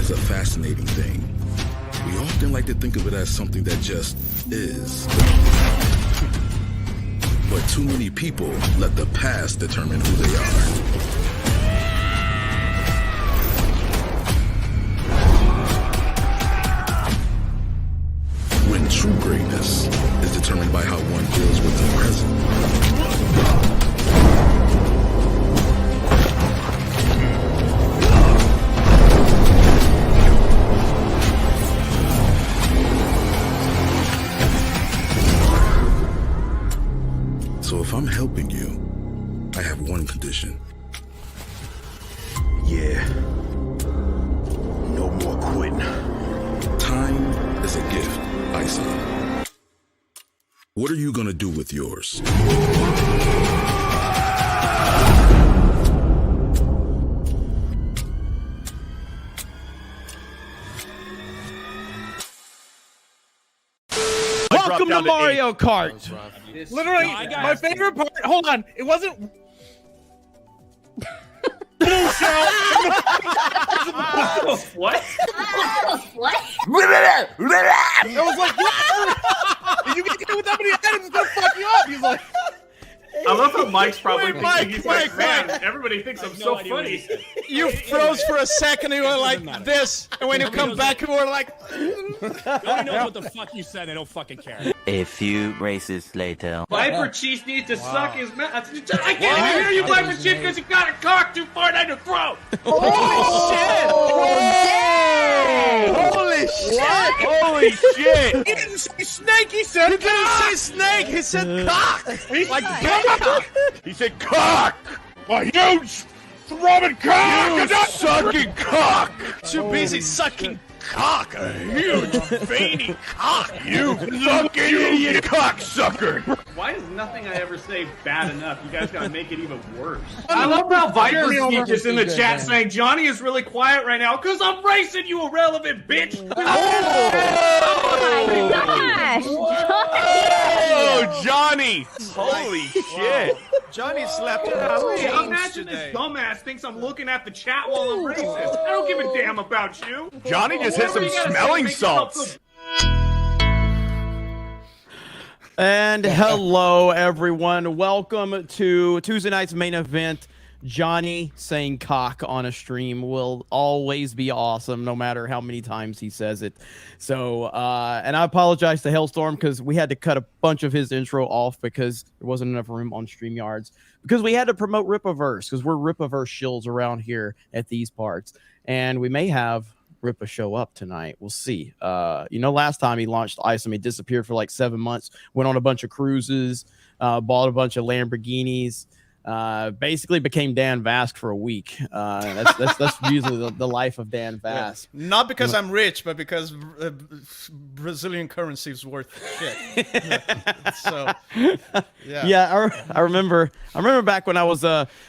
is a fascinating thing. We often like to think of it as something that just is. But too many people let the past determine who they are. When true greatness is determined by how one deals with the present. So if I'm helping you, I have one condition. Yeah. No more quitting. Time is a gift, ISOM. What are you gonna do with yours? Welcome to Mario Kart. Literally, my favorite part. Hold on, it wasn't. What? What? It was like, what? You get hit with that many items, it's gonna fuck you up. He's like, I love how Mike's probably Wait, thinking he's like, Mike. man, everybody thinks I'm so funny. you froze for a second, and you were like this, and when you come back, you were like. Nobody knows what the fuck you said. I don't fucking care. A few races later. Viper Chief needs to suck his mouth. I can't even hear you, Viper Chief, because you got a cock too far down your throat. Holy shit! Holy shit! He didn't say snake, he said cock! He didn't say snake, he said cock! Like cock! He said cock! A huge throbbing cock! You sucking cock! Too busy sucking cock! A huge veiny cock! You fucking idiot cocksucker! Why is nothing I ever say bad enough? You guys gotta make it even worse. I love how Viper Chief is in the chat saying Johnny is really quiet right now because I'm racing, you irrelevant bitch! Oh my gosh! Oh, Johnny! Holy shit! Johnny slapped her Imagine this dumbass thinks I'm looking at the chat while I'm racist. I don't give a damn about you. Johnny just hit some smelling salts. And hello, everyone. Welcome to Tuesday night's main event. Johnny saying cock on a stream will always be awesome, no matter how many times he says it. So, and I apologize to Hailstorm because we had to cut a bunch of his intro off because there wasn't enough room on StreamYards. Because we had to promote Ripaverse because we're Ripaverse shills around here at these parts. And we may have Ripa show up tonight. We'll see. You know, last time he launched ISOM, he disappeared for like 7 months, went on a bunch of cruises, bought a bunch of Lamborghinis, basically became Dan Vasc for a week. That's usually the life of Dan Vasc. Yeah. Not because I'm rich, but because Brazilian currency is worth shit. So, yeah. I remember back when I was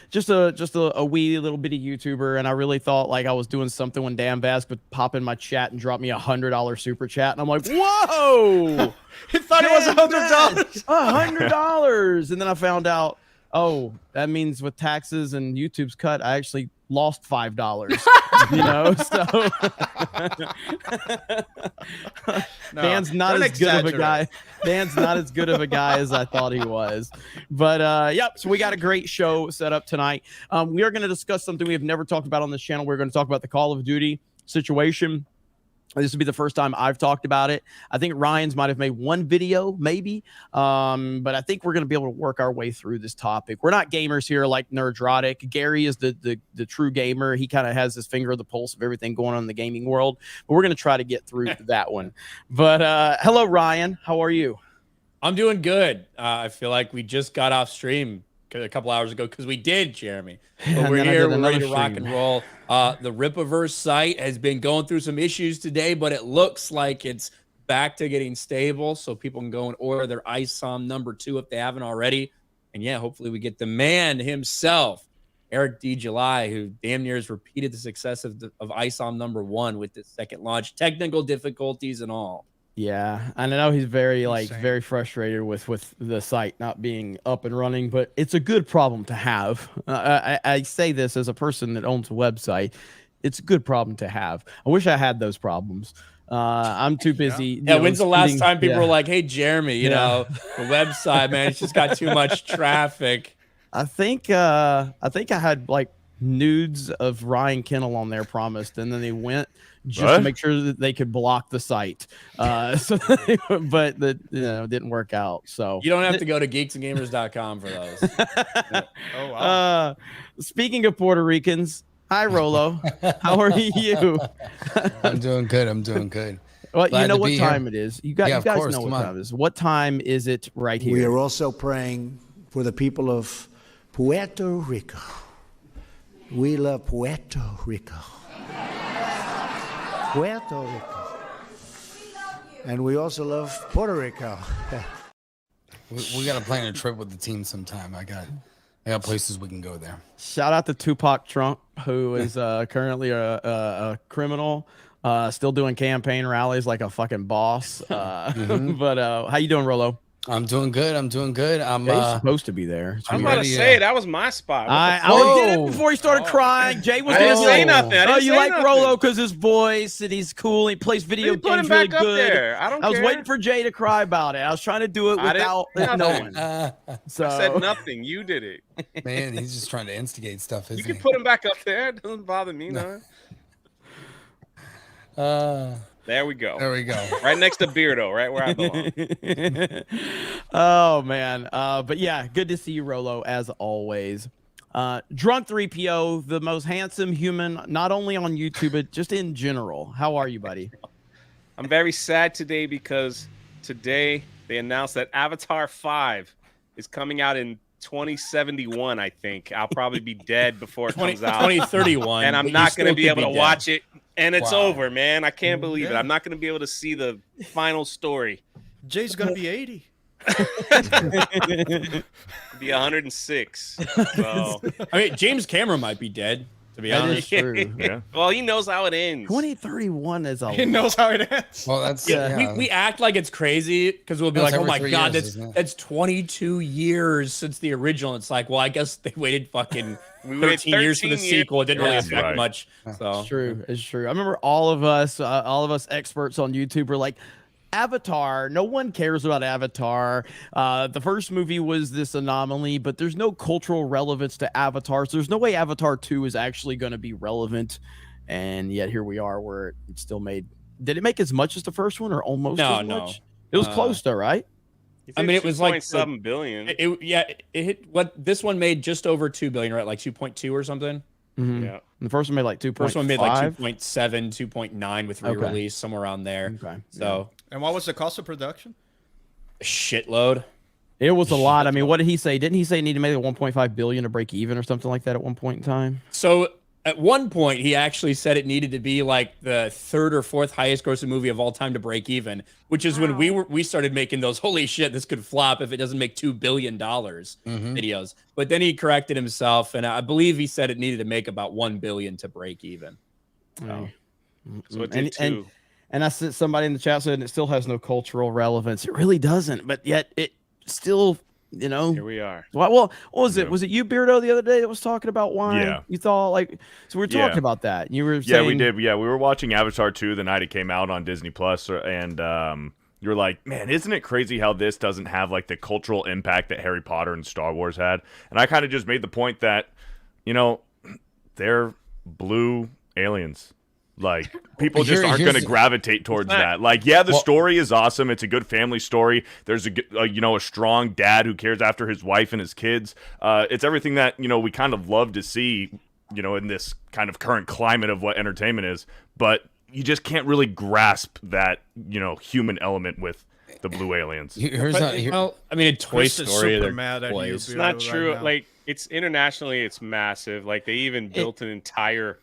just a wee little bitty YouTuber, and I really thought like I was doing something when Dan Vasc would pop in my chat and drop me $100 super chat, and I'm like, whoa! He thought it was $100. $100, and then I found out. Oh, that means with taxes and YouTube's cut, I actually lost $5. You know, so Dan's not as good of a guy. Dan's not as good of a guy as I thought he was. But yep, so we got a great show set up tonight. We are going to discuss something we have never talked about on this channel. We're going to talk about the Call of Duty situation. This will be the first time I've talked about it. I think Ryan's might have made one video, maybe. But I think we're going to be able to work our way through this topic. We're not gamers here like Nerdrotic. Gary is the true gamer. He kind of has his finger on the pulse of everything going on in the gaming world. But we're going to try to get through that one. But hello, Ryan. How are you? I'm doing good. I feel like we just got off stream a couple hours ago because we did, Jeremy. But we're here, we're ready to rock and roll. The Ripaverse site has been going through some issues today, but it looks like it's back to getting stable, so people can go and order their ISOM #2 if they haven't already. And yeah, hopefully we get the man himself, Eric D. July, who damn near has repeated the success of ISOM #1 with the second launch, technical difficulties and all. Yeah, and I know he's very very frustrated with the site not being up and running, but it's a good problem to have. I say this as a person that owns a website. it's a good problem to have. I wish I had those problems. I'm too busy. Yeah, when's the last time people yeah. were like, "Hey, Jeremy, you know, the website, man, it's just got too much traffic." I think I had like nudes of Ryan Kennel on there promised, and then they went just to make sure that they could block the site. So, but the it didn't work out. So you don't have to go to geeksandgamers.com for those. Oh wow. Speaking of Puerto Ricans, hi Rolo, how are you? I'm doing good. I'm doing good. Well, Glad you know to what be time here. it is. You guys course, know come what on. time it is. What time is it right here? We are also praying for the people of Puerto Rico. We love Puerto Rico. Puerto Rico. And we also love Puerto Rico. We got to plan a trip with the team sometime. I got places we can go there. Shout out to Tupac Trump, who is currently a criminal, still doing campaign rallies like a fucking boss. But how you doing, Rolo? I'm doing good. I'm doing good. Jay's supposed to be there. I was about to say that was my spot. I did it before he started crying. Jay was I didn't say nothing. Oh, you like Rolo because his voice and he's cool. He plays video games put him really back up good. there. I don't I was care. waiting for Jay to cry about it. I was trying to do it without knowing. So I said nothing. You did it. Man, he's just trying to instigate stuff. You can put him back up there. It doesn't bother me, no. There we go. There we go. Right next to Beardo, right where I belong. Oh man. But yeah, good to see you, Rolo, as always. Drunk 3PO, the most handsome human, not only on YouTube, but just in general. How are you, buddy? I'm very sad today because today they announced that Avatar 5 is coming out in 2071, I think. I'll probably be dead before it comes out. 2031. And I'm but not you going to still be could able to dead. watch it. And it's Wow. over, man. I can't believe it. I'm not going to be able to see the final story. Jay's gonna be 80. Be 106. So, I mean, James Cameron might be dead, to be That honest. is true. Yeah. well, he knows how it ends. 2031 is a He knows how it ends. Well, that's We act like it's crazy because we'll be That's like, oh every my 3 God, years, isn't it? that's 22 years since the original. It's like, well, I guess they waited fucking We waited 13 years for the 13 years. sequel. It didn't really Yeah. affect Right. much. So It's true. It's true. I remember all of us experts on YouTube were like, Avatar, no one cares about Avatar. The first movie was this anomaly, but there's no cultural relevance to Avatar. So there's no way Avatar 2 is actually going to be relevant. And yet here we are where it still made. Did it make as much as the first one or almost No, as no. much? It was close though, right? I mean, it was like 2.7 billion. it hit what this one made just over 2 billion, right? Like 2.2 or something. Mhm. Yeah. The first one made like 2.5. First one made like 2.7, 2.9 with Okay. re-release, somewhere around there. Okay. So And what was the cost of production? a shitload. It was a lot. I mean, what did he say? Didn't he say he needed to make 1.5 billion to break even or something like that at one point in time? So at one point, he actually said it needed to be like the third or fourth highest grossing movie of all time to break even, which is when we started making those holy shit, this could flop if it doesn't make $2 billion videos. But then he corrected himself, and I believe he said it needed to make about 1 billion to break even. So, So it did too. And I said somebody in the chat said it still has no cultural relevance. It really doesn't, but yet it still, you know. Here we are. Well, what was it? Was it you, Beardo, the other day that was talking about wine? Yeah. You thought like so we were talking about that. You were saying, Yeah, we did. Yeah, we were watching Avatar 2 the night it came out on Disney Plus, and you were like, man, isn't it crazy how this doesn't have like the cultural impact that Harry Potter and Star Wars had? And I kind of just made the point that, you know, they're blue aliens. Like, people just aren't going to gravitate towards that. Like, yeah, the story is awesome. It's a good family story. There's a strong dad who cares after his wife and his kids. It's everything that, you know, we kind of love to see, you know, in this kind of current climate of what entertainment is. But you just can't really grasp that, you know, human element with the blue aliens. Well, I mean, a Toy Chris is Story. super they're mad at you, boys. It's not right true. now. Like, it's internationally, it's massive. Like, they even built an entire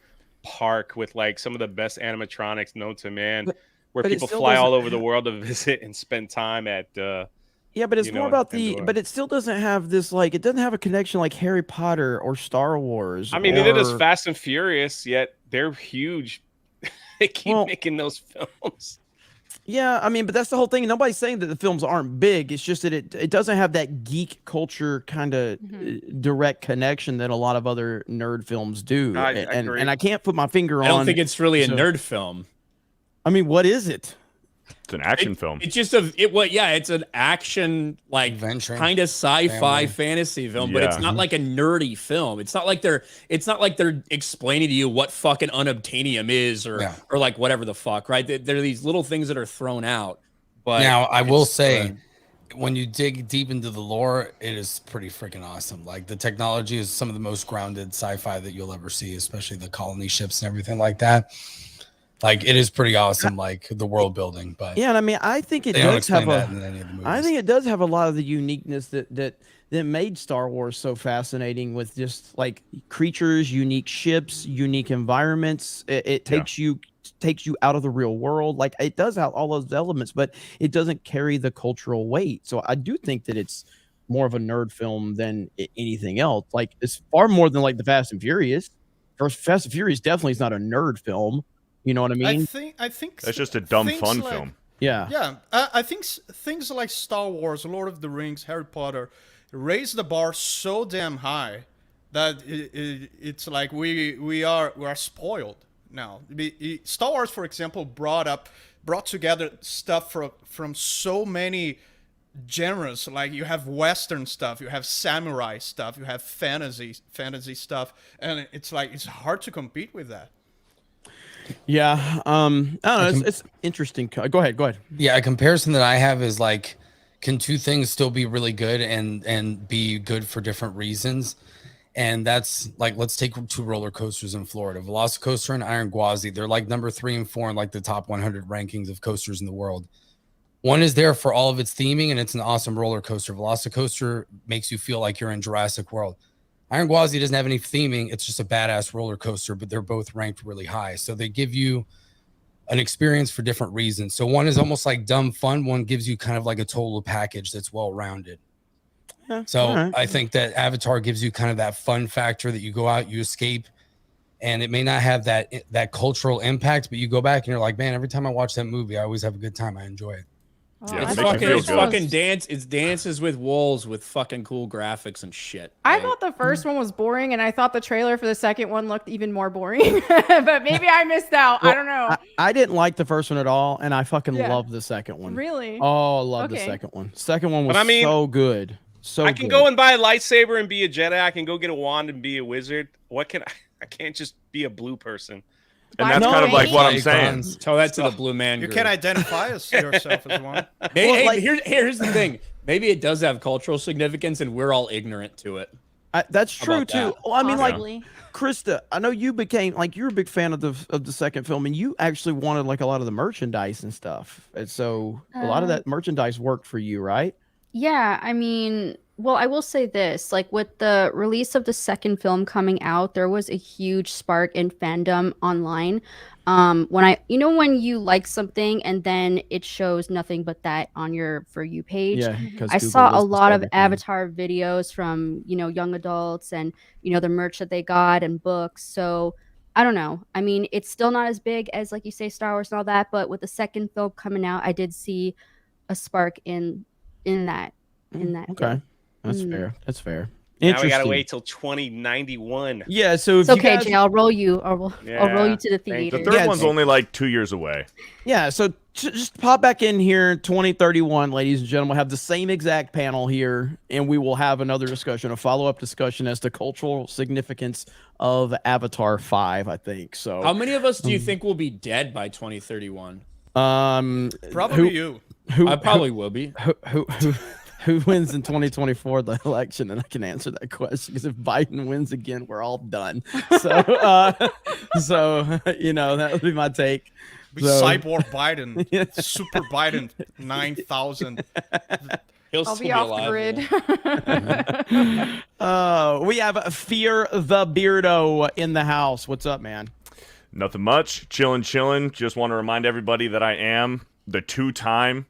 park with like some of the best animatronics known to man, where but it people still fly all doesn't- over the world to visit and spend time at. yeah, but it's you more know, about Pandora. but it still doesn't have this like it doesn't have a connection like Harry Potter or Star Wars. I mean, they did as or- Fast and Furious, yet they're huge. They keep Well, making those films. Yeah, I mean, but that's the whole thing. Nobody's saying that the films aren't big. It's just that it doesn't have that geek culture kind of direct connection that a lot of other nerd films do. I and agree. and I can't put my finger on. I don't think it's really a so- nerd film. I mean, what is it? It's an action film. It's just it's an action like Adventure, kind of sci-fi family. Yeah. fantasy film, but it's not like a nerdy film. It's not like they're explaining to you what fucking unobtainium is or like whatever the fuck, right? There are these little things that are thrown out. But now I will say, when you dig deep into the lore, it is pretty freaking awesome. Like the technology is some of the most grounded sci-fi that you'll ever see, especially the colony ships and everything like that. Like it is pretty awesome, like the world building. But yeah, and I mean, I think it they don't does have explain that in any of the movies. I think it does have a lot of the uniqueness that made Star Wars so fascinating, with just like creatures, unique ships, unique environments. It takes you out of the real world. Like it does have all those elements, but it doesn't carry the cultural weight. So I do think that it's more of a nerd film than anything else. Like it's far more than like the Fast and Furious. First, Fast and Furious definitely is not a nerd film. You know what I mean? I think That's just a dumb fun like, film. Yeah. Yeah, I think things like Star Wars, Lord of the Rings, Harry Potter raise the bar so damn high that it's like we are spoiled now. Star Wars, for example, brought together stuff from so many genres. Like you have Western stuff, you have samurai stuff, you have fantasy stuff, and it's like it's hard to compete with that. Yeah, I don't know. It's interesting. Go ahead. Yeah, a comparison that I have is like, can two things still be really good and be good for different reasons? And that's like, let's take two roller coasters in Florida, Velocicoaster and Iron Gwazi. They're like number 3 and 4 in like the top 100 rankings of coasters in the world. One is there for all of its theming, and it's an awesome roller coaster. Velocicoaster makes you feel like you're in Jurassic World. Iron Gwazi doesn't have any theming. It's just a badass roller coaster, but they're both ranked really high. So they give you an experience for different reasons. So one is almost like dumb fun. One gives you kind of like a total package that's well-rounded. Yeah, so I think that Avatar gives you kind of that fun factor that you go out, you escape, and it may not have that cultural impact, but you go back and you're like, man, every time I watch that movie, I always have a good time. I enjoy it. Yeah, it's fucking dance. It's dances with wolves with fucking cool graphics and shit. I thought the first one was boring, and I thought the trailer for the second one looked even more boring. But maybe I missed out. Well, I don't know. I didn't like the first one at all, and I fucking loved the second one. Really? Oh, I love the second one. Second one was so good. I can go and buy a lightsaber and be a Jedi. I can go get a wand and be a wizard. What can I can't just be a blue person. And that's kind of like what I'm saying. Tell that to the blue man. You group. can identify as yourself as one. Here's the thing. Maybe it does have cultural significance, and we're all ignorant to it. That's true too. That? Well, I mean, Possibly. like Krista, I know you became like you're a big fan of the second film, and you actually wanted like a lot of the merchandise and stuff. And so a lot of that merchandise worked for you, right? Yeah, I mean, well, I will say this, like with the release of the second film coming out, there was a huge spark in fandom online. When you like something and then it shows nothing but that on your For You page. Yeah, 'cause I Google saw a lists lot of everything. Avatar videos from, young adults and, the merch that they got and books. So I don't know. I mean, it's still not as big as, like you say, Star Wars and all that, but with the second film coming out, I did see a spark in that. Okay, that's fair. That's fair. Now we gotta wait till 2091. Yeah, so if It's okay, you guys... Jay. I'll roll you. I'll roll you to the theater. The third one's only like 2 years away. Yeah, so just pop back in here 2031, ladies and gentlemen. We'll have the same exact panel here, and we will have another discussion, a follow-up discussion as to cultural significance of Avatar 5, I think. So How many of us do you think will be dead by 2031? Probably you. I probably will be. Who wins in 2024 the election? And I can answer that question because if Biden wins again, we're all done. So, that would be my take. Cyborg Biden, Super Biden 9000. I'll be off grid. We have Fear the Beardo in the house. What's up, man? Nothing much. Chilling. Just want to remind everybody that I am the 2-time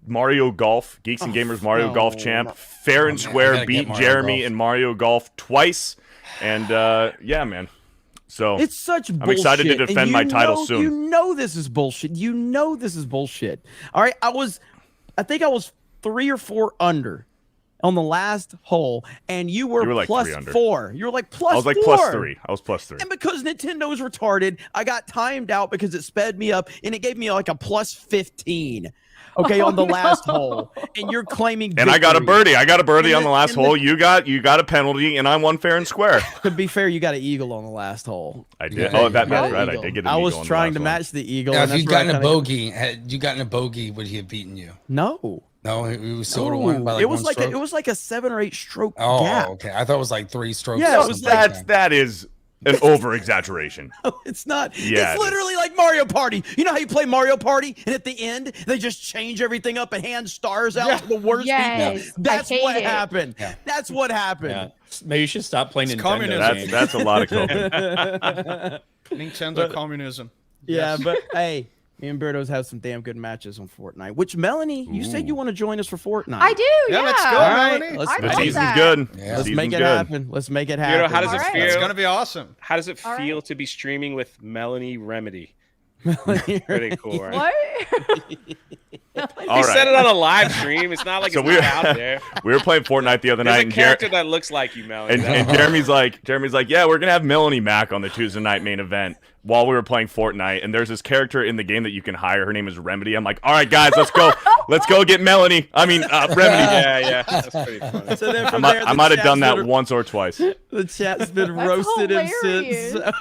Mario Golf, Geeks and Gamers Mario Golf champ. Fair and square, beat Jeremy in Mario Golf twice. And yeah, man. So It's such bullshit. I'm excited to and defend you my title know- soon. You know this is bullshit. You know this is bullshit. All right, I think I was 3 or 4 under on the last hole, and you were like plus 3 under. 4. You were like plus 4. I was like +3. I was +3. And because Nintendo is retarded, I got timed out because it sped me up, and it gave me like a plus 15. Okay, on the last hole, and you're claiming. And I got a victory. birdie. I got a birdie on the last hole. You got a penalty, and I won fair and square. To be fair, you got an eagle on the last hole. I did. Yeah, Oh, that's got an right. I eagle. did get an I eagle was on the trying last to one. match the eagle. Now, and if you'd that's where I gotten a kinda- bogey, had you gotten a bogey, would he have beaten you? No. No, he was still won by like it was one like stroke? it was like a 7 or 8 stroke Oh, gap. okay. I thought it was like 3 strokes. Yeah, or it was something like- like that is an over exaggeration. It's not. Yeah, it's literally like Mario Party. You know how you play Mario Party and at the end they just change everything up and hand stars out to the worst Yes, people? That's I hate what it. happened. Yeah. That's what happened. Yeah. Maybe you should stop playing Nintendo communism. games. That's a lot of coping. Nintendo communism. Yeah, Yes. but hey, me and Birdos have some damn good matches on Fortnite. Which Melanie, you said you want to join us for Fortnite. I do. Yeah, Yeah, let's go, All right, Melanie. let's, I The love season's that. good. Yeah. The let's season's make it good. happen. Let's make it happen. Beardo, how does it Alright. feel? It's gonna be awesome. How does it All feel right. to be streaming with Melanie Remedy? Pretty cool, right? What? All He said right. it on a live stream. It's not like So it's we're- not out there. We were playing Fortnite the other There's night, a and character that looks like you, Melanie. And Jeremy's like, yeah, we're gonna have Melanie Mac on the Tuesday night main event while we were playing Fortnite. And there's this character in the game that you can hire. Her name is Remedy. I'm like, all right, guys, let's go get Melanie. I mean, Remedy. yeah, that's pretty funny. So then I from might, there, I the might have chat's done that been- once or twice. The chat's been That's roasted him hilarious. since.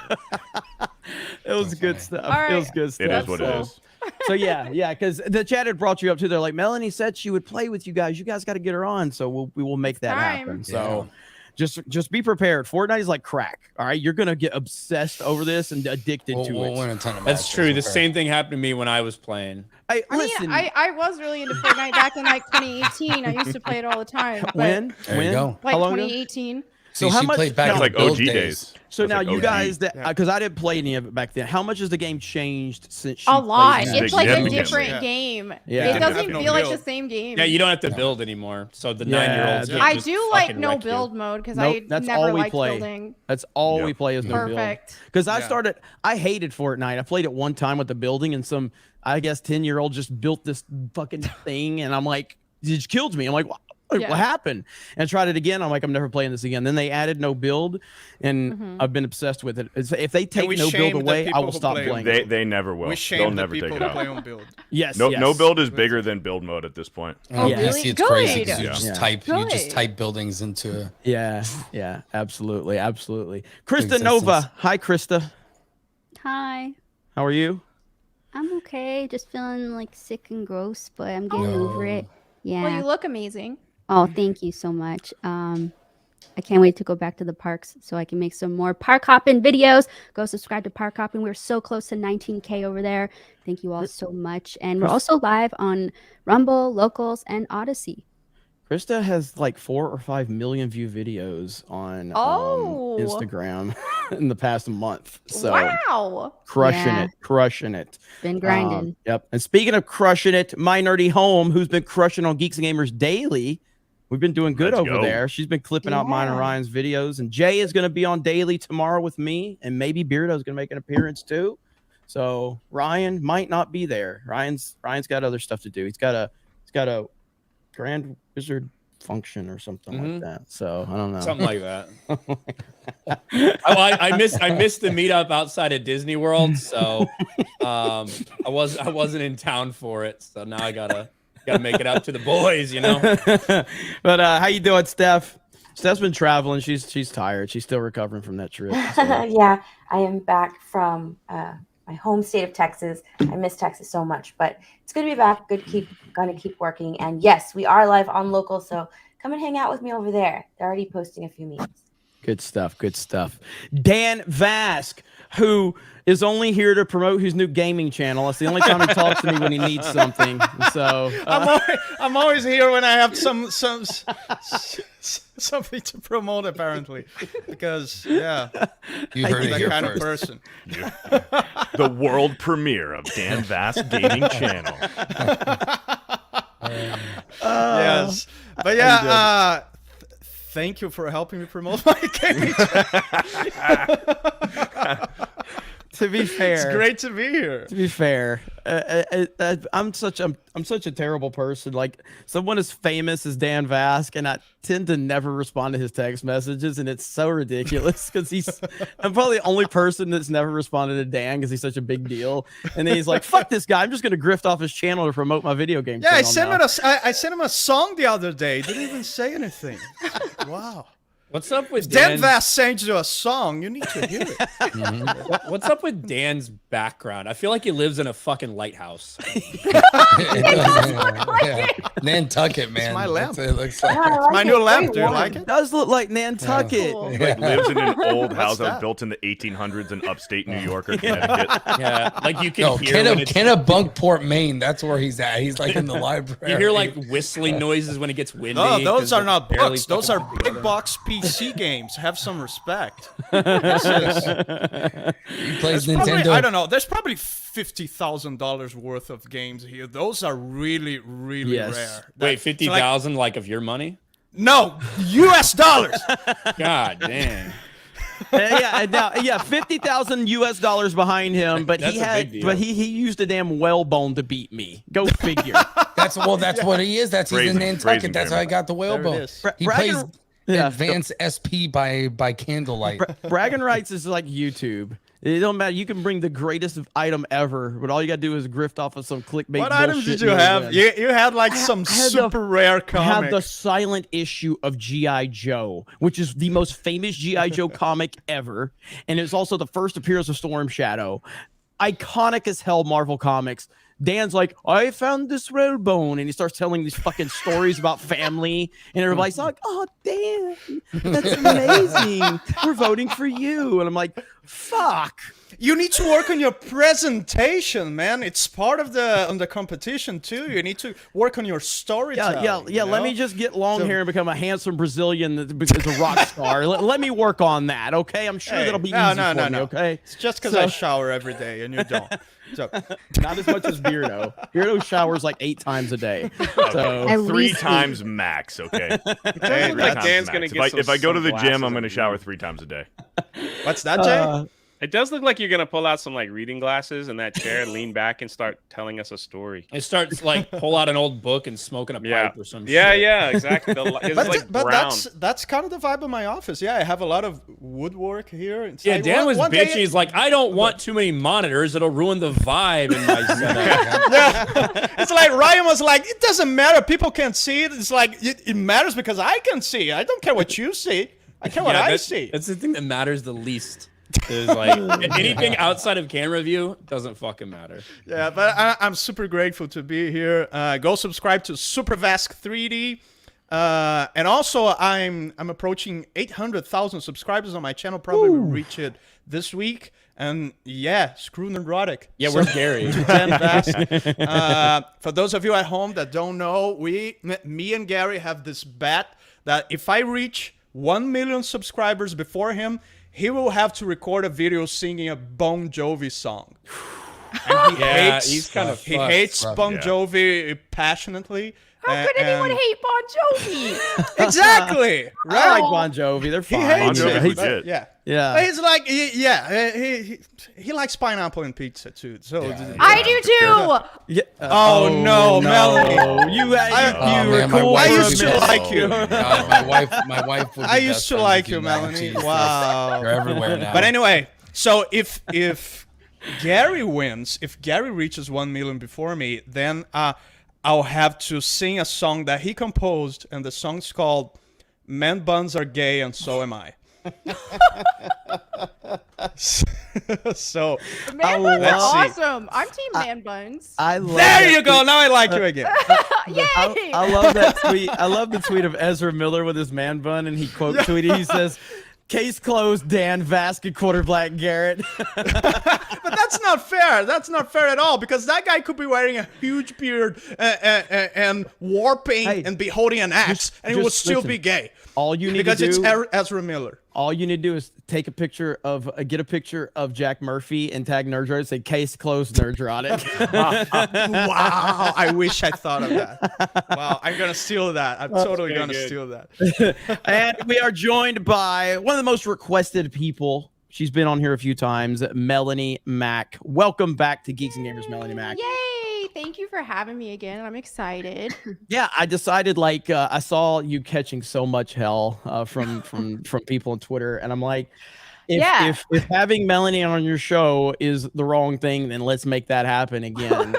It was good stuff. All It was right. good stuff. It is what it is. So yeah, because the chat had brought you up too. They're like, Melanie said she would play with you guys. You guys got to get her on. So we will make that time. happen. So just be prepared. Fortnite is like crack. All right, you're gonna get obsessed over this and addicted to We'll it. win a ton of That's matches, true. The okay. same thing happened to me when I was playing. Hey, I listen. mean, I was really into Fortnite back in like 2018. I used to play it all the time. But when? There you go. Like How long ago? 2018. See, how she much- played back no, in That's the like build OG days. days. So That's now like you OG. guys that because I didn't play any of it back then. How much has the game changed since she A lot. played it? It's like a Significantly. different Yeah. game. Yeah. It Didn't doesn't have no feel like the build. same game. Yeah, you don't have to build anymore. So the Yeah, 9-year-olds. yeah. can I just do like fucking no wreck you. build mode because Nope, I that's never all we liked play. building. That's all Yep. we play is no build. Perfect. Because I Yeah. started, I hated Fortnite. I played it one time with the building, and some, I guess, 10-year-old just built this fucking thing, and I'm like, it just killed me. I'm like, Yeah. what happened? And I tried it again. I'm like, I'm never playing this again. Then they added no build, and I've been obsessed with it. If they take we no build shame the away, I people will who stop play playing. They never will. We They'll shame the never take people it who out. play on build. Yes, No, yes. no build is bigger than build mode at this point. Oh, Yeah. You really? see, it's crazy Good. because you Yeah. just Yeah. type you just Good. type buildings into. Yeah, absolutely, absolutely. Krista Existence. Nova, hi, Krista. Hi. How are you? I'm okay. Just feeling like sick and gross, but I'm getting over it. Yeah. Well, you look amazing. Oh, thank you so much. I can't wait to go back to the parks so I can make some more park hopping videos. Go subscribe to Park Hopping. We're so close to 19K over there. Thank you all so much. And we're also live on Rumble, Locals, and Odyssey. Krista has like 4 or 5 million view videos on Oh. Instagram in the past month. So Wow. crushing it. Been grinding. Yep. And speaking of crushing it, my nerdy home, who's been crushing on Geeks Gamers Daily. We've been doing good Let's over go. there. She's been clipping out mine and Yeah. Ryan's videos. And Jay is going to be on Daily tomorrow with me. And maybe Beardo's going to make an appearance too. So Ryan might not be there. Ryan's got other stuff to do. He's got a Grand Wizard function or something like that. So I don't know. Something like that. I missed the meetup outside of Disney World, so I wasn't in town for it. So now I gotta make it up to the boys, you know. But how you doing, Steph? Steph's been traveling. She's tired. She's still recovering from that trip. So. Yeah, I am back from my home state of Texas. I miss Texas so much, but it's good to be back. Gonna keep working. And yes, we are live on Local, so come and hang out with me over there. They're already posting a few memes. Good stuff. Good stuff. Dan Vask, who is only here to promote his new gaming channel. That's the only time he talks to me when he needs something. So I'm always here when I have something to promote, apparently, because yeah, You heard I'm it that here kind of first. person. The world premiere of Dan Vass Gaming Channel. Yes, but yeah. Thank you for helping me promote my gaming. To be fair, It's great to be here. To be fair, I'm such a terrible person. Like someone as famous as Dan Vask, and I tend to never respond to his text messages, and it's so ridiculous because I'm probably the only person that's never responded to Dan because he's such a big deal. And then he's like, "Fuck this guy! I'm just gonna grift off his channel to promote my video game." Yeah, I channel sent him a song the other day. Didn't even say anything. Wow. What's up with Dan Dan's... Vass sends you a song, you need to hear it. What's up with Dan's background? I feel like he lives in a fucking lighthouse. Nantucket, man. It's my lamp. It looks like. Yeah, I like My it. new lamp. Very Do you warm. like it? does look like Nantucket. Cool. Like lives in an old house that was that? built in the 1800s in upstate New York or Connecticut. Yeah, like you can No, hear when it's- Kennebunkport, Maine. That's where he's at. He's like in the library. you hear like whistling noises when it gets windy. No, 'cause those are it's not barely books. Those are fucking big together. box PC games. Have some respect. This is- He plays There's probably, Nintendo. I don't know. There's probably $50,000 worth of games here. Those are really, really Yes. rare. Wait, That- 50,000 like of your money? No, U.S. dollars. God damn. yeah, $50,000 behind him, but That's he a had, big deal. but he used a damn whalebone to beat me. Go figure. That's what he is. He's Phrasing, in Nantucket. phrasing, That's how I got the whalebone. is. He Bragging- plays Yeah. Advanced SP by candlelight. Bragging rights is like YouTube. It don't matter. You can bring the greatest item ever, but all you gotta do is grift off of some clickbait. What items bullshit did you and you'll have? win. You had like some I had super rare I have comic. the silent issue of G.I. Joe, which is the most famous G.I. Joe comic ever. And it's also the first appearance of Storm Shadow. Iconic as hell Marvel Comics. Dan's like, I found this whalebone, and he starts telling these fucking stories about family, and everybody's like, oh, Dan, that's amazing. We're voting for you. And I'm like, fuck. You need to work on your presentation, man. It's part of the competition too. You need to work on your storytelling. Yeah. you Let know? me just get long So- hair and become a handsome Brazilian that becomes a rock star. let me work on that, okay? I'm sure Hey, that'll be no, easy no, for no, me, no. okay? It's just because So- I shower every day and you don't. So Not as much as Beardo. Beardo showers like 8 times a day. So At 3 least times max, okay? Hey, Three like times Dan's max. gonna If get I, some if I go to the gym, sunglasses I'm going to and- shower 3 times a day. what's that, Jay? It does look like you're gonna pull out some like reading glasses in that chair, lean back, and start telling us a story. It starts like pull out an old book and smoking a Yeah, pipe or some yeah, shit. yeah, exactly. It's like but brown. that's kind of the vibe of my office. Yeah, I have a lot of woodwork here. It's Yeah, like, Dan was one bitchy. day- He's like, I don't want too many monitors. It'll ruin the vibe in my setup. Yeah, it's like Ryan was like, it doesn't matter. People can't see it. It's like it matters because I can see. I don't care what you see. I care what I see. That's the thing that matters the least. Is like anything outside of camera view doesn't fucking matter. Yeah, but I'm super grateful to be here. Go subscribe to Supervask 3D. And also, I'm approaching 800,000 subscribers on my channel. Probably will reach it this week. And yeah, screw Neurotic. Yeah, we're Gary. Dan Vass. For those of you at home that don't know, me and Gary have this bet that if I reach 1 million subscribers before him, he will have to record a video singing a Bon Jovi song. And he Yeah, hates, he's kind of he hates Bon Jovi passionately. How could anyone hate Bon Jovi? Exactly, I right? like Bon Jovi. They're He fine. hates Bon it. Jovi's but legit. Yeah. Yeah. But he's like, he likes pineapple and pizza too. So I do too. Yeah. Oh, no, Melanie. You Oh, were man, my cool. wife I would used be to best- like you. God, my wife would be I best used to friends like with you, mac and Melanie. cheese. Wow. They're everywhere now. But anyway, so if Gary wins, if Gary reaches 1 million before me, then I'll have to sing a song that he composed, and the song's called "Man Buns Are Gay and So Am I." So Man buns are let's see. awesome. I'm team man buns. I love There that you go. Now I like you again. Yay! I love that tweet. I love the tweet of Ezra Miller with his man bun, and he quote tweeted. He says, "Case closed. Dan Vask, quarterback Garrett." But that's not fair. That's not fair at all, because that guy could be wearing a huge beard and war paint Hey, and be holding an axe, and he would just still listen. be gay. All you need Because to do. it's Ezra Miller. All you need to do is take a picture of get a picture of Jack Murphy and tag Nerdrotic and say "Case closed, Nerdrotic." Wow, I wish I thought of that. Wow, I'm gonna steal that. I'm totally very gonna good. steal that. And we are joined by one of the most requested people She's been on here a few times. Melanie Mack. Welcome back to Geeks and Gamers, Melanie Mack. Yay! Thank you for having me again. I'm excited. Yeah, I decided I saw you catching so much hell from people on Twitter, and I'm like, if having Melanie on your show is the wrong thing, then let's make that happen again.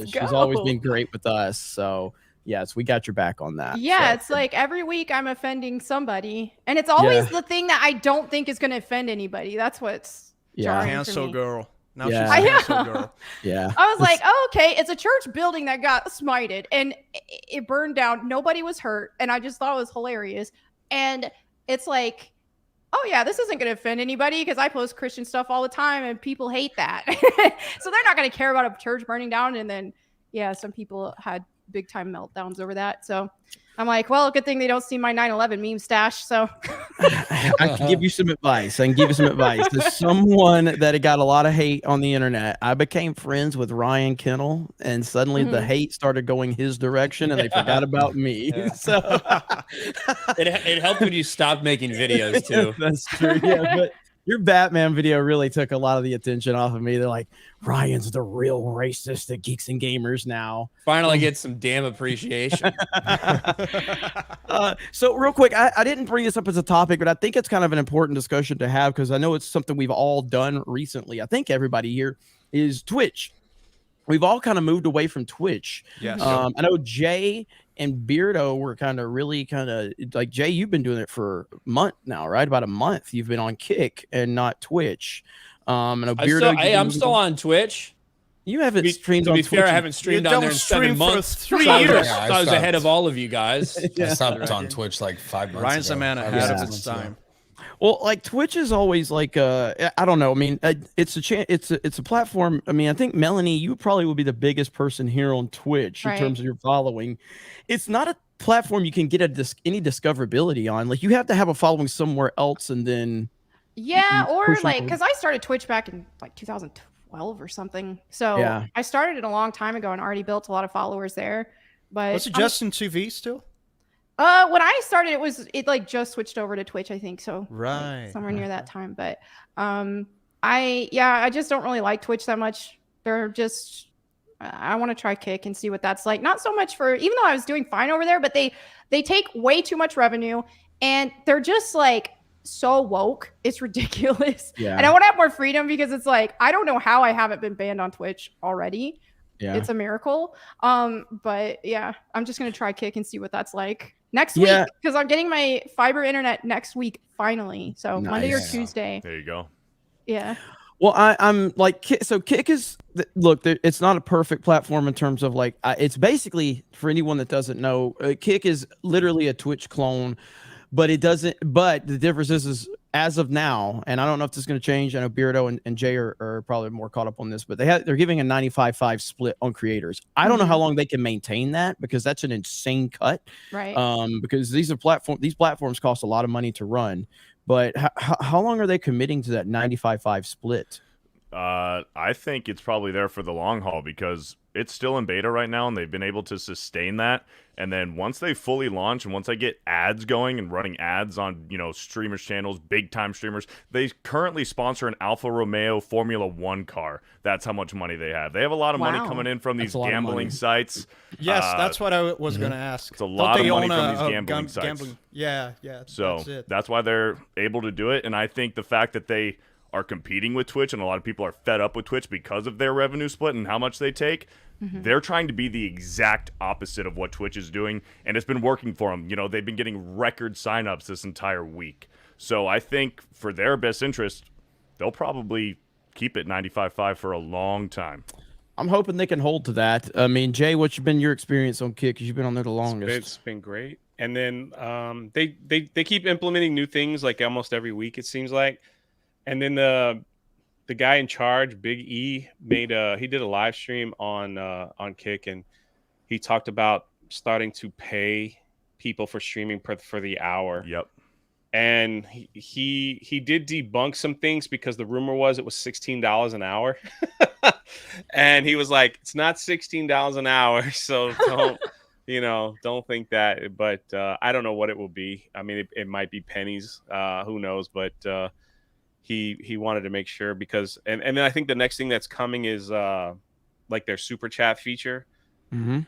She's always been great with us, so. Yes, we got your back on that. Yeah, so. It's like every week I'm offending somebody, and it's always the thing that I don't think is going to offend anybody. That's what's jarring Cancel for me. girl. Now Yeah. she's a cancel girl. Yeah. I was like, oh, okay, it's a church building that got smited and it burned down. Nobody was hurt, and I just thought it was hilarious. And it's like, oh yeah, this isn't going to offend anybody because I post Christian stuff all the time, and people hate that. So they're not going to care about a church burning down. And then, yeah, some people had big time meltdowns over that. So I'm like, well, good thing they don't see my 9/11 meme stash. So I can give you some advice. As someone that got a lot of hate on the internet, I became friends with Ryan Kennel, and suddenly the hate started going his direction, and they forgot about me. Yeah. So it helped when you stopped making videos too. That's true. Yeah, but your Batman video really took a lot of the attention off of me. They're like, Ryan's the real racist at Geeks and Gamers now. Finally get some damn appreciation. So real quick, I didn't bring this up as a topic, but I think it's kind of an important discussion to have because I know it's something we've all done recently. I think everybody here is Twitch. We've all kind of moved away from Twitch. Yes. I know Jay and Beardo were really like, Jay, you've been doing it for a month now, right? About a month. You've been on Kick and not Twitch. I know Beardo. I'm still on Twitch. You haven't streamed on Twitch. To be fair, I haven't streamed on there in 7 months. For 3 years. So I was ahead of all of you guys. I stopped on Twitch like 5 months Ryan's ago. a man ahead of his time. Well, like Twitch is always like I don't know. I mean, it's a platform. I mean, I think Melanie, you probably will be the biggest person here on Twitch in terms of your following. It's not a platform you can get any discoverability on. Like you have to have a following somewhere else, and then or like because I started Twitch back in like 2012 or something. So I started it a long time ago and already built a lot of followers there. But was it Justin TV still? When I started, it like just switched over to Twitch, I think. So right, like, somewhere near that time. But I just don't really like Twitch that much. They're just I want to try Kick and see what that's like. Not so much for, even though I was doing fine over there, but they take way too much revenue, and they're just like so woke. It's ridiculous. Yeah. And I want to have more freedom because it's like I don't know how I haven't been banned on Twitch already. Yeah. It's a miracle. But yeah, I'm just gonna try Kick and see what that's like next week because I'm getting my fiber internet next week finally. So Monday or Tuesday. There you go. Yeah. Well, I'm like, so Kick is look. It's not a perfect platform in terms of like it's basically, for anyone that doesn't know, Kick is literally a Twitch clone, but it doesn't. But the difference is as of now, and I don't know if this is going to change. I know Beardo and Jay are probably more caught up on this, but they're giving a 95-5 split on creators. I don't know how long they can maintain that because that's an insane cut. Right. Because these platforms cost a lot of money to run. But how long are they committing to that 95-5 split? I think it's probably there for the long haul because it's still in beta right now, and they've been able to sustain that. And then once they fully launch, and once I get ads going and running ads on, streamers' channels, big-time streamers, they currently sponsor an Alfa Romeo Formula 1 car. That's how much money they have. They have a lot of money coming in from these gambling sites. Yes, that's what I was going to ask. It's a lot of money from these gambling sites. Yeah. So that's why they're able to do it. And I think the fact that they are competing with Twitch, and a lot of people are fed up with Twitch because of their revenue split and how much they take. They're trying to be the exact opposite of what Twitch is doing, and it's been working for them. They've been getting record signups this entire week. So I think for their best interest, they'll probably keep it 95-5 for a long time. I'm hoping they can hold to that. I mean, Jay, what's been your experience on Kick? Because you've been on there the longest. It's been great. And then they keep implementing new things like almost every week, it seems like. And then the guy in charge, Big E, he did a live stream on Kick, and he talked about starting to pay people for streaming for the hour. Yep. And he did debunk some things because the rumor was it was $16 an hour. And he was like, it's not $16 an hour, so don't think that. But I don't know what it will be. I mean, it might be pennies. Who knows? But he wanted to make sure because and then I think the next thing that's coming is like their super chat feature.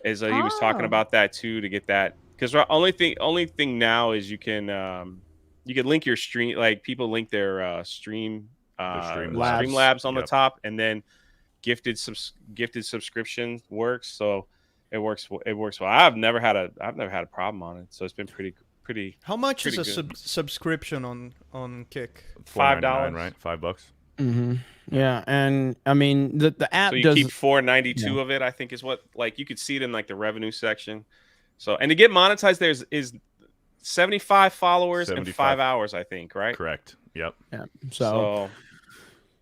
Is he was talking about that too to get that because only thing now is you can link your stream, like people link their stream labs on the top, and then gifted subscription works, so it works well. I've never had a problem on it, so it's been pretty. How much is a subscription on Kick? $5, right? $5. Yeah, and I mean the app. So you does, keep 492 of it. I think is what like you could see it in like the revenue section. So and to get monetized, is 75 followers and 5 hours. I think right. Correct. Yep. Yeah.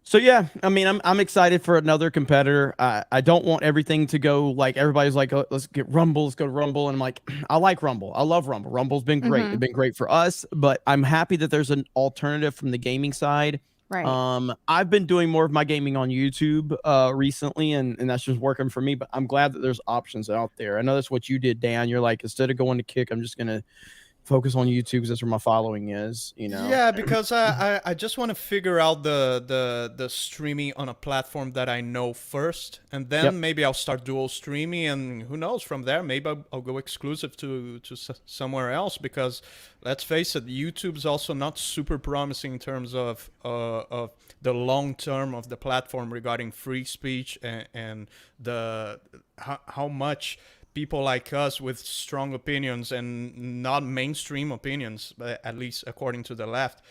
So yeah, I mean, I'm excited for another competitor. I don't want everything to go like everybody's like, oh, let's get Rumble, let's go to Rumble, and I'm like, I like Rumble, I love Rumble. Rumble's been great. It's been great for us, but I'm happy that there's an alternative from the gaming side. Right. I've been doing more of my gaming on YouTube recently, and that's just working for me. But I'm glad that there's options out there. I know that's what you did, Dan. You're like, instead of going to Kick, I'm just gonna focus on YouTube because that's where my following is, you know. Yeah, because I just want to figure out the streaming on a platform that I know first, and then maybe I'll start dual streaming, and who knows, from there maybe I'll go exclusive to somewhere else, because let's face it, YouTube's also not super promising in terms of the long term of the platform regarding free speech and the how much people like us with strong opinions and not mainstream opinions, at least according to the left,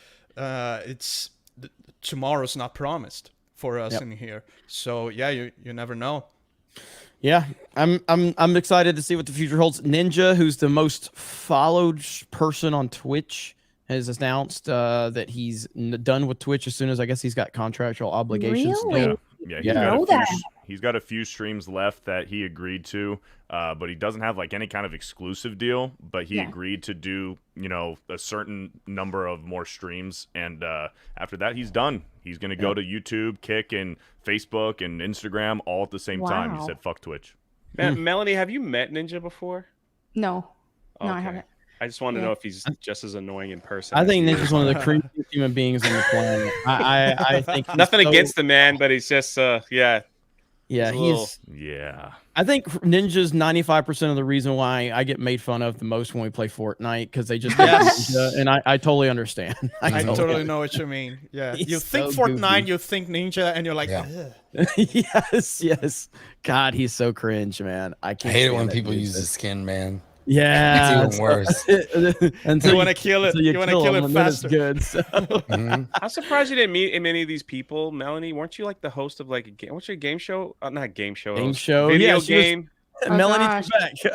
tomorrow's not promised for us in here. So yeah, you never know. Yeah, I'm excited to see what the future holds. Ninja, who's the most followed person on Twitch, has announced that he's done with Twitch as soon as I guess he's got contractual obligations. Really? Yeah. He's got a few streams left that he agreed to, but he doesn't have like any kind of exclusive deal. But he agreed to do, a certain number of more streams, and after that, he's done. He's gonna go to YouTube, Kick, and Facebook and Instagram all at the same time. He said, "Fuck Twitch." Melanie, have you met Ninja before? No, okay. I haven't. I just want to know if he's just as annoying in person. I think Ninja's one of the creepiest human beings on the planet. I think nothing against the man, but he's just Yeah, yeah. I think Ninja's 95% of the reason why I get made fun of the most when we play Fortnite, because they just Ninja, and I totally understand. I totally know what you mean. Yeah, you think so Fortnite, goofy. You think Ninja, and you're like, yes. God, he's so cringe, man. I hate it when people use the skin, man. Yeah, it's even worse. You want to kill it. You want to kill it faster. Good. So. I'm surprised you didn't meet many of these people. Melanie, weren't you like the host of like a game? What's your game show? Not game show. Game show. Video game. Melanie Trebek. She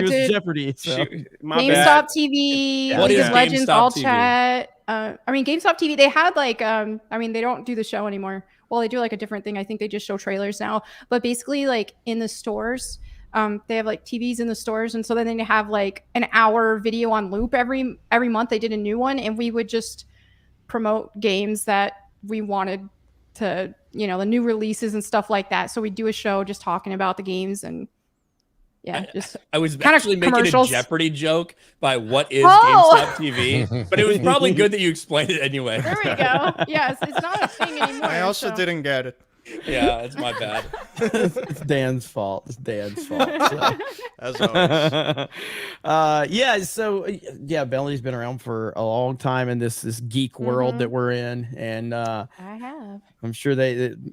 was Jeopardy. So. GameStop TV. What League is of Legends? GameStop All TV? chat. GameStop TV. They had like they don't do the show anymore. Well, they do like a different thing. I think they just show trailers now. But basically, like in the stores. They have like TVs in the stores, and so then they have like an hour video on loop every month. They did a new one, and we would just promote games that we wanted to, the new releases and stuff like that. So we do a show just talking about the games, and I was kind actually of making commercials. a Jeopardy joke by what is GameStop TV, but it was probably good that you explained it anyway. There we go. Yes, it's not a thing anymore. I also didn't get it. Yeah, it's my bad. It's Dan's fault. So. As always. Belly's been around for a long time in this geek world that we're in, and I have. I'm sure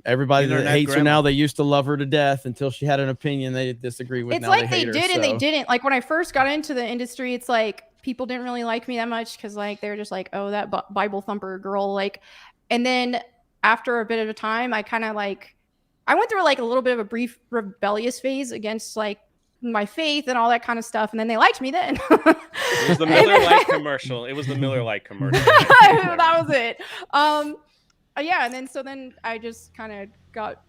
everybody that hates her now, they used to love her to death until she had an opinion they disagree with. It's now like they hate they did her, and they didn't. Like when I first got into the industry, it's like people didn't really like me that much because like they were just like, oh, that Bible thumper girl, like, and then. After a bit of a time, I kind of I went through like a little bit of a brief rebellious phase against like my faith and all that kind of stuff. And then they liked me then. It was the Miller Lite commercial. That was it. And then I just kind of got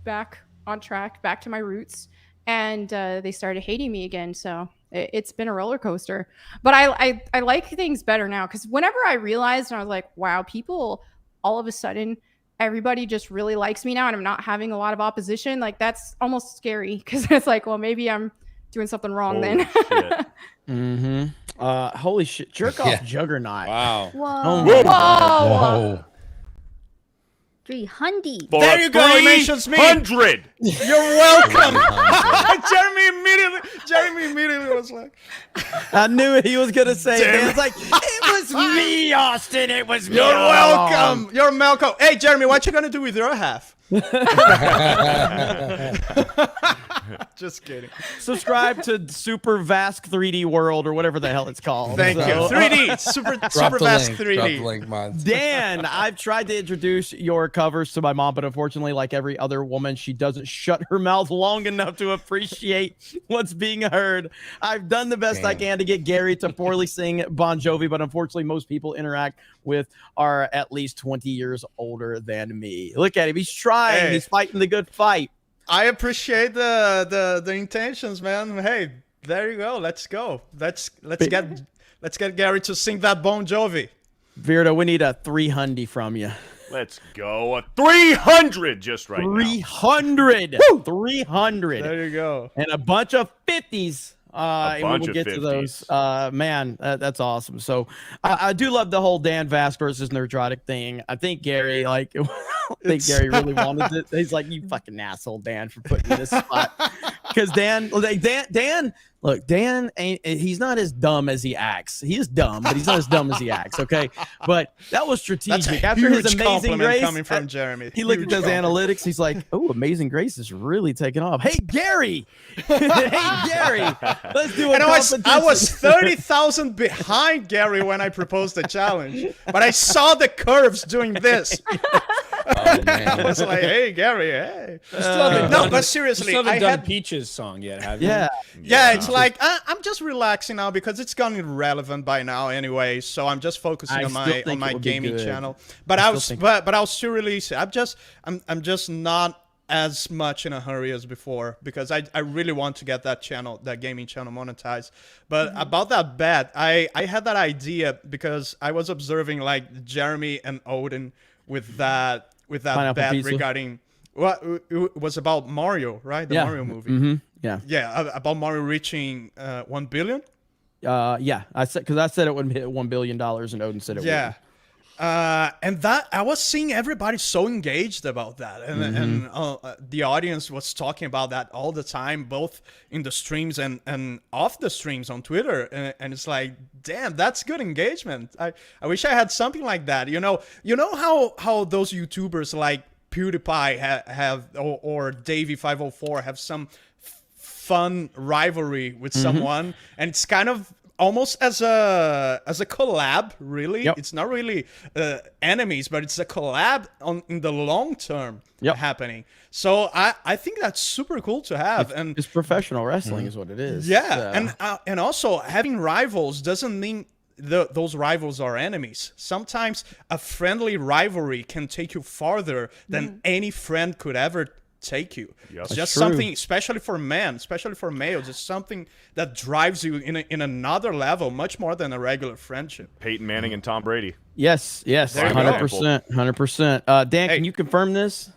back on track, back to my roots. And they started hating me again. So it's been a roller coaster. But I like things better now. Because whenever I realized, and I was like, wow, people... all of a sudden everybody just really likes me now and I'm not having a lot of opposition. Like that's almost scary because it's like, well, maybe I'm doing something wrong then. Holy shit. Jerk off Juggernaut. Wow. Whoa. Oh my Whoa. 300. There you go. He mentions me. 100. You're welcome. Jeremy immediately was like, I knew he was gonna say it. It's like, it was me, Austin. It was me. You're welcome. You're Malcolm. Hey, Jeremy, what you gonna do with your half? Just kidding. Subscribe to Super Vask 3D World or whatever the hell it's called. Thank you. 3D. Super Vask 3D. Drop the link, mods. Dan, I've tried to introduce your covers to my mom, but unfortunately, like every other woman, she doesn't shut her mouth long enough to appreciate what's being heard. I've done the best I can to get Gary to poorly sing Bon Jovi, but unfortunately, most people interact with are at least 20 years older than me. Look at him. He's trying. Hey. He's fighting the good fight. I appreciate the intentions, man. Hey, there you go. Let's go. Let's get Gary to sing that Bon Jovi. Virta, we need a 300 from you. Let's go. A 300 just right 300. 300. There you go. And a bunch of 50s. And bunch we'll of get 50s. to those. Man, that's awesome. So I do love the whole Dan Vask versus Nerdrotic thing. I think Gary, like, Gary really wanted it. He's like, you fucking asshole, Dan, for putting me in this spot. Because Dan, he's not as dumb as he acts. He is dumb, but he's not as dumb as he acts. Okay, but that was strategic. That's a After his huge Amazing compliment Grace, coming from Jeremy. he looked at those analytics. He's like, "Oh, Amazing Grace is really taking off." Hey, Gary! Hey, Gary! Let's do a competition. I was 30,000 behind Gary when I proposed the challenge, but I saw the curves doing this. I was like, "Hey, Gary, hey." No, but seriously, you still I haven't done had Peach's song yet, have you? Yeah, it's like I'm just relaxing now because it's gone irrelevant by now anyway. So I'm just focusing on my gaming channel. But I'll still release it. I'm just not as much in a hurry as before because I really want to get that gaming channel monetized. But about that bet, I had that idea because I was observing like Jeremy and Odin with that Pineapple bet pizza. regarding what it was about Mario, right? The Mario movie. Yeah, about Mario reaching 1 billion. Yeah, I said it wouldn't hit $1 billion, and Odin said it would. And that I was seeing everybody so engaged about that, and the audience was talking about that all the time, both in the streams and off the streams on Twitter. And it's like, damn, that's good engagement. I wish I had something like that. You know how those YouTubers like PewDiePie have or Davey504 have some fun rivalry with someone, and it's kind of almost as a collab, really. It's not really enemies, but it's a collab in the long term happening. So I think that's super cool to have. It's professional wrestling is what it is. And also having rivals doesn't mean those rivals are enemies. Sometimes a friendly rivalry can take you farther than any friend could ever take you. It's just something, especially for men, especially for males, it's something that drives you in another level, much more than a regular friendship. Peyton Manning and Tom Brady. Yes, 100%. Dan, can you confirm this?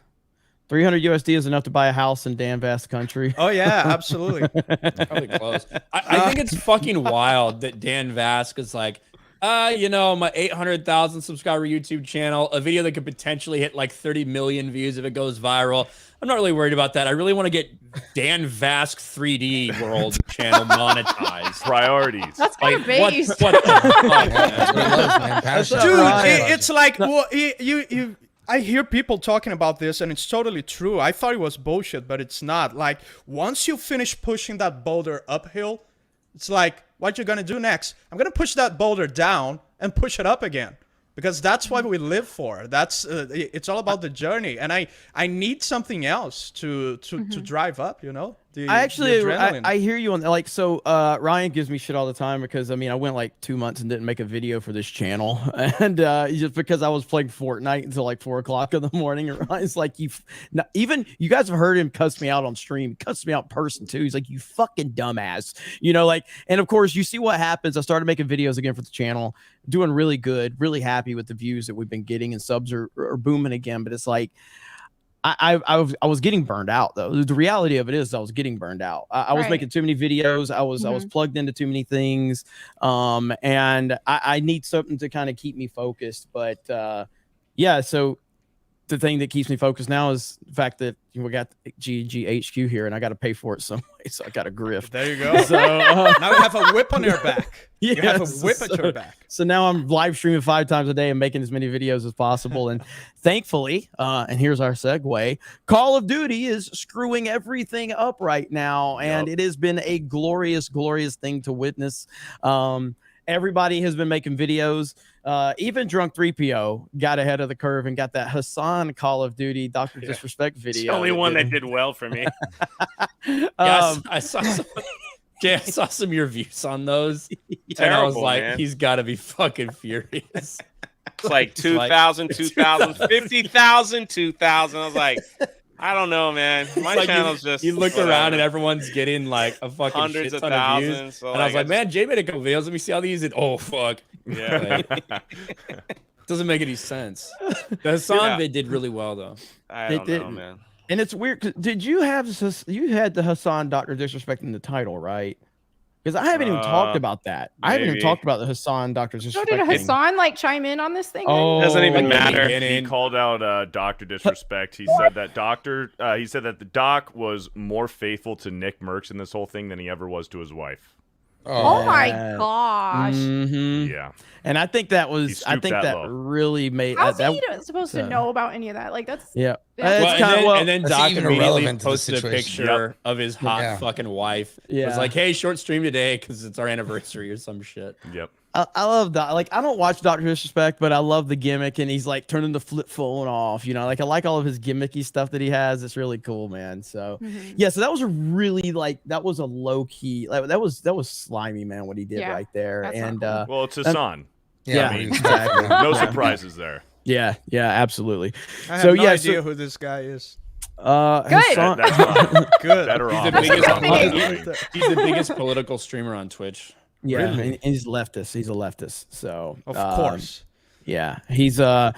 300 USD is enough to buy a house in Dan Vast country. Oh yeah, absolutely. Probably close. I think it's fucking wild that Dan Vask is like, my 800,000 subscriber YouTube channel, a video that could potentially hit like 30 million views if it goes viral. I'm not really worried about that. I really want to get Dan Vask 3D World channel monetized. Priorities. That's kind of based. What the fuck? Dude, it's like, well, I hear people talking about this, and it's totally true. I thought it was bullshit, but it's not. Like, once you finish pushing that boulder uphill, it's like, what you gonna do next? I'm gonna push that boulder down and push it up again, because that's what we live for. That's it's all about the journey, and I need something else to drive up. You know, I hear you on like so. Ryan gives me shit all the time because I went like 2 months and didn't make a video for this channel, and just because I was playing Fortnite until like 4 o'clock in the morning. And Ryan's like, even you guys have heard him cuss me out on stream, he cussed me out in person too. He's like, you fucking dumbass, and of course you see what happens. I started making videos again for the channel, doing really good, really happy with the views that we've been getting, and subs are booming again. But it's like, I was getting burned out though. The reality of it is I was getting burned out. I was making too many videos. I was plugged into too many things. And I need something to kind of keep me focused. But so the thing that keeps me focused now is the fact that we got GGHQ here, and I got to pay for it some way, so I got a grift. There you go. So now you have a whip on your back. You have a whip at your back. So now I'm live streaming 5 times a day and making as many videos as possible. And thankfully, and here's our segue, Call of Duty is screwing everything up right now, and it has been a glorious, glorious thing to witness. Everybody has been making videos. Even Drunk 3PO got ahead of the curve and got that Hassan Call of Duty Dr. Disrespect video. It's the only one that did well for me. I saw some, Jay, I saw some of your views on those. And I was like, man. He's got to be fucking furious. It's like 2,000, 2,000, 50,000, 2,000. I was like, I don't know, man. My Like channel's just. You look around and everyone's getting like a fucking hundreds shit of ton of views. thousands. So And I was like, man, Jay made a couple videos. Let me see how these did. Oh, fuck. Yeah. Doesn't make any sense. The Hassan vid did really well, though. I don't know, man. And it's weird. 'Cause did you have you had the Hassan Dr. Disrespect in the title, right? Because I haven't even talked about that. I haven't even maybe. talked about the Hassan Dr. So Disrespect. did thing. Hassan like chime in on this thing? Oh, Doesn't even like, matter. He called out Dr. Disrespect. He said that he said that the doc was more faithful to Nick Merckx in this whole thing than he ever was to his wife. Oh my gosh. Mhm. Yeah. And I think that was, I stooped think that that low. really made How's that. he supposed to know about any of that? Like that's Yeah. Yeah. It's kinda, and then that's Doc even immediately irrelevant to the posted a situation. picture of his hot Yeah. fucking wife. It Yeah. was like, hey, short stream today because it's our anniversary or some shit. Yep. I love that. Like, I don't watch Dr. Disrespect, but I love the gimmick, and he's like turning the flip phone off. You know, like I like all of his gimmicky stuff that he has. It's really cool, man. So yeah, so that was a really that was a low key, like that was slimy, man. What he did right there, and well, it's Hassan. Yeah, I mean, exactly. no surprises there. Yeah, absolutely. I have So no yeah, idea who this guy is. Hassan, That's fine. Good. Better He's off. the biggest, Honestly. he's the biggest political streamer on Twitch. yeah, Really? and he's leftist. He's a leftist. So Of course. yeah, he's a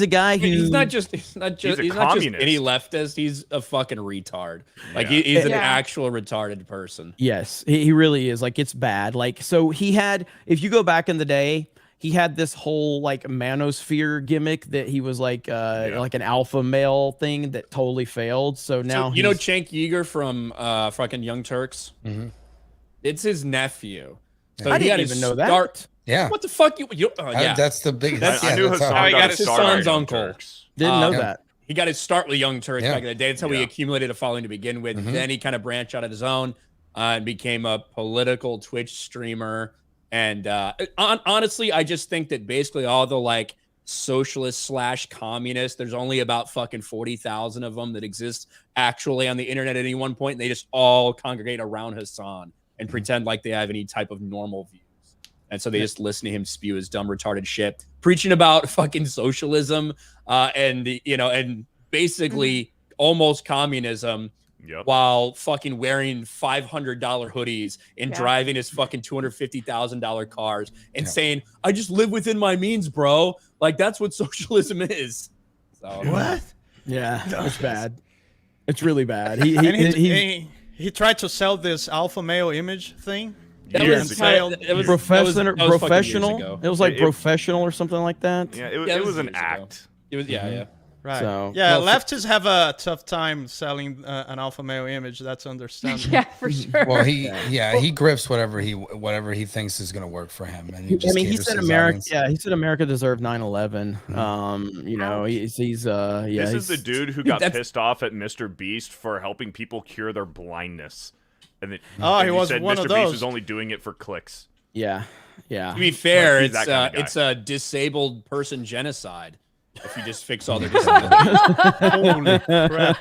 guy who He's not just he's not just communist. any leftist. He's a fucking retard. Like Yeah. he's an Yeah. actual retarded person. Yes, he really is. Like, it's bad. Like, so he had, if you go back in the day, he had this whole like manosphere gimmick that he was like like an alpha male thing that totally failed. So now So, you know Cenk Uygur from fucking Young Turks? Mm-hmm. It's his nephew. So I he didn't got his even know start. that. Yeah. What the fuck? Yeah. That's the biggest. I knew that's how- Hassan how he got got his his start son's at Young uncle. Turks. Didn't know Yeah. that. He got his start with Young Turks Yeah. back in the day. That's how he Yeah. accumulated a following to begin with. Mhm. Then he kind of branched out on his own and became a political Twitch streamer. And honestly, I just think that basically all the like socialist / communist, there's only about fucking 40,000 of them that exist actually on the internet at any one point. And they just all congregate around Hassan and pretend like they have any type of normal views. And so they just listen to him spew his dumb, retarded shit, preaching about fucking socialism and basically almost communism. Yep. While fucking wearing $500 hoodies and driving his fucking $250,000 cars and saying, I just live within my means, bro. Like, that's what socialism is. So, What? Yeah, it's bad. It's really bad. He tried to sell this alpha male image thing. That Years was, ago. that was Professional, that was fucking years professional. ago. It was like It- professional or something like that. Yeah, Yeah, it was an years ago. act. It was, yeah. Right. So- yeah, well, leftists have a tough time selling an alpha male image. That's understandable. Yeah, for sure. Well, he grifts whatever he thinks is going to work for him, and he just he caters said to his America. audience. Yeah, he said America deserved 9/11. You know, he's This is the dude who got pissed off at Mr. Beast for helping people cure their blindness. And he was said one Mr. of Beast those. was only doing it for clicks. Yeah. To be fair, Like, he's that kind of guy. it's a disabled person genocide. If you just fix all their disabilities. Holy crap.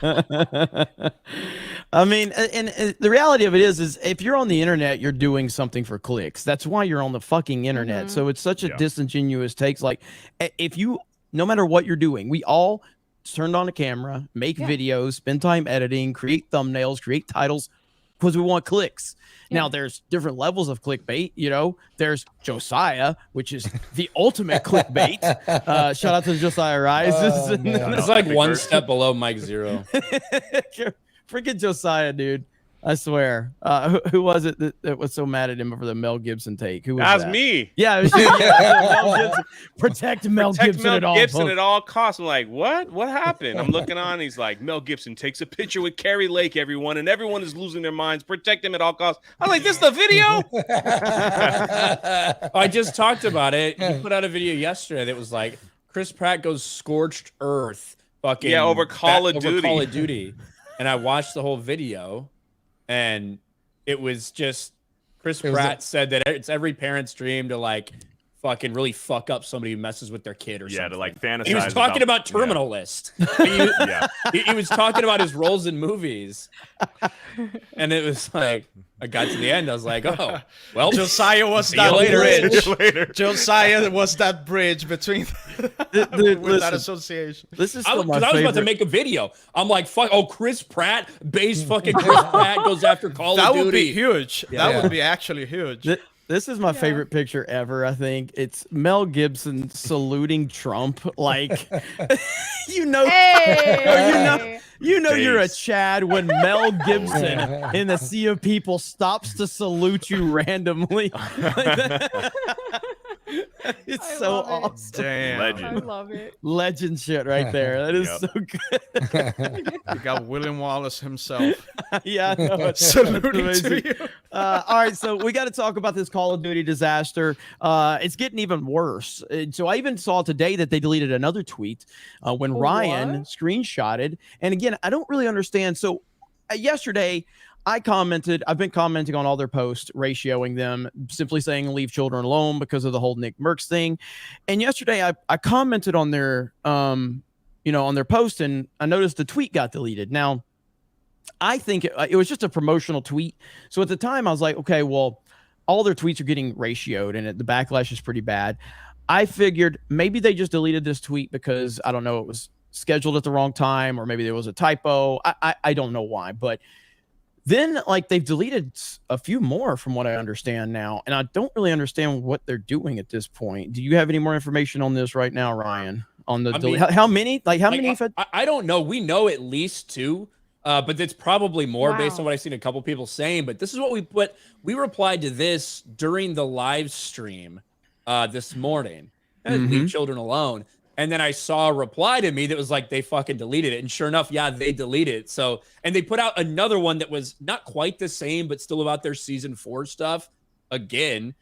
I mean, and the reality of it is if you're on the internet, you're doing something for clicks. That's why you're on the fucking internet. So it's such a disingenuous takes. Like, if you, no matter what you're doing, we all turned on a camera, make videos, spend time editing, create thumbnails, create titles, because we want clicks. Now, there's different levels of clickbait. You know, there's Josiah, which is the ultimate clickbait. Shout out to Josiah Rises. It's like one step below Mike Zero. Freaking Josiah, dude. I swear. Who was it that was so mad at him for the Mel Gibson take? Who was That's that? me. Yeah, it was you. Yeah, Mel Gibson. Protect Mel Gibson at all Gibson at all costs. I'm like, what? What happened? I'm looking on. He's like, Mel Gibson takes a picture with Carrie Lake, everyone, and everyone is losing their minds. Protect him at all costs. I was like, this is the video? I just talked about it. He put out a video yesterday that was like, Chris Pratt goes scorched earth. Fucking over Call of Duty. Call of Duty. And I watched the whole video, and it was just Chris Pratt said that it's every parent's dream to like fucking really fuck up somebody who messes with their kid or something. Yeah, to like fantasize. He was talking about Terminal List. He was talking about his roles in movies. And it was like, I got to the end, I was like, oh, well, Josiah was see that you later, bridge. Josiah was that bridge between with that association. This is I was about to make a video. I'm like, fuck, oh, Chris Pratt, base fucking Chris Pratt goes after Call of Duty. That would be huge. That would be actually huge. This is my favorite picture ever, I think. It's Mel Gibson saluting Trump. Like, you know, you're a Chad when Mel Gibson in the sea of people stops to salute you randomly. It's so awesome. Damn. Legend. I love it. Legend shit right there. That is so good. You got William Wallace himself. Yeah, I know. Saluting to you. All right, so we got to talk about this Call of Duty disaster. It's getting even worse. So I even saw today that they deleted another tweet when Ryan screenshotted. And again, I don't really understand. So yesterday, I've been commenting on all their posts, ratioing them, simply saying leave children alone because of the whole Nick Merckx thing. And yesterday I commented on their, on their post, and I noticed the tweet got deleted. Now, I think it was just a promotional tweet. So at the time I was like, okay, well, all their tweets are getting ratioed and the backlash is pretty bad. I figured maybe they just deleted this tweet because, I don't know, it was scheduled at the wrong time, or maybe there was a typo. I don't know why, but then like they've deleted a few more from what I understand now. And I don't really understand what they're doing at this point. Do you have any more information on this right now, Ryan? On the how many? Like how many? I don't know. We know at least 2. But it's probably more based on what I've seen a couple people saying. But this is what we put. We replied to this during the live stream this morning. Leave children alone. And then I saw a reply to me that was like, they fucking deleted it. And sure enough, yeah, they deleted it. So, and they put out another one that was not quite the same, but still about their season 4 stuff again.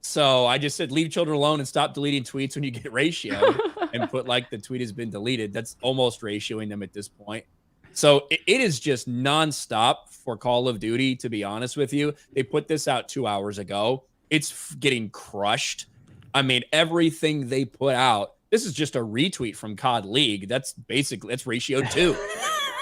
So I just said, leave children alone and stop deleting tweets when you get ratioed and put like the tweet has been deleted. That's almost ratioing them at this point. So it is just nonstop for Call of Duty, to be honest with you. They put this out 2 hours ago. It's getting crushed. I mean, everything they put out, this is just a retweet from COD League. That's ratio 2.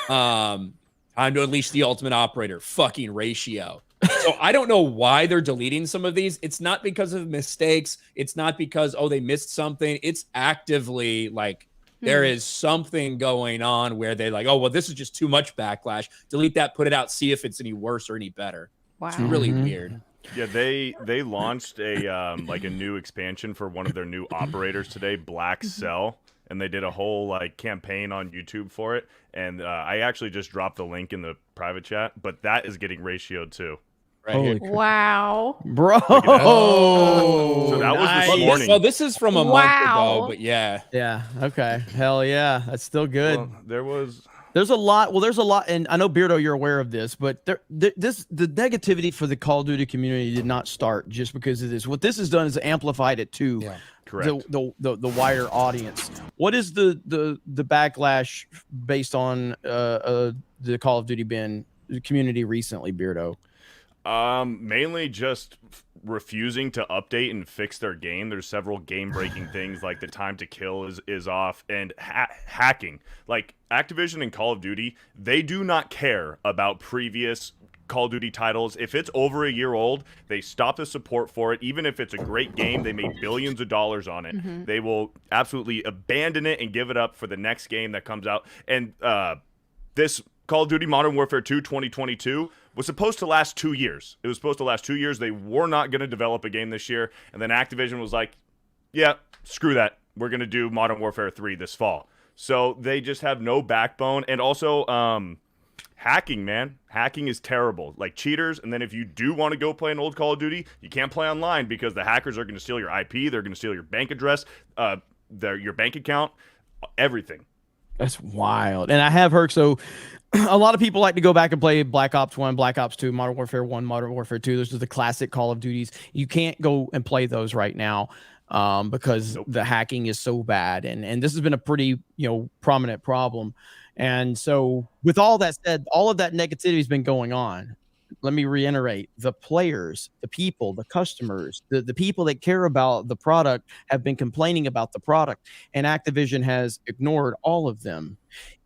Time to unleash the ultimate operator. Fucking ratio. So I don't know why they're deleting some of these. It's not because of mistakes. It's not because, oh, they missed something. It's actively like, there is something going on where they're like, oh, well, this is just too much backlash. Delete that, put it out, see if it's any worse or any better. Wow. It's really weird. Yeah, they launched a like a new expansion for one of their new operators today, Black Cell, and they did a whole like campaign on YouTube for it. And I actually just dropped the link in the private chat, but that is getting ratioed too. Right here. Wow. Bro. So that was this morning. Well, this is from a month ago, but yeah. Yeah. Okay. Hell yeah. That's still good. Well, There's a lot. Well, there's a lot. And I know, Beardo, you're aware of this, but the negativity for the Call of Duty community did not start just because of this. What this has done is amplified it to the wider audience. What is the backlash based on the Call of Duty community recently, Beardo? Mainly just refusing to update and fix their game. There's several game-breaking things like the time to kill is off, and hacking. Like Activision and Call of Duty, they do not care about previous Call of Duty titles. If it's over a year old, they stop the support for it. Even if it's a great game, they made billions of dollars on it. They will absolutely abandon it and give it up for the next game that comes out. And this Call of Duty Modern Warfare 2 2022 was supposed to last 2 years. It was supposed to last 2 years. They were not going to develop a game this year. And then Activision was like, yeah, screw that. We're going to do Modern Warfare 3 this fall. So they just have no backbone. And also hacking, man. Hacking is terrible. Like cheaters, and then if you do want to go play an old Call of Duty, you can't play online because the hackers are going to steal your IP, they're going to steal your bank address, your bank account, everything. That's wild. And I have heard, so a lot of people like to go back and play Black Ops 1, Black Ops 2, Modern Warfare 1, Modern Warfare 2. Those are the classic Call of Duties. You can't go and play those right now because the hacking is so bad. And this has been a pretty, prominent problem. And so with all that said, all of that negativity has been going on. Let me reiterate, the players, the people, the customers, the people that care about the product have been complaining about the product, and Activision has ignored all of them.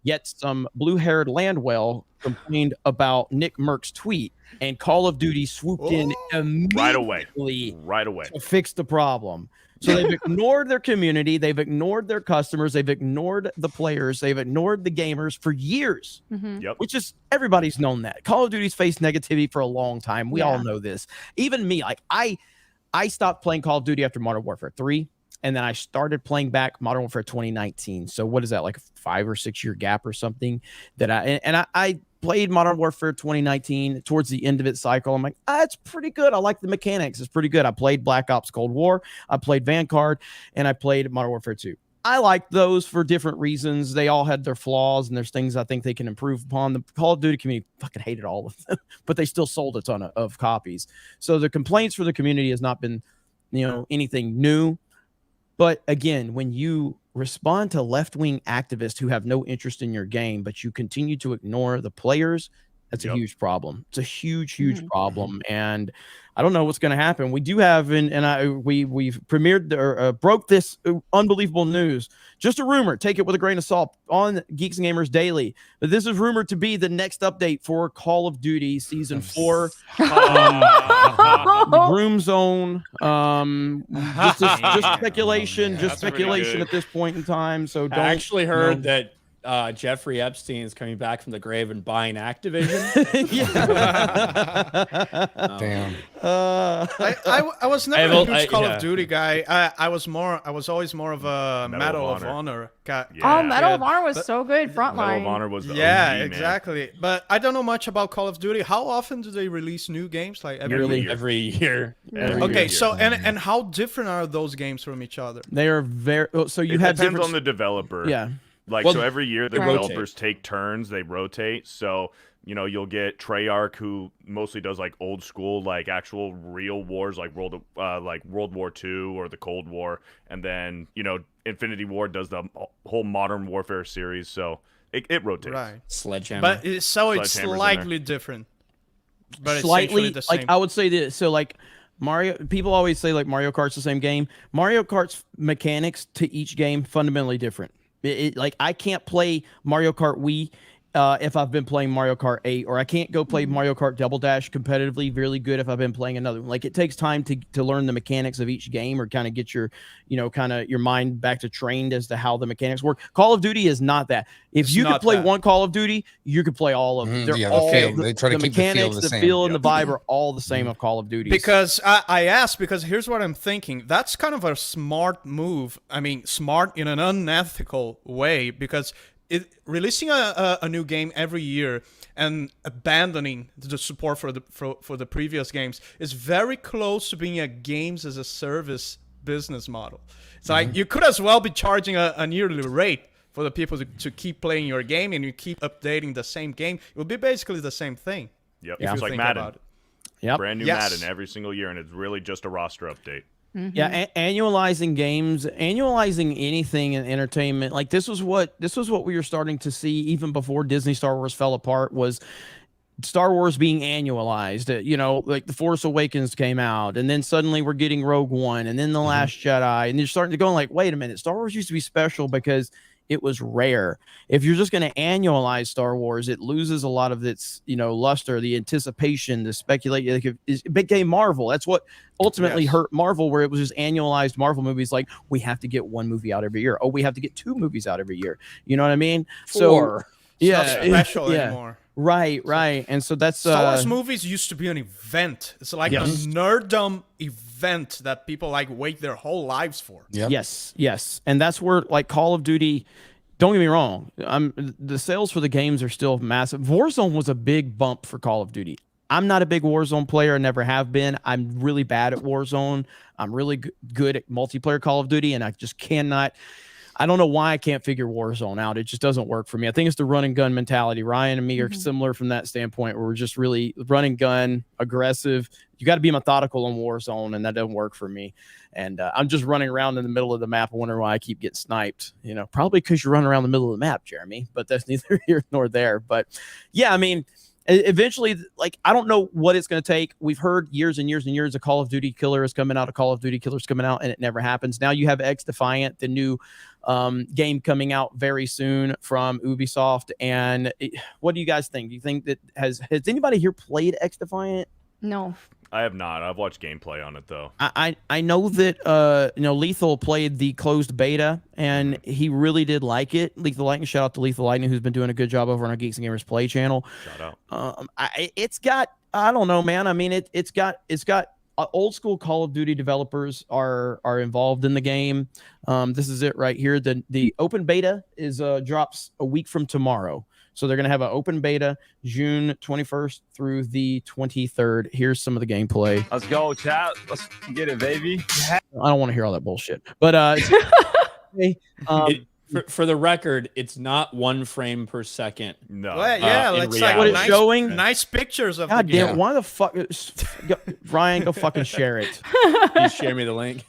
Yet some blue-haired Landwell complained about Nick Merck's tweet, and Call of Duty swooped in immediately right away to fix the problem. So they've ignored their community, they've ignored their customers, they've ignored the players, they've ignored the gamers for years. Which is, everybody's known that. Call of Duty's faced negativity for a long time. We all know this. Even me, like I stopped playing Call of Duty after Modern Warfare 3, and then I started playing back Modern Warfare 2019. So what is that, like a 5 or 6 year gap or something? That I played Modern Warfare 2019 towards the end of its cycle. I'm like, it's pretty good. I like the mechanics. It's pretty good. I played Black Ops Cold War. I played Vanguard, and I played Modern Warfare 2. I like those for different reasons. They all had their flaws, and there's things I think they can improve upon. The Call of Duty community fucking hated all of them, but they still sold a ton of copies. So the complaints for the community has not been, anything new. But again, when you respond to left-wing activists who have no interest in your game, but you continue to ignore the players, that's a huge problem. It's a huge problem. And I don't know what's going to happen. We do have, we've premiered or broke this unbelievable news. Just a rumor. Take it with a grain of salt on Geeks and Gamers Daily. But this is rumored to be the next update for Call of Duty Season 4. Groom Zone. Just speculation. Just speculation at this point in time. So don't. I actually heard that Jeffrey Epstein is coming back from the grave and buying Activision. Damn. I was never a huge Call of Duty guy. I was always more of a Medal of Honor guy. Oh, Medal of Honor was so good. Frontline. Medal of Honor was the OG, exactly. Man. But I don't know much about Call of Duty. How often do they release new games? Like every year. Okay, so and how different are those games from each other? They are very. So you it have depends on the developer. Yeah. So every year the developers take turns, they rotate. So, you'll get Treyarch, who mostly does like old school, like actual real wars, like World War II or the Cold War, and then Infinity Ward does the whole Modern Warfare series. So it rotates. Right. Sledgehammer. But it's slightly different. But slightly, the same. like I would say this. So like Mario, people always say like Mario Kart's the same game. Mario Kart's mechanics to each game fundamentally different. Like I can't play Mario Kart Wii if I've been playing Mario Kart 8, or I can't go play Mario Kart Double Dash competitively really good if I've been playing another one. Like it takes time to learn the mechanics of each game, or kind of get your your mind back to trained as to how the mechanics work. Call of Duty is not that. If you could play one Call of Duty, you could play all of them. They're all they try to keep mechanics, the same. feel and the vibe are all the same of Call of Duty. Because I asked, because here's what I'm thinking. That's kind of a smart move. I mean, smart in an unethical way, because releasing a new game every year and abandoning the support for the previous games is very close to being a games as a service business model. It's like you could as well be charging a yearly rate for the people to keep playing your game, and you keep updating the same game. It would be basically the same thing. Yep. It's like Madden. Yep. Brand new Madden every single year, and it's really just a roster update. Yeah, annualizing games, annualizing anything in entertainment. Like this was what we were starting to see even before Disney Star Wars fell apart, was Star Wars being annualized. Like The Force Awakens came out, and then suddenly we're getting Rogue One, and then The Last Jedi, and you're starting to go like, wait a minute, Star Wars used to be special because it was rare. If you're just going to annualize Star Wars, it loses a lot of its, luster, the anticipation, the speculation. It became Marvel. That's what ultimately hurt Marvel, where it was just annualized Marvel movies. Like, we have to get one movie out every year. Oh, we have to get 2 movies out every year. You know what I mean? 4. So, not special anymore. Right. And so that's Star Wars movies used to be an event. It's like a nerddom event that people like wait their whole lives for. Yes. And that's where like Call of Duty don't get me wrong. The sales for the games are still massive. Warzone was a big bump for Call of Duty. I'm not a big Warzone player. I never have been. I'm really bad at Warzone. I'm really good at multiplayer Call of Duty, and I just cannot. I don't know why I can't figure Warzone out. It just doesn't work for me. I think it's the run and gun mentality. Ryan and me are similar from that standpoint, where we're just really run and gun, aggressive. You got to be methodical on Warzone, and that doesn't work for me. And I'm just running around in the middle of the map, wondering why I keep getting sniped. You know, probably because you're running around the middle of the map, Jeremy. But that's neither here nor there. But yeah, I mean, eventually, like, I don't know what it's going to take. We've heard years and years and years of Call of Duty Killer is coming out, a Call of Duty Killer is coming out, and it never happens. Now you have X Defiant, the new game coming out very soon from Ubisoft. And what do you guys think? Do you think that has anybody here played X Defiant? No. I have not. I've watched gameplay on it though. I know that Lethal played the closed beta and he really did like it. Lethal Lightning, shout out to Lethal Lightning, who's been doing a good job over on our Geeks Gamers Play channel. Shout out. It's got, I don't know, man. I mean, it's got old school Call of Duty developers are involved in the game. This is it right here. The open beta is drops a week from tomorrow. So they're going to have an open beta June 21st through the 23rd. Here's some of the gameplay. Let's go, chat. Let's get it, baby. I don't want to hear all that bullshit. But for the record, it's not 1 frame per second. No. Well, yeah, it's like what it's showing. Nice pictures of God the damn, game. why the fuck? Ryan, go fucking share it. Please share me the link.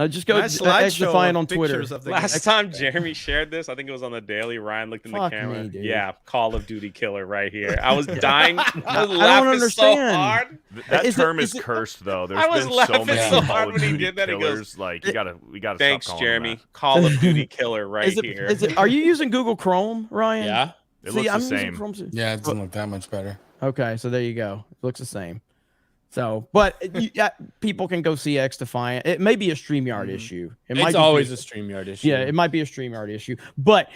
Just go Nice X slideshow Defiant of on Twitter. pictures of the Last time Jeremy shared this, I think it was on the Daily. Ryan looked in the Fuck camera. me, dude. Yeah, Call of Duty Killer right here. I was dying. I was I don't laughing so understand. hard. That term is cursed though. There's I was been so laughing many so Call hard of when he Duty did that. He killers. goes, Like we gotta. Thanks, stop calling them Jeremy. that. Call of Duty Killer right here. Are you using Google Chrome, Ryan? Yeah. It looks the I'm using same. Chrome too. Yeah, it doesn't look that much better. Okay, so there you go. It looks the same. So, but people can go see X Defiant. It may be a StreamYard issue. It's always a StreamYard issue. Yeah, it might be a StreamYard issue. But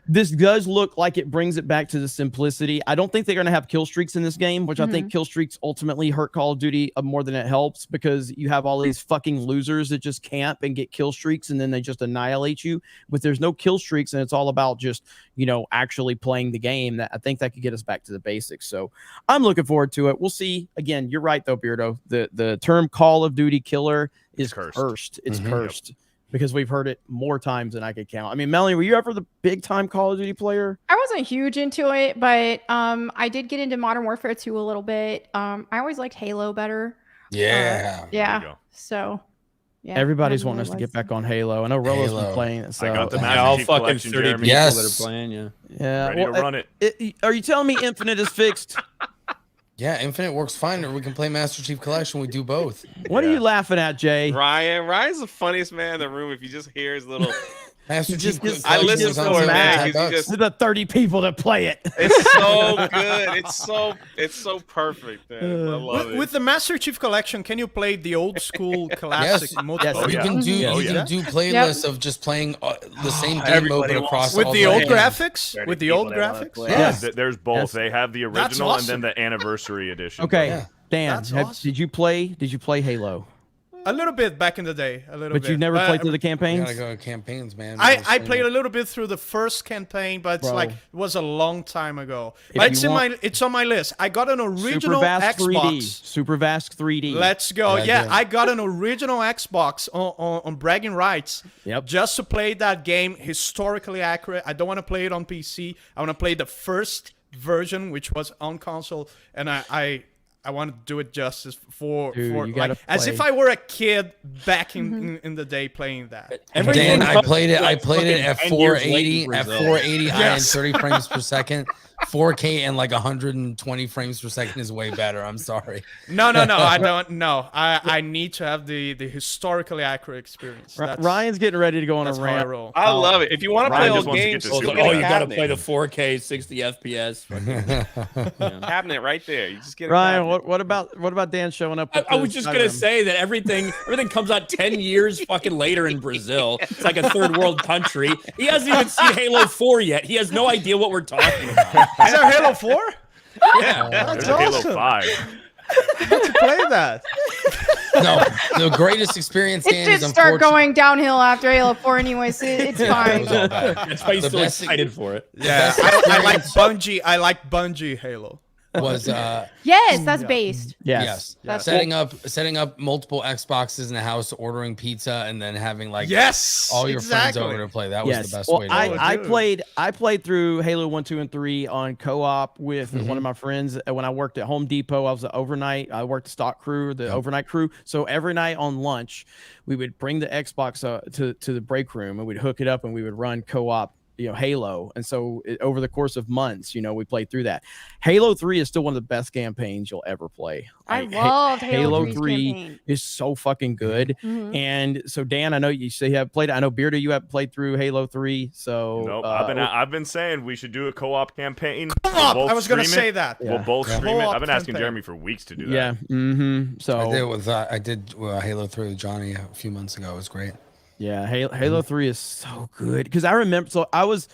this does look like it brings it back to the simplicity. I don't think they're going to have kill streaks in this game, which I think kill streaks ultimately hurt Call of Duty more than it helps, because you have all these fucking losers that just camp and get kill streaks and then they just annihilate you. But there's no kill streaks and it's all about just, actually playing the game. That I think that could get us back to the basics. So I'm looking forward to it. We'll see. Again, you're right though, Beardo. The term Call of Duty Killer is cursed. It's cursed because we've heard it more times than I could count. I mean, Melanie, were you ever the big time Call of Duty player? I wasn't huge into it, but I did get into Modern Warfare 2 a little bit. I always liked Halo better. Yeah. Yeah. So yeah. Everybody's wanting us to get back on Halo. I know Rolo's been playing it. So I got the all Master Chief fucking Collection, 30 Jeremy. people that are playing. Yeah. Ready to run it. Are you telling me Infinite is fixed? Yeah, Infinite works fine, or we can play Master Chief Collection. We do both. What are you laughing at, Jay? Ryan's the funniest man in the room. If you just hear his little Master Chief I listen Collection to is it, on man. $10. Just, The 30 people that play it. it's so good. It's so perfect, man. I love it. With the Master Chief Collection, can you play the old school classic multiplayer? You can do you can do playlists of just playing the same game mode but across with all the old games. graphics. With the old graphics. Yeah, there's both. Yes. They have the That's original awesome. and then the anniversary edition. Okay, Yeah. Dan, That's awesome. did you play Halo? A little bit back in the day. A little bit. But you never played through the You campaigns? gotta go to campaigns, man. I played a little bit through the first campaign, but it's Bro. like it was a long time ago. If But it's you in want- it's on my list. I got an original Super Xbox. 3D. Super Vast 3D. Let's go. Yeah, Yeah, yeah. I got an original Xbox on bragging rights. Yep. Just to play that game historically accurate. I don't want to play it on PC. I want to play the first version, which was on console, and I want to do it justice for Dude, you gotta like, as if play. I were a kid back in the day playing that. Dan, I played it at fucking 10 years late in 480 at Brazil. 480 and Yes. 30 frames per second. 4K and like 120 frames per second is way better. I'm sorry. No, I don't. No, I need to have the historically accurate experience. That's- Ryan's getting ready to go on a that's how I rant. roll. I love it. If you want to play Ryan just old wants to get games, to go see get what a Oh, you gotta cabinet. play the 4K 60 FPS. Cabinet right there. You just get a Ryan, cabinet. what about Dan showing up? I was just gonna say that everything comes out 10 years fucking later in Brazil. It's like a third world country. He hasn't even seen Halo 4 yet. He has no idea what we're talking about. Is there Halo 4? Yeah. That's There's Halo awesome. 5. I want to play that. No, the greatest experience. It did start going downhill after Halo 4 anyway, so it's fine. That's why he's still excited for it. Yeah, I like Bungie. I like Bungie Halo. Was yes, that's based. Yes. That's setting up multiple Xboxes in the house, ordering pizza, and then having like all your friends over to play. That was the best way to do it. I played through Halo 1, 2, and 3 on co-op with one of my friends when I worked at Home Depot. I was the overnight. I worked the stock crew, the overnight crew. So every night on lunch, we would bring the Xbox to the break room and we'd hook it up and we would run co-op. Halo. And so over the course of months, we played through that. Halo 3 is still one of the best campaigns you'll ever play. I loved Halo 3 is so fucking good. And so Dan, I know you say you have played. I know Beardo, you have played through Halo 3. So nope, I've been saying we should do a co-op campaign. Co-op! I was gonna say that. We'll both stream it. I've been asking Jeremy for weeks to do that. Yeah. So I did Halo 3 with Johnny a few months ago. It was great. Yeah, Halo 3 is so good because I remember. So I was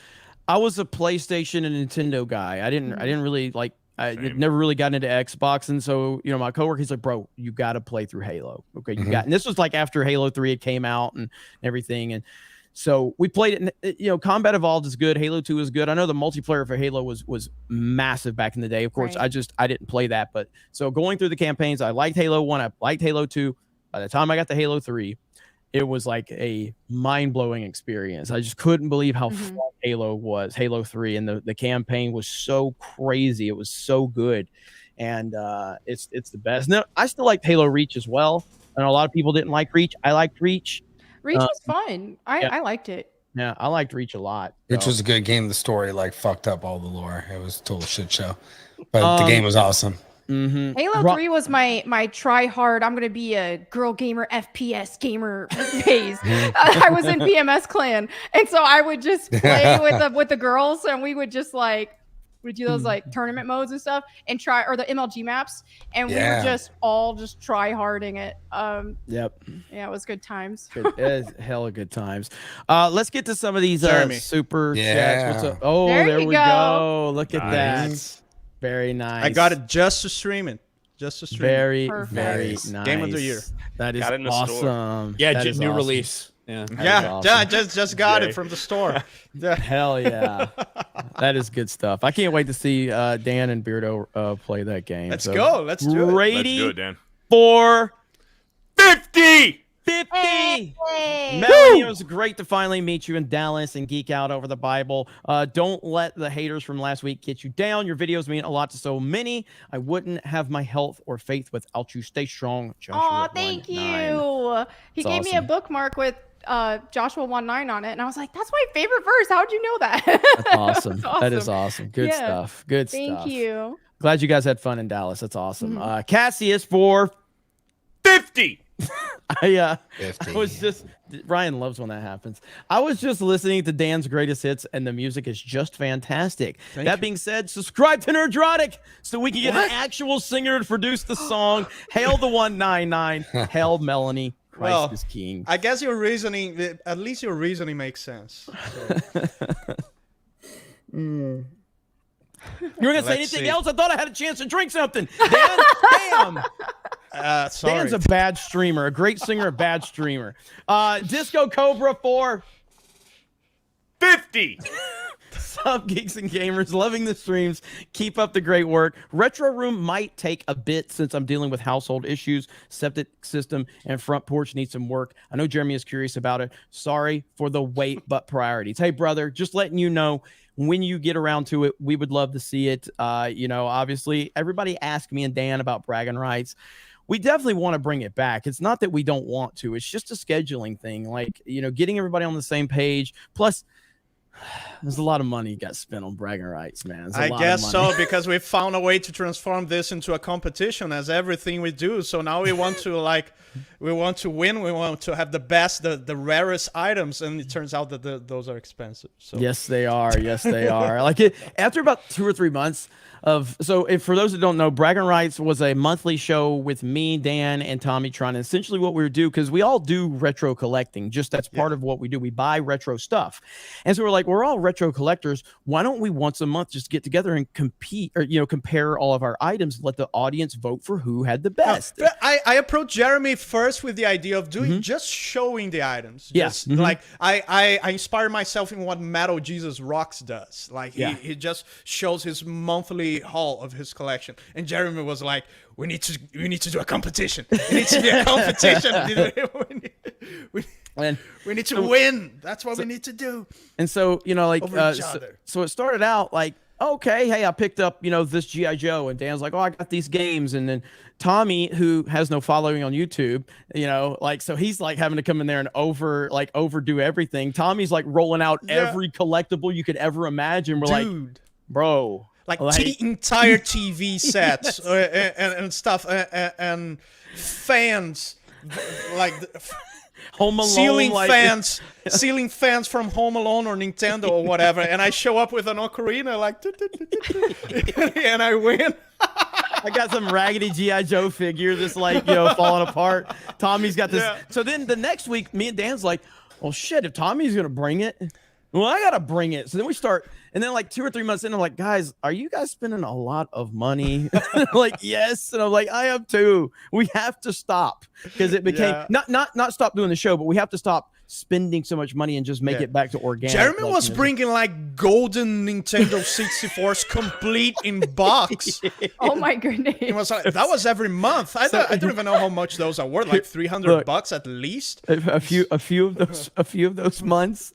a PlayStation and Nintendo guy. I didn't really like. I never really got into Xbox, and so my coworker, he's like, "Bro, you got to play through Halo." Okay, you got. And this was like after Halo 3 had came out and everything, and so we played it. Combat Evolved is good. Halo 2 is good. I know the multiplayer for Halo was massive back in the day. Of course, I didn't play that, but so going through the campaigns, I liked Halo 1. I liked Halo 2. By the time I got to Halo 3. It was like a mind-blowing experience. I just couldn't believe how fun Halo 3, and the campaign was so crazy. It was so good, and it's the best. Now, I still like Halo Reach as well. I know a lot of people didn't like Reach. I liked Reach. Reach was fun. I liked it. Yeah, I liked Reach a lot. Reach was a good game. The story fucked up all the lore. It was a total shit show, but the game was awesome. Halo 3 was my try hard. I'm gonna be a girl gamer, FPS gamer phase. I was in PMS clan, and so I would just play with the girls, and we would just we do those tournament modes and stuff, and try or the MLG maps, and we were just all try harding it. Yep. Yeah, it was good times. It is hella good times. Let's get to some of these super chats. What's up? Oh, there we go. Look at that. Very nice. I got it just to stream it. Very nice. Game of the year. That is got it in the awesome. Store. Yeah, new release. Yeah, just got it from the store. Hell yeah. That is good stuff. I can't wait to see Dan and Beardo play that game. Let's go. Let's do it. Let's do it, Dan. For 50! 50! Hey. Melanie, it was great to finally meet you in Dallas and geek out over the Bible. Don't let the haters from last week get you down. Your videos mean a lot to so many. I wouldn't have my health or faith without you. Stay strong, Joshua. Oh, thank you. He gave me a bookmark with Joshua 1:9 on it, and I was like, that's my favorite verse. How'd you know that? That's awesome. That is awesome. Good stuff. Good stuff. Thank you. Glad you guys had fun in Dallas. That's awesome. Cassius for 50! I was just Ryan loves when that happens. I was just listening to Dan's greatest hits, and the music is just fantastic. That being said, subscribe to Nerdrotic so we can get an actual singer to produce the song. Hail the 199. Hail Melanie. Christ is king. I guess your reasoning, at least your reasoning makes sense. So. You were gonna say anything else? I thought I had a chance to drink something. Dan, damn. Sorry. Dan's a bad streamer, a great singer, a bad streamer. Disco Cobra for 50. Sup, Geeks and Gamers, loving the streams. Keep up the great work. Retro Room might take a bit since I'm dealing with household issues. Septic system and front porch need some work. I know Jeremy is curious about it. Sorry for the wait, but priorities. Hey, brother, just letting you know, when you get around to it, we would love to see it. Obviously, everybody asked me and Dan about bragging rights. We definitely want to bring it back. It's not that we don't want to. It's just a scheduling thing. Getting everybody on the same page. Plus, there's a lot of money got spent on bragging rights, man. I guess so, because we found a way to transform this into a competition as everything we do. So now we want to win. We want to have the best, the rarest items, and it turns out that those are expensive. So yes, they are. Yes, they are. After about 2 or 3 months if for those that don't know, Bragging Rights was a monthly show with me, Dan, and Tommy Tron. And essentially what we would do, because we all do retro collecting, just that's part of what we do. We buy retro stuff. And so we're like, like, we're all retro collectors. Why don't we once a month just get together and compete, or compare all of our items, let the audience vote for who had the best? I approached Jeremy first with the idea of doing just showing the items. Yes. Just like I inspire myself in what Metal Jesus Rocks does. Like he just shows his monthly haul of his collection. And Jeremy was like, we need to do a competition. It needs to be a competition. we need to win. That's what we need to do. And so, so it started out like, okay, hey, I picked up, this G.I. Joe, and Dan's like, oh, I got these games. And then Tommy, who has no following on YouTube, so he's like having to come in there and overdo everything. Tommy's like rolling out every collectible you could ever imagine. We're like, bro. Like entire TV sets and stuff and fans, like Home Alone, ceiling fans from Home Alone or Nintendo or whatever, and I show up with an ocarina and I win. I got some raggedy G.I. Joe figure that's falling apart. Tommy's got this. Yeah. So then the next week, me and Dan's like, well, shit, if Tommy's going to bring it, well, I got to bring it. So then we start. And then 2 or 3 months in, I'm like, guys, are you guys spending a lot of money? Like, yes. And I'm like, I am too. We have to stop, because it became not stop doing the show, but we have to stop spending so much money and just make it back to organic. Jeremy was bringing golden Nintendo 64s complete in box. Oh my goodness. It was that was every month. I don't even know how much those are worth. Like $300 at least. A few of those months.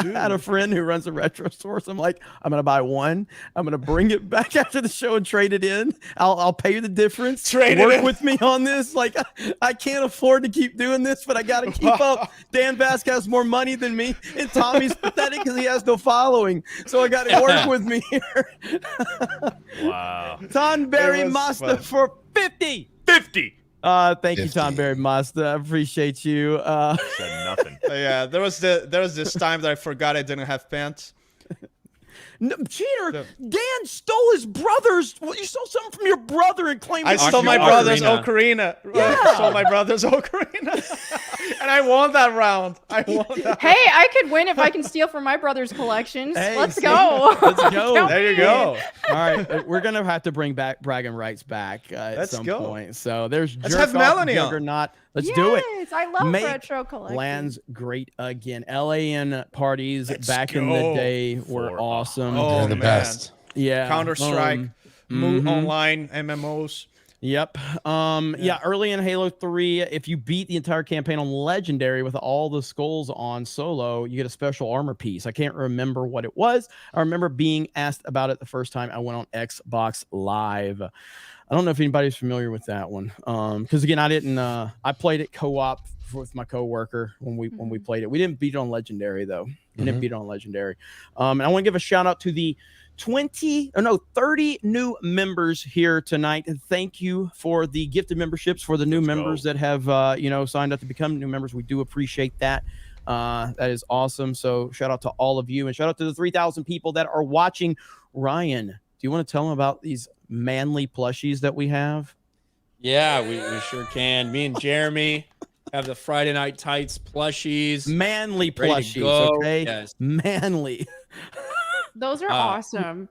Dude. I had a friend who runs a retro store, so I'm like, I'm gonna buy one. I'm gonna bring it back after the show and trade it in. I'll pay you the difference. Work with me on this. Like, I can't afford to keep doing this, but I gotta keep up. Dan Vasquez has more money than me, and Tommy's pathetic because he has no following. So I gotta work with me here. Wow. Tonberry Mazda for 50. Thank you, Tonberry Mazda. I appreciate you. Said nothing. Yeah, there was this time that I forgot I didn't have pants. No, cheater! Dan stole his brother's. Well, you stole something from your brother and claimed. I stole my brother's ocarina. Yeah. I stole my brother's ocarina, and I won that round. Hey, I could win if I can steal from my brother's collections. Hey, Let's go. Let's go. There you go. All right, we're gonna have to bring back bragging rights back at some point. So there's Let's have Melanie on. Let's do it. Yes, I love retro collecting. Lands great again. LAN parties back in the day were awesome. Oh, they're the best. Yeah. Counter-Strike, online, MMOs. Yep. Yeah, early in Halo 3, if you beat the entire campaign on Legendary with all the skulls on solo, you get a special armor piece. I can't remember what it was. I remember being asked about it the first time I went on Xbox Live. I don't know if anybody's familiar with that one. Because again, I didn't I played it co-op with my coworker when we played it. We didn't beat it on Legendary though. We didn't beat it on Legendary. And I want to give a shout out to the 30 new members here tonight. And thank you for the gifted memberships for the new members that have signed up to become new members. We do appreciate that. That is awesome. So shout out to all of you, and shout out to the 3,000 people that are watching. Ryan, do you want to tell them about these manly plushies that we have? Yeah, we sure can. Me and Jeremy have the Friday Night Tights plushies. Manly plushies, okay? Yes. Manly. Those are awesome.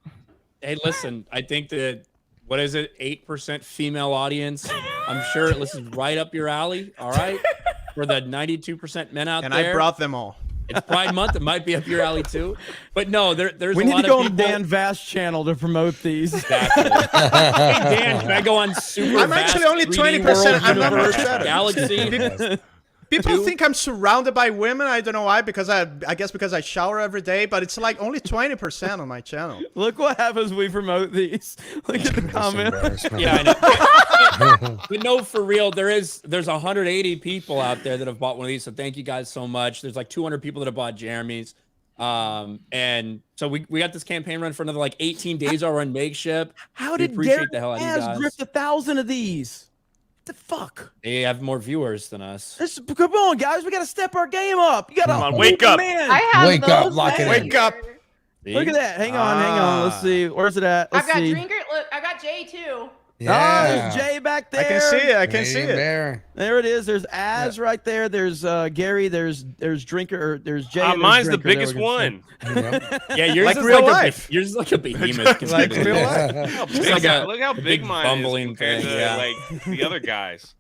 Hey, listen, I think that, 8% female audience? I'm sure this is right up your alley, all right? For the 92% men out there. And I brought them all. It's Pride Month. It might be up your alley too. But no, there's we a need lot to go of on Dan Vast's channel to promote these. Exactly. Hey, Dan, can I go on Super I'm Vast actually only 20%. I'm not much better. Galaxy. People think I'm surrounded by women. I don't know why, because I guess because I shower every day, but it's like only 20% on my channel. Look what happens when we promote these. Look at the comments. Yeah, I know. But no, for real, there's 180 people out there that have bought one of these, so thank you guys so much. There's like 200 people that have bought Jeremy's. And so we got this campaign run for another like 18 days. I'll run makeshift. How did Derek drift 1,000 of these? The fuck? They have more viewers than us. Come on, guys. We got to step our game up. You got to wake up. Man. I have Wake up. Lock it in. Wake up. Look at that. Hang on. Let's see. Where's it at? I've got Drinker. Look, I got Jay too. Oh, there's Jay back there. I can see it. I can see it. There it is. There's Az right there. There's Gary. There's Drinker. Or there's Jay. and there's Mine's the Drinker. There biggest we go. one. Yeah, yours Like is real like life. Yours is like a behemoth. Like real life. Look how big mine bumbling is compared thing, to yeah. like the other guys.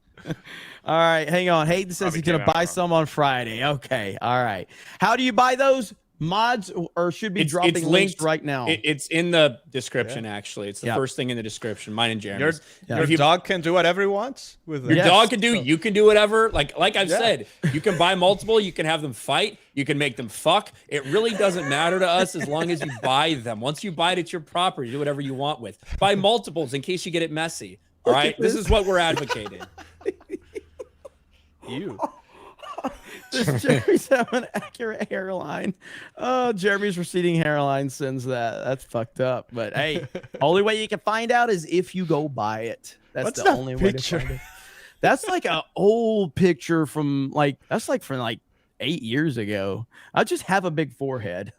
All right, hang on. Hayden says he's gonna buy some on Friday. Okay, all right. How do you buy those mods, or should be dropping links linked right now? It's in the description. Actually, it's the first thing in the description. Mine and Jeremy's. Your dog can do whatever he wants with it. Your dog can do. You can do whatever. Like I've said, you can buy multiple. You can have them fight. You can make them fuck. It really doesn't matter to us as long as you buy them. Once you buy it, it's your property. Do whatever you want with. Buy multiples in case you get it messy. All right. This is what we're advocating. You. Jeremy's having an accurate hairline. Oh, Jeremy's receding hairline sends that. That's fucked up. But hey, only way you can find out is if you go buy it. That's What's the that only way to picture? find it. That's like an old picture from from 8 years ago. I just have a big forehead.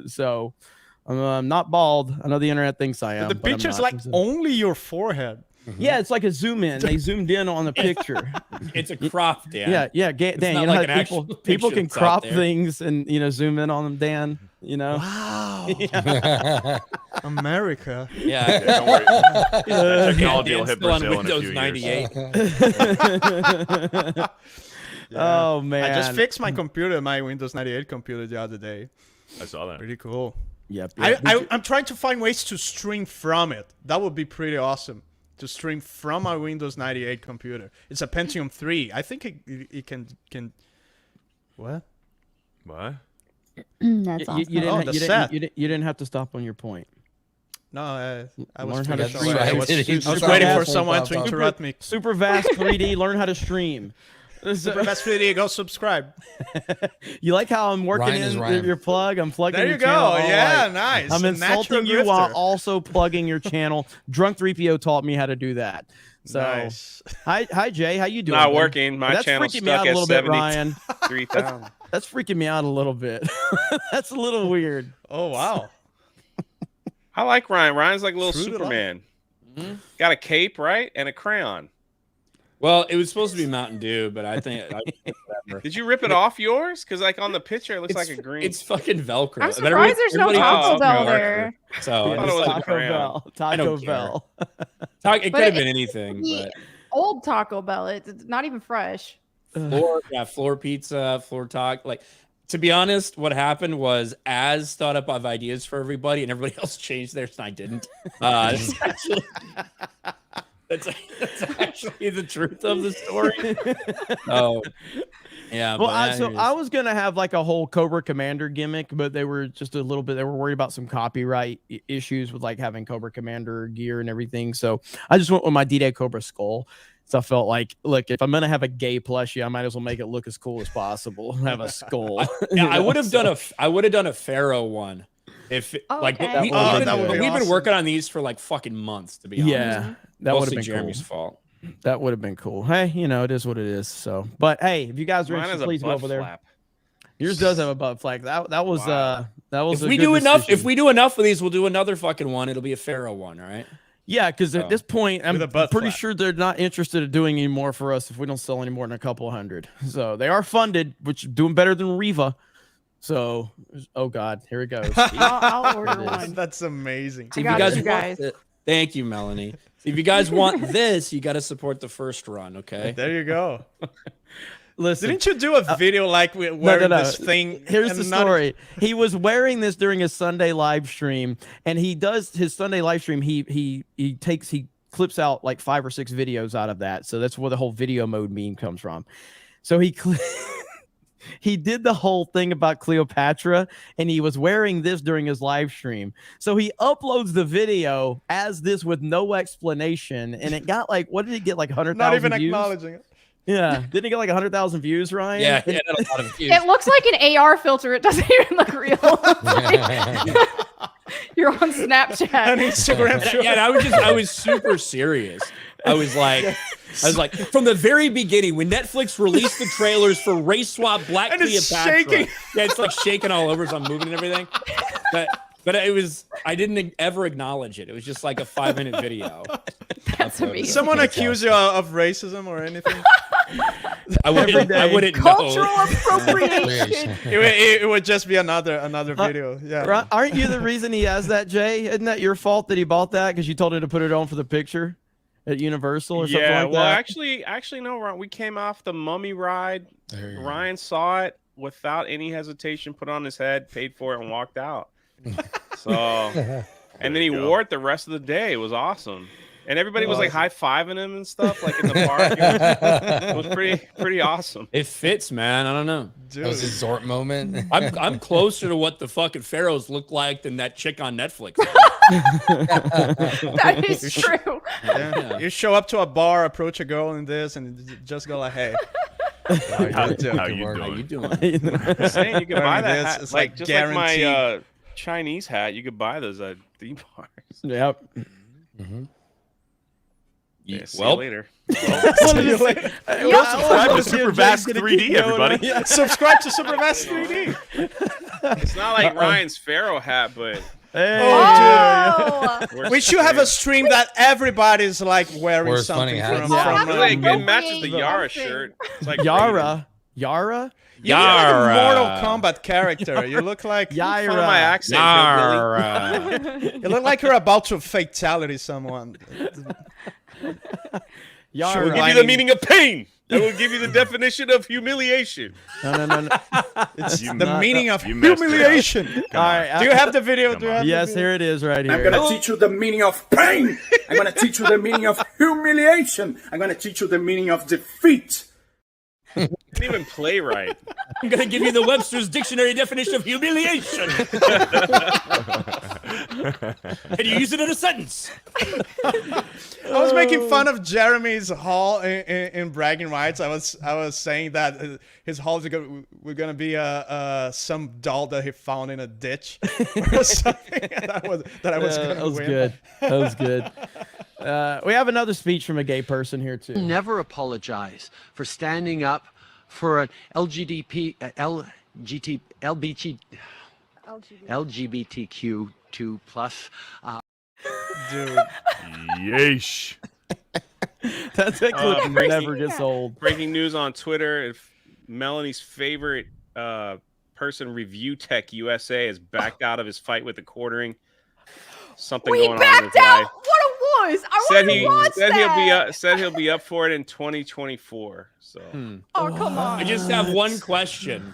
So I'm not bald. I know the internet thinks I am. The but I'm picture's not. like only your forehead. Yeah, it's like a zoom in. They zoomed in on the picture. It's a crop, Dan. Yeah. Dan, not you know like how an actual people picture can that's out crop there. things and zoom in on them, Dan. You know. Wow. Yeah. America. Yeah. Don't worry. That technology will Dan's hit still on Brazil in a Windows few 98. years. Oh man. I just fixed my computer, my Windows 98 computer the other day. I saw that. Pretty cool. Yep. I'm trying to find ways to stream from it. That would be pretty awesome. To stream from my Windows 98 computer. It's a Pentium 3. I think it can. What? What? That's awesome. You didn't have to stop on your point. No, I was Learn how to trying stream. I was waiting for someone to interrupt me. Super Vast 3D. Learn how to stream. Super Vast 3D. Go subscribe. You like how I'm working in your plug? I'm plugging There your you go. channel. Yeah, nice. I'm A insulting natural you while grifter. also plugging your channel. Drunk 3PO taught me how to do that. So, Nice. hi Jay, how you doing? Not man? working. My That's channel's freaking me stuck out a at little bit, Ryan. 73,000. That's freaking me out a little bit. That's a little weird. Oh wow. I like Ryan. Ryan's like a little Screwed it up. Superman. Got a cape, right? And a crayon. Well, it was supposed to be Mountain Dew, but I think whatever. Did you rip it off yours? Because like on the picture, it looks like a green. It's fucking Velcro. I'm But surprised there's no everybody Taco else Bell knows there. So I thought it was a Taco crayon. Bell. I Taco don't care. Bell. It But could have been anything, The but old Taco Bell. It's not even fresh. floor pizza, floor talk. Like, to be honest, what happened was Az thought up of ideas for everybody, and everybody else changed theirs, and I didn't. That's actually the truth of the story. Oh, yeah. Well, but I was gonna have like a whole Cobra Commander gimmick, but they were just a little bit. They were worried about some copyright issues with like having Cobra Commander gear and everything. So I just went with my DdayCobra skull. So I felt like, look, if I'm gonna have a gay plushie, I might as well make it look as cool as possible. Have a skull. I would have done a Pharaoh one. If like Okay. we've been working on these for like fucking months, to be honest. Yeah, that would have Mostly been Jeremy's cool. fault. That would have been cool. Hey, it is what it is. So, but hey, if you guys are Mine interested, has a please go butt over there. flap. Yours does have a butt flag. That was Wow. that was. If a we good do enough, decision. if we do enough of these, we'll do another fucking one. It'll be a Pharaoh one, all right? Yeah, because at this point, I'm With a butt pretty flap. sure they're not interested in doing any more for us if we don't sell any more than a couple hundred. So they are funded, which is doing better than Riva. So, oh God, here it goes. I'll order It is. one. That's amazing. See, if I you got guys you guys. want thank you, Melanie. See, if you guys want this, you got to support the first run, okay? There you go. Listen, Didn't you do a video like wearing no. this thing? Here's and the not- story. He was wearing this during his Sunday live stream, and he does his Sunday live stream. He clips out like 5 or 6 videos out of that. So that's where the whole video mode meme comes from. So he did the whole thing about Cleopatra, and he was wearing this during his live stream. So he uploads the video as this with no explanation, and it got like, what did it get, like 100,000 Not even views? acknowledging it. Yeah, didn't it get like 100,000 views, Ryan? Yeah, it had a lot of views. It looks like an AR filter. It doesn't even look real. You're on Snapchat. And Instagram. Yeah, and I was super serious. I was like, from the very beginning when Netflix released the trailers for Race Swap Black And it's Cleopatra. shaking. Yeah, it's like shaking all over as I'm moving and everything. But it was, I didn't ever acknowledge it. It was just like a 5-minute video. That's amazing. Someone accuse you of racism or anything? I wouldn't Cultural know. appropriation. It would just be another video. Yeah. Aren't you the reason he has that, Jay? Isn't that your fault that he bought that because you told him to put it on for the picture at Universal or something like well, that? actually, no. We came off the Mummy ride. Ryan saw it without any hesitation, put it on his head, paid for it, and walked out. So, and then he wore it the rest of the day. It was awesome. And everybody was like high-fiving him and stuff, like in the park. It was pretty awesome. It fits, man. I don't know. That was his Zort moment. I'm closer to what the fucking pharaohs look like than that chick on Netflix. That is true. Yeah. You show up to a bar, approach a girl in this, and just go like, "Hey, How you doing? I'm saying you could buy that hat. It's Like just like my guaranteed. Chinese hat. You could buy those at theme parks. Yep. Yeah, see Well, you later. Subscribe to Supervast 3D, everybody. Subscribe to Supervast 3D. It's not like Ryan's Pharaoh hat, but We should have a stream that everybody's like wearing Wears something funny from. hats. it matches the Yara shirt. It's like Yara. You look like a Mortal Kombat character. You look like Yara. Fun of my accent. Yara. You look like you're about to fatality someone. Yara. We'll give you the meaning of pain. That will give you the definition of humiliation. No. It's You the messed meaning up. of You messed it up. humiliation. All right. Do you have the video? Do you have Yes, the video? here it is right here. I'm gonna teach you the meaning of pain. I'm gonna teach you the meaning of humiliation. I'm gonna teach you the meaning of defeat. Can't even play right. I'm gonna give you the Webster's Dictionary definition of humiliation. Can you use it in a sentence? I was making fun of Jeremy's haul in bragging rights. I was saying that his haul were gonna be some doll that he found in a ditch or something. That was gonna win. Good. That was good. We have another speech from a gay person here too. Never apologize for standing up for an LGBTQ2 plus. Dude. Yeesh. That's a clip that never gets old. Breaking news on Twitter: if Melanie's favorite person, Review Tech USA, has backed out of his fight with the quartering. Something going on in his life. What it was? I want to watch that. Said he'll be up for it in 2024. So. Oh, come on. I just have one question.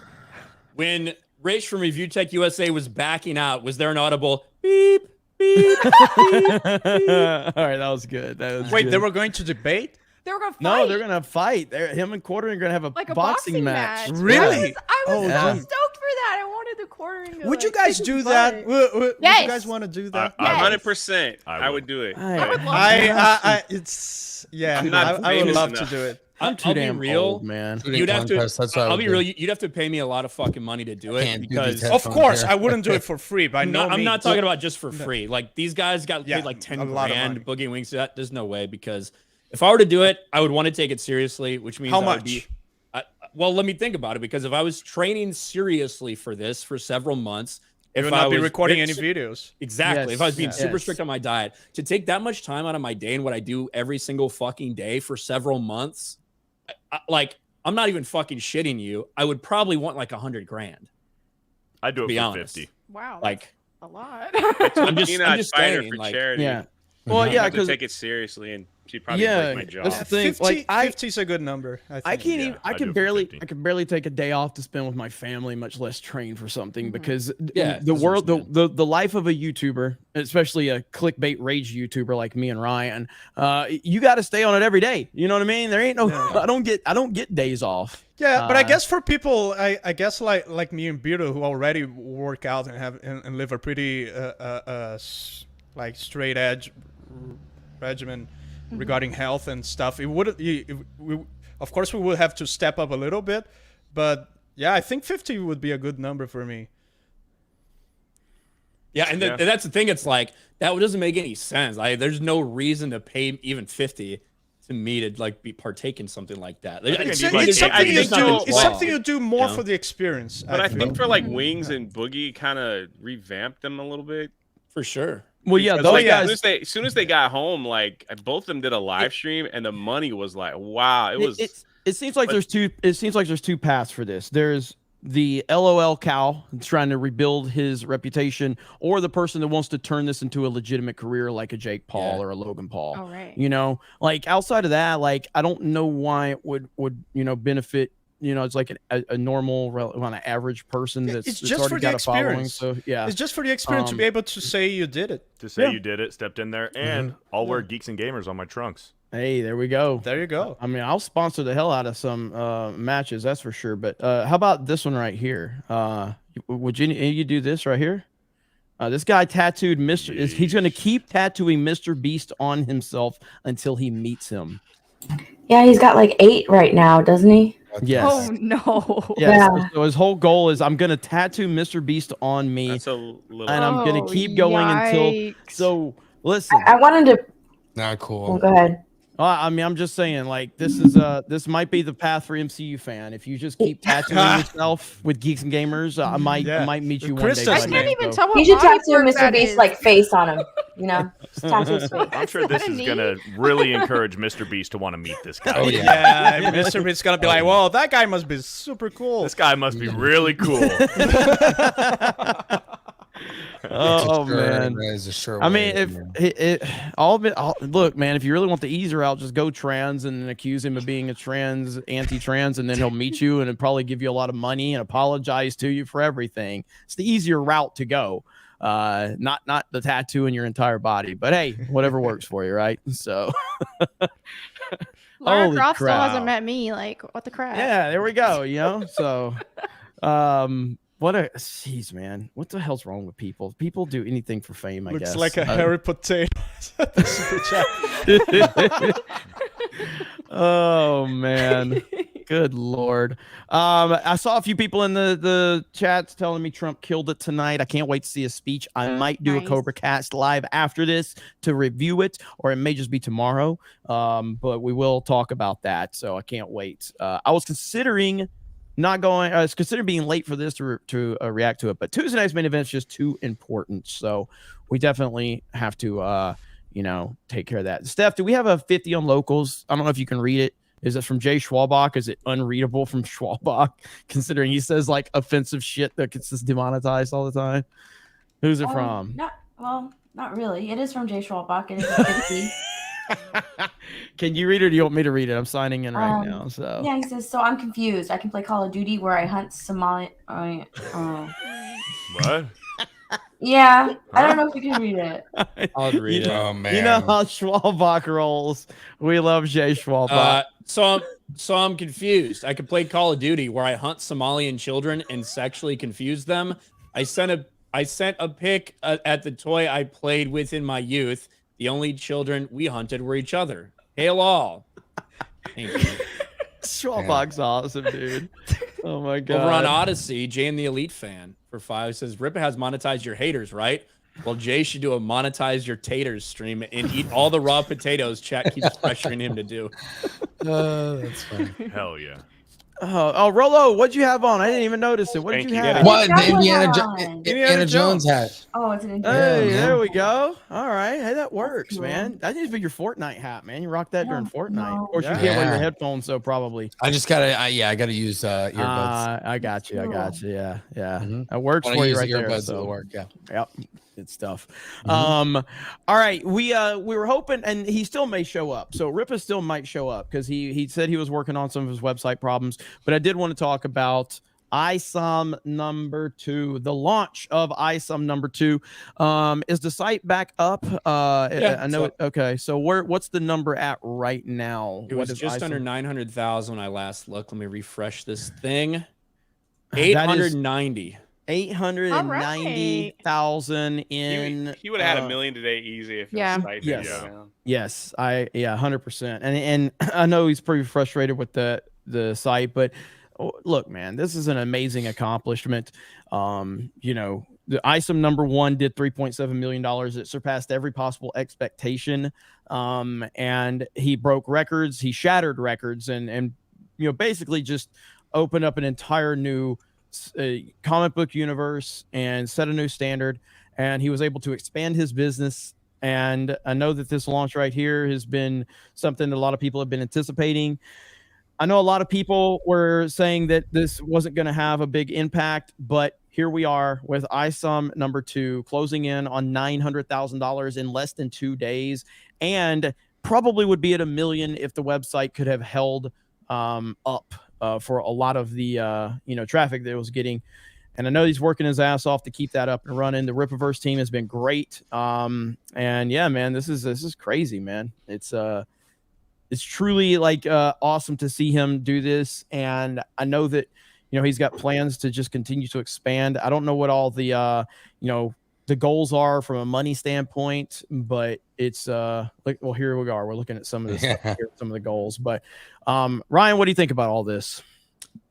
When Rich from Review Tech USA was backing out, was there an audible beep, beep, beep, beep? All right, that was good. Wait, they were going to debate? They were gonna fight. No, they're gonna fight. Him and Quartering are gonna have a, like a boxing match. Really? I was Yeah. so stoked for that. I wanted the quartering. To, Would you like, guys kick do his that? butt. Would Yes. you guys want to do that? 100%. I would do it. I would love It's yeah. I'm not I would famous love enough. to do it. I'm too I'll be damn real, old, man. You'd have to. That's what I I'll would be do. real. You'd have to pay me a lot of fucking money to do it Can't do because these Of headphones course, here. I wouldn't do it for free. By no means. I'm not talking about just for free. Like these guys got Yeah, paid like 10 a lot of grand. money. Boogie Wings. There's no way because if I were to do it, I would want to take it seriously, which means How I would much? well, let me think about it because if I was training seriously for this for several months, You if would I not be was recording very any videos. Exactly. Yes, If I was being yes. super strict on my diet, to take that much time out of my day and what I do every single fucking day for several months, like I'm not even fucking shitting you. I would probably want like 100 grand. I'd do To it be for honest. 50. Wow. Like a lot. I'm just Peanut fighter saying, for like, charity. Yeah. Well, I'd yeah, have to because take it seriously, and she'd probably yeah, like my job. that's the thing. 50, Like 50 is a good number. I can't even. I I'd do can it for barely. 50. I can barely take a day off to spend with my family, much less train for something. Because Yeah, the that's world, what I'm the life of a YouTuber, especially a clickbait rage YouTuber like me and Ryan, you got to stay on it every day. You know what I mean? There ain't no. I don't get days off. Yeah, but I guess for people, I guess like me and Biro who already work out and have and live a pretty like straight edge regimen regarding health and stuff, it would of course we would have to step up a little bit, but yeah, I think 50 would be a good number for me. Yeah, and that's the thing. It's like that doesn't make any sense. There's no reason to pay even 50 to me to like be partake in something like that. It's something you do more for the experience. But I think for like Wings and Boogie, kind of revamped them a little bit. For sure. Well, yeah, Because, those like, guys. as soon as they got home, like both of them did a live stream, and the money was like, wow, it was. It seems like there's two. It seems like there's two paths for this. There's the LOL cow trying to rebuild his reputation, or the person that wants to turn this into a legitimate career, like a Jake Paul or a Logan Paul. Oh, right. You know, like outside of that, like I don't know why it would benefit. It's like a normal, on an average person that's just already for the got a following. experience. So yeah, It's just for the experience to be able to say you did it. To say you did it, stepped in there, and I'll wear Geeks and Gamers on my trunks. Hey, there we go. There you go. I mean, I'll sponsor the hell out of some matches, that's for sure. But how about this one right here? Would you do this right here? This guy tattooed Mr. He's going to keep tattooing Mr. Beast on himself until he meets him. Yeah, he's got like 8 right now, doesn't he? Yes. Oh no. Yes. Yeah. So his whole goal is I'm going to tattoo Mr. Beast on me, That's a little. and I'm going to keep going until. Yikes. So listen. I want him to. Not cool. Oh, go ahead. I mean, I'm just saying, like, this might be the path for MCU fan. If you just keep tattooing yourself with Geeks and Gamers, I might meet you one day. I can't even tell what You should body tattoo part Mr. that Beast is. like face on him. You know, just tattoo his face. I'm sure this is gonna really encourage Mr. Beast to want to meet this guy. Oh yeah. Yeah, Mr. Beast's gonna be like, "Whoa, that guy must be super cool." This guy must be really cool. Oh Sure, man, that is a sure I way, mean, if man. look, man, if you really want the easy route, just go trans and then accuse him of being a anti-trans, and then he'll meet you and it'll probably give you a lot of money and apologize to you for everything. It's the easier route to go. Not the tattoo in your entire body, but hey, whatever works for you, right? So, Lara holy Croft still crap. hasn't met me. Like, what the crap? Yeah, there we go. So, what a jeez, man. What the hell's wrong with people? People do anything for fame, I Looks guess. like a hairy potato. Super chat. Oh man. Good Lord. I saw a few people in the chats telling me Trump killed it tonight. I can't wait to see his speech. I might do a Cobra Cast live after this to review it, or it may just be tomorrow. But we will talk about that. So I can't wait. I was considering not going. I was considering being late for this to react to it, but Tuesday night's main event is just too important. So we definitely have to take care of that. Steph, do we have a 50 on locals? I don't know if you can read it. Is it from Jay Schwalbach? Is it unreadable from Schwalbach, considering he says like offensive shit that gets us demonetized all the time? Who's it from? Not really. It is from Jay Schwalbach. It is a 50. Can you read it or do you want me to read it? I'm signing in right now. So Yeah, he says, so I'm confused. I can play Call of Duty where I hunt Somali. What? Yeah, I don't know if you can read it. I'll read it. Oh man. You know how Schwalbach rolls. We love Jay Schwalbach. So I'm confused. I could play Call of Duty where I hunt Somalian children and sexually confuse them. I sent a pic at the toy I played with in my youth. The only children we hunted were each other. Hail all. Thank you. Schwalbach's awesome, dude. Oh my god. Over on Odyssey, Jay and the Elite fan for 5 says Rippa has monetized your haters, right? Well, Jay should do a monetize your taters stream and eat all the raw potatoes chat keeps pressuring him to do. That's funny. Hell yeah. Oh, Rolo, what'd you have on? I didn't even notice it. What did Thank you you. have? What? The Got one Indiana, on. Indiana Jones hat. Oh, it's an Hey, Yeah, there man. we go. All right. Hey, that works, cool. man. That needs to be your Fortnite hat, man. You rock that during Fortnite. no. Of course, you Yeah. can't wear your Yeah. headphones, so probably. I just gotta, I gotta use earbuds. I got you. I got you. Yeah. Mhm. That works Wanna for you use right there. earbuds, So. it'll work. Yeah. Yep. Good stuff. All right. We were hoping, and he still may show up. So Ripa still might show up because he said he was working on some of his website problems. But I did want to talk about ISOM number 2, the launch of ISOM number 2. Is the site back up? I know it. Okay. So what's the number at right now? It What was is just ISOM? under 900,000 when I last looked. Let me refresh this thing. That is 890. 890,000 in. He would have had a million today easy if Yeah. his site Yes. didn't go down. Yes, 100%. And I know he's pretty frustrated with the site, but look, man, this is an amazing accomplishment. The ISOM number 1 did $3.7 million. It surpassed every possible expectation. And he broke records, he shattered records, and basically just opened up an entire new comic book universe and set a new standard. and he was able to expand his business. And I know that this launch right here has been something that a lot of people have been anticipating. I know a lot of people were saying that this wasn't going to have a big impact, but here we are with ISOM number 2 closing in on $900,000 in less than 2 days, and probably would be at $1 million if the website could have held up for a lot of the traffic that it was getting. And I know he's working his ass off to keep that up and running. The Rippaverse team has been great. And yeah, man, this is crazy, man. It's truly like awesome to see him do this. And I know that, he's got plans to just continue to expand. I don't know what all the, the goals are from a money standpoint, but it's like, well, here we are. We're looking at some of this stuff here, some of the goals. But Ryan, what do you think about all this?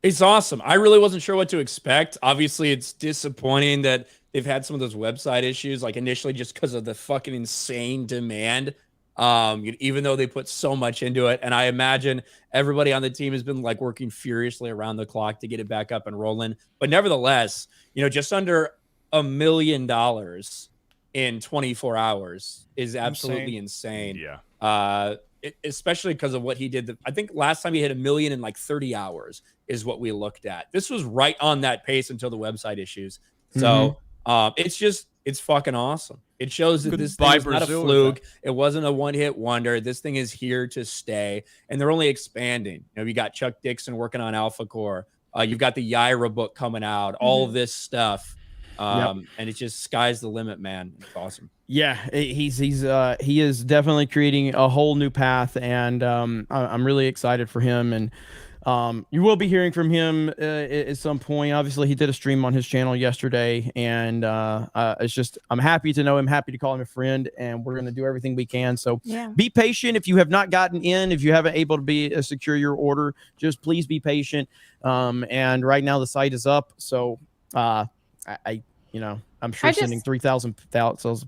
It's awesome. I really wasn't sure what to expect. Obviously, it's disappointing that they've had some of those website issues, like initially just because of the fucking insane demand. Even though they put so much into it, and I imagine everybody on the team has been like working furiously around the clock to get it back up and rolling. But nevertheless, just under $1 million in 24 hours is absolutely insane. Yeah. Especially because of what he did. I think last time he hit $1 million in like 30 hours is what we looked at. This was right on that pace until the website issues. So it's fucking awesome. It shows that this thing is not a fluke. It wasn't a one-hit wonder. This thing is here to stay, and they're only expanding. You got Chuck Dixon working on Alpha Core. You've got the Yaira book coming out. All of this stuff. And it's just sky's the limit, man. It's awesome. Yeah, he is definitely creating a whole new path, and I'm really excited for him. And you will be hearing from him at some point. Obviously, he did a stream on his channel yesterday, and I'm happy to know him, happy to call him a friend, and we're going to do everything we can. So be patient. If you have not gotten in, if you haven't able to be secure your order, just please be patient. And right now the site is up, so I'm sure sending 3,000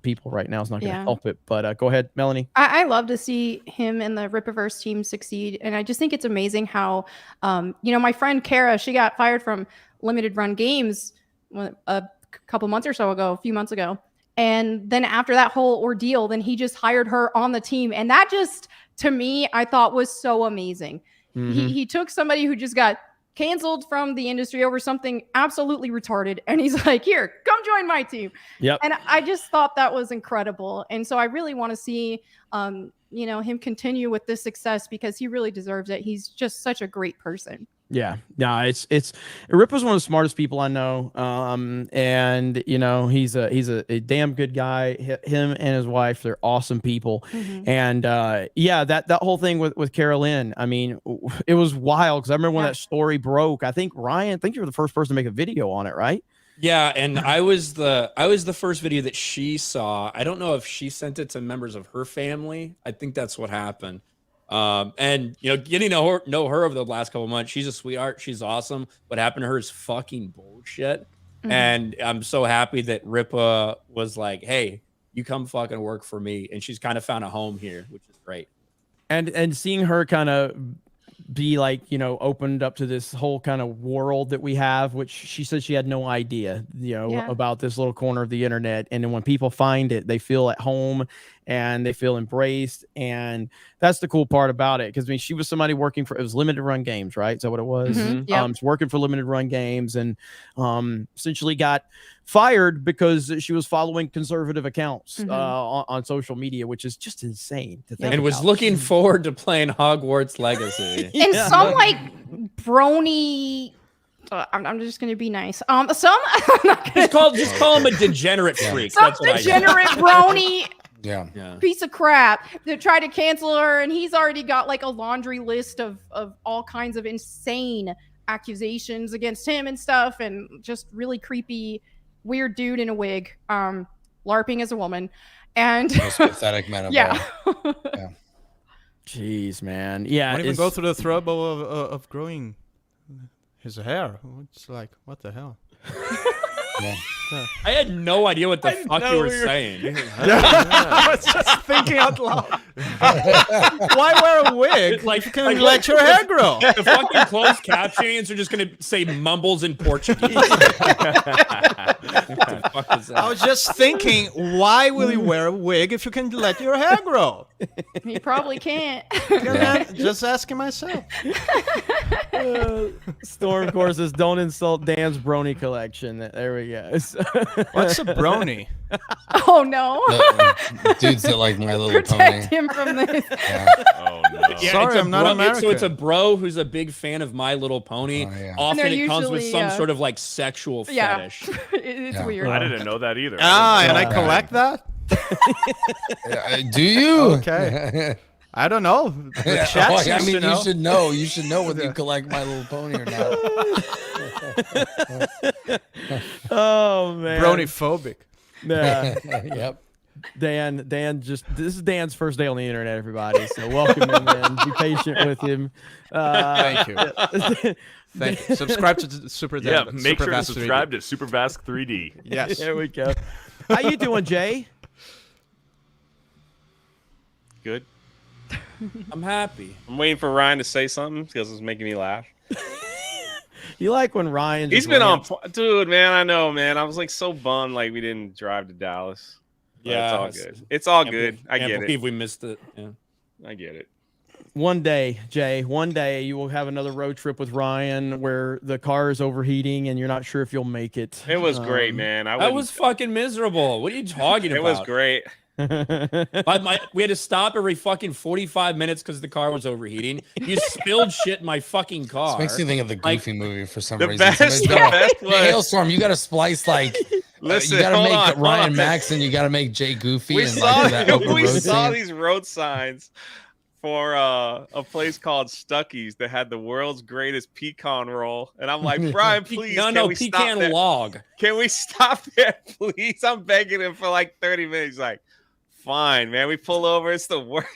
people right now is not going to help it. But go ahead, Melanie. I love to see him and the Rippaverse team succeed. And I just think it's amazing how, my friend Kara, she got fired from Limited Run Games a couple months or so ago, a few months ago. And then after that whole ordeal, then he just hired her on the team. And that just, to me, I thought was so amazing. He took somebody who just got canceled from the industry over something absolutely retarded, and he's like, here, come join my team. And I just thought that was incredible. And so I really want to see him continue with this success, because he really deserves it. He's just such a great person. Rip was one of the smartest people I know. And he's a damn good guy. Him and his wife, they're awesome people. And that whole thing with Carolyn, I mean, it was wild, because I remember when that story broke. I think Ryan, you were the first person to make a video on it, right? Yeah, and I was the first video that she saw. I don't know if she sent it to members of her family. I think that's what happened. And getting to know her over the last couple of months, she's a sweetheart. She's awesome. What happened to her is fucking bullshit. And I'm so happy that Rippa was like, hey, you come fucking work for me. And she's kind of found a home here, which is great. And seeing her kind of be like, opened up to this whole kind of world that we have, which she said she had no idea, about this little corner of the internet. And then when people find it, they feel at home and they feel embraced. And that's the cool part about it. Because she was somebody working for, it was Limited Run Games, right? Is that what it was? She's working for Limited Run Games, and essentially got fired because she was following conservative accounts on social media, which is just insane to think. And was looking forward to playing Hogwarts Legacy. And some like brony. I'm just gonna be nice. Just call him a degenerate freak. Some degenerate brony. Yeah. Piece of crap that tried to cancel her, and he's already got like a laundry list of all kinds of insane accusations against him and stuff, and just really creepy, weird dude in a wig, LARPing as a woman, and most pathetic man of all. Yeah. Jeez, man. Yeah, won't even go through the trouble of growing his hair. It's like, what the hell? I had no idea what the fuck you were saying. I was just thinking out loud. Why wear a wig? Like you can let your hair grow. The fucking closed captions are just gonna say mumbles in Portuguese. I was just thinking, why will you wear a wig if you can let your hair grow? He probably can't. Just asking myself. Storm Core says, "Don't insult Dan's brony collection." There we go. What's a brony? Oh no! Dudes that like My Little Protect Pony. him from this. Oh no. Yeah, Sorry, I'm not American. So it's a bro who's a big fan of My Little Pony. Often And it comes with usually, some sort of like sexual fetish. It's weird. I didn't know that either. And I collect that? Do you? Okay. I don't know. The chat I seems mean, to know. you should know. You should know whether you collect My Little Pony or not. Oh man, Brony phobic. Yeah. Yep. Dan, this is Dan's first day on the internet, everybody. So welcome him in. Be patient with him. Thank you. Thank you. Subscribe to Super Yeah, Dan. make sure to Supervast subscribe 3D. to Supervask 3D. Yes. There we go. How you doing, Jay? Good. I'm happy. I'm waiting for Ryan to say something because it's making me laugh. You like when Ryan? He's just been on, rants? dude, man. I know, man. I was like so bummed, like we didn't drive to Dallas. But Yeah, it's all good. It's all good. I Can't get believe it. we missed it. Yeah. I get it. One day, Jay, one day you will have another road trip with Ryan where the car is overheating and you're not sure if you'll make it. It was great, man. That was fucking miserable. What are you talking about? It was great. We had to stop every fucking 45 minutes because the car was overheating. You spilled shit in my fucking car. This makes me think of the Goofy movie for some the reason. best- the best was- Hailstorm. You got to splice like. Listen, you got to hold make on, Ryan hold on. Max and you got to make Jay Goofy. We and saw, like that open we road saw scene. these road signs for a place called Stuckey's that had the world's greatest pecan roll, and I'm like, Brian, please, can we stop pecan there? log. Can we stop there, please? I'm begging him for like 30 minutes. He's like, fine, man. We pull over. It's the worst.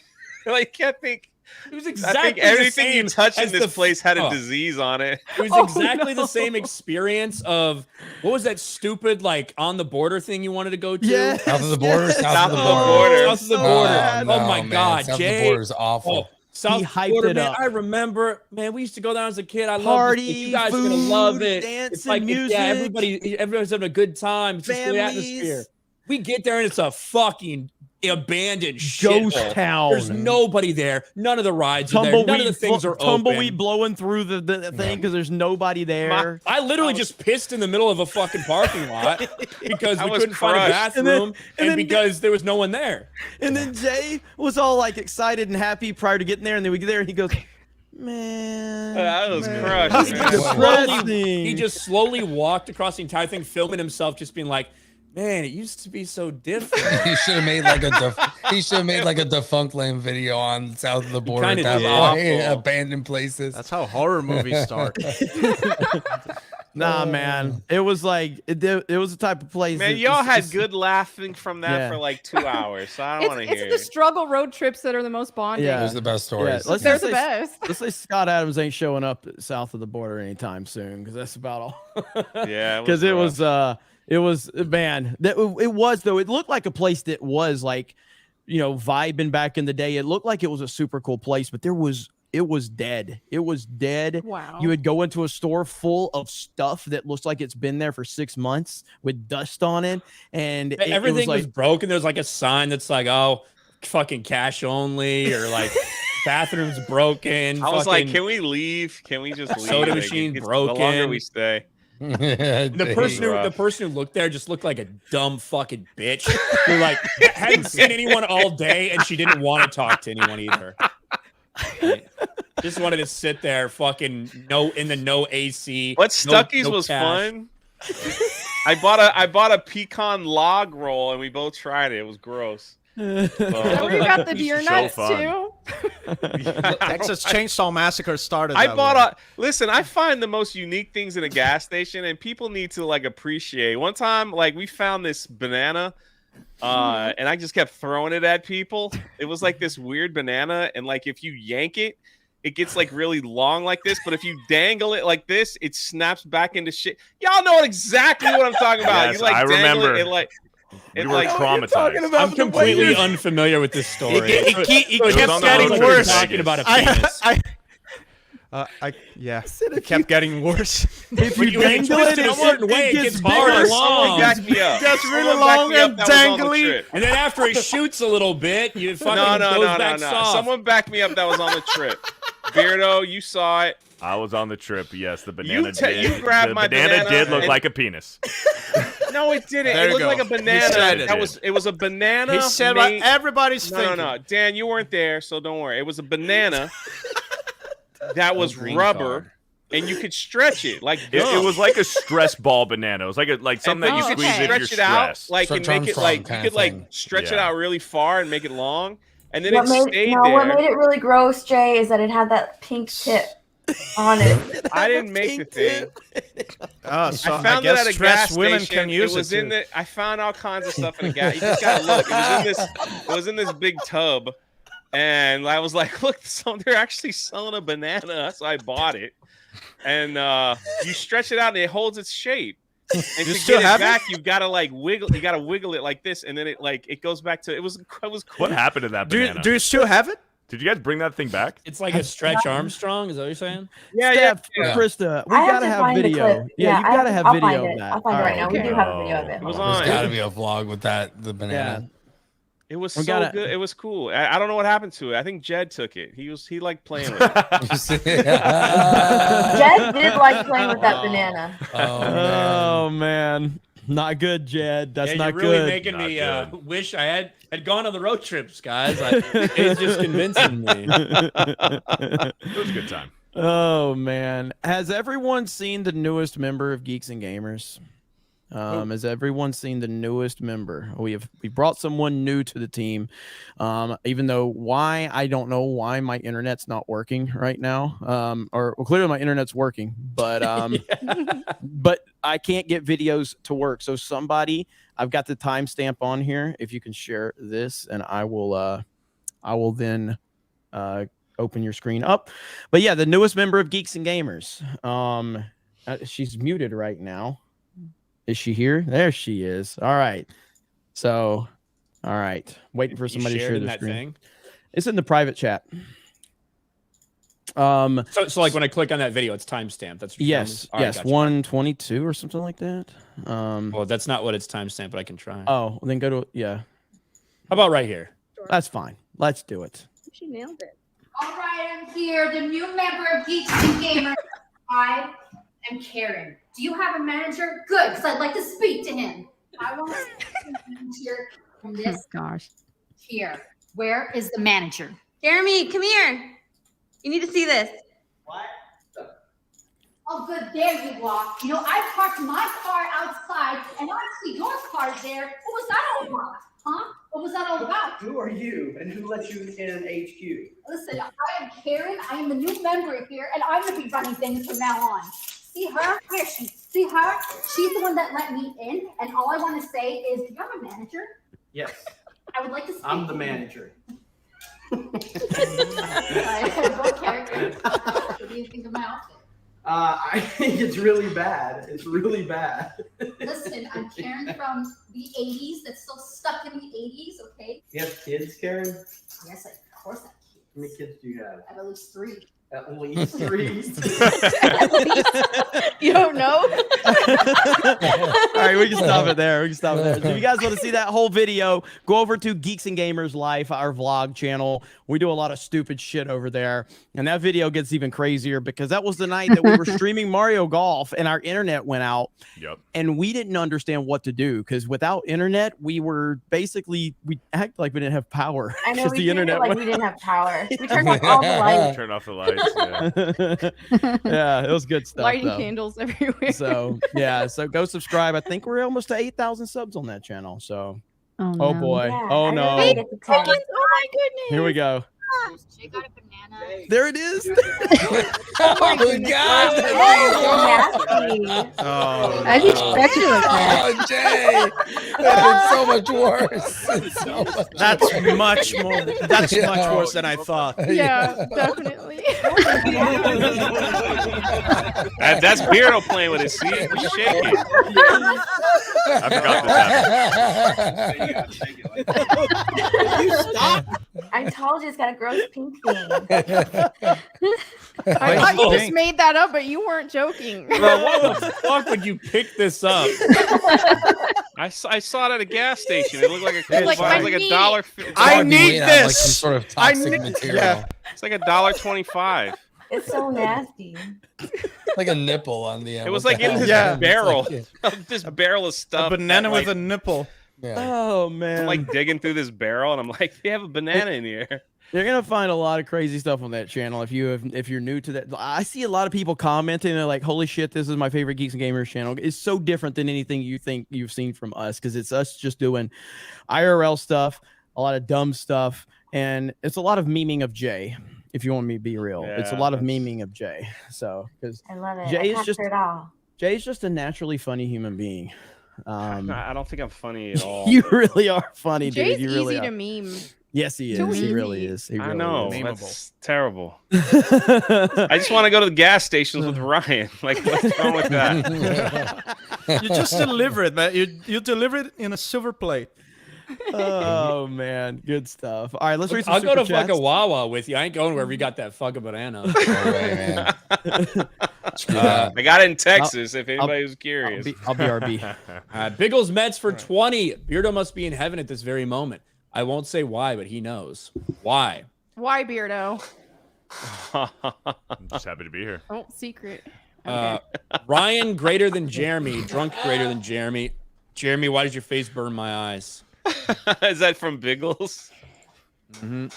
Like, can't think. It was I exactly think everything the you same touch in as this the place had a oh. disease on it. It was exactly the same experience of what was that stupid like on the border thing you wanted to go to? Yeah. South of the border. South of the border. South of the border. No, Oh my man. God, South Jay. of the border is awful. South He of the hyped border, it man. up. I remember, man. We used to go down as a kid. I love Party, you guys are gonna love food, it. dancing, It's like music. yeah, everybody's having a good time. It's just the Families. atmosphere. We get there and it's a fucking abandoned Ghost shithole. town. There's nobody there. None of the rides are there. None of the things are tumbleweed open. blowing through the thing because there's nobody there. I literally just pissed in the middle of a fucking parking lot because I we was couldn't find a crushed. bathroom And then because there was no one there. And then Jay was all like excited and happy prior to getting there, and then we get there and he goes, "Man, That was crushed, man. He just slowly walked across the entire thing, filming himself, just being like, "Man, it used to be so different." He should have made like a Defunct Land video on South of the border. Kinda That did. way, Awful. abandoned places. That's how horror movies start. Nah, man, it was like it was the type of place. Man, that y'all it's had just- good laughing from that Yeah. for like 2 hours, so I don't want to hear It's the it. struggle road trips that are the most bonding. Yeah. Those are the best Yeah, stories. let's They're just the say- best. Let's say Scott Adams ain't showing up south of the border anytime soon because that's about all. Yeah, Because it was man, it was though. It looked like a place that was like, vibing back in the day. It looked like it was a super cool place, but it was dead. It was dead. Wow. You would go into a store full of stuff that looks like it's been there for 6 months with dust on it, and Everything was like, broken. There's like a sign that's like, "Oh, fucking cash only," or like, "Bathrooms broken." I was like, fucking- can we leave? Can we just leave? Soda Like, machine the longer broken. we stay. The person who looked there just looked like a dumb fucking bitch who like hadn't seen anyone all day and she didn't want to talk to anyone either. Just wanted to sit there, fucking in the no AC. What Stuckey's no was cash. fun. I bought a pecan log roll and we both tried it. It was gross. We got the deer so nuts fun. too. Texas Chainsaw Massacre started. I that bought way. listen, I find the most unique things in a gas station and people need to like appreciate. One time, like we found this banana and I just kept throwing it at people. It was like this weird banana, and like if you yank it, it gets like really long like this, but if you dangle it like this, it snaps back into shit. Y'all know exactly what I'm talking about. Yes, You like I dangle remember. it like. We were traumatized. I'm completely unfamiliar with this story. It was kept on the getting road worse. to Talking about a penis. It kept getting worse. If When you you dangle twist it, it a certain way, it gets hard and long. Back me up. Gets really Someone back long me up and that was on the dangly. trip. And then after it shoots a little bit, you fucking goes back soft. Someone back me up that was on the trip. Beardo, you saw it. I was on the trip. Yes, the banana You grabbed the my banana did look and- like a penis. No, it didn't. There It you looked go. like a He banana. said it. It was a banana. He said what made- everybody's No, thinking. no. Dan, you weren't there, so don't worry. It was a banana that was green rubber, card. and you could stretch it like It gum. was like a stress ball banana. It was like something that you you could squeeze if you're stretch it out, stressed. like Stretch and make it Armstrong like you kinda could like thing. stretch it Yeah. out really far and make it long, and then What it made, stayed no, what there. made it really gross, Jay, is that it had that pink tip on it. I didn't make the thing. Oh, so I found guess it at a stressed gas women station. can use it was it in too. the. I found all kinds of stuff in a gas. You just gotta look. It was in this big tub, and I was like, "Look, they're actually selling a banana." So I bought it, and you stretch it out, and it holds its shape. And You to still get it have it? back, you've got to like wiggle. You got to wiggle it like this, and then it goes back to. It was cool. What happened to that banana? Do you still have it? Did you guys bring that thing back? It's like a Stretch Armstrong. Is that what you're saying? Steph, Krista, we I have gotta to have find the video. clip. Yeah, you I gotta have I'll video find of it. that. I'll find it right now. We do have a video of it. It was There's on. got to be a vlog with the banana. It was We so gotta- good. It was cool. I don't know what happened to it. I think Jed took it. He liked playing with it. Jed did like playing with that banana. Oh man, not good, Jed. That's Yeah, not you're really good. making me Not wish I had gone on the road trips, guys. It's just convincing me. It was a good time. Oh man, has everyone seen the newest member of Geeks and Gamers? Has everyone seen the newest member? We brought someone new to the team. Even though I don't know why my internet's not working right now. Or well, clearly my internet's working, but but I can't get videos to work. So somebody, I've got the timestamp on here. If you can share this, and I will then open your screen up. But yeah, the newest member of Geeks and Gamers. She's muted right now. Is she here? There she is. All right. So, all right. Waiting for somebody to share the screen. Thing? It's in the private chat. So like when I click on that video, it's timestamped. That's what you're Yes, telling me? All right, yes, gotcha. 122 or something like that. Well, that's not what it's timestamped, but I can try. Oh, then go to How about right here? That's fine. Let's do it. She nailed it. All right, I'm here, the new member of Geeks and Gamers. I am Karen. Do you have a manager? Good, because I'd like to speak to him. I want to speak to the manager from this Gosh. here. Where is the manager? Jeremy, come here. You need to see this. Oh, good, there you walk. You know, I parked my car outside, and I see your car there. What was that all about? Huh? What was that all about? Who are you, and who let you in HQ? Listen, I am Karen. I am the new member here, and I'm going to be running things from now on. See her? Where is she? See her? She's the one that let me in, and all I want to say is, do you have a manager? Yes, I would like to speak I'm the to you. manager. What character? What do you think of my outfit? I think it's really bad. It's really bad. Listen, I'm Karen from the 80s that's still stuck in the 80s, okay? You have kids, Karen? Yes, of course I have kids. How many kids do you have? I have at least 3. At least 3. You don't know? All right, we can stop it there. So if you guys want to see that whole video, go over to Geeks and Gamers Life, our vlog channel. We do a lot of stupid shit over there. And that video gets even crazier because that was the night that we were streaming Mario Golf and our internet went out. Yep. And we didn't understand what to do because without internet, we act like we didn't have power. I know 'cause we the treated internet it like went we didn't have power. We turned off all the lights. Turn off the lights. Yeah. Yeah, it was good stuff. Lighting though. candles everywhere. So yeah, so go subscribe. I think we're almost to 8,000 subs on that channel. So Oh, oh no. boy, Yeah, oh I no, really get to tell you. Oh my goodness. here we go. Jay got a banana. There it is. Oh my God! Oh, I just expected it like that. Oh, Jay, that's so much worse. It's so much that's worse. much more. That's Yeah. much worse than I thought. Yeah, definitely. That's Beardo playing with his seat. He's shaking. I forgot this happened. You stop. I told you it's got a gross pink thing. I thought you just made that up, but you weren't joking. Bro, what the fuck would you pick this up? I saw it at a gas station. It looked like a cool Like, vibe. It was like I a dollar. I need Made out of, like, this. some sort of I toxic need- material. yeah. It's like $1.25. It's so nasty. Like a nipple on the end. It was What like the in hell? this Yeah. barrel. It's like- This barrel of stuff. A banana that, with like, a nipple. yeah. Oh man. I'm like digging through this barrel, and I'm like, they have a banana in here. You're gonna find a lot of crazy stuff on that channel if you're new to that. I see a lot of people commenting. They're like, "Holy shit, this is my favorite Geeks and Gamers channel." It's so different than anything you think you've seen from us because it's us just doing IRL stuff, a lot of dumb stuff, and it's a lot of memeing of Jay. If you want me to be real, it's a Yeah, lot of memeing of Jay. So because I love it. Jay I is capture just it all. Jay's just a naturally funny human being. I don't think I'm funny at all. You really are funny, dude. Jay's You really easy are. to meme. Yes, he Too is. He easy. really is. He I really know. is. That's terrible. I just want to go to the gas stations with Ryan. Like, what's wrong with that? You just deliver it, man. You deliver it in a silver plate. Oh man, good stuff. All right, let's read some I'll go to super chats. fucking Wawa with you. I ain't going wherever you got that fucking banana. No way, man. Screw that. I got it in Texas. If anybody was curious, I'll be RB. Biggles Mets for 20. Beardo must be in heaven at this very moment. I won't say why, but he knows why. Why, Beardo? I'm just happy to be here. Oh, secret. Ryan greater than Jeremy. Drunk greater than Jeremy. Jeremy, why does your face burn my eyes? is that from Biggles? Pimp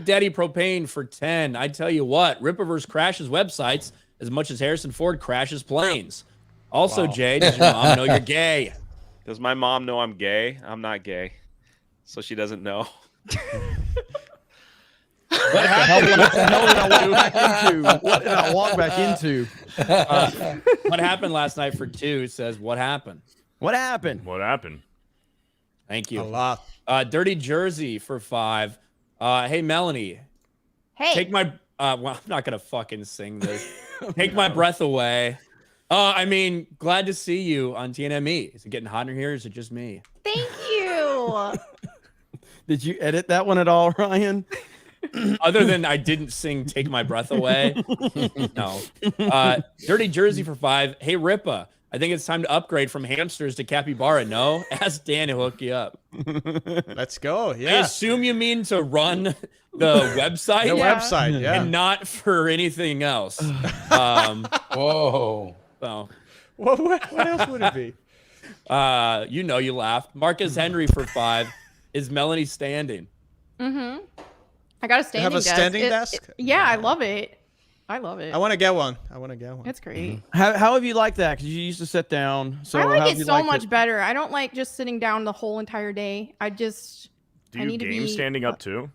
Daddy Propane for 10. I tell you what, Rippaverse crashes websites as much as Harrison Ford crashes planes. Also, Wow. Jay, does your mom know you're gay? Does my mom know I'm gay? I'm not gay, so she doesn't know. What happened? What the hell did I walk back into? What did I walk back into? What happened last night for 2 says, what happened? What happened? What happened? Thank you. A lot. Dirty Jersey for 5. Hey, Melanie. Hey. Take my... well, I'm not going to fucking sing this. Take my breath away. I mean, glad to see you on TNME. Is it getting hot in here? Or is it just me? Thank you. Did you edit that one at all, Ryan? Other than I didn't sing Take My Breath Away. No. Dirty Jersey for 5. Hey, Rippa. I think it's time to upgrade from hamsters to capybara. No? Ask Dan to hook you up. Let's go. I Yeah. assume you mean to run the website? The website, yeah. And not for anything else. Whoa. So, What else would it be? you know you laughed. Marcus Henry for 5. Is Melanie standing? Mm-hmm. I got a standing have a desk. standing desk? Yeah, I love it. I love it. I want to get one. It's great. How have you liked that? Because you used to sit down. So I how like have it you so liked much it? better. I don't like just sitting down the whole entire day. I Do you need to game be standing up too?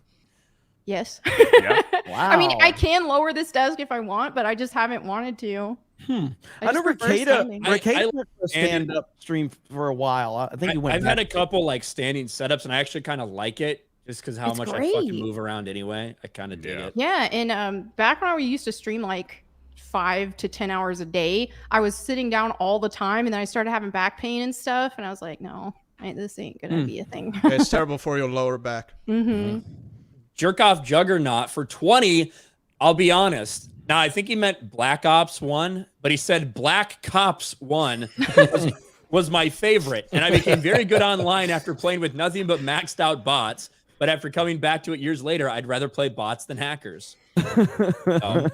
Yes. Yeah. Wow. I mean, I can lower this desk if I want, but I just haven't wanted to. I know just prefer Ricada standing. went like to a stand-up stream for a while. I think he went. I've had a back. couple like standing setups, and I actually kind of like it just because how It's much I great. fucking move around anyway. I kind of dig it. Yeah, and back when I used to stream like 5 to 10 hours a day, I was sitting down all the time, and then I started having back pain and stuff, and I was like, no, this ain't gonna be a thing. It's terrible for your lower back. Mm-hmm. Jerk off Juggernaut for 20. I'll be honest. Now I think he meant Black Ops 1, but he said Black Cops 1 was my favorite, and I became very good online after playing with nothing but maxed out bots. But after coming back to it years later, I'd rather play bots than hackers.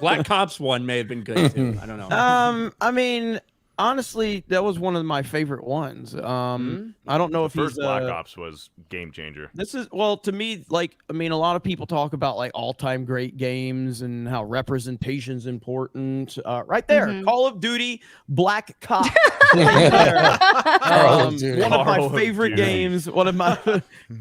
Black Cops 1 may have been good too. I don't know. I mean, Honestly, that was one of my favorite ones. I don't know if First he's Black Ops was game changer. This is well to me, like I mean, a lot of people talk about like all-time great games and how representation's important. Right there, Call of Duty Black Ops. Right there. One of my favorite games. One of my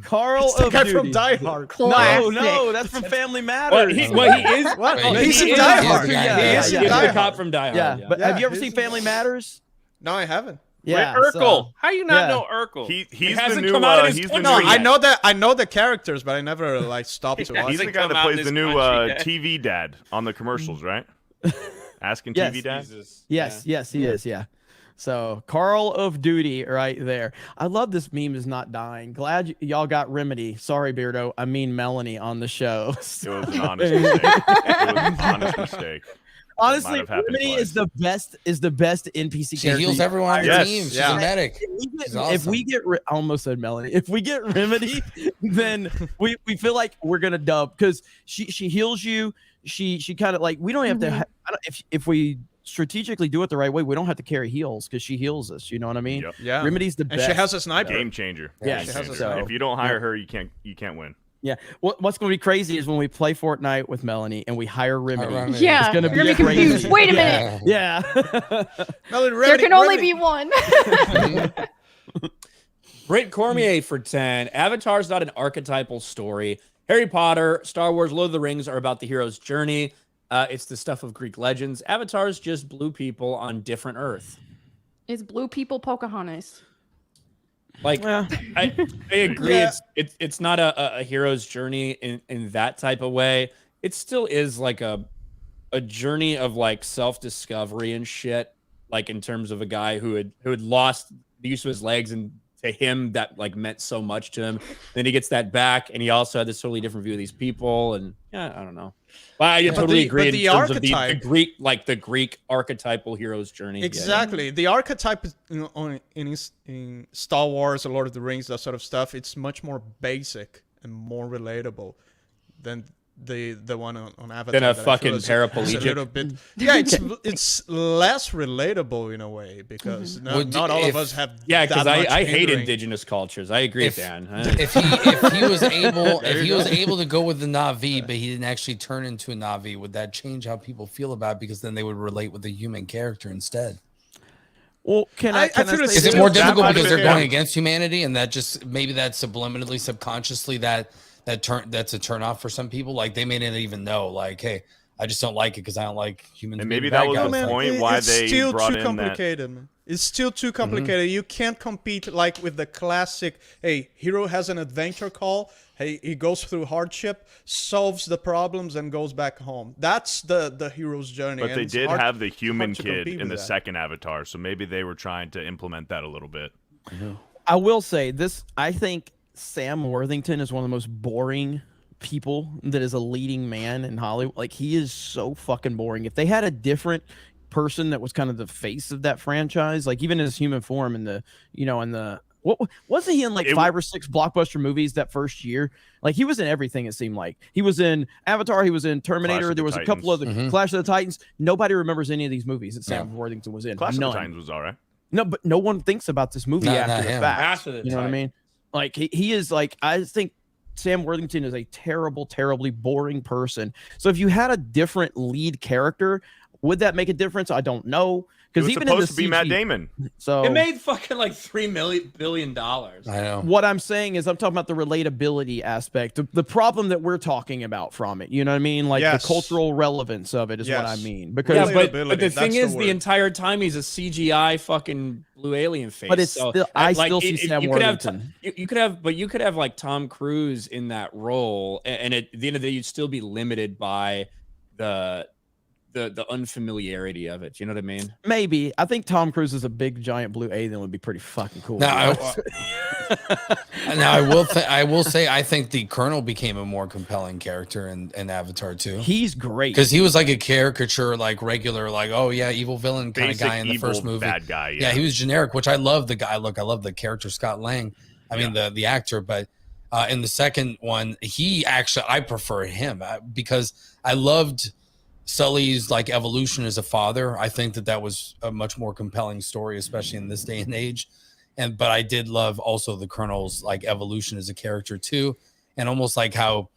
Carl It's the of guy Duty. from Die Hard. No, that's from Family Matters. Well, he is. What? Well, He's he in is- Die Hard. Yeah, He's yeah, the yeah. cop from Die Hard. Yeah, but have you ever he's seen in- Family Matters? No, I haven't. Yeah, Wait, Urkel. so- How you not yeah. know Urkel? He's the hasn't new. come out in his He's the No, new. I know the characters, but I never like stopped to watch. He's the hasn't guy come that out plays this the new country yet. TV dad on the commercials, right? Asking Yes. TV dad. Yes, he is. Yeah. So Carl of Duty right there. I love this meme is not dying. Glad y'all got Remedy. Sorry, Beardo. I mean Melanie on the show. It was an honest mistake. It was an honest mistake. Honestly, Might have happened Remedy twice. is the best NPC She character. heals everyone on her Yes. team. She's Yeah. a medic. If we get I almost said Melanie. If we get Remedy, then we feel like we're gonna dub because she heals you. She kind of like we don't have to. I don't, if we strategically do it the right way, we don't have to carry heals because she heals us. You know what I mean? Yep. Yeah. Remedy's the And best. she has a sniper. Game changer. Yeah, Game she has a changer. sniper. If you don't hire her, you can't win. Yeah. What's going to be crazy is when we play Fortnite with Melanie and we hire Remedy. Remedy. Yeah, It's going to you're be gonna be confused. crazy. Wait a minute. Yeah. There can only be one. Brent Cormier for 10. Avatar's not an archetypal story. Harry Potter, Star Wars, Lord of the Rings are about the hero's journey. It's the stuff of Greek legends. Avatar's just blue people on different Earth. Is blue people Pocahontas? Like, I agree. Yeah. It's not a hero's journey in that type of way. It still is like a journey of like self-discovery and shit. Like in terms of a guy who had lost the use of his legs, and to him that like meant so much to him. Then he gets that back, and he also had this totally different view of these people. And yeah, I don't know. But I totally agree in terms of the Greek, like the Greek archetypal hero's journey. Exactly. The archetype is, in Star Wars, or Lord of the Rings, that sort of stuff, it's much more basic and more relatable than the one on Avatar. Than a that I feel fucking is paraplegic. a little bit. Yeah, it's less relatable in a way because not all of us have. Yeah, because that much I hate hindering. indigenous cultures. I agree, Dan. If he was able to go with the Na'vi, but he didn't actually turn into a Na'vi, would that change how people feel about it? Because then they would relate with the human character instead. Well, is it more difficult because they're going against humanity, and that just maybe that subliminally, subconsciously that's a turn off for some people? Like they may not even know. Like, hey, I just don't like it because I don't like humans. And maybe that was the point why they still brought too in complicated, man. It's still too complicated. You can't compete like with the classic. Hey, hero has an adventure call. Hey, he goes through hardship, solves the problems, and goes back home. That's the hero's journey. But and they it's did hard- have the human hard to kid compete in with the that. second Avatar, so maybe they were trying to implement that a little bit. I will say this. I think Sam Worthington is one of the most boring people that is a leading man in Hollywood. Like he is so fucking boring. If they had a different person that was kind of the face of that franchise, like even in his human form in the, what wasn't he in like 5 or 6 blockbuster movies that first year? Like he was in everything. It seemed like he was in Avatar. He was in Terminator. There was a couple of the Clash of the Titans. Nobody remembers any of these movies that Sam Worthington was in. Clash None. of the Titans was all right. No, but no one thinks about this movie after the fact. After the You know what I fact. mean? Like he is like, I think Sam Worthington is a terribly boring person. So if you had a different lead character, would that make a difference? I don't know. Because It was even in the supposed to be Matt Damon. So It made fucking like $3 billion. I know. What I'm saying is I'm talking about the relatability aspect, the problem that we're talking about from it. You know what I mean? Like Yes. the cultural relevance of it is what I Yes. mean. Because Yeah, but the Relatability, thing that's is, the the word. entire time he's a CGI fucking blue alien face. But it's So, still- I like, still see Sam you could have Worthington. you could have like Tom Cruise in that role, and at the end of the day, you'd still be limited by the unfamiliarity of it. You know what I mean? maybe I think Tom Cruise is a big giant blue alien would be pretty fucking cool. Now, I will say I think the Colonel became a more compelling character in Avatar 2. He's great because he was like a caricature, like regular, like oh yeah, evil villain kind of Basic guy in the evil first movie. bad guy. Yeah, he was generic, which I love the guy. Look, I love the character Scott Lang. I mean the actor, but in the second one, I prefer him because I loved Sully's like evolution as a father. I think that was a much more compelling story, especially in this day and age. But I did love also the Colonel's like evolution as a character too, and almost like how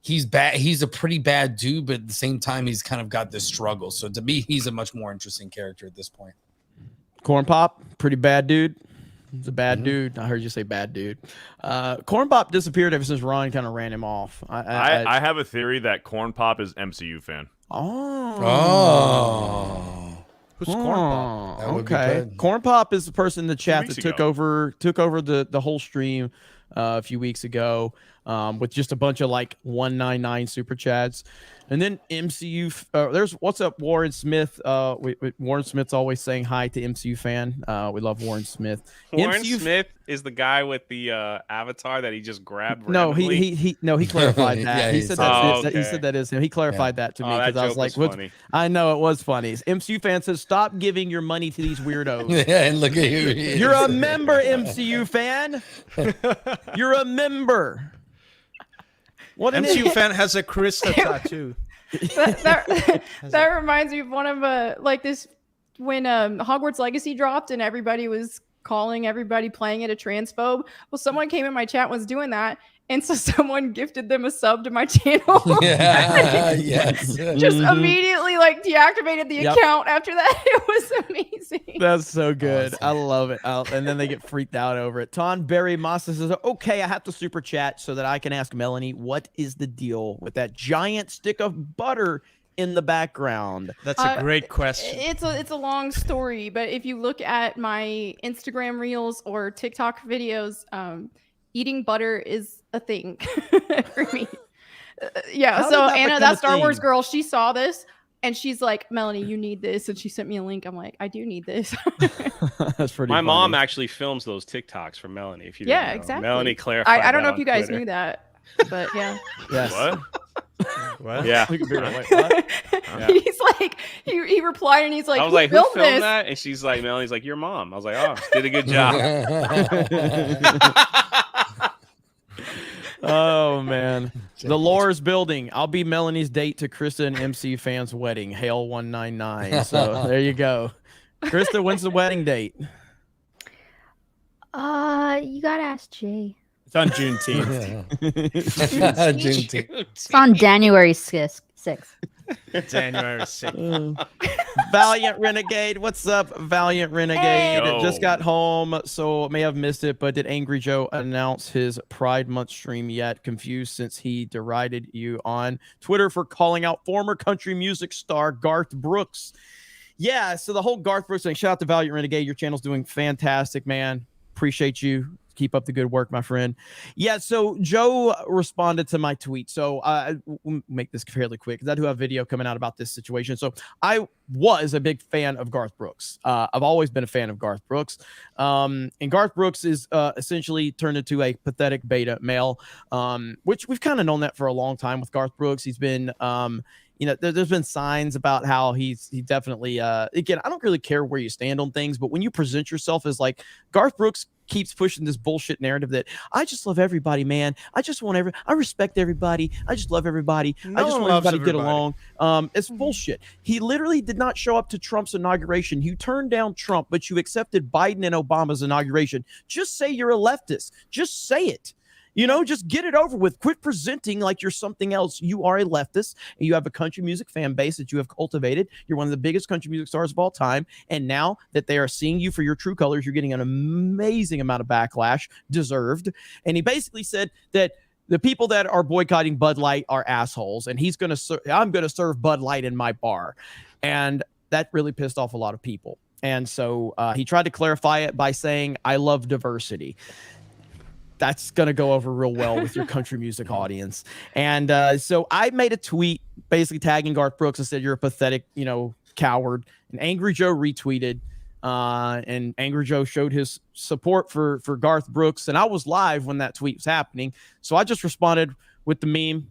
he's bad. He's a pretty bad dude, but at the same time, he's kind of got this struggle. So to me, he's a much more interesting character at this point. Corn Pop, pretty bad dude. He's a bad dude. I heard you say bad dude. Corn Pop disappeared ever since Ron kind of ran him off. I have a theory that Corn Pop is MCU fan. Who's Corn Pop? That would be Okay. good. Corn Pop is the person in the chat that weeks took over the whole stream a few weeks ago with just a bunch of like 199 super chats. And then MCU, there's what's up, Warren Smith. Warren Smith's always saying hi to MCU fan. We love Warren Smith. Warren MCU Smith is the guy with the avatar that he just grabbed. No, randomly? he clarified that. Yeah, he he said said that. that. He said that is him. He clarified that to me Oh, that because I was joke like, was "What?" funny. I know it was funny. MCU fan says, "Stop giving your money to these weirdos." Yeah, and look at who he is. You're a member, MCU fan. You're a member. What an MCU idiot. fan has a Krista tattoo. That reminds me of one of like this when Hogwarts Legacy dropped and everybody was calling everybody playing it a transphobe. Well, someone came in my chat and was doing that, and so someone gifted them a sub to my channel. Yeah, yes. Just immediately like deactivated the account after that. It was amazing. That's so good. I love it. And then they get freaked out over it. Ton Barry Massa says, "Okay, I have to super chat so that I can ask Melanie what is the deal with that giant stick of butter in the background." That's a great question. It's a long story, but if you look at my Instagram reels or TikTok videos, eating butter is a thing for me. Yeah. How So did that Anna, become that a Star Wars thing? girl, she saw this and she's like, "Melanie, you need this," and she sent me a link. I'm like, "I do need this." That's pretty. My funny. mom actually films those TikToks for Melanie. If you didn't Yeah, know. exactly. Melanie clarified. I don't know that if you on guys Twitter. knew that, but yeah. Yes. What? What? Yeah. Look at Barry, like, what? He's like, he replied and he's like, I was "Who like, who filmed filmed this?" that? And she's like, Melanie's like, your mom. I was like, oh, did a good job. Oh man, the lore's building. I'll be Melanie's date to Krista and MC fans' wedding. Hail 199. So there you go. Krista, when's the wedding date? You gotta ask Jay. It's on Juneteenth. Juneteenth. It's on January 6th. January 6th. Valiant Renegade, what's up, Valiant Renegade? Yo. Just got home, so may have missed it, but did Angry Joe announce his Pride Month stream yet? Confused since he derided you on Twitter for calling out former country music star Garth Brooks. Yeah, so the whole Garth Brooks thing, shout out to Valiant Renegade. Your channel's doing fantastic, man. Appreciate you. Keep up the good work, my friend. Yeah, so Joe responded to my tweet. So we'll make this fairly quick because I do have a video coming out about this situation. So I was a big fan of Garth Brooks. I've always been a fan of Garth Brooks. And Garth Brooks is essentially turned into a pathetic beta male, which we've kind of known that for a long time with Garth Brooks. He's been... there's been signs about how he definitely, again, I don't really care where you stand on things, but when you present yourself as like Garth Brooks keeps pushing this bullshit narrative that I just love everybody, man. I respect everybody. I just love everybody. I just want everybody to get along. It's bullshit. He literally did not show up to Trump's inauguration. You turned down Trump, but you accepted Biden and Obama's inauguration. Just say you're a leftist. Just say it. Just get it over with. Quit presenting like you're something else. You are a leftist, and you have a country music fan base that you have cultivated. You're one of the biggest country music stars of all time. And now that they are seeing you for your true colors, you're getting an amazing amount of backlash, deserved. And he basically said that the people that are boycotting Bud Light are assholes, and I'm going to serve Bud Light in my bar. And that really pissed off a lot of people. And so he tried to clarify it by saying, I love diversity. That's going to go over real well with your country music audience. And so I made a tweet basically tagging Garth Brooks and said, you're a pathetic, coward. And Angry Joe retweeted. And Angry Joe showed his support for Garth Brooks. And I was live when that tweet was happening. So I just responded with the meme,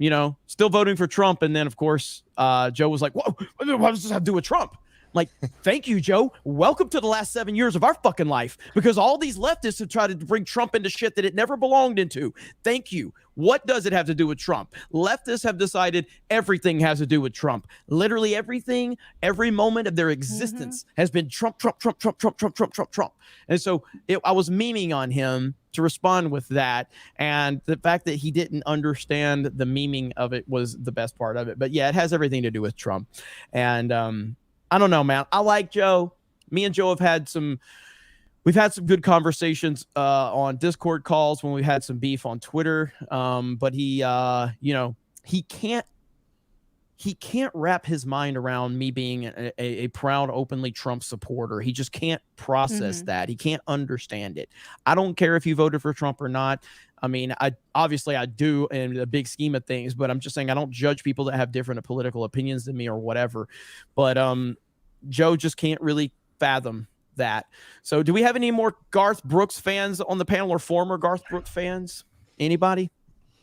still voting for Trump. And then, of course, Joe was like, whoa, what does this have to do with Trump? I'm Like, thank you, Joe. Welcome to the last 7 years of our fucking life, because all these leftists have tried to bring Trump into shit that it never belonged into. Thank you. What does it have to do with Trump? Leftists have decided everything has to do with Trump. Literally everything, every moment of their existence has been Trump, Trump, Trump, Trump, Trump, Trump, Trump, Trump, Trump. And so I was memeing on him to respond with that. And the fact that he didn't understand the memeing of it was the best part of it. But yeah, it has everything to do with Trump. And I don't know, man. I like Joe. Me and Joe we've had some good conversations on Discord calls when we had some beef on Twitter. But he can't wrap his mind around me being a proud, openly Trump supporter. He just can't process that. He can't understand it. I don't care if you voted for Trump or not. I mean, I do in the big scheme of things, but I'm just saying I don't judge people that have different political opinions than me or whatever. But Joe just can't really fathom that. So do we have any more Garth Brooks fans on the panel, or former Garth Brooks fans? Anybody?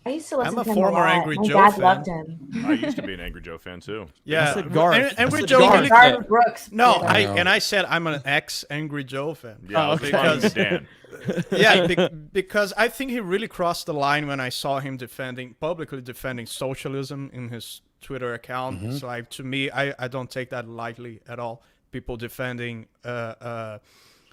I used to listen I'm a to him former lot. Angry My Joe dad fan. loved him. I used to be an Angry Joe fan too. Yeah, Garth. Angry Joe. Garth. Really, Brooks. no, Yeah. I said I'm an ex-Angry Joe fan. Yeah, okay. because Dan. because I think he really crossed the line when I saw him publicly defending socialism in his Twitter account. It's like, to me, I don't take that lightly at all. People defending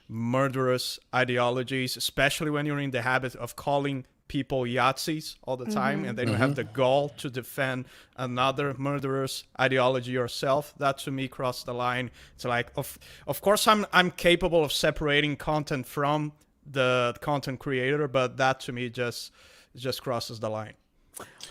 murderous ideologies, especially when you're in the habit of calling people Yahtzees all the time, and then you have the gall to defend another murderous ideology yourself. That to me crossed the line. It's like, of course I'm capable of separating content from the content creator, but that to me just crosses the line.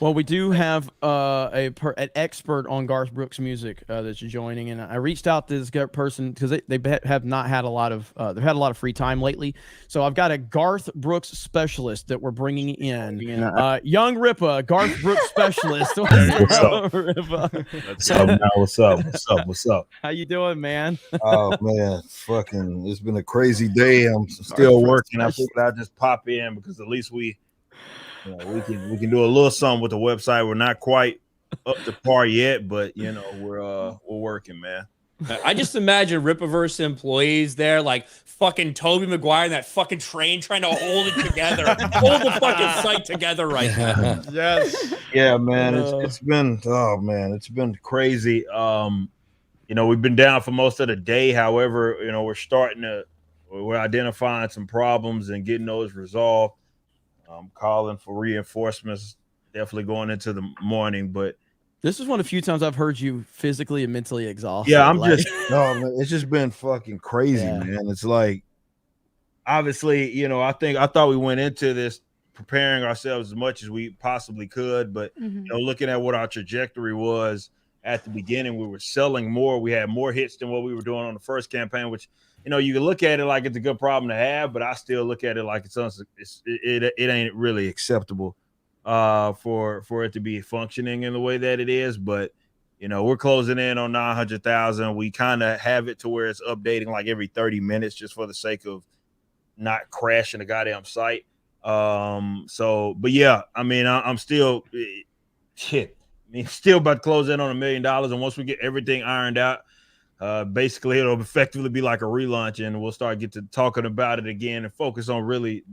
Well, we do have an expert on Garth Brooks music that's joining, and I reached out to this person because they have not had a lot of they've had a lot of free time lately. So I've got a Garth Brooks specialist that we're bringing in, young Rippa, Garth Brooks specialist. What's up, Rippa? What's up? How you doing, man? Oh man, fucking! It's been a crazy day. I'm still working. I figured I'd just pop in because at least we can do a little something with the website. We're not quite up to par yet, but we're working, man. I just imagine Rippaverse employees there, like fucking Tobey Maguire in that fucking train, trying to hold it together, hold the fucking site together right now. Yes. Yeah, man. It's been crazy. We've been down for most of the day. However, we're identifying some problems and getting those resolved. Calling for reinforcements, definitely going into the morning, but this is one of the few times I've heard you physically and mentally exhausted. Yeah, it's just been fucking crazy, man. It's like, obviously, I thought we went into this preparing ourselves as much as we possibly could, but looking at what our trajectory was at the beginning, we were selling more. We had more hits than what we were doing on the first campaign, which you can look at it like it's a good problem to have, but I still look at it like it ain't really acceptable for it to be functioning in the way that it is. But we're closing in on 900,000. We kind of have it to where it's updating like every 30 minutes just for the sake of not crashing the goddamn site. But yeah, I mean, I'm still still about to close in on $1 million, and once we get everything ironed out, basically it'll effectively be like a relaunch, and we'll start get to talking about it again and focus on really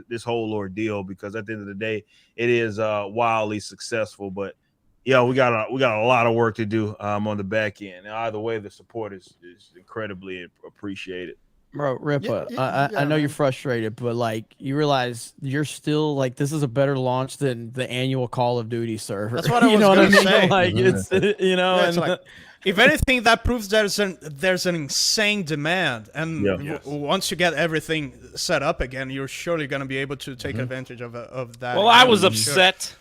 this whole ordeal, because at the end of the day, it is wildly successful. But yeah, we got a lot of work to do on the back end. And either way, the support is incredibly appreciated. Bro, Rippa, I know you're frustrated, but like, you realize you're still like, this is a better launch than the annual Call of Duty server. That's what I was going to say. Like, it's it's like, if anything, that proves there's an insane demand, and once you get everything set up again, you're surely going to be able to take advantage of that. Well, I was upset.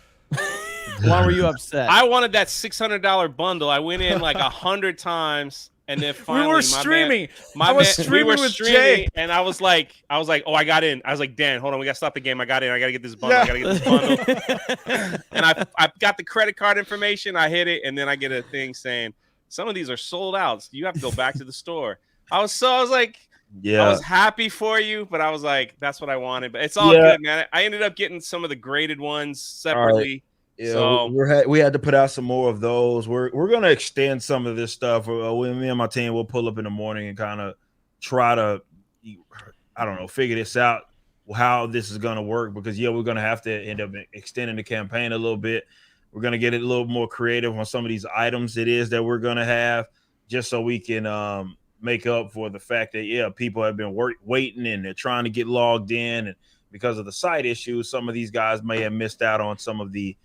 Why were you upset? I wanted that $600 bundle. I went in like 100 times. And then finally, we were streaming. We were streaming, and I was like, oh, I got in. I was like, Dan, hold on, we gotta stop the game. I got in. I gotta get this bundle. I gotta get this bundle. And I got the credit card information. I hit it, and then I get a thing saying some of these are sold out. So you have to go back to the store. I was like, I was happy for you, but I was like, that's what I wanted. But it's all good, man. I ended up getting some of the graded ones separately. Yeah, So we had to put out some more of those. We're gonna extend some of this stuff. Me and my team will pull up in the morning and kind of try to, I don't know, figure this out, how this is gonna work, because we're gonna have to end up extending the campaign a little bit. We're gonna get it a little more creative on some of these items it is that we're gonna have, just so we can make up for the fact that people have been waiting and they're trying to get logged in, and because of the site issues, some of these guys may have missed out on some of the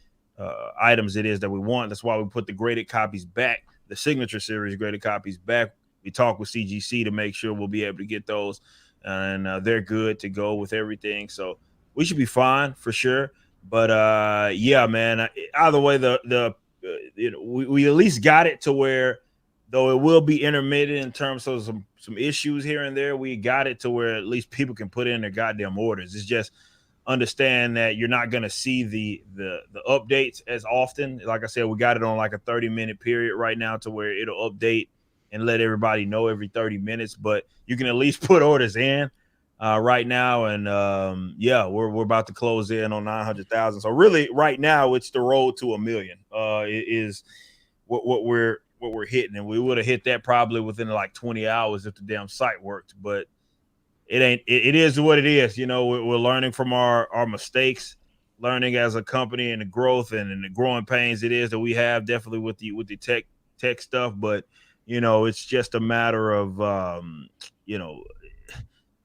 items it is that we want. That's why we put the graded copies back, the signature series graded copies back. We talked with CGC to make sure we'll be able to get those, and they're good to go with everything. So we should be fine for sure. But man, either way, we at least got it to where, though it will be intermittent in terms of some issues here and there, we got it to where at least people can put in their goddamn orders. It's just understand that you're not going to see the updates as often. Like I said, we got it on like a 30-minute period right now to where it'll update and let everybody know every 30 minutes, but you can at least put orders in right now. And we're about to close in on 900,000. So really right now it's the road to 1 million is what we're hitting. And we would have hit that probably within like 20 hours if the damn site worked, but it is what it is. We're learning from our mistakes, learning as a company, and the growth and the growing pains it is that we have definitely with the tech stuff. But it's just a matter of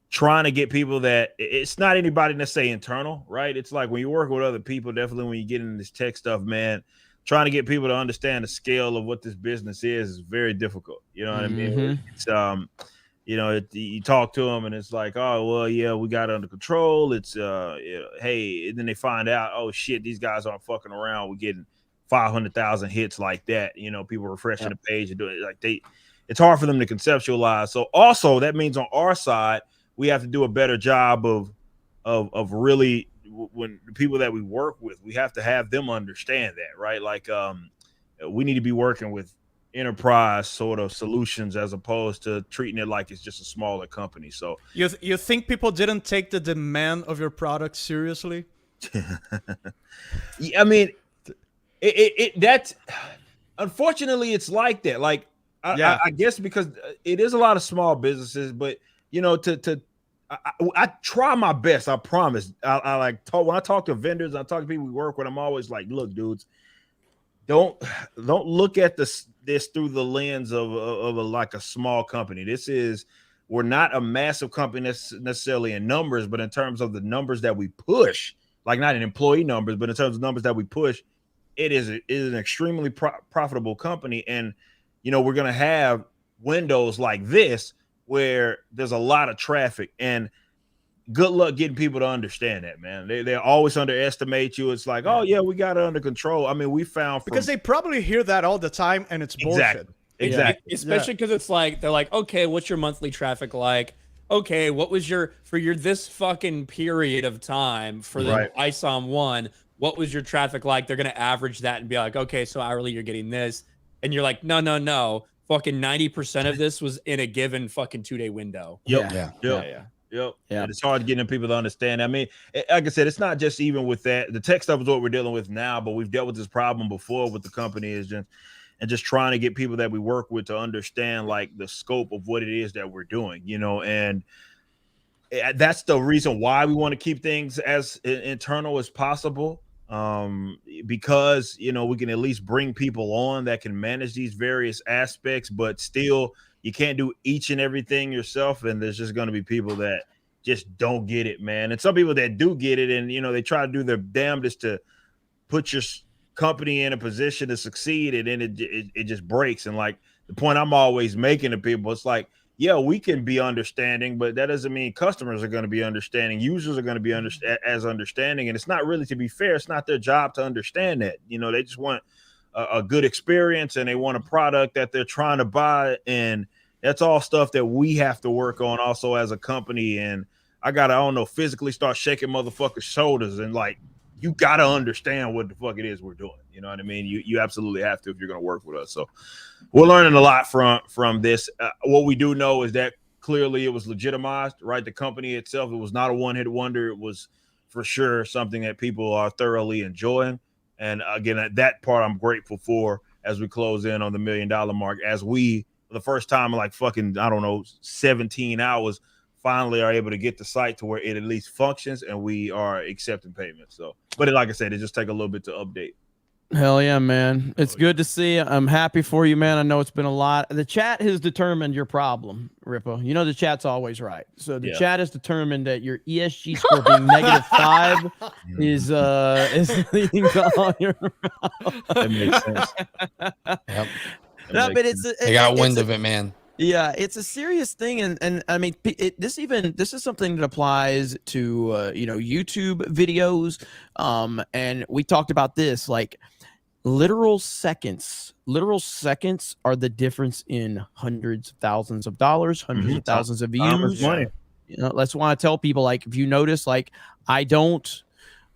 trying to get people that it's not anybody necessarily internal, right? It's like when you work with other people, definitely when you get into this tech stuff, man, trying to get people to understand the scale of what this business is very difficult. You know what I mean? It's you talk to them and it's like, oh, well, yeah, we got it under control. It's hey, and then they find out, oh shit, these guys aren't fucking around. We're getting 500,000 hits like that. People refreshing the page and doing it like it's hard for them to conceptualize. So also that means on our side, we have to do a better job of really, when the people that we work with, we have to have them understand that, right? Like we need to be working with enterprise sort of solutions as opposed to treating it like it's just a smaller company. So you think people didn't take the demand of your product seriously? I mean, that's unfortunately it's like that. Like I guess because it is a lot of small businesses, but I try my best. I promise. I like talk when I talk to vendors, I talk to people we work with. I'm always like, look, dudes, don't look at this through the lens of like a small company. We're not a massive company necessarily in numbers, but in terms of the numbers that we push, like not in employee numbers, but in terms of numbers that we push, it is an extremely profitable company. And we're gonna have windows like this where there's a lot of traffic, and good luck getting people to understand that, man. They always underestimate you. It's like, oh yeah, we got it under control. I mean, we found because they probably hear that all the time, and it's bullshit. Exactly. Especially because it's like they're like, okay, what's your monthly traffic like? Okay, what was your this fucking period of time for the ISOM 1? What was your traffic like? They're gonna average that and be like, okay, so hourly you're getting this, and you're like, no, fucking 90% of this was in a given fucking 2-day window. Yep. And it's hard getting people to understand. I mean, like I said, it's not just even with that. The tech stuff is what we're dealing with now, but we've dealt with this problem before with the company just trying to get people that we work with to understand like the scope of what it is that we're doing, and that's the reason why we want to keep things as internal as possible. Because we can at least bring people on that can manage these various aspects, but still you can't do each and everything yourself, and there's just going to be people that just don't get it, man. And some people that do get it, and they try to do their damnedest to put your company in a position to succeed, and then it just breaks. And like the point I'm always making to people, it's like, yeah, we can be understanding, but that doesn't mean customers are going to be understanding. Users are going to be as understanding, and it's not really, to be fair, it's not their job to understand that. They just want a good experience, and they want a product that they're trying to buy, and that's all stuff that we have to work on also as a company. And I gotta, physically start shaking motherfuckers' shoulders, and like, you gotta understand what the fuck it is we're doing. You know what I mean? You absolutely have to if you're gonna work with us. So we're learning a lot from this. What we do know is that clearly it was legitimized, right? The company itself, it was not a one-hit wonder. It was for sure something that people are thoroughly enjoying. And again, that part I'm grateful for as we close in on the $1 million mark, as we, for the first time in like fucking, I don't know, 17 hours, finally are able to get the site to where it at least functions and we are accepting payments. So, but like I said, it just take a little bit to update. Hell yeah, man. It's good to see. I'm happy for you, man. I know it's been a lot. The chat has determined your problem, Rippo. You know the chat's always right. So the chat has determined that your ESG score being -5 is leading to all your That makes sense. Yep. No, but it's they got wind of it, man. Yeah, it's a serious thing, and I mean, this is something that applies to YouTube videos, and we talked about this, like literal seconds are the difference in hundreds of thousands of dollars, hundreds of thousands of views. Money. You know, that's why I tell people, like, if you notice, like, I don't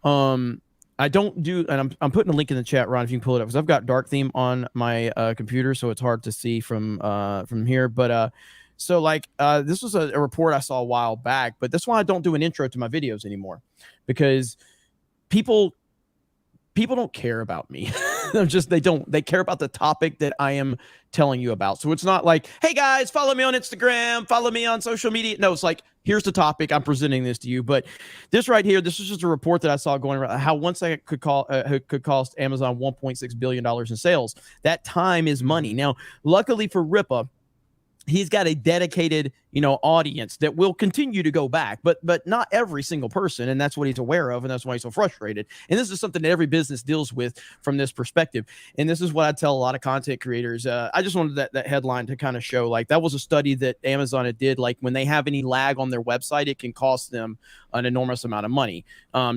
do, and I'm putting a link in the chat, Ron, if you can pull it up, because I've got dark theme on my computer, so it's hard to see from here. But so like this was a report I saw a while back, but that's why I don't do an intro to my videos anymore, because people don't care about me. They care about the topic that I am telling you about. So it's not like, hey guys, follow me on Instagram, follow me on social media. No, it's like, here's the topic, I'm presenting this to you. But this right here, this is just a report that I saw going around, how 1 second could cost Amazon $1.6 billion in sales. That time is money. Now, luckily for Ripa, he's got a dedicated, audience that will continue to go back, but not every single person. And that's what he's aware of. And that's why he's so frustrated. And this is something that every business deals with from this perspective. And this is what I tell a lot of content creators. I just wanted that headline to kind of show, like, that was a study that Amazon had did. Like, when they have any lag on their website, it can cost them an enormous amount of money,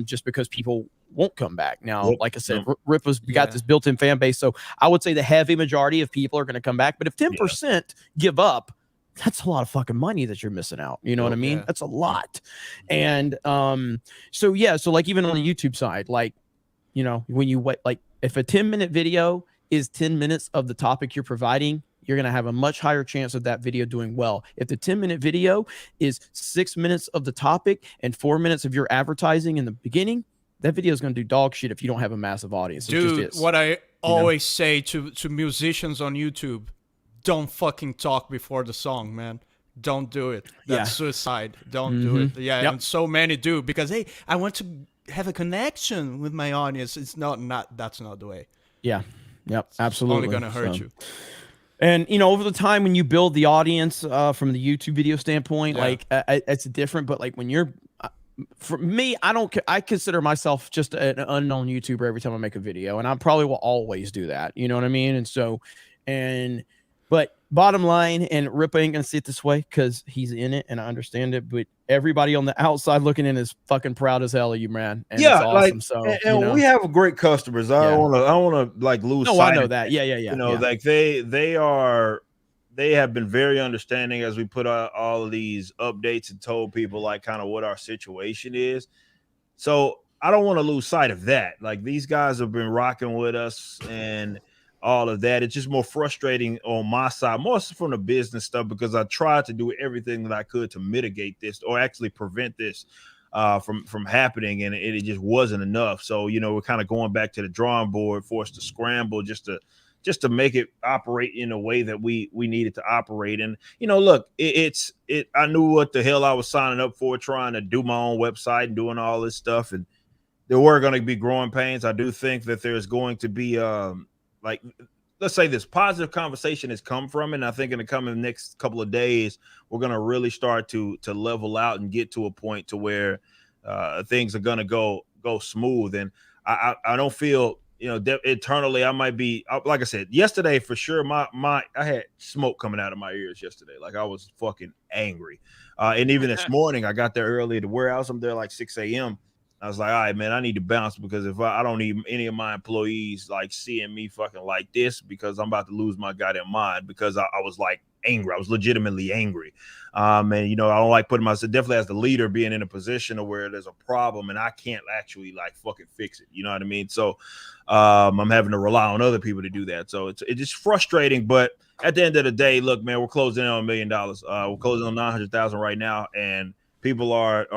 just because people won't come back. Now, like I said, Ripa's got this built-in fan base. So I would say the heavy majority of people are going to come back. But if 10% give up, that's a lot of fucking money that you're missing out. You know what I mean? That's a lot. And so like, even on the YouTube side, like, when you like, if a 10-minute video is 10 minutes of the topic you're providing, you're going to have a much higher chance of that video doing well. If the 10-minute video is 6 minutes of the topic and 4 minutes of your advertising in the beginning, that video is going to do dog shit if you don't have a massive audience. Dude, what I always say to musicians on YouTube, don't fucking talk before the song, man. Don't do it. That's suicide. Don't do it. Yeah, and so many do, because, hey, I want to have a connection with my audience. It's not that's not the way. Yeah. Yep. Absolutely. It's only gonna hurt you. And over the time, when you build the audience from the YouTube video standpoint, like it's different. But like, when you're, for me, I consider myself just an unknown YouTuber every time I make a video, and I probably will always do that. You know what I mean? And so, but bottom line, and Rip ain't gonna see it this way because he's in it, and I understand it. But everybody on the outside looking in is fucking proud as hell of you, man. And it's awesome. So we have great customers. I don't want to like lose. No, sight I know of that. Yeah. Like they have been very understanding as we put out all of these updates and told people like kind of what our situation is. So I don't want to lose sight of that. Like, these guys have been rocking with us and all of that. It's just more frustrating on my side, more from the business stuff, because I tried to do everything that I could to mitigate this, or actually prevent this from happening, and it just wasn't enough. So we're kind of going back to the drawing board, forced to scramble just to make it operate in a way that we needed to operate. And look, I knew what the hell I was signing up for, trying to do my own website and doing all this stuff, and there were going to be growing pains. I do think that there's going to be like, let's say this positive conversation has come from it. And I think in the coming next couple of days, we're going to really start to level out and get to a point to where things are going to go smooth. And I don't feel, internally I might be, like I said, yesterday for sure, I had smoke coming out of my ears yesterday. Like, I was fucking angry. And even this morning, I got there early at the warehouse. I'm there like 6 a.m. I was like, all right, man, I need to bounce, because if I don't need any of my employees like seeing me fucking like this, because I'm about to lose my goddamn mind, because I was like angry. I was legitimately angry. And I don't like putting myself, definitely as the leader, being in a position of where there's a problem and I can't actually like fucking fix it. You know what I mean? So I'm having to rely on other people to do that. So it's just frustrating. But at the end of the day, look, man, we're closing in on $1 million. We're closing on 900,000 right now, and people are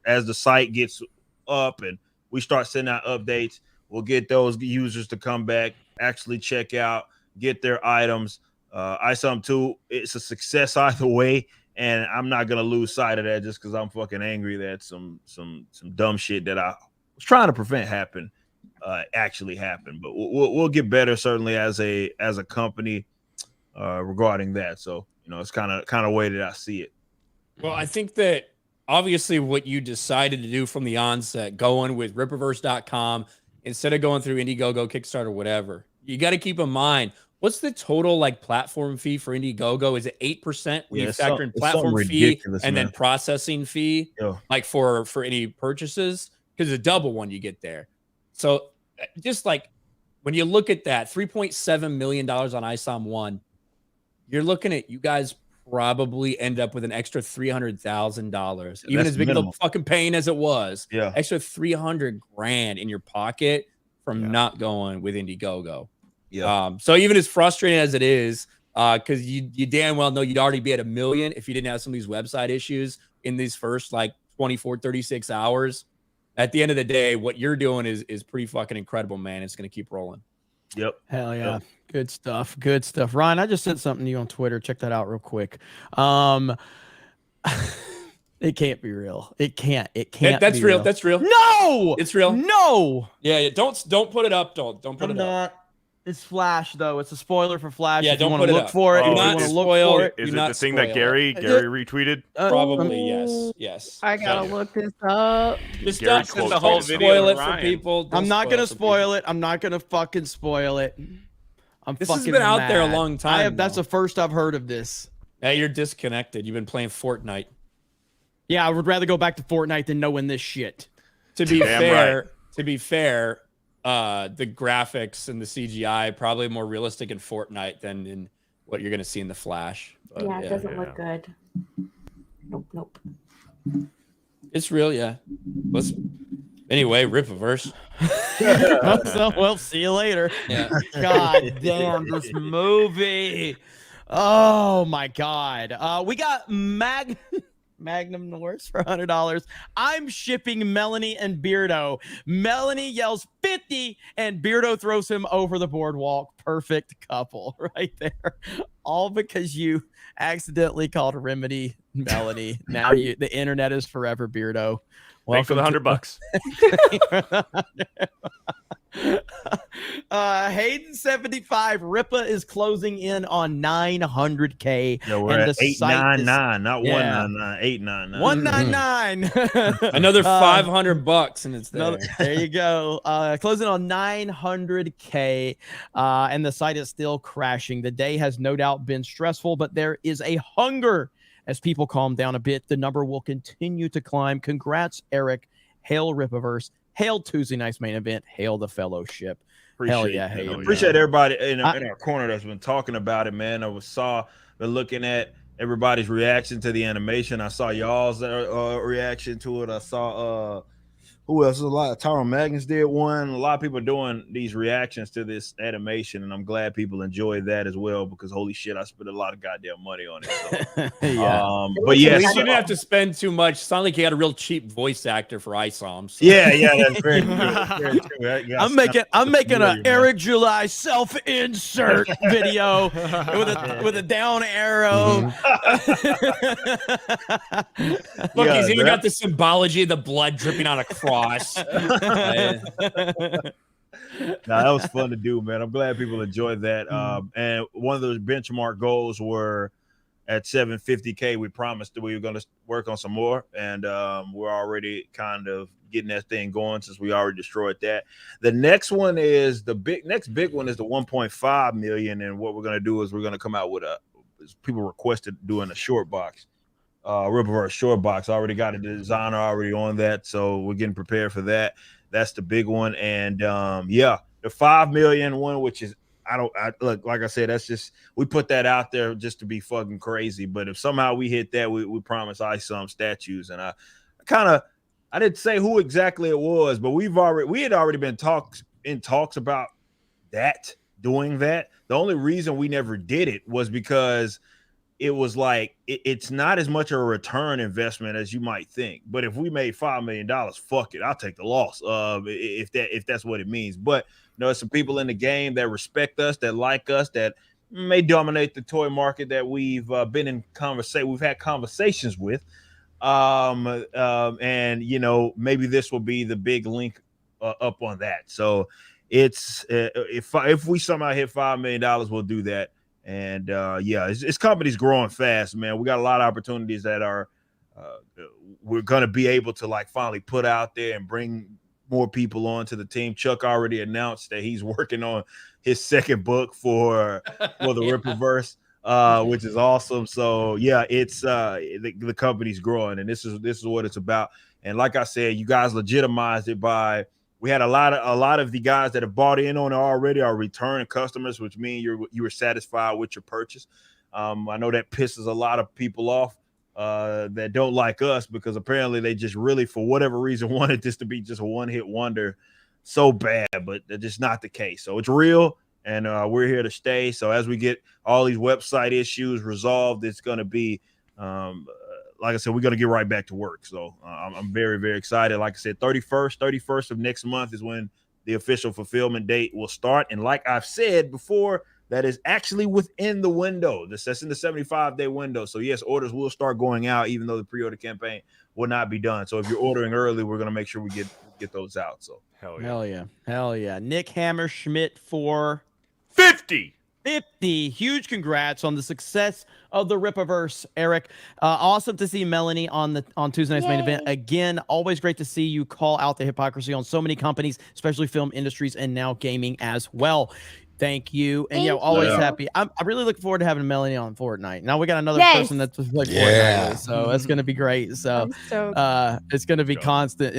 as the site gets up and we start sending out updates, We'll get those users to come back, actually check out, get their items. ISOM 2, it's a success either way, and I'm not gonna lose sight of that just because I'm fucking angry that some dumb shit that I was trying to prevent happen actually happened. But we'll get better certainly as a company regarding that. So it's kind of way that I see it. Well, I think that obviously what you decided to do from the onset, going with Rippaverse.com instead of going through Indiegogo, Kickstarter, whatever, you got to keep in mind. What's the total like platform fee for Indiegogo? Is it 8% when you factor in platform fee and then processing fee, like for any purchases? Because a double one you get there. So just like when you look at that, $3.7 million on ISOM 1, you're looking at you guys probably end up with an extra $300,000, even as big of a fucking pain as it was. Yeah, extra $300,000 in your pocket from not going with Indiegogo. Yeah. So even as frustrating as it is, because you damn well know you'd already be at $1 million if you didn't have some of these website issues in these first like 24, 36 hours. At the end of the day, what you're doing is pretty fucking incredible, man. It's going to keep rolling. Yep. Hell yeah. Yep. Good stuff. Good stuff. Ryan, I just sent something to you on Twitter. Check that out real quick. It can't be real. It can't. That's be real. That's real. No, it's real. No. Yeah. Don't put it up. Don't put it up. It's Flash though. It's a spoiler for Flash. Yeah, if don't you put it look up. for it. Oh, if you want to look for it. Is it the thing that Gary retweeted? Probably yes. I gotta look this up. Just Gary don't the whole spoil video it for people. I'm not gonna spoil it. I'm not gonna fucking spoil it. This fucking has been out there a mad. long time. That's the first I've heard of this. Hey, you're disconnected. You've been playing Fortnite. Yeah, I would rather go back to Fortnite than knowing this shit. To be fair, the graphics and the CGI probably more realistic in Fortnite than in what you're gonna see in the Flash. But, yeah, it doesn't look good. Nope. It's real, yeah. Anyway, Rippaverse. Well, see you later. Yeah. God damn this movie. Oh my god. We got Magnum Norse for $100. I'm shipping Melanie and Beardo. Melanie yells 50 and Beardo throws him over the boardwalk. Perfect couple right there. All because you accidentally called Remedy Melanie. Now the internet is forever, Beardo. Thanks for the $100. Hayden 75 Rippa is closing in on 900K. Yeah, we're at 899, not 199, 899. 199. Another $500 and it's there. There you go. Closing on 900K, and the site is still crashing. The day has no doubt been stressful, but there is a hunger. As people calm down a bit, the number will continue to climb. Congrats, Eric. Hail Rippaverse. Hail Tuesday Night's Main Event. Hail the Fellowship. Hell yeah. Appreciate everybody in our corner that's been talking about it, man. Been looking at everybody's reaction to the animation. I saw y'all's reaction to it. I saw who else? A lot of Tyrone Magnus did one. A lot of people doing these reactions to this animation, and I'm glad people enjoyed that as well because holy shit, I spent a lot of goddamn money on it. So. Yeah. But yes, we didn't have to spend too much. Sound like you had a real cheap voice actor for ISOM. So. Yeah, that's very true. I'm making an Eric July self-insert video with a down arrow. Look, he's even got the symbology of the blood dripping on a cross. That was fun to do, man. I'm glad people enjoyed that. And one of those benchmark goals were at 750K. We promised that we were going to work on some more, and we're already kind of getting that thing going since we already destroyed that. The next one is next big one is the 1.5 million, and what we're going to do is we're going to come out with people requested doing a short box. Rippaverse short box. I already got a designer already on that, so we're getting prepared for that. That's the big one. And the 5 million one, which is look, like I said, that's just we put that out there just to be fucking crazy. But if somehow we hit that, we promise ISOM statues. And I didn't say who exactly it was, but we had already been in talks about doing that. The only reason we never did it was because it was like it's not as much of a return investment as you might think. But if we made $5 million, fuck it, I'll take the loss. If that's what it means. But there's some people in the game that respect us, that like us, that may dominate the toy market that we've been in we've had conversations with. And maybe this will be the big link up on that. So it's if we somehow hit $5 million, we'll do that. And this company's growing fast, man. We got a lot of opportunities that are we're gonna be able to like finally put out there and bring more people onto the team. Chuck already announced that he's working on his second book for the Rippaverse, which is awesome. So yeah, it's the company's growing, and this is what it's about. And like I said, you guys legitimized it by. We had a lot of the guys that have bought in on it already are return customers, which means you were satisfied with your purchase. I know that pisses a lot of people off that don't like us because apparently they just really, for whatever reason, wanted this to be just a one-hit wonder so bad, but that's just not the case. So it's real, and we're here to stay. So as we get all these website issues resolved, it's going to be like I said, we're going to get right back to work. So I'm very, very excited. Like I said, 31st of next month is when the official fulfillment date will start. And like I've said before, that is actually within the window. That's in the 75-day window. So yes, orders will start going out, even though the pre-order campaign will not be done. So if you're ordering early, we're going to make sure we get those out. So Hell yeah. Nick Hammerschmidt for 50. Huge congrats on the success of the Rippaverse, Eric. Awesome to see Melanie on Tuesday Night's Main Event again. Always great to see you call out the hypocrisy on so many companies, especially film industries and now gaming as well. Thank you. And always happy. I'm really looking forward to having Melanie on Fortnite. Now we got another person that's like Fortnite, so that's gonna be great. So it's gonna be constant.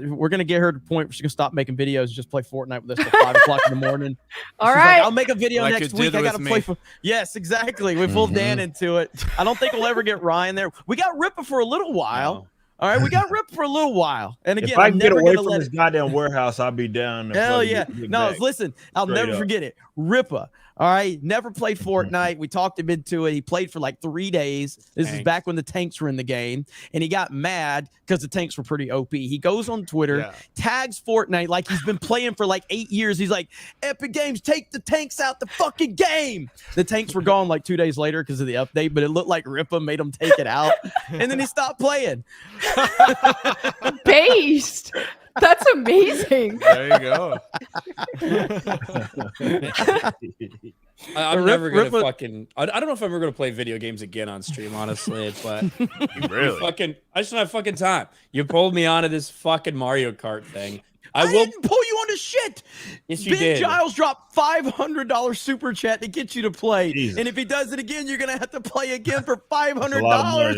We're gonna get her to the point where she can stop making videos and just play Fortnite with us till 5 o'clock in the morning. All right. I'll make a video next week. I gotta play for yes, exactly. We pulled Dan into it. I don't think we'll ever get Ryan there. We got Rippa for a little while. All right, we got Rip for a little while. And again, if I can get away from this goddamn warehouse, I'll be down. Hell yeah. No, listen, I'll never forget it. Rippa. All right, never played Fortnite. We talked him into it. He played for like 3 days. This is back when the tanks were in the game, and he got mad because the tanks were pretty OP. He goes on Twitter, tags Fortnite like he's been playing for like 8 years. He's like, Epic Games, take the tanks out the fucking game. The tanks were gone like 2 days later because of the update, but it looked like Rippa made him take it out, and then he stopped playing. Based. That's amazing. There you go. I'm never gonna fucking. I don't know if I'm ever gonna play video games again on stream, honestly. But really, I just don't have fucking time. You pulled me onto this fucking Mario Kart thing. I didn't pull you onto shit. Yes, you Ben did. Giles dropped $500 super chat to get you to play, and if he does it again, you're gonna have to play again for $500.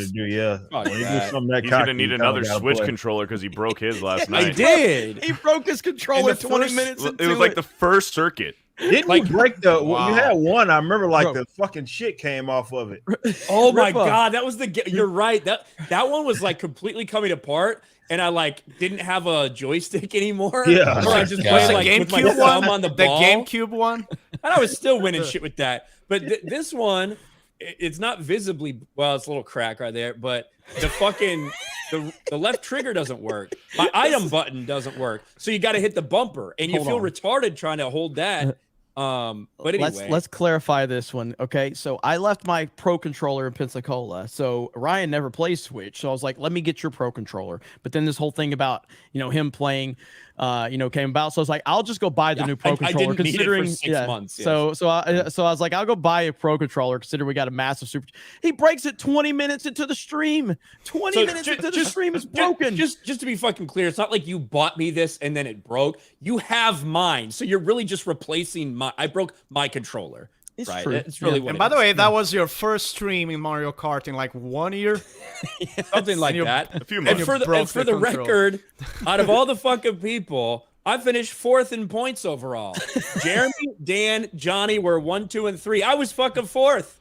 He's gonna need another Switch controller because he broke his last night. I did. He broke his controller 20 minutes into it was like the first circuit. Didn't you break the? Well, you had one. I remember, like the fucking shit came off of it. Oh my god, that was the. You're right. That one was like completely coming apart. And I like didn't have a joystick anymore. Yeah, or I just played like with my thumb on the ball. The GameCube one. And I was still winning shit with that. But this one, it's not visibly well. It's a little crack right there. But the fucking the left trigger doesn't work. My item button doesn't work. So you got to hit the bumper, and you feel retarded trying to hold that. But anyway, let's clarify this one. Okay, so I left my Pro controller in Pensacola, so Ryan never plays Switch, so I was like, let me get your Pro controller. But then this whole thing about him playing came about, so I was like, I'll just go buy the new Pro controller. I didn't considering need it for 6 months. Yes. So I was like, I'll go buy a Pro controller. Consider we got a massive super. He breaks it 20 minutes into the stream. 20 minutes into the stream is broken. Just to be fucking clear, it's not like you bought me this and then it broke. You have mine, so you're really just replacing my. I broke my controller. It's right? true. It's really what. And by the way, that was your first stream in Mario Kart in like 1 year, something like that. A few months. And for the record, out of all the fucking people, I finished 4th in points overall. Jeremy, Dan, Johnny were 1, 2, and 3. I was fucking 4th.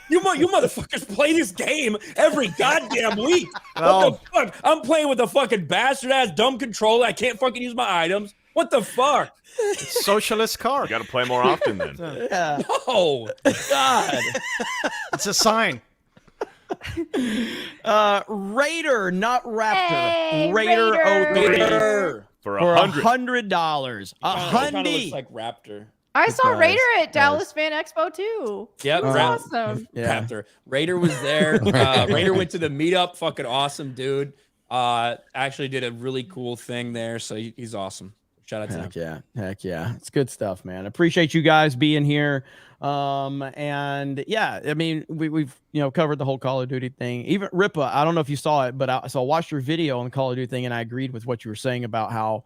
You motherfuckers play this game every goddamn week. What the fuck? I'm playing with a fucking bastard ass dumb controller. I can't fucking use my items. What the fuck? It's socialist car. You got to play more often then. Yeah. Oh God. It's a sign. Raider, not Raptor. Hey, Raider. Raider. For For $100. $100. A Kind of looks hundy. like Raptor. I saw does, Raider at it Dallas Fan Expo too. Yep, That's awesome. Yeah. Raptor. Raider was there. Raider went to the meetup. Fucking awesome, dude. Actually did a really cool thing there. So he's awesome. Shout out to him. Heck yeah. Heck yeah. It's good stuff, man. Appreciate you guys being here. And yeah, I mean, we've covered the whole Call of Duty thing. Even Ripa, I don't know if you saw it, but I watched your video on the Call of Duty thing, and I agreed with what you were saying about how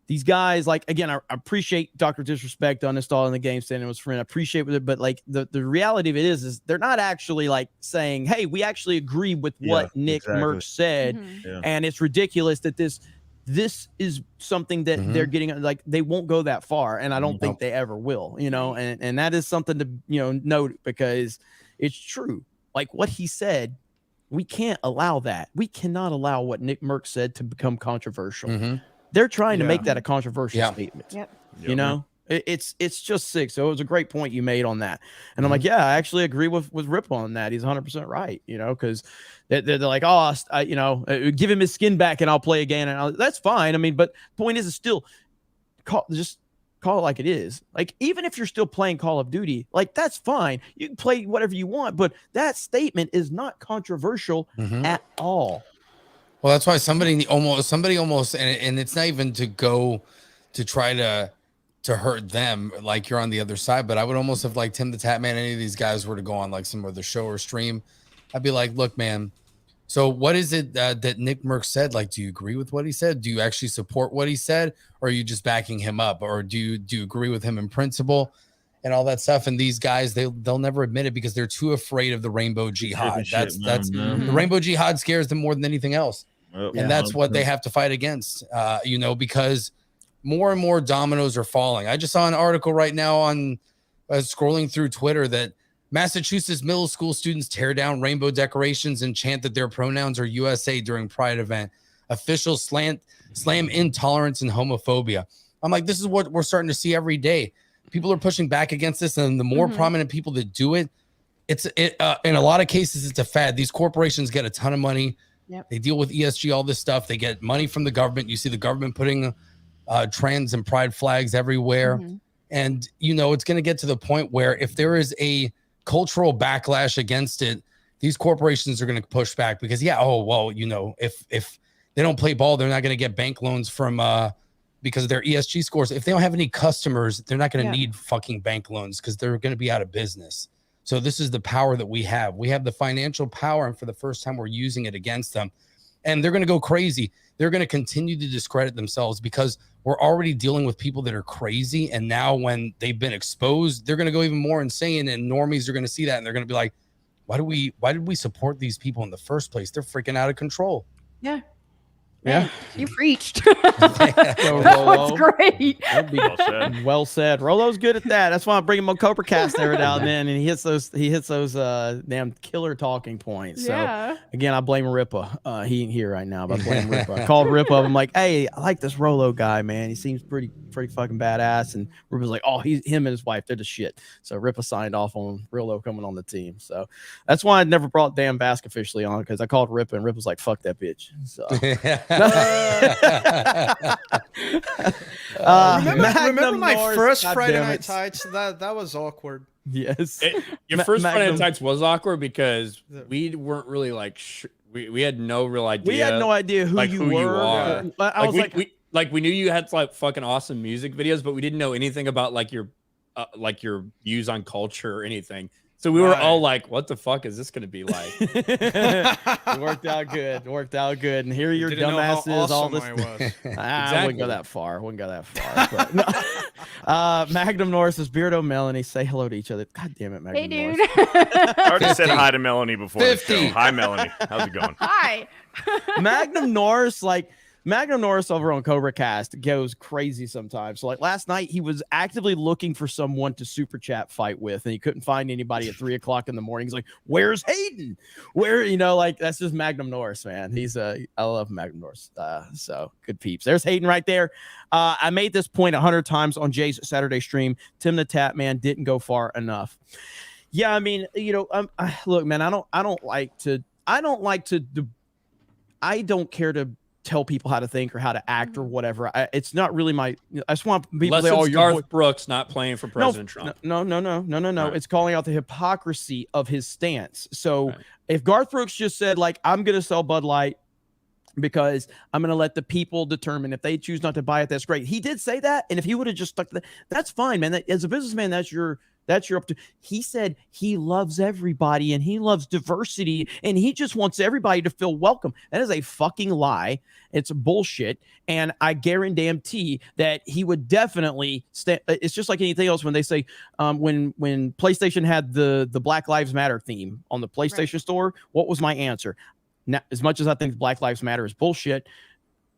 these guys, like, again, I appreciate Dr. Disrespect uninstalling the game, saying it was free. I appreciate it, but like the reality of it is they're not actually like saying, hey, we actually agree with what Nick Merckx said. And it's ridiculous that this is something that they're getting, like, they won't go that far, and I don't think they ever will, and that is something to note, because it's true. Like what he said, we can't allow that. We cannot allow what Nick Merckx said to become controversial. They're trying to make that a controversial statement. It's just sick. So it was a great point you made on that, and I'm like, yeah, I actually agree with Rip on that. He's 100% right, because they're like, oh, give him his skin back and I'll play again, and that's fine. I mean, but point is still just call it like it is. Like, even if you're still playing Call of Duty, like, that's fine. You can play whatever you want, but that statement is not controversial at all. Well, that's why somebody almost, and it's not even to go to try to hurt them, like you're on the other side, but I would almost have, like, Tim the Tap Man, any of these guys were to go on like some other show or stream, I'd be like, look, man, so what is it that Nick Merckx said? Like, do you agree with what he said? Do you actually support what he said? Or are you just backing him up? Or do you agree with him in principle and all that stuff? And these guys, they'll never admit it because they're too afraid of the rainbow jihad. That's the rainbow jihad scares them more than anything else. And that's what they have to fight against, because more and more dominoes are falling. I just saw an article right now on scrolling through Twitter that Massachusetts middle school students tear down rainbow decorations and chant that their pronouns are USA during Pride event. Officials slam intolerance and homophobia. I'm like, this is what we're starting to see every day. People are pushing back against this, and the more prominent people that do it, in a lot of cases, it's a fad. These corporations get a ton of money. They deal with ESG, all this stuff. They get money from the government. You see the government putting trans and pride flags everywhere. And, it's going to get to the point where if there is a cultural backlash against it, these corporations are going to push back because, if they don't play ball, they're not going to get bank loans from because of their ESG scores. If they don't have any customers, they're not going to need fucking bank loans because they're going to be out of business. So this is the power that we have. We have the financial power, and for the first time, we're using it against them. And they're going to go crazy. They're going to continue to discredit themselves because we're already dealing with people that are crazy. And now when they've been exposed, they're going to go even more insane. And normies are going to see that, and they're going to be like, why did we support these people in the first place? They're freaking out of control. Yeah. Yeah, you preached. That was great. Well said. Well said. Rolo's good at that. That's why I bring him on Cobra Cast every now and then, and he hits those damn killer talking points. So again, I blame Ripa. He ain't here right now, but I blame Ripa. I called Ripa. I'm like, hey, I like this Rolo guy, man. He seems pretty fucking badass. And Ripa's like, oh, him and his wife, they're the shit. So Ripa signed off on Rolo coming on the team. So that's why I never brought Dan Bask officially on, because I called Ripa, and Ripa's like, fuck that bitch. So remember my first Friday Night Tights? That was awkward. Yes. Your first Friday Night Tights was awkward because we weren't really like we had no real idea. We had no idea who you were. I was like, we knew you had like fucking awesome music videos, but we didn't know anything about like your views on culture or anything. So we were all like, what the fuck is this going to be like? It worked out good. And here your dumbasses, all this. I wouldn't go that far. But no. Magnum Norris is Beardo Melanie. Say hello to each other. God damn it, Magnum Norris. I already said hi to Melanie before the show. Hi, Melanie. How's it going? Hi. Magnum Norris, like, Magnum Norris over on Cobra Cast goes crazy sometimes. So like last night, he was actively looking for someone to super chat fight with, and he couldn't find anybody at 3 o'clock in the morning. He's like, "Where's Hayden? Where?" Like that's just Magnum Norris, man. He's I love Magnum Norris. So good peeps. There's Hayden right there. I made this point 100 times on Jay's Saturday stream. Tim the Tap Man didn't go far enough. Yeah, I mean, look, man, I don't care to tell people how to think or how to act or whatever. It's not really my. I just want people to say, "Oh, you're Garth Brooks not playing for President Trump." No. Right. It's calling out the hypocrisy of his stance. So if Garth Brooks just said, like, "I'm going to sell Bud Light because I'm going to let the people determine if they choose not to buy it," that's great. He did say that, and if he would have just stuck to that, that's fine, man. As a businessman, that's your up to. He said he loves everybody and he loves diversity and he just wants everybody to feel welcome. That is a fucking lie. It's bullshit. And I guarantee that he would definitely it's just like anything else when they say when PlayStation had the Black Lives Matter theme on the PlayStation store, what was my answer? Now, as much as I think Black Lives Matter is bullshit,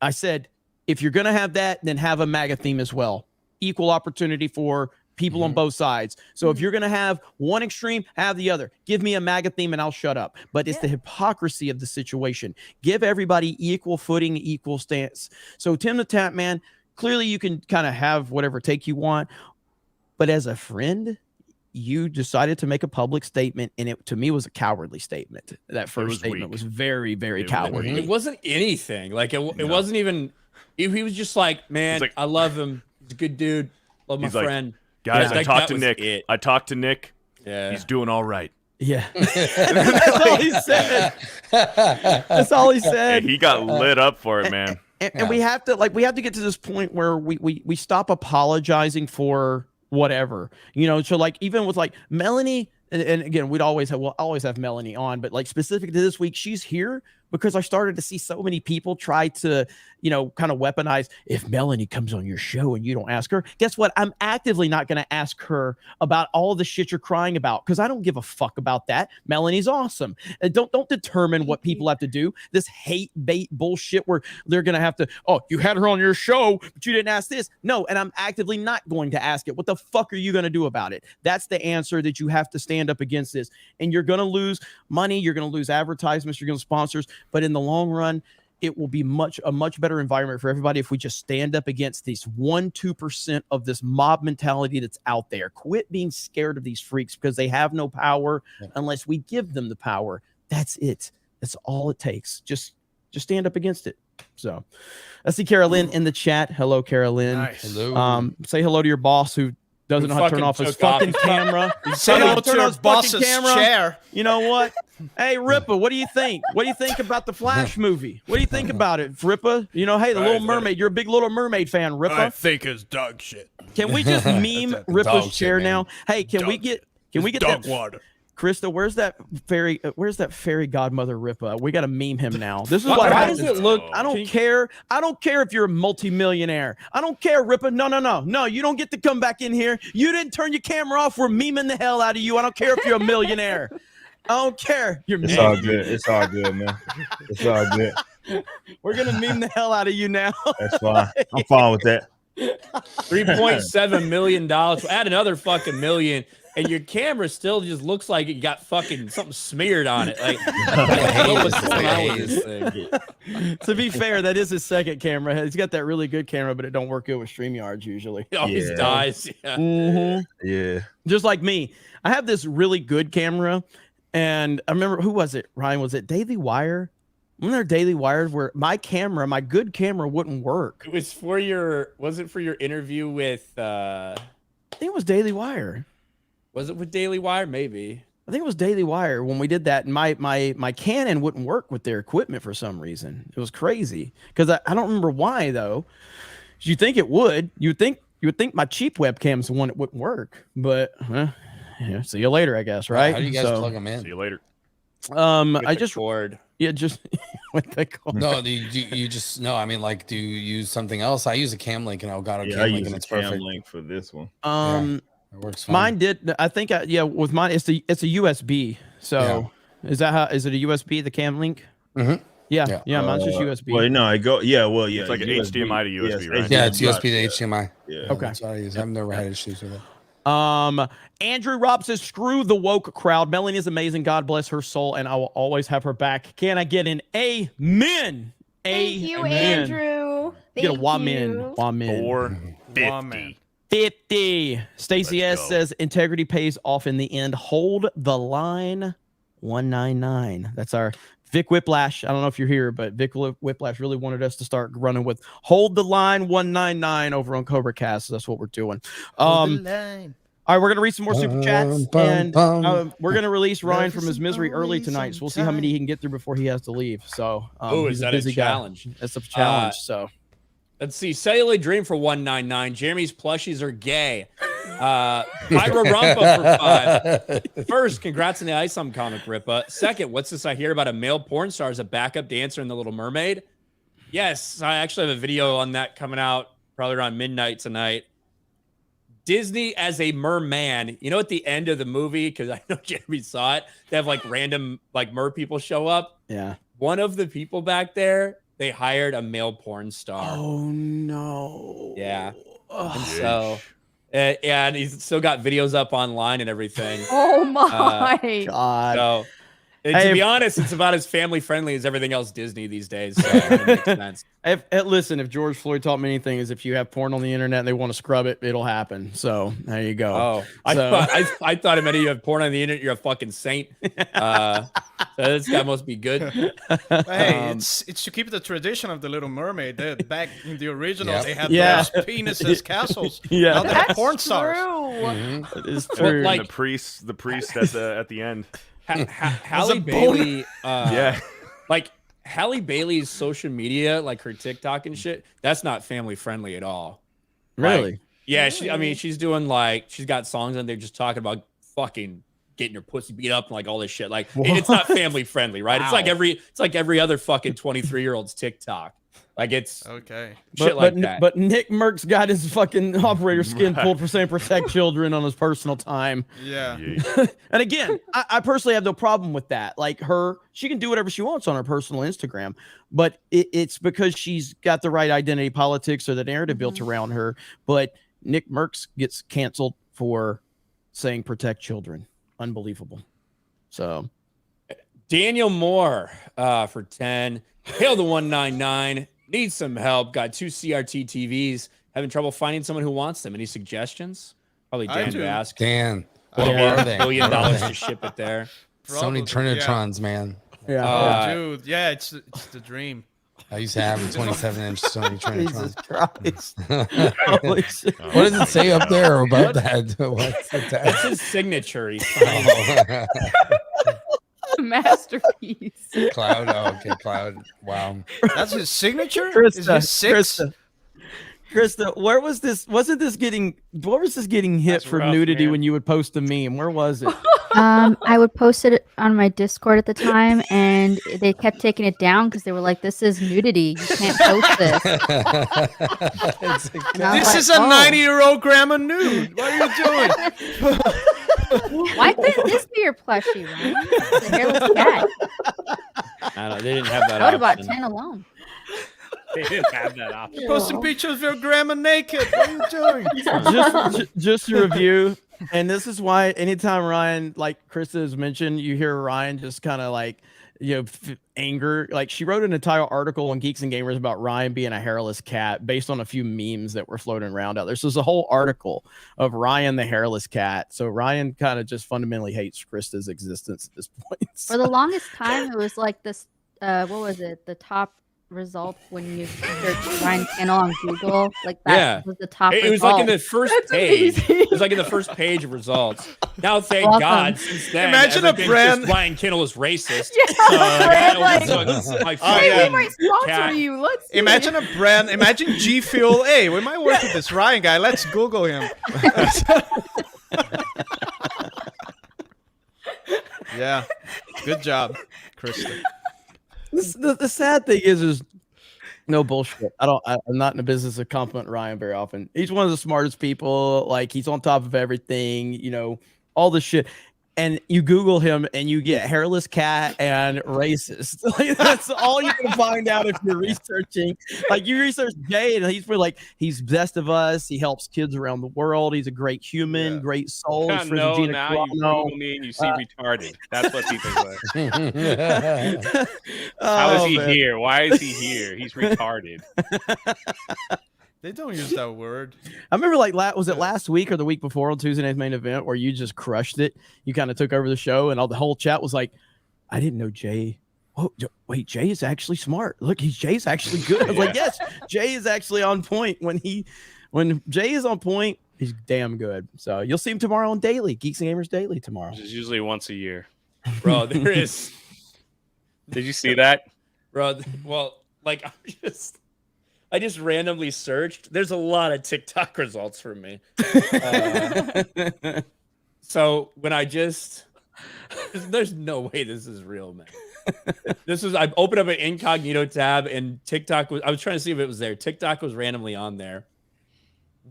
I said, if you're going to have that, then have a MAGA theme as well. Equal opportunity for people on both sides. So if you're going to have one extreme, have the other. Give me a MAGA theme and I'll shut up. But it's the hypocrisy of the situation. Give everybody equal footing, equal stance. So Tim the Tap Man, clearly you can kind of have whatever take you want. But as a friend, you decided to make a public statement, and it to me was a cowardly statement. That first statement was very, very cowardly. It wasn't anything. Like it wasn't even. He was just like, "Man, I love him. He's a good dude. Love my friend." Guys, I talked to Nick. Yeah, he's doing all right. Yeah, that's all he said. That's all he said. Hey, he got lit up for it, man. And we have to get to this point where we stop apologizing for whatever, so like even with like Melanie, and again, we'll always have Melanie on, but like specific to this week, she's here because I started to see so many people try to, kind of weaponize. If Melanie comes on your show and you don't ask her, guess what? I'm actively not going to ask her about all the shit you're crying about because I don't give a fuck about that. Melanie's awesome. Don't determine what people have to do. This hate bait bullshit where they're going to have to, "Oh, you had her on your show, but you didn't ask this." No, and I'm actively not going to ask it. What the fuck are you going to do about it? That's the answer, that you have to stand up against this. And you're going to lose money. You're going to lose advertisements. You're going to sponsors. But in the long run, it will be a much better environment for everybody if we just stand up against these 1-2% of this mob mentality that's out there. Quit being scared of these freaks because they have no power unless we give them the power. That's it. That's all it takes. Just stand up against it. So I see Carolyn in the chat. Hello, Carolyn. Nice. Hello. Say hello to your boss who doesn't know how to turn off his fucking camera. Say hello to your boss's chair. You know what? Hey, Rippa, what do you think? What do you think about the Flash movie? What do you think about it, Rippa? Hey, the Little Mermaid. You're a big Little Mermaid fan, Rippa. I think it's dog shit. Can we just meme Rippa's chair now? Hey, can we get dog that? water. Krista, where's that fairy godmother Rippa? We got to meme him now. This is what Why happens. does it look? I don't care. I don't care if you're a multimillionaire. I don't care, Rippa. No. You don't get to come back in here. You didn't turn your camera off. We're memeing the hell out of you. I don't care if you're a millionaire. I don't care. It's all good. It's all good, man. It's all good. We're gonna meme the hell out of you now. That's fine. I'm fine with that. $3.7 million. Add another fucking million. And your camera still just looks like it got fucking something smeared on it. Like, to be fair, that is his second camera. He's got that really good camera, but it don't work good with StreamYards usually. It always dies. Yeah. Mm-hmm. Yeah. Just like me. I have this really good camera, and I remember, who was it? Ryan, was it Daily Wire? When they're Daily Wired, where my good camera wouldn't work. It was for was it for your interview with I think it was Daily Wire. Was it with Daily Wire? Maybe. I think it was Daily Wire when we did that, and my Canon wouldn't work with their equipment for some reason. It was crazy because I don't remember why though. You think it would? You would think my cheap webcam's the one that wouldn't work, but see you later, I guess. Right? How do you guys plug them in? See you later. I just cord. Yeah, just with the cord. No, you just no. I mean, like, do you use something else? I use a Cam Link and Elgato Yeah, Cam I Link, use and a it's Cam perfect. Link for this one. It works fine. Mine did. I think. With mine, it's a USB. So is it a USB? The Cam Link. Mm-hmm. Yeah, mine's just USB. Well, no, I go. Yeah, well, yeah, It's like an USB. HDMI to USB, right? Yeah, it's USB to HDMI. Yeah. Okay. That's what I use. I've never had issues with it. Andrew Robb says, screw the woke crowd. Melanie is amazing. God bless her soul, and I will always have her back. Can I get an amen? Thank you, Andrew. Get a wamen. 450. 50. Stacey S says, integrity pays off in the end. Hold the line. 199. That's our Vic Whiplash. I don't know if you're here, but Vic Whiplash really wanted us to start running with Hold the Line 199 over on Cobra Cast. So that's what we're doing. All right, we're gonna read some more super chats, and we're gonna release Ryan from his misery early tonight. So we'll see how many he can get through before he has to leave. So, is that a challenge? That's a challenge. So, let's see. Cellular Dream for 199. Jeremy's plushies are gay. Pyra Rumpa for 5. First, congrats on the ISOM comic, Rippa. Second, what's this I hear about a male porn star as a backup dancer in The Little Mermaid? Yes, I actually have a video on that coming out probably around midnight tonight. Disney as a merman. You know, at the end of the movie, because I know Jeremy saw it, they have like random like mer people show up. Yeah. One of the people back there, they hired a male porn star. Oh no. Yeah. And so, and he's still got videos up online and everything. Oh my God. So, to be honest, it's about as family friendly as everything else Disney these days. So it makes sense. Listen, if George Floyd taught me anything, is if you have porn on the internet and they want to scrub it, it'll happen. So there you go. Oh, I thought it meant you have porn on the internet, you're a fucking saint. So this guy must be good. Hey, it's to keep the tradition of the Little Mermaid. Back in the original, they had those penises castles. Yeah, now they're porn stars. That is true. Like the priest at the end. Halle Bailey, like Halle Bailey's social media, like her TikTok and shit, that's not family friendly at all. Really? Like, yeah, she's doing like, she's got songs on there just talking about fucking getting her pussy beat up and like all this shit. Like it's not family friendly, right? Wow. It's like every other fucking 23-year-old's TikTok. Like it's okay. Shit like that. But Nick Merck's got his fucking operator skin pulled for saying protect children on his personal time. Yeah. And again, I personally have no problem with that. Like she can do whatever she wants on her personal Instagram, but it's because she's got the right identity politics or the narrative built around her. But Nick Merckx gets canceled for saying protect children. Unbelievable. So Daniel Moore for 10. Hail the 199. Need some help. Got 2 CRT TVs. Having trouble finding someone who wants them. Any suggestions? Probably Dan to ask. Dan. What are they? $1 billion to ship it there. Sony Trinitrons, man. Yeah. Dude, yeah, it's the dream. I used to have a 27-inch Sony Trinitron. Jesus Christ. What does it say up there about that? What's the tag? That's his signature. Masterpiece. Cloud. Oh, okay, Cloud. Wow. That's his signature? Krista, Is this 6? Krista, where was this? What was this getting hit for rough, nudity man. when you would post a meme? Where was it? I would post it on my Discord at the time, and they kept taking it down because they were like, "This is nudity. You can't post this." This is a 90-year-old grandma nude. What are you doing? Why couldn't this be your plushie, Ryan? The hairless cat. I don't know. They didn't have that I would have bought option. 10 alone. They didn't have that option. Posting pictures of your grandma naked. What are you doing? just to review, and this is why anytime Ryan, like Krista has mentioned, you hear Ryan just kind of like, anger. Like she wrote an entire article on Geeks and Gamers about Ryan being a hairless cat based on a few memes that were floating around out there. So there's a whole article of Ryan the hairless cat. So Ryan kind of just fundamentally hates Krista's existence at this point. For the longest time, it was like this. What was it? The top result when you search Ryan Kennel on Google, like that was the top. It was like in the first page. It was like in the first page of results. Now, thank God, since then, imagine a brand. Ryan Kennel is racist. Yeah, so this is my hey, we might sponsor cat. you. Let's see. Imagine a brand. Imagine G Fuel. Hey, we might work with this Ryan guy. Let's Google him. Yeah, good job, Krista. The sad thing is no bullshit. I'm not in the business of complimenting Ryan very often. He's one of the smartest people. Like he's on top of everything, all this shit. and you Google him and you get hairless cat and racist. Like, that's all you can find out if you're researching. Like, you research Jay, and he's really like, he's best of us. He helps kids around the world. He's a great human, great soul. He's friends with No, Gina now you Carano. Google me and you see retarded. That's what people say. How is he here? Why is he here? He's retarded. They don't use that word. I remember, like, was it last week or the week before on Tuesday Night's Main Event where you just crushed it? You kind of took over the show, and the whole chat was like, I didn't know Jay. Oh, wait, Jay is actually smart. Look, Jay's actually good. I was like, yes, Jay is actually on point. When Jay is on point, he's damn good. So you'll see him tomorrow on Daily, Geeks and Gamers Daily tomorrow. Which is usually once a year. Bro, there is. Did you see that? Bro, well, like, I just randomly searched. There's a lot of TikTok results for me. So when there's no way this is real, man. I opened up an incognito tab and TikTok I was trying to see if it was there. TikTok was randomly on there.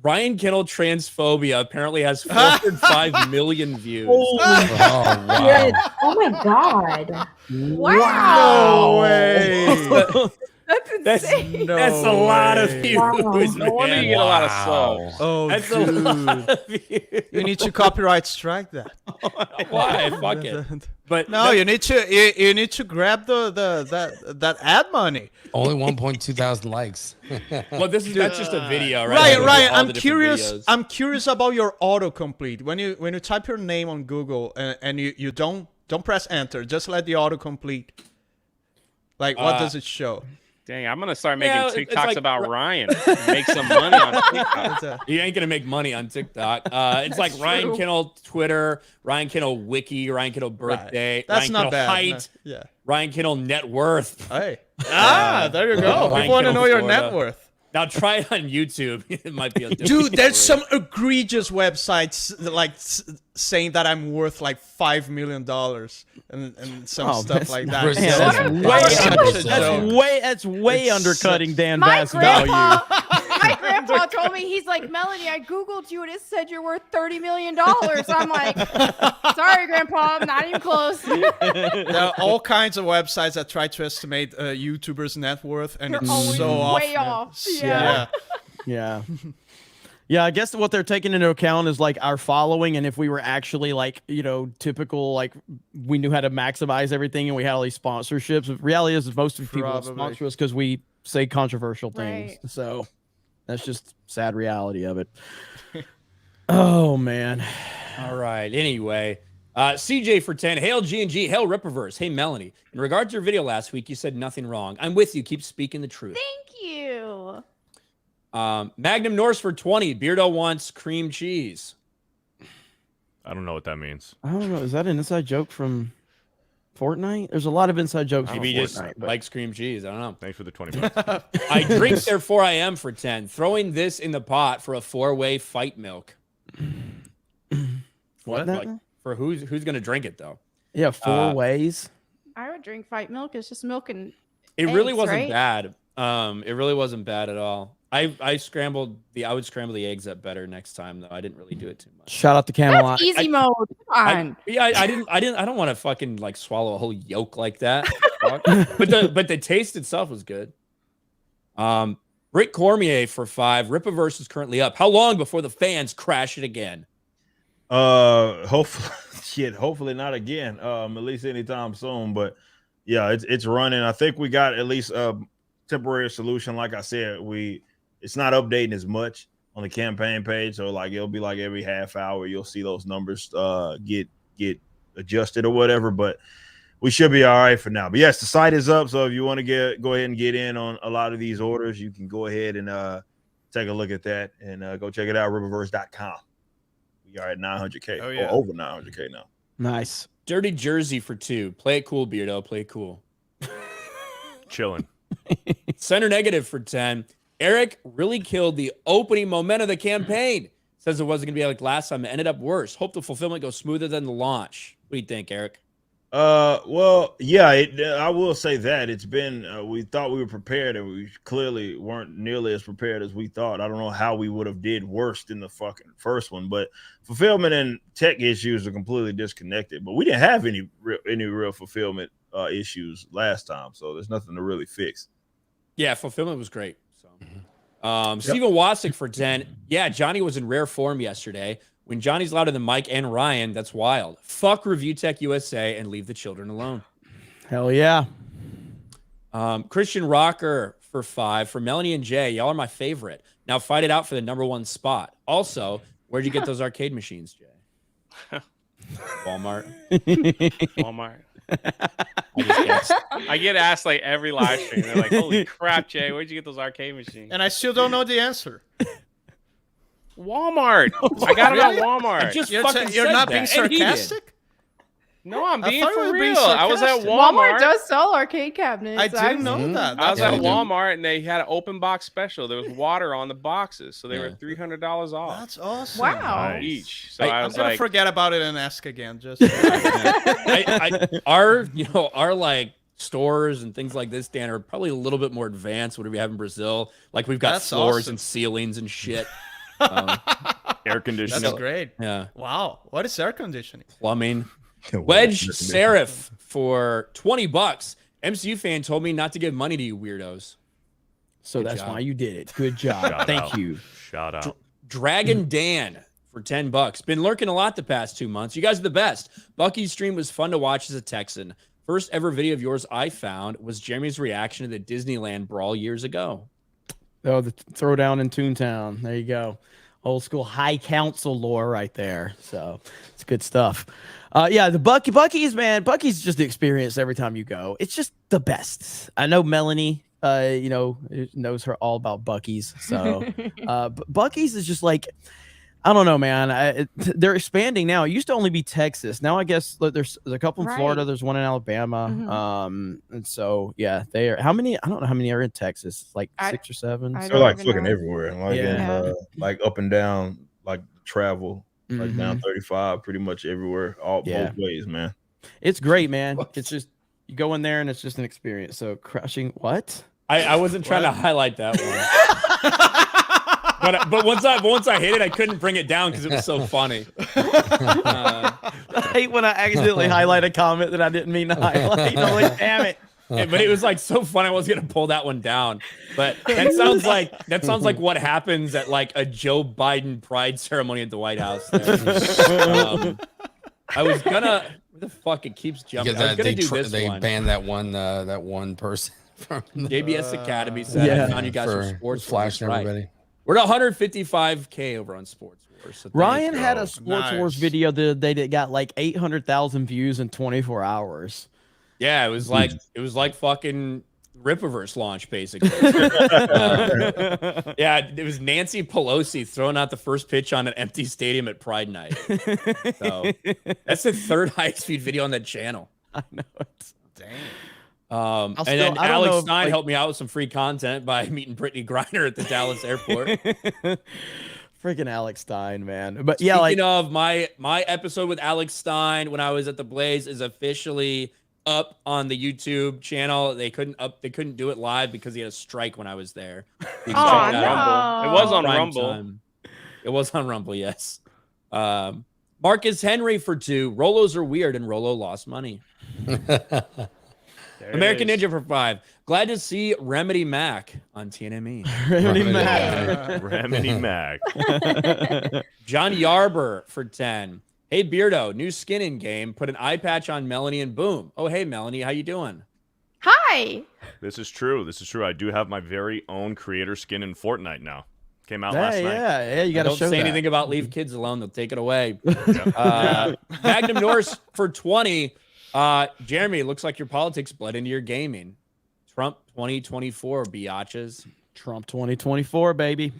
Ryan Kittle transphobia apparently has 405 million views. Oh, wow. Oh my God. Wow. No way. That's insane. That's a lot of views. Wow. No wonder you get a lot of subs. Oh, That's dude. a lot of views. You need to copyright strike that. Why? Fuck it. But no, you need to grab that ad money. Only 1.2 thousand likes. Well, that's just a video, right? Ryan, All I'm the different curious. videos. I'm curious about your autocomplete. When you type your name on Google and you don't press enter, just let the autocomplete. Like, what does it show? Dang, I'm gonna start making it's TikToks like- about Ryan. Make some money on TikTok. You ain't gonna make money on TikTok. It's like Ryan true. Kittle Twitter, Ryan Kittle Wiki, Ryan Kittle birthday, That's Ryan not Kittle bad. height, No, yeah. Ryan Kittle net worth. Hey. There you go. Ryan People want to Kittle, know your Florida. net worth. Now try it on YouTube. It might be a different Dude, there's story. some egregious websites like saying that I'm worth like $5 million and some stuff like that. That's way undercutting Dan My Bass value. My grandpa told me, he's like, Melanie, I Googled you and it said you're worth $30 million. I'm like, sorry, Grandpa, I'm not even close. There are all kinds of websites that try to estimate YouTubers' net worth, and They're it's always so off. way man. off. Yeah. Yeah. Yeah, I guess what they're taking into account is like our following, and if we were actually like, typical, like we knew how to maximize everything and we had all these sponsorships. The reality is most of the people Probably. sponsor us because we say controversial things. Right. So that's just sad reality of it. Oh man. All right. Anyway, CJ for 10. Hail G&G. Hail Ripperverse. Hey, Melanie. In regard to your video last week, you said nothing wrong. I'm with you. Keep speaking the truth. Thank you. Magnum Norse for 20. Beardo wants cream cheese. I don't know what that means. I don't know. Is that an inside joke from Fortnite? There's a lot of inside jokes from Maybe he just Fortnite. But likes cream cheese. I don't know. Thanks for the 20 bucks. I drink therefore I am for 10. Throwing this in the pot for a 4-way fight milk. What? Like, for who's gonna drink it though? Yeah, 4 ways. I would drink fight milk. It's just milk and It really eggs, wasn't right? bad. It really wasn't bad at all. I would scramble the eggs up better next time though. I didn't really do it too much. Shout out to Camelot. That's easy mode. Come on. I don't want to fucking like swallow a whole yolk like that. but the taste itself was good. Rick Cormier for 5. Rippaverse is currently up. How long before the fans crash it again? Hopefully not again. At least anytime soon. But yeah, it's running. I think we got at least a temporary solution. Like I said, it's not updating as much on the campaign page, so like it'll be like every half hour you'll see those numbers get adjusted or whatever. But we should be all right for now. But yes, the site is up, so if you want to go ahead and get in on a lot of these orders, you can go ahead and take a look at that and go check it out. Riververse.com. We are at 900K. Oh, yeah. Over 900K now. Nice. Dirty Jersey for 2. Play it cool, Beardo. Play it cool. Chilling. Center Negative for 10. Eric really killed the opening moment of the campaign. Says it wasn't going to be like last time. It ended up worse. Hope the fulfillment goes smoother than the launch. What do you think, Eric? Well, yeah, I will say that it's been. We thought we were prepared, and we clearly weren't nearly as prepared as we thought. I don't know how we would have did worse than the fucking first one, but fulfillment and tech issues are completely disconnected. But we didn't have any real fulfillment issues last time, so there's nothing to really fix. Yeah, fulfillment was great. So, Steven Wasik for 10. Yeah, Johnny was in rare form yesterday. When Johnny's louder than Mike and Ryan, that's wild. Fuck Review Tech USA and leave the children alone. Hell yeah. Christian Rocker for 5. For Melanie and Jay, y'all are my favorite. Now fight it out for the #1 spot. Also, where'd you get those arcade machines, Jay? Walmart. Walmart. I get asked like every live stream. They're like, "Holy crap, Jay, where'd you get those arcade machines?" And I still don't know the answer. Walmart. I got them at Walmart. You're not being sarcastic? No, I'm I being thought you for were being real. I was at sarcastic. Walmart. Walmart does sell arcade cabinets. I didn't know that. I was That's at awesome. Walmart and they had an open box special. There was water on the boxes, so they were $300 off. That's awesome. Wow. Each. So I I'm was gonna like, forget about it and ask again. Just our like stores and things like this, Dan, are probably a little bit more advanced. What do we have in Brazil? Like we've got That's floors awesome. and ceilings and shit. Air conditioning. That's great. Yeah. Wow. What is air conditioning? Plumbing. Wedge Seraph for $20. MCU fan told me not to give money to you weirdos. So Good that's job. why you did it. Good job. Thank you. Shout out. Dragon Dan for $10. Been lurking a lot the past 2 months. You guys are the best. Bucky's stream was fun to watch as a Texan. First ever video of yours I found was Jeremy's reaction to the Disneyland brawl years ago. Oh, the throwdown in Toontown. There you go. Old school high council lore right there. So it's good stuff. Yeah, the Bucky's, man. Bucky's just the experience every time you go. It's just the best. I know Melanie, knows her all about Bucky's. So Bucky's is just like, I don't know, man. They're expanding now. It used to only be Texas. Now I guess there's a couple in Florida. There's one in Alabama. And so yeah, they are. How many? I don't know how many are in Texas. Like 6 or 7. They're like fucking everywhere. Like like up and down, like travel, like down 35, pretty much everywhere, both ways, man. It's great, man. It's just you go in there and it's just an experience. So crushing what? I wasn't trying to highlight that one. But once I hit it, I couldn't bring it down because it was so funny. I hate when I accidentally highlight a comment that I didn't mean to highlight. I'm like, damn it. Yeah, but it was like so fun. I was gonna pull that one down. But that sounds like what happens at like a Joe Biden pride ceremony at the White House. I was gonna. Where the fuck it keeps jumping? I was gonna do this they one. banned that one person from JBS Academy said I found you guys for sports flashing everybody. We're at 155K over on Sports Wars. So Ryan had a Sports Wars video the other day that got like 800,000 views in 24 hours. Yeah, it was like fucking Rippaverse launch, basically. Yeah, it was Nancy Pelosi throwing out the first pitch on an empty stadium at Pride Night. So that's the third highest viewed video on that channel. I know it. Dang. And then Alex Stein helped me out with some free content by meeting Brittany Griner at the Dallas airport. Freaking Alex Stein, man. But yeah, speaking of my episode with Alex Stein when I was at the Blaze is officially up on the YouTube channel. They couldn't do it live because he had a strike when I was there. It was on Rumble. It was on Rumble, yes. Marcus Henry for 2. Rolos are weird and Rolo lost money. American Ninja for 5. Glad to see Remedy Mac on TNME. Remedy Mac. John Yarber for 10. Hey Beardo, new skin in game. Put an eye patch on Melanie and boom. Oh hey Melanie, how you doing? Hi. This is true. I do have my very own creator skin in Fortnite now. Came out last night. Yeah, you got to show Don't say anything about leave kids alone. They'll take it away. Magnum Norse for 20. Jeremy, it looks like your politics bled into your gaming. Trump 2024, biatches. Trump 2024, baby.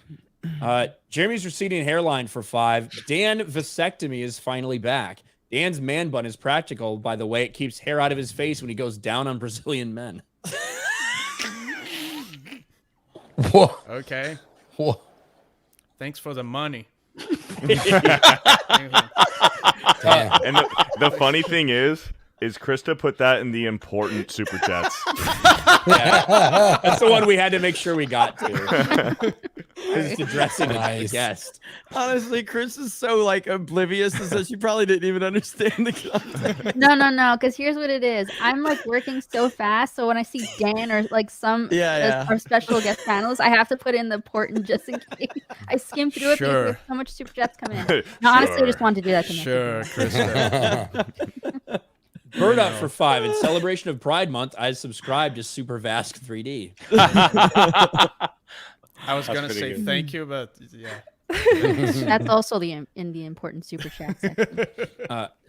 Jeremy's receding hairline for 5. Dan vasectomy is finally back. Dan's man bun is practical, by the way. It keeps hair out of his face when he goes down on Brazilian men. Whoa. Okay. Whoa. Thanks for the money. And the funny thing is, is Krista put that in the important super chats. Yeah. That's the one we had to make sure we got to. It's addressing the guest. Honestly, Chris is so like oblivious to this. She probably didn't even understand the context. No, because here's what it is. I'm like working so fast, so when I see Dan or like some our special guest panelists, I have to put in the important just in case. I skim through it because there's so much super chats come in. No, honestly, I just wanted to do that to me. Sure, Krista. Bird up for 5. In celebration of Pride Month, I subscribed to Super Vask 3D. I was gonna say thank you, but yeah. That's also in the important super chat section.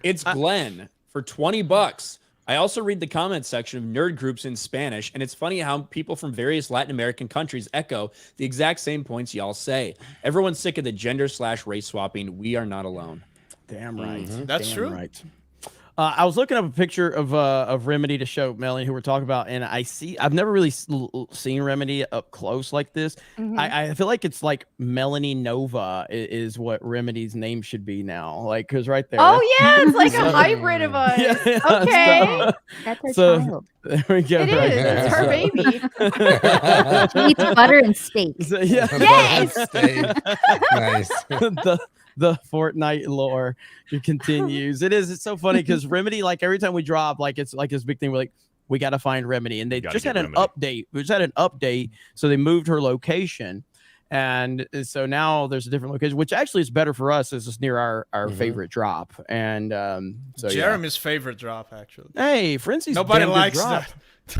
It's Glenn for $20. I also read the comments section of nerd groups in Spanish, and it's funny how people from various Latin American countries echo the exact same points y'all say. Everyone's sick of the gender/race swapping. We are not alone. Damn right. That's Damn true. Right. I was looking up a picture of Remedy to show Melanie, who we're talking about, and I've never really seen Remedy up close like this. I feel like it's like Melanie Nova is what Remedy's name should be now, like because right there. Oh yeah, it's like a hybrid of us. Okay, that's her child. There we go. It is. It's her baby. She eats butter and steak. Yes. Nice. The Fortnite lore continues. It's so funny because Remedy, like every time we drop, like it's like this big thing. We're like, we got to find Remedy, and they just had an update. We just had an update, so they moved her location, and so now there's a different location, which actually is better for us. It's near our favorite drop, and so Jeremy's favorite drop actually. Hey, Frenzy's nobody damn good likes drop.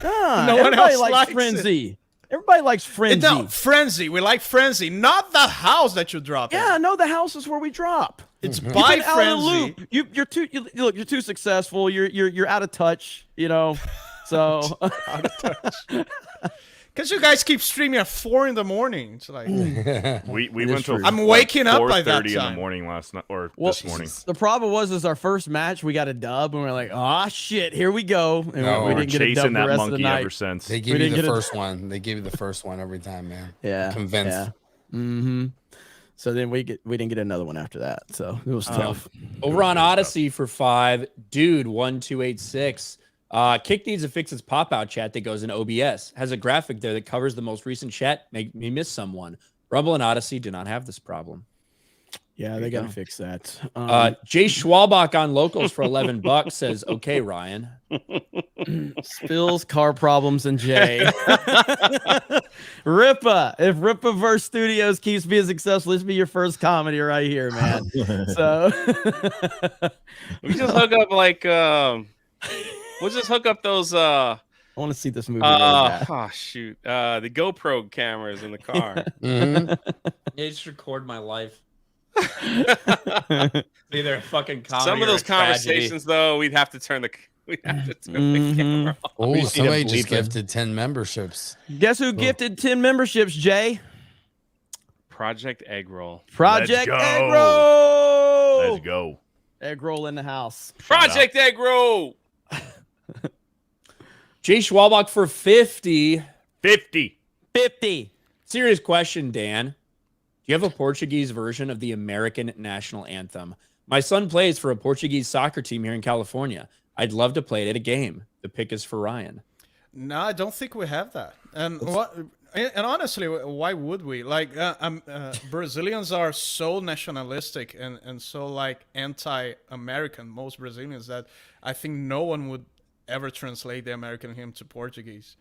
that. No one else likes Frenzy. It. Everybody likes Frenzy. No, Frenzy. We like Frenzy, not the house that you drop. Yeah, no, the house is where we drop. It's by Frenzy. You're too successful. You're out of touch. You know, so out of touch. Because you guys keep streaming at 4 in the morning. It's like we went to. I'm waking up by that 4:30 time. in the morning last night or this morning. The problem was our first match we got a dub and we're like, oh shit, here we go. And we didn't get a dub chasing the that rest of the monkey night. ever since. They give you the first one. They give you the first one every time, man. Yeah, convinced. Yeah. So then we didn't get another one after that. So it was tough. Over on Odyssey for 5, dude 1286. Kick needs to fix its pop-out chat that goes in OBS. Has a graphic there that covers the most recent chat. Make me miss someone. Rumble and Odyssey do not have this problem. Yeah, they gotta fix that. Jay Schwalbach on locals for $11 says, "Okay, Ryan." Spills, car problems, and Jay. Rippa, if Rippaverse Studios keeps being successful, this be your first comedy right here, man. So we just hook up like we'll just hook up those I want to see this movie. Oh shoot. The GoPro cameras in the car. Yeah, just record my life. Either a fucking comedy. Some of those conversations though, we'd have to turn the camera off. Oh, somebody just gifted 10 memberships. Guess who gifted 10 memberships, Jay? Project Egg Roll. Project Egg Roll. Let's go. Egg Roll in the house. Project Egg Roll. Jay Schwalbach for 50. 50. Serious question, Dan. Do you have a Portuguese version of the American national anthem? My son plays for a Portuguese soccer team here in California. I'd love to play it at a game. The pick is for Ryan. No, I don't think we have that. And honestly, why would we? Like, Brazilians are so nationalistic and so like anti-American, most Brazilians, that I think no one would ever translate the American hymn to Portuguese.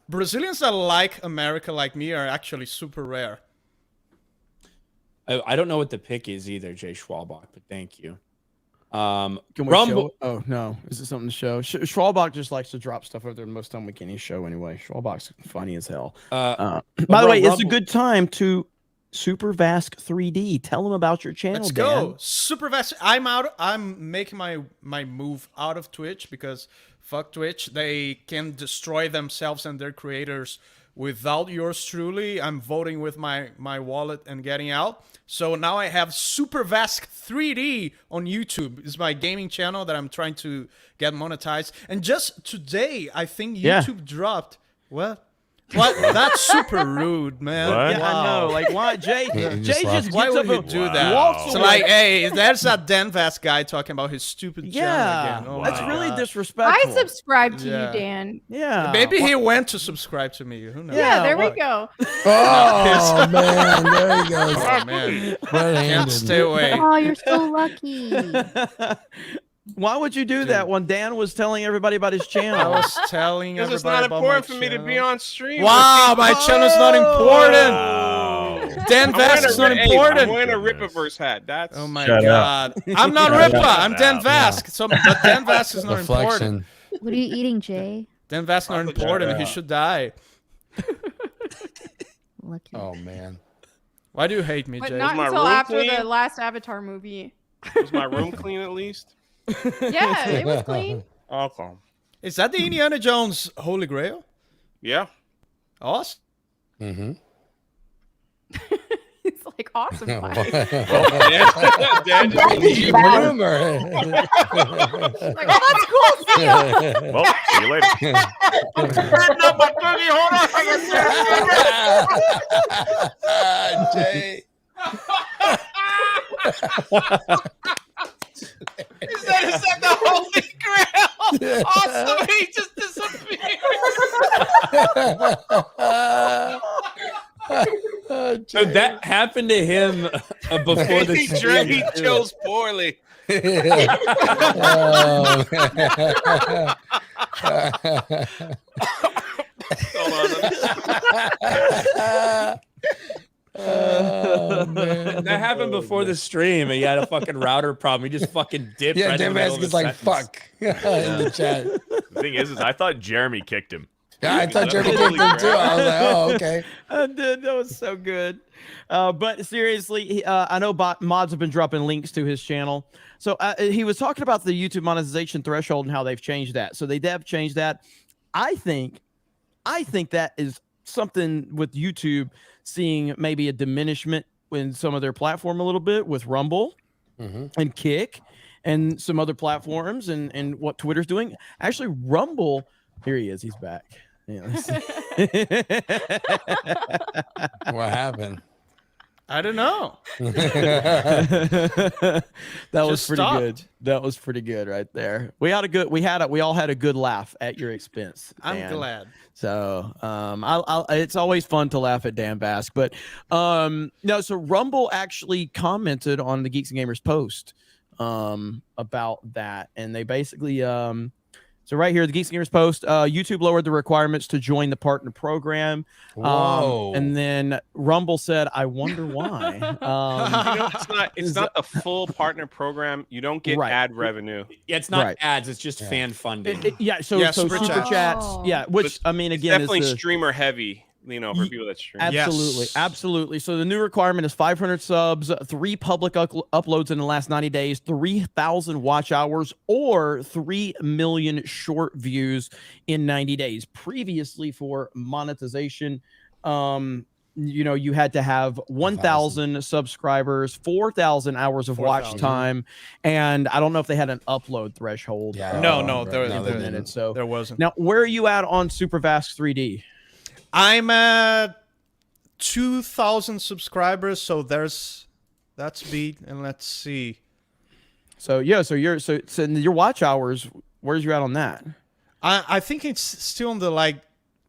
Brazilians that like America like me are actually super rare. I don't know what the pick is either, Jay Schwalbach, but thank you. Can we show? Oh no, is it something to show? Schwalbach just likes to drop stuff over there. Most time we can't even show anyway. Schwalbach's funny as hell. By the way, it's a good time to Super Vask 3D. Tell them about your channel. Let's Dan. go, Super Vask. I'm making my move out of Twitch because fuck Twitch. They can destroy themselves and their creators without yours truly. I'm voting with my wallet and getting out. So now I have Super Vask 3D on YouTube. It's my gaming channel that I'm trying to get monetized. And just today, I think YouTube dropped What? That's super rude, man. What? Yeah, I know. Like, why, Jay? Jay just Why gets would up he and do that? walks So away. like, hey, there's that Danvas guy talking about his stupid channel Yeah, again. Oh that's my really God. disrespectful. I subscribe to Yeah. you, Dan. Yeah. Maybe he went to subscribe to me. Who knows? Yeah, there well- we go. Oh man, there he goes. Oh man, can't Red-handed. stay away. Oh, you're so lucky. Why would you do that when Dan was telling everybody about his I channel? was telling Because everybody it's not about important my for me to be channel. on stream. Wow, my channel's not important. Wow. Dan Vast is not important. I'm wearing a Rippaverse hat. That's Oh my Shut God, I'm not Shut Rippa. up. I'm Dan Vask. So, but Dan Vask is not important. Reflection. What are you eating, Jay? Dan Vask not important. He should die. Lucky. Oh man. Why do you hate me, But Jay? not my until room after the clean? last Avatar movie. Was my room clean at least? Yeah, it was clean. Okay. Is that the Indiana Jones Holy Grail? Yeah. Awesome. Mm-hmm. It's like awesome. Dan, Rumor. Like, oh, that's cool. See ya. Well, see you later. Jay. Is that the Holy Grail? Awesome. He just disappeared. So that happened to him before the stream. He chose poorly. That happened before the stream. He had a fucking router problem. He just fucking dipped. Yeah, right in the middle of Damascus the like fuck in the chat. The thing is I thought Jeremy kicked him. Yeah, I thought Jeremy kicked him too. I was like, oh, okay. Dude, that was so good. But seriously, I know mods have been dropping links to his channel. So he was talking about the YouTube monetization threshold and how they've changed that. So they have changed that. I think that is something with YouTube seeing maybe a diminishment in some of their platform a little bit with Rumble and Kick and some other platforms and what Twitter's doing. Actually, Rumble, here he is. He's back. Yeah, What happened? I don't know. That was Just pretty stopped. good. That was pretty good right there. We all had a good laugh at your expense. I'm Dan. glad. So it's always fun to laugh at Dan Bask. But no, so Rumble actually commented on the Geeks and Gamers post about that, and they basically so right here, the Geeks and Gamers post, YouTube lowered the requirements to join the partner program. Whoa. And then Rumble said, I wonder why. You know, it's not the full partner program. You don't get Right. ad revenue. Yeah, it's not Right. ads. It's just fan funding. Yeah, so Yeah, super super chats. chats. Yeah, which I mean, It's again, definitely is the, streamer heavy. You know, for people that stream. absolutely, Yes. absolutely. So the new requirement is 500 subs, 3 public uploads in the last 90 days, 3,000 watch hours, or 3 million short views in 90 days. Previously, for monetization, you had to have 1,000 subscribers, 4,000 hours of watch 4,000. time, and I don't know if they had an upload threshold. Yeah. No, there implemented. So there wasn't. now, where are you at on SuperVask 3D? I'm at 2,000 subscribers, so that's beat, and let's see. So yeah, so your watch hours, where's you at on that? I think it's still on the like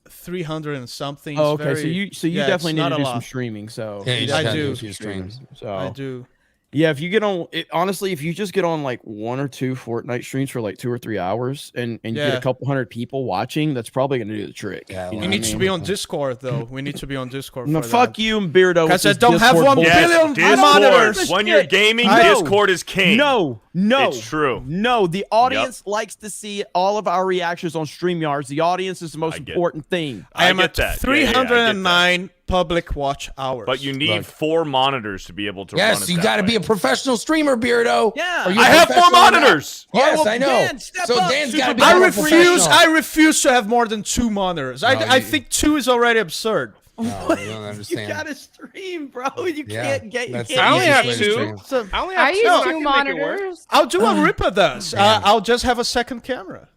300 and something. Oh, It's okay. very- So you yeah, definitely it's need not to a do lot. some streaming. So Yeah, you just I gotta do. a few streams. So I do. yeah, if you get on it, honestly, if you just get on like 1 or 2 Fortnite streams for like 2 or 3 hours and you get Yeah. a couple hundred people watching, that's probably gonna do the trick. Yeah, you We know need what I to mean? be on Discord though. We need to be on Discord. No, for fuck that. you, Beardo. with Because I this don't have Discord 1 bullshit. billion Discord. monitors. When you're gaming, I know. Discord is king. No, It's true. No, the audience likes to see all of our reactions on StreamYards. The audience is the most important thing. I am get at that. Yeah, yeah, I get 309 public watch hours. But you need Look. 4 monitors to be able to run Yes, it you that got to way. be a professional streamer, Beardo. Yeah. Are you I a have 4 professional or not? monitors. Yes, well, I know. Dan, step so up, Dan's super got to be. Dan. more I professional. refuse to have more than 2 monitors. No, I you- think 2 is already absurd. No, you don't You understand. gotta stream, bro. You Yeah, can't get. You that's can't I only easiest have way to 2. stream. So I only I have 2. use I 2 can make it work. monitors. I'll do what Ripper does. I'll just have a second camera.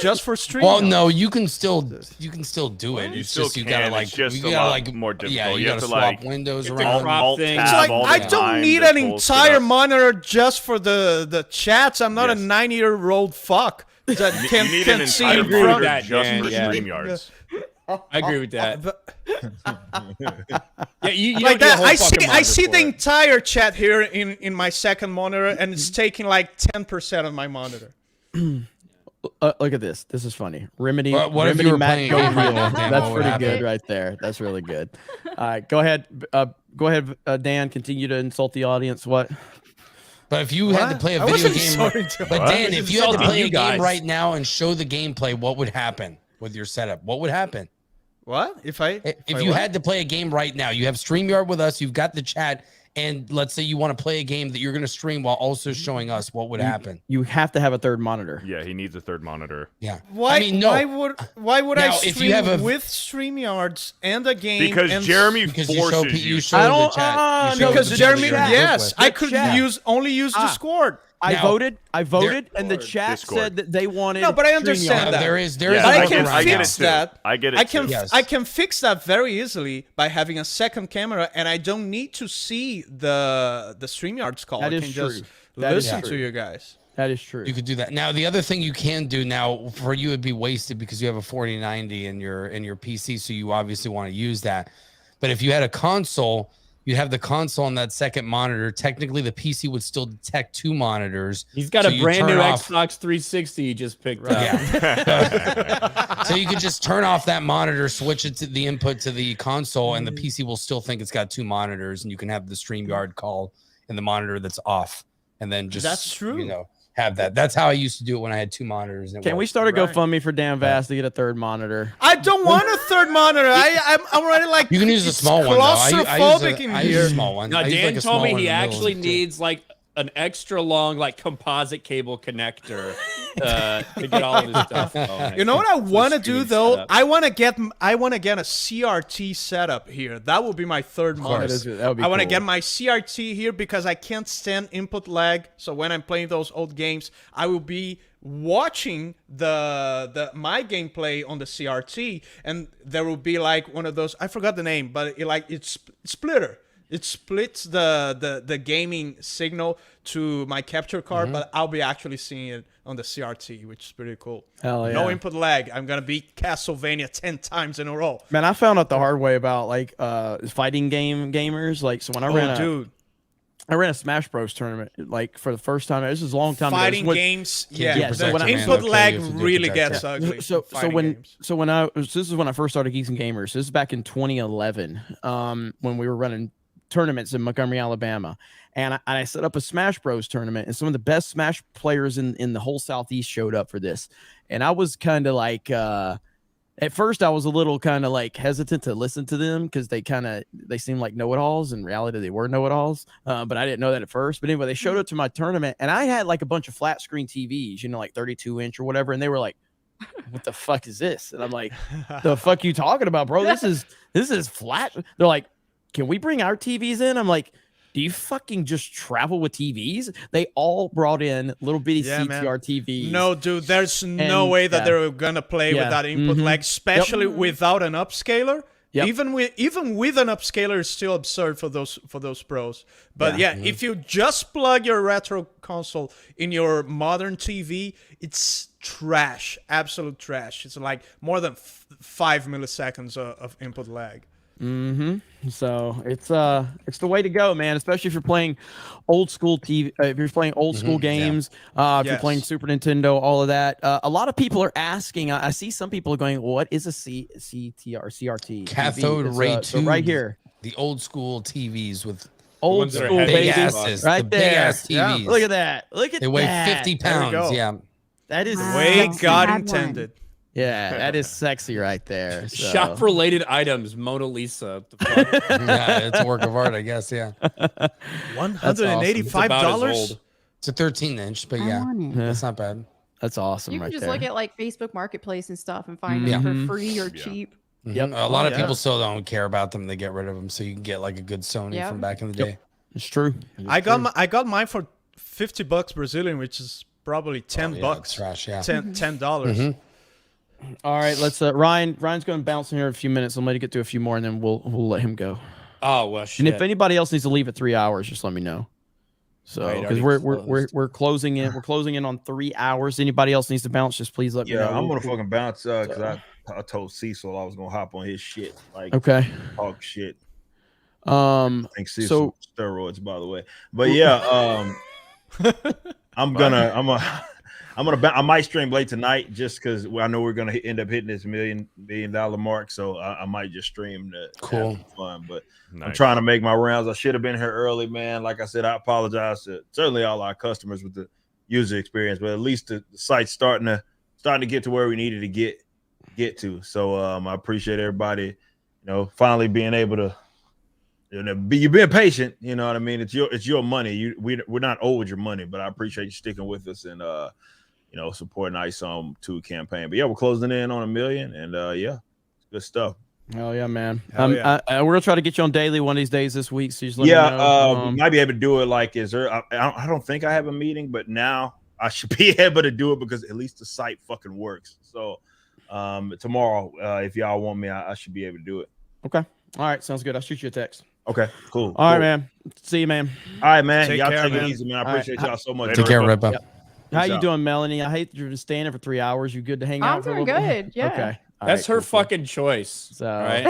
Just for stream? Well, no, you can still do it. You It's still just you can. gotta like It's just you a gotta lot like more difficult. Yeah, you You have gotta to, swap like, windows get the around. alt It's tab like all I the don't time need to an pull shit entire up. monitor just for the chats. I'm not a 90-year-old fuck that You need an can see entire in front monitor of just Dan, for yeah. StreamYards. I agree with that. Yeah, you like don't need a that. whole I fucking see monitor the for it. entire chat here in my second monitor, and it's taking like 10% of my monitor. Look at this. This is funny. Remedy. What if Remedy you were Matt playing Go a game right Real. now, Dan? That's What would pretty good happen? right there. That's really good. All right, go ahead. Go ahead, Dan. Continue to insult the audience. What? But if you had to play a I video wasn't game, sorry to- but What? Dan, if you had to Insulting play you a guys. game right now and show the gameplay, what would happen with your setup? What would happen? What if If you had to play a game right now, you have StreamYard with us, you've got the chat, and let's say you want to play a game that you're going to stream while also showing us, what would happen? You have to have a third monitor. Yeah, he needs a third monitor. Yeah. Why? I mean, no. Why would I Now, if you stream have a- with StreamYards and a game? Because and Jeremy Because you show, forces you you. show I the don't- chat. You no, show because the Jeremy, people you're in yes, group I with. could chat. only use Discord. I Now, voted, and the chat Discord. said that they wanted. No, but I understand StreamYard. that. There is Yeah, But I a can workaround I get now. it fix too. that. I get it I can too. Yes. I can fix that very easily by having a second camera, and I don't need to see the StreamYards call. That I is can true. just That is listen true. to you guys. That is true. You could do that. Now, the other thing you can do now for you would be wasted because you have a 4090 in your PC, so you obviously want to use that. But if you had a console, you'd have the console on that second monitor. Technically, the PC would still detect two monitors. He's got so a you brand turn new off- Xbox 360 he just picked up. Yeah. So you could just turn off that monitor, switch it to the input to the console, and the PC will still think it's got two monitors, and you can have the StreamYard call in the monitor that's off, and then just That's true. You know, have that. That's how I used to do it when I had two monitors. and it Can we worked. start a Right. GoFundMe for Dan Vass to get a third monitor? I don't want a third monitor. I'm already like You can use a it's small one though. claustrophobic in I use here. a small one. No, I use Dan like a told me small one he in the middle actually too. needs like an extra long like composite cable connector to get all of his stuff going. You know what I want to do streaming though? setup. I want to get a CRT setup here. That would be my third monitor. That would be I want to cool. get my CRT here because I can't stand input lag. So when I'm playing those old games, I will be watching my gameplay on the CRT, and there will be like one of those. I forgot the name, but it's splitter. It splits the gaming signal to my capture card, but I'll be actually seeing it on the CRT, which is pretty cool. Hell yeah. No input lag. I'm gonna beat Castlevania 10 times in a row. Man, I found out the hard way about like fighting gamers. Like, so when I ran a Smash Bros tournament, like for the first time. This is a long time ago. Fighting When- games, Yeah, yeah. so The when I- input okay, lag you have to do really protect gets that. ugly. So fighting games. this is when I first started Geeks and Gamers. This is back in 2011, when we were running tournaments in Montgomery, Alabama, and I set up a Smash Bros tournament, and some of the best Smash players in the whole Southeast showed up for this, and I was kind of like, at first I was a little kind of like hesitant to listen to them because they seemed like know-it-alls. In reality, they were know-it-alls, but I didn't know that at first. But anyway, they showed up to my tournament, and I had like a bunch of flat screen TVs, like 32-inch or whatever, and they were like, what the fuck is this? And I'm like, the fuck you talking about, bro? This is flat. They're like, can we bring our TVs in? I'm like, do you fucking just travel with TVs? They all brought in little bitty Yeah, man. CTR TVs. No, dude, there's no way that they're gonna play with that input lag, especially without an upscaler. Yep. Even with an upscaler, it's still absurd for those pros. But yeah, if you just plug your retro console in your modern TV, it's trash, absolute trash. It's like more than 5 milliseconds of input lag. So it's the way to go, man. Especially if you're playing old school TV, if you're playing old school games, if you're playing Super Nintendo, all of that. A lot of people are asking. I see some people are going, "What is a CRT?" Cathode TV? ray So tube. right here, the old school TVs with old ones that are school heavy baby, asses, right the big there. ass TVs. Look at that. Look at They weigh that. 50 There we pounds. go. Yeah. That is The way sexy. God had intended. Yeah, that is sexy right there. So. Shop related items, Mona Lisa. The fuck? Yeah, it's a work of art, I guess. Yeah. $185. It's a 13-inch, but yeah, it's not bad. That's awesome. You can right just there. look at like Facebook Marketplace and stuff and find them for free or cheap. Yep. A lot of people still don't care about them. They get rid of them, so you can get like a good Sony Yep. from back in the day. It's true. I got mine for $50 Brazilian, which is probably $10. Trash, yeah. $10. All right, let's Ryan's going to bounce in here in a few minutes. I'm going to get to a few more, and then we'll let him go. Oh well, shit. And if anybody else needs to leave at 3 hours, just let me know. So because we're closing in, on 3 hours. Anybody else needs to bounce, just please let me know. Yeah, I'm gonna fucking bounce because I told Cecil I was gonna hop on his shit. Like, okay, talk shit. I think Cecil steroids, by the way. But yeah, I might stream late tonight just because I know we're gonna end up hitting this $1 million mark. So I might just stream to have some fun. But I'm trying to make my rounds. I should have been here early, man. Like I said, I apologize to certainly all our customers with the user experience, but at least the site's starting to get to where we needed to get to. So I appreciate everybody, finally being able to. You're being patient, you know what I mean. It's your money. We're not owed your money, but I appreciate you sticking with us and supporting ISOM 2 campaign. But yeah, we're closing in on $1 million, and yeah, it's good stuff. Hell yeah, man. Yeah. We're gonna try to get you on daily one of these days this week. So just let me know. We might be able to do it. Like, I don't think I have a meeting, but now I should be able to do it because at least the site fucking works. So tomorrow, if y'all want me, I should be able to do it. Okay. All right. Sounds good. I'll shoot you a text. Okay. Cool. All right, man. See you, man. All right, man. Take y'all care, take man. it easy, man. I appreciate y'all so much. Take care, Rippa. Yep. How you doing, Melanie? I hate you're just staying there for 3 hours. You good to hang out? I'm for a doing little bit? good. Yeah. Okay. All That's right, her fucking choice. So, right?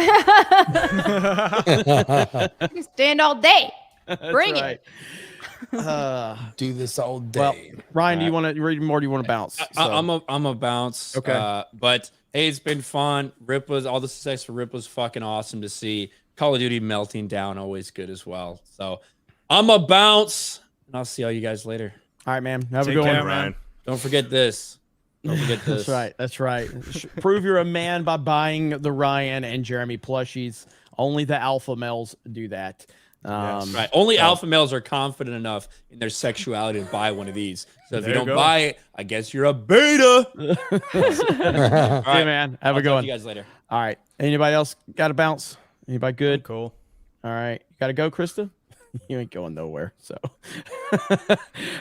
You can stand all day. Bring right. Do this all day. Well, Ryan, do you want to read more? Do you want to bounce? I'm a bounce. Okay. But hey, it's been fun. All the success for Rip was fucking awesome to see. Call of Duty melting down, always good as well. So I'm a bounce, and I'll see all you guys later. All right, man. Have a Take good care, one, man. Don't forget this. Don't forget this. That's right. Prove you're a man by buying the Ryan and Jeremy plushies. Only the alpha males do that. Right. Only alpha males are confident enough in their sexuality to buy one of these. So if you don't buy it, I guess you're a beta. All right, man. Have a good one. See you guys later. All right. Anybody else got to bounce? Anybody good? Cool. All right. You got to go, Krista? You ain't going nowhere. So,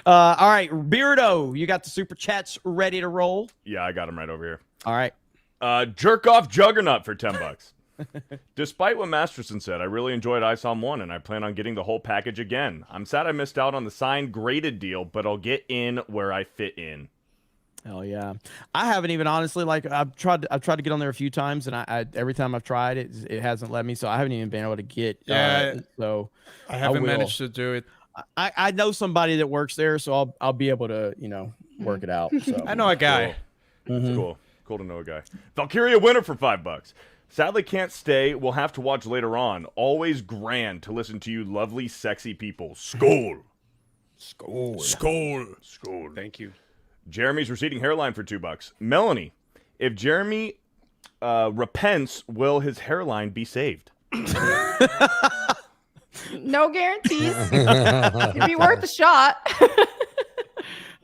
all right. Beardo, you got the super chats ready to roll? Yeah, I got them right over here. All right. Jerk off Juggernaut for $10. Despite what Masterson said, I really enjoyed ISOM 1, and I plan on getting the whole package again. I'm sad I missed out on the signed graded deal, but I'll get in where I fit in. Hell yeah. I haven't even honestly, I've tried to get on there a few times, and I every time I've tried it hasn't let me, so I haven't even been able to get so I haven't managed to do it. I know somebody that works there, so I'll be able to work it out. So I know a guy. Cool. Cool to know a guy. Valkyria winner for $5. Sadly can't stay. We'll have to watch later on. Always grand to listen to you lovely, sexy people. Skål. Skål. Skål. Skål. Thank you. Jeremy's receding hairline for $2. Melanie, if Jeremy repents, will his hairline be saved? No guarantees. It'd be worth a shot.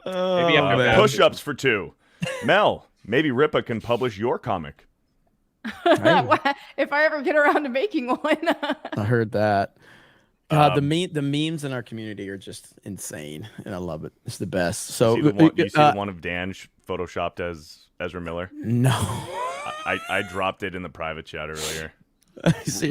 Maybe push-ups for $2. Mel, maybe Rippa can publish your comic. If I ever get around to making one. I heard that. God, the memes in our community are just insane, and I love it. It's the best. So you see the one of Dan photoshopped as Ezra Miller? No. I dropped it in the private chat earlier.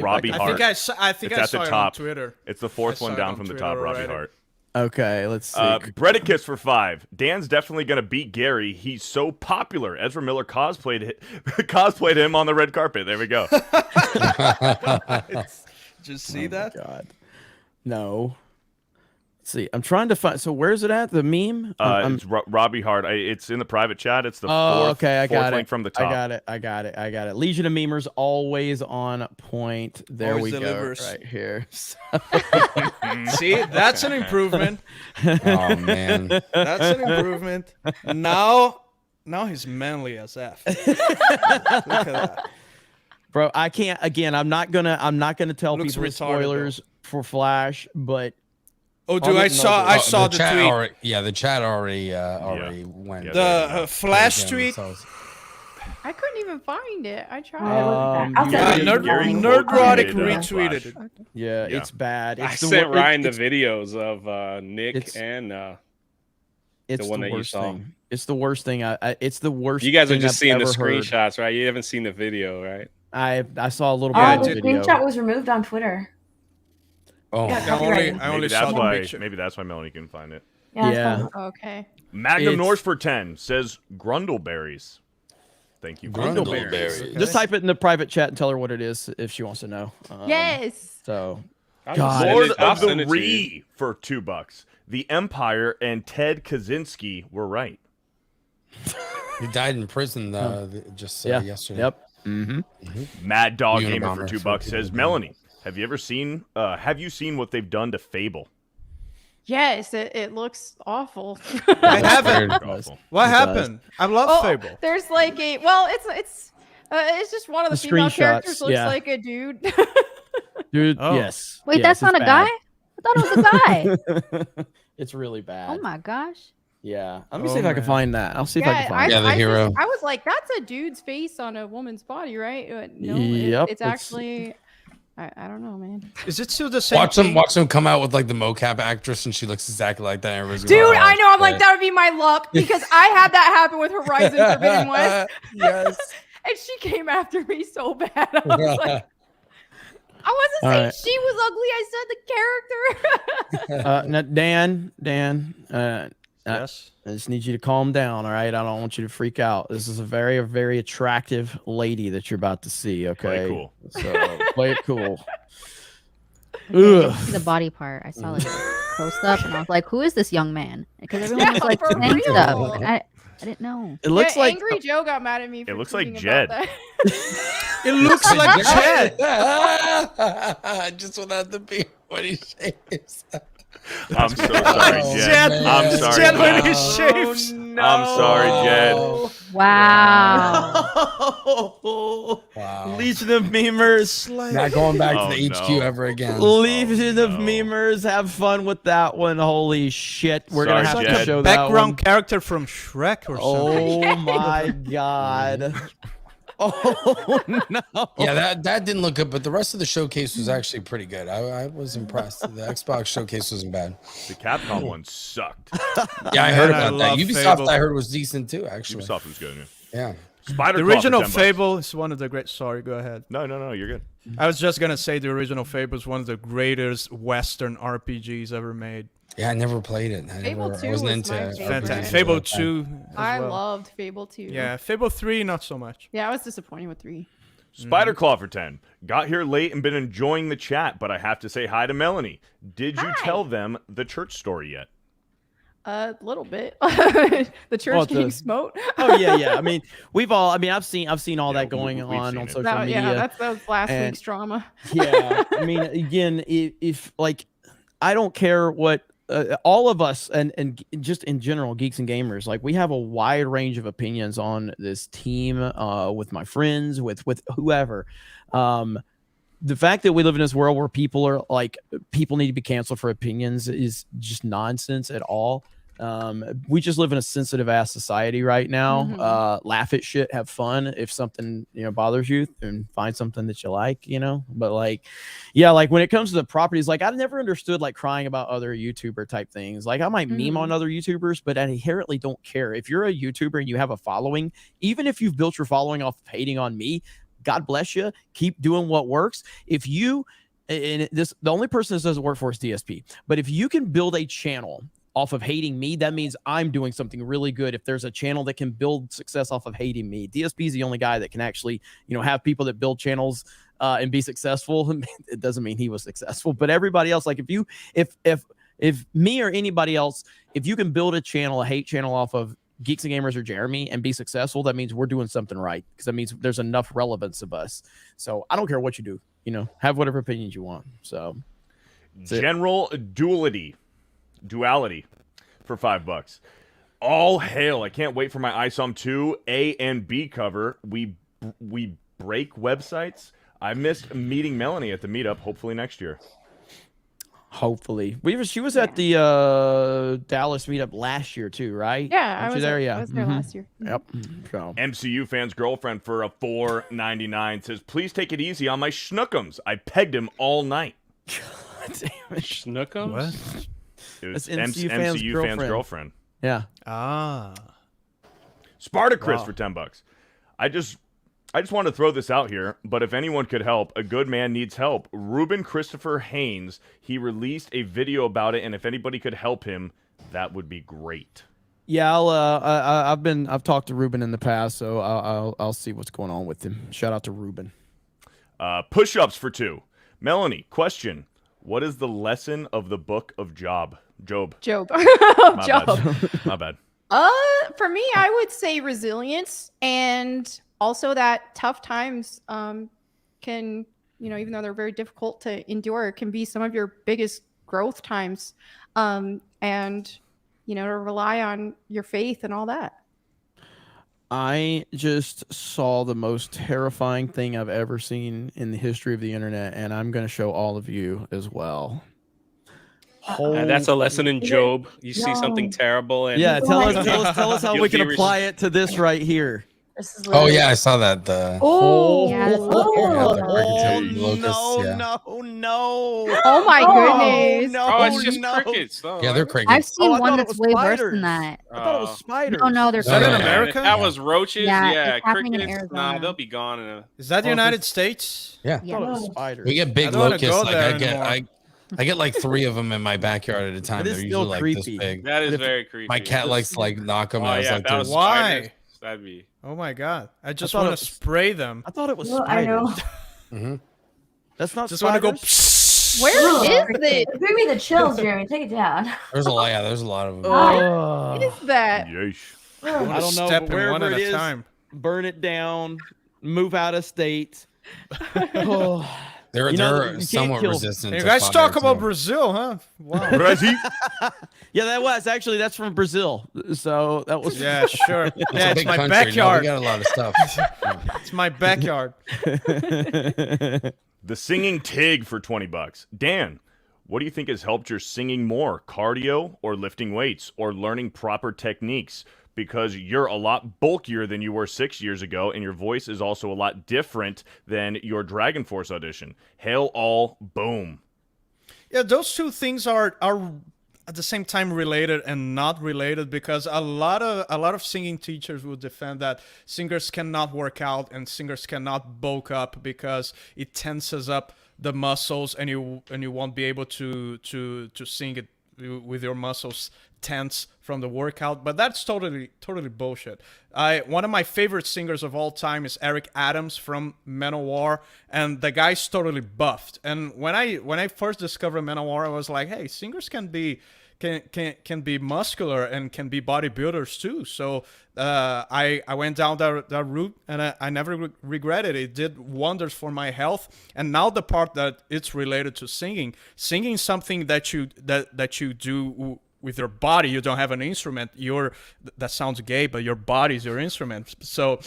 Robbie Hart. I think it's I at saw the it top. On Twitter. It's the fourth one down from the top. Robbie Hart. Okay, let's see. Breadicus for $5. Dan's definitely gonna beat Gary. He's so popular. Ezra Miller cosplayed him on the red carpet. There we go. Just see that? God. No. Let's see. I'm trying to find. So where's it at? The meme? It's Robbie Hart. It's in the private chat. It's the fourth link from the top. I got it. Legion of Memers always on point. There Always we delivers. go. Right here. See, that's an improvement. Oh man, that's an improvement. Now he's manly as F. Look at that. Bro, I can't. Again, I'm not gonna tell Looks people retarded, spoilers for Flash, but. Oh, dude, I saw the chat tweet. The chat already went. The Flash tweet. I couldn't even find it. I tried. Nerdrotic retweeted it. Yeah, it's bad. I sent Ryan the videos of Nick and It's the one that you worst saw. thing. It's the worst thing. It's the worst. You guys are thing just I've seeing the ever heard. screenshots, right? You haven't seen the video, right? I saw a little Oh, bit of the the video. screenshot was removed on Twitter. Oh, Yeah, copyrighted. I only Maybe saw that's the why. picture. Maybe that's why Melanie can find it. Yeah. Okay. Magnum It's- Norse for 10 says Grundleberries. Thank you. Grundleberries. Just type it in the private chat and tell her what it is if she wants to know. Yes. So, God. Lord I'll of send the it to you. Ree for $2. The Empire and Ted Kaczynski were right. He died in prison just yesterday. Yep. Mm-hmm. Mad Dog Gamer Unabomber for $2 says, Melanie, have you seen what they've done to Fable? Yes, it looks awful. I haven't. Awful. What It happened? I love Fable. There's like it's just one of the The female screenshots, characters looks yeah. like a dude. Dude, Oh. yes. Wait, Yes, that's not it's a guy? bad. I thought it was a guy. It's really bad. Oh my gosh. Yeah. Let me Oh, see if I can man. find that. I'll see if I can find Yeah, it. the hero. I was like, that's a dude's face on a woman's body, right? No, Yep, it's actually. I don't know, man. Is it still the same? Watch them come out with like the mocap actress, and she looks exactly like that. Everybody's Dude, going, "Oh, I know. I'm like, shit." that would be my luck because I had that happen with Horizon Forbidden West. Yes. And she came after me so bad. I was like, I wasn't All saying right. she was ugly. I said the character. Now, Dan, Yes. I just need you to calm down, all right? I don't want you to freak out. This is a very, very attractive lady that you're about to see, okay? Play it cool. So, play it cool. Okay, Ugh. the body part. I saw like close up, and I was like, "Who is this young man?" Because everyone was like for saying real. stuff. And I didn't know. It looks like Angry Joe got mad at me. For looks like tweeting Jed. about It looks like Jed. Just without the beard when he shaves. I'm so sorry, Jed. Jed. I'm sorry, Jed when Jed. he shaves. I'm sorry, Jed. Wow. Wow. Legion of Memers. Not going back Oh, to the HQ no. ever again. Legion of no. Memers. Have fun with that one. Holy shit. We're Sorry, going to have Jed. to show that one. Background character from Shrek or something. Oh my god. Oh no. Yeah, that didn't look good, but the rest of the showcase was actually pretty good. I was impressed. The Xbox showcase wasn't bad. The Capcom one sucked. Yeah, I heard Man, I about that. love Ubisoft, Fable. I heard was decent too. Actually, Ubisoft was good. yeah. Spider The Claw for original $10. Fable is one of the great. Sorry, go ahead. No, you're good. I was just gonna say the original Fable is one of the greatest Western RPGs ever made. Yeah, I never played it. Fable 2 I wasn't was into my it. favorite. Fantastic. Fable 2. as I well. loved Fable 2. Yeah, Fable 3 not so much. Yeah, I was disappointed with 3. Spider Claw for 10. Got here late and been enjoying the chat, but I have to say hi to Melanie. Did you tell them the church story yet? A little bit. The church Well, getting the- smoked. Oh yeah. I mean, I've seen all that going we've on seen on it. social media. Yeah, that was last and- week's drama. Yeah, I mean, again, if like, I don't care what all of us and just in general, geeks and gamers, like we have a wide range of opinions on this team, with my friends, with whoever. The fact that we live in this world where people need to be canceled for opinions is just nonsense at all. We just live in a sensitive ass society right now. Laugh at shit, have fun. If something bothers you, and find something that you like, but like, yeah, like when it comes to the properties, like I've never understood like crying about other YouTuber type things. Like I might meme on other YouTubers, but I inherently don't care. If you're a YouTuber and you have a following, even if you've built your following off of hating on me, God bless you, keep doing what works. If you, and this, the only person this doesn't work for is DSP, but if you can build a channel off of hating me, that means I'm doing something really good. If there's a channel that can build success off of hating me, DSP is the only guy that can actually, have people that build channels and be successful. It doesn't mean he was successful, but everybody else, like if me or anybody else, if you can build a channel, a hate channel off of Geeks and Gamers or Jeremy and be successful, that means we're doing something right, because that means there's enough relevance of us. So I don't care what you do, have whatever opinions you want. So General Duality for $5. All hail. I can't wait for my ISOM 2 A and B cover. We break websites. I missed meeting Melanie at the meetup. Hopefully next year. Hopefully. She was at the Dallas meetup last year too, right? Yeah, Weren't you there? Yeah. I was there last year. Yep. So. MCU fan's girlfriend for a $4.99 says, please take it easy on my schnookums. I pegged him all night. Schnookums? What? It was That's MCU fan's MCU fan's girlfriend. Yeah. Spartacus Wow. for $10. I just want to throw this out here, but if anyone could help, a good man needs help. Ruben Christopher Haynes, he released a video about it, and if anybody could help him, that would be great. Yeah, I've talked to Ruben in the past, so I'll see what's going on with him. Shout out to Ruben. Push-ups for 2. Melanie, question: what is the lesson of the book of Job? Job. My Job. bad. My bad. For me, I would say resilience, and also that tough times can, even though they're very difficult to endure, can be some of your biggest growth times. And to rely on your faith and all that. I just saw the most terrifying thing I've ever seen in the history of the internet, and I'm going to show all of you as well. That's a lesson in Job. You see something terrible, and tell us how we can apply it to this right here. Oh yeah, I saw that. No. Oh my goodness. No, oh, it's just crickets. Oh, Yeah, they're crickets. I've seen I one thought it that's was way worse spiders. than that. I thought it was spiders. No, they're Is that in crickets. America? That was roaches. Yeah, Yeah, it's happening in crickets. Nah, Arizona. they'll be gone in a. Is that the United States? Yeah. I thought it was spiders. We get big I don't wanna locusts. go Like there I get like 3 of them in my backyard at a time. It is They're still usually like creepy. this big. That is very creepy. My cat likes to like knock them. Oh, I was yeah, like, that was there's- Why? spiders. That'd be. Oh my god! I just thought want to it was- spray them. I thought it was Well, spiders. I know. Mhm. That's not Just want to go. spiders. Where is it? Give me the chills, Jeremy. Take it down. There's a lot. Yeah, there's a lot of them. What is that? Yeesh. I don't know, Step but in one wherever at it a is, time. burn it down, move out of state. Oh. They're You know, you they're can't somewhat kill- resistant. You to guys fire, talk about too. Brazil, huh? Wow. Brazil. Yeah, that's from Brazil. So that was Yeah, sure. It's Yeah, a it's big my country. No, backyard. we got a lot of stuff. It's my backyard. The singing Tig for $20. Dan, what do you think has helped your singing more? Cardio or lifting weights or learning proper techniques? Because you're a lot bulkier than you were 6 years ago, and your voice is also a lot different than your Dragon Force audition. Hail all, boom. Yeah, those two things are at the same time related and not related, because a lot of singing teachers will defend that singers cannot work out and singers cannot bulk up because it tenses up the muscles, and you won't be able to sing it with your muscles tense from the workout. But that's totally bullshit. One of my favorite singers of all time is Eric Adams from Manowar, and the guy's totally buffed. And when I first discovered Manowar, I was like, hey, singers can be muscular and can be bodybuilders too. So I went down that route, and I never regretted it. It did wonders for my health. And now the part that it's related to singing is something that you do with your body. You don't have an instrument. That sounds gay, but your body is your instrument. So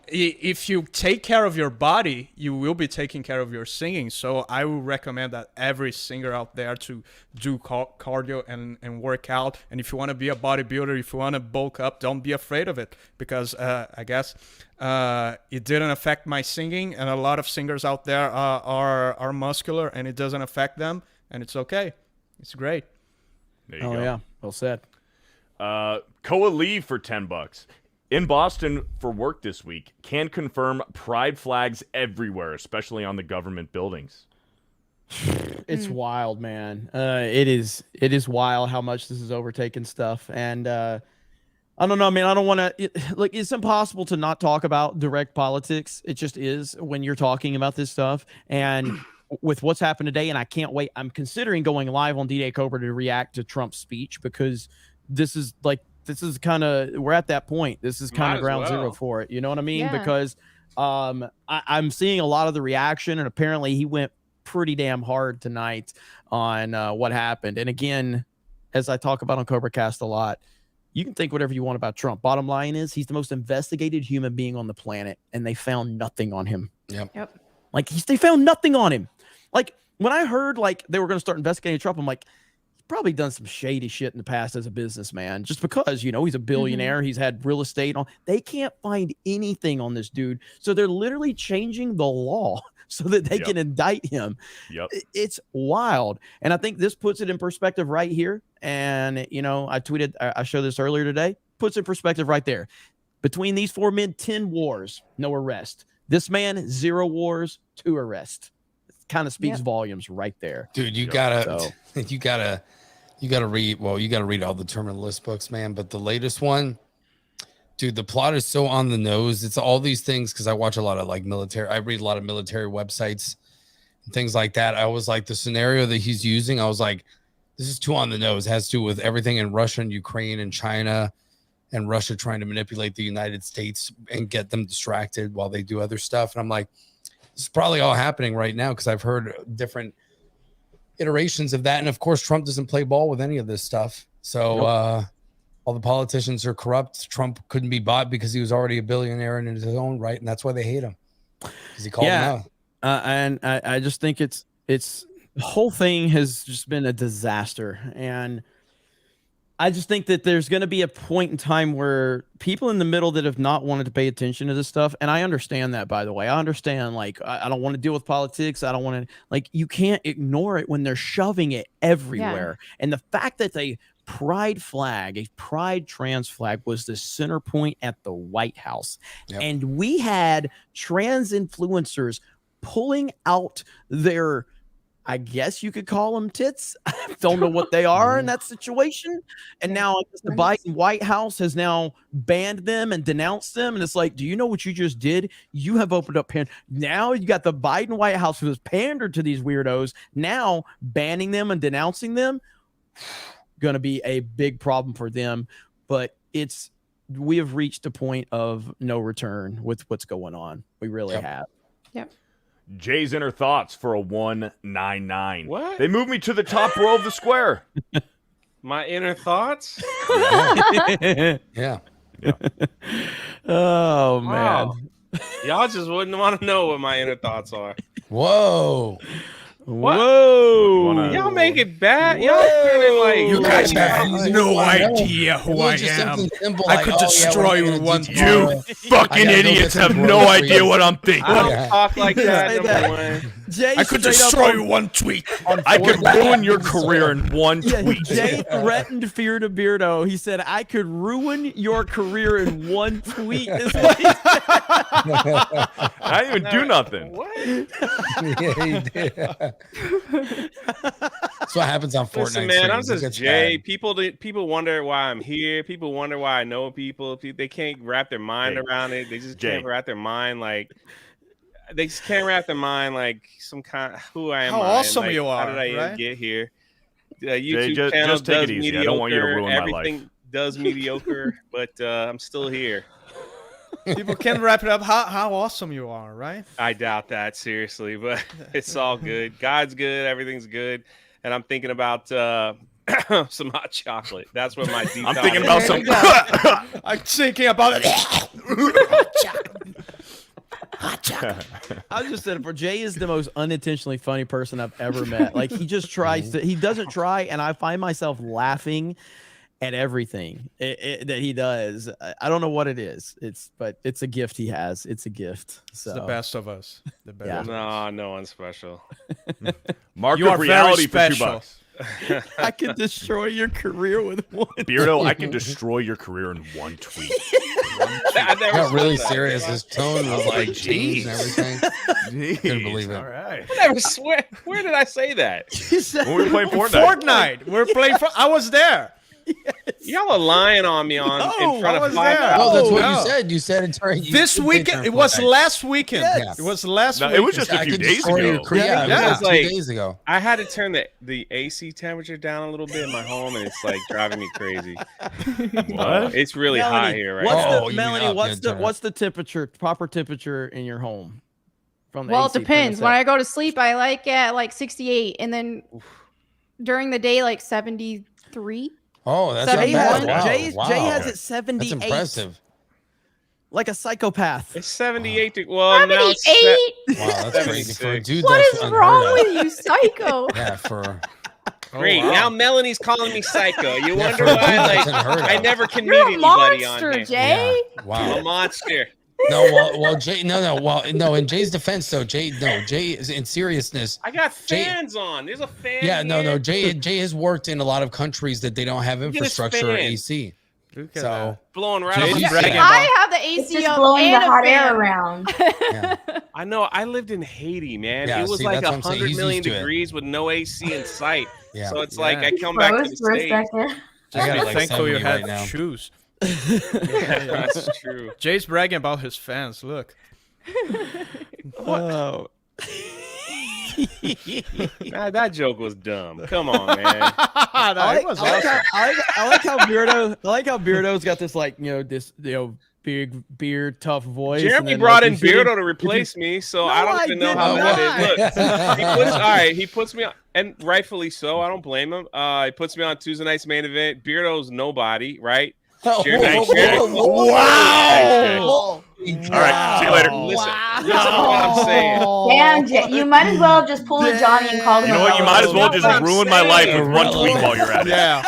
if you take care of your body, you will be taking care of your singing. So I would recommend that every singer out there to do cardio and work out. And if you want to be a bodybuilder, if you want to bulk up, don't be afraid of it, because I guess it didn't affect my singing, and a lot of singers out there are muscular, and it doesn't affect them, and it's okay. It's great. There you go. yeah, well said. Koa Lee for $10. In Boston for work this week, can confirm pride flags everywhere, especially on the government buildings. It's wild, man. It is wild how much this has overtaken stuff. And I don't know, man. I don't want to, like, it's impossible to not talk about direct politics. It just is when you're talking about this stuff. And with what's happened today, and I can't wait. I'm considering going live on DdayCobra to react to Trump's speech, because this is kind of, we're at that point. This is kind of ground zero for it. You know what I mean? Yeah. Because I'm seeing a lot of the reaction, and apparently he went pretty damn hard tonight on what happened. And again, as I talk about on CobraCast a lot, you can think whatever you want about Trump. Bottom line is he's the most investigated human being on the planet, and they found nothing on him. Yep. Like they found nothing on him. Like when I heard like they were going to start investigating Trump, I'm like, he's probably done some shady shit in the past as a businessman, just because, you know, he's a billionaire. He's had real estate on. They can't find anything on this dude. So they're literally changing the law so that they can indict him. Yep. It's wild. And I think this puts it in perspective right here. And, you know, I showed this earlier today, puts in perspective right there. Between these 4 men, 10 wars, no arrest. This man, 0 wars, 2 arrests. Kind of speaks volumes right there. Dude, you gotta read. Well, you gotta read all the terminal list books, man. But the latest one, dude, the plot is so on the nose. It's all these things because I watch a lot of like military. I read a lot of military websites and things like that. I was like, the scenario that he's using, I was like, this is too on the nose. It has to do with everything in Russia and Ukraine and China, and Russia trying to manipulate the United States and get them distracted while they do other stuff. And I'm like, it's probably all happening right now because I've heard different iterations of that. And of course, Trump doesn't play ball with any of this stuff. So all the politicians are corrupt. Trump couldn't be bought because he was already a billionaire in his own right. And that's why they hate him. Because he called him out. And I just think it's the whole thing has just been a disaster. And I just think that there's going to be a point in time where people in the middle that have not wanted to pay attention to this stuff, and I understand that, by the way. I understand, like, I don't want to deal with politics. I don't want to, like, you can't ignore it when they're shoving it everywhere. Yeah. And the fact that a pride trans flag was the center point at the White House. Yep. And we had trans influencers pulling out their, I guess you could call them tits. I don't know what they are in that situation. And now I guess the Biden White House has now banned them and denounced them. And it's like, do you know what you just did? You have opened up now you got the Biden White House who has pandered to these weirdos, now banning them and denouncing them. Going to be a big problem for them. But we have reached a point of no return with what's going on. We really have. Yep. Jay's inner thoughts for a 199. What? They moved me to the top row of the square. My inner thoughts? Yeah. Oh, man. Wow. Y'all just wouldn't want to know what my inner thoughts are. Whoa. What? Whoa. Y'all make it bad. Y'all feeling like You guys have no idea who I am. I could destroy you in one You fucking idiots have no idea what I'm thinking. I don't talk like that. Number one. Jay I could destroy you one tweet. I could ruin your career in one tweet. Jay threatened Fear to Beardo. He said, I could ruin your career in one tweet. Is what he said. I didn't even do nothing. What? Yeah, he did. That's what happens on Fortnite. Listen, man, I'm streams. just Jay. People wonder why I'm here. People wonder why I know people. They can't wrap their mind around it. They just can't wrap their mind like some kind of who I am. How awesome like, you are! How did I right? get here? Jay, YouTube just channel take does it easy. mediocre. I don't want you to ruin my life. Everything does mediocre, but I'm still here. People can wrap it up. How awesome you are, right? I doubt that, seriously, but it's all good. God's good. Everything's good. And I'm thinking about some hot chocolate. That's what my deep I'm thinking about some. I'm thinking about it. Hot chocolate. I was just saying, for Jay is the most unintentionally funny person I've ever met. Like, he just tries to, he doesn't try, and I find myself laughing at everything that he does. I don't know what it is. But it's a gift he has. It's a gift. So It's the best of us. The best. No, no one's special. Mark You of are very reality for special. $2. I could destroy your career with one. Beardo, I can destroy your career in one tweet. I got really serious. His tone was like changed and everything. Couldn't believe it. All right. I never swear. Where did I say that? When we were playing Fortnite. Fortnite. We're playing. I was there. Y'all are lying on me in front I of was 5,000. there. No, that's what no. you said. You said it's right. This weekend. It was last weekend. Yes. It was last No, weekend. it was just a I few could days destroy your ago. career. Yeah, it was like- 2 days ago. I had to turn the AC temperature down a little bit in my home, and it's like driving me crazy. What? It's really hot here right What's now. the, Oh, you mean Melanie, up, what's yeah, the what's the proper temperature in your home? From the Well, it AC depends. thermostat? When I go to sleep, I like at like 68, and then during the day, like 73. Oh, that's not 71. bad. Wow. Jay Wow. has it 78. That's impressive. Like a psychopath. It's 78. Well, now it's 78? Wow, that's crazy for a dude. What that's is wrong unheard of. with you, psycho? Yeah, for Great. wow. Now Melanie's calling me psycho. You Yeah, wonder for a why? dude Like, that's unheard of. I never can You're meet a anybody monster, on here. Jay. yeah. I'm a Wow. monster. No, well, Jay, no. In Jay's defense, though, Jay is in seriousness. I got Jay- fans on. There's a fan. Yeah, no. here. Jay has worked in a lot of countries that they don't have Look at his infrastructure or fan. AC. Look at So Blowing right Jay's off my bragging face. I have the It's AC just on blowing and the a hot fan. air around. I know. I lived in Haiti, man. Yeah, it was see, like that's what I'm saying. 100 He's million used to it. degrees with no AC in sight. Yeah. So it's like Yeah. I come back to the Froze for a States. second. I got Be it like thankful you 70 right had now. shoes. That's true. Jay's bragging about his fans. Look. Oh. That joke was dumb. Come on, man. I like how Beardo's got this big beard, tough voice. and Jeremy then, brought like, in he's hitting- Beardo to replace me, so No, I don't I even know did how that not. is. Look, he puts me on, and rightfully so. I don't blame him. He puts me on Tuesday night's main event. Beardo's nobody, right? Jeremy, Wow. All right, see you later. Listen to what I'm saying. Damn, you might as well have just pulled a Johnny and called him. You know what? You might as well just I'm ruin my life with one tweet Irrelevant. while you're at it. Yeah.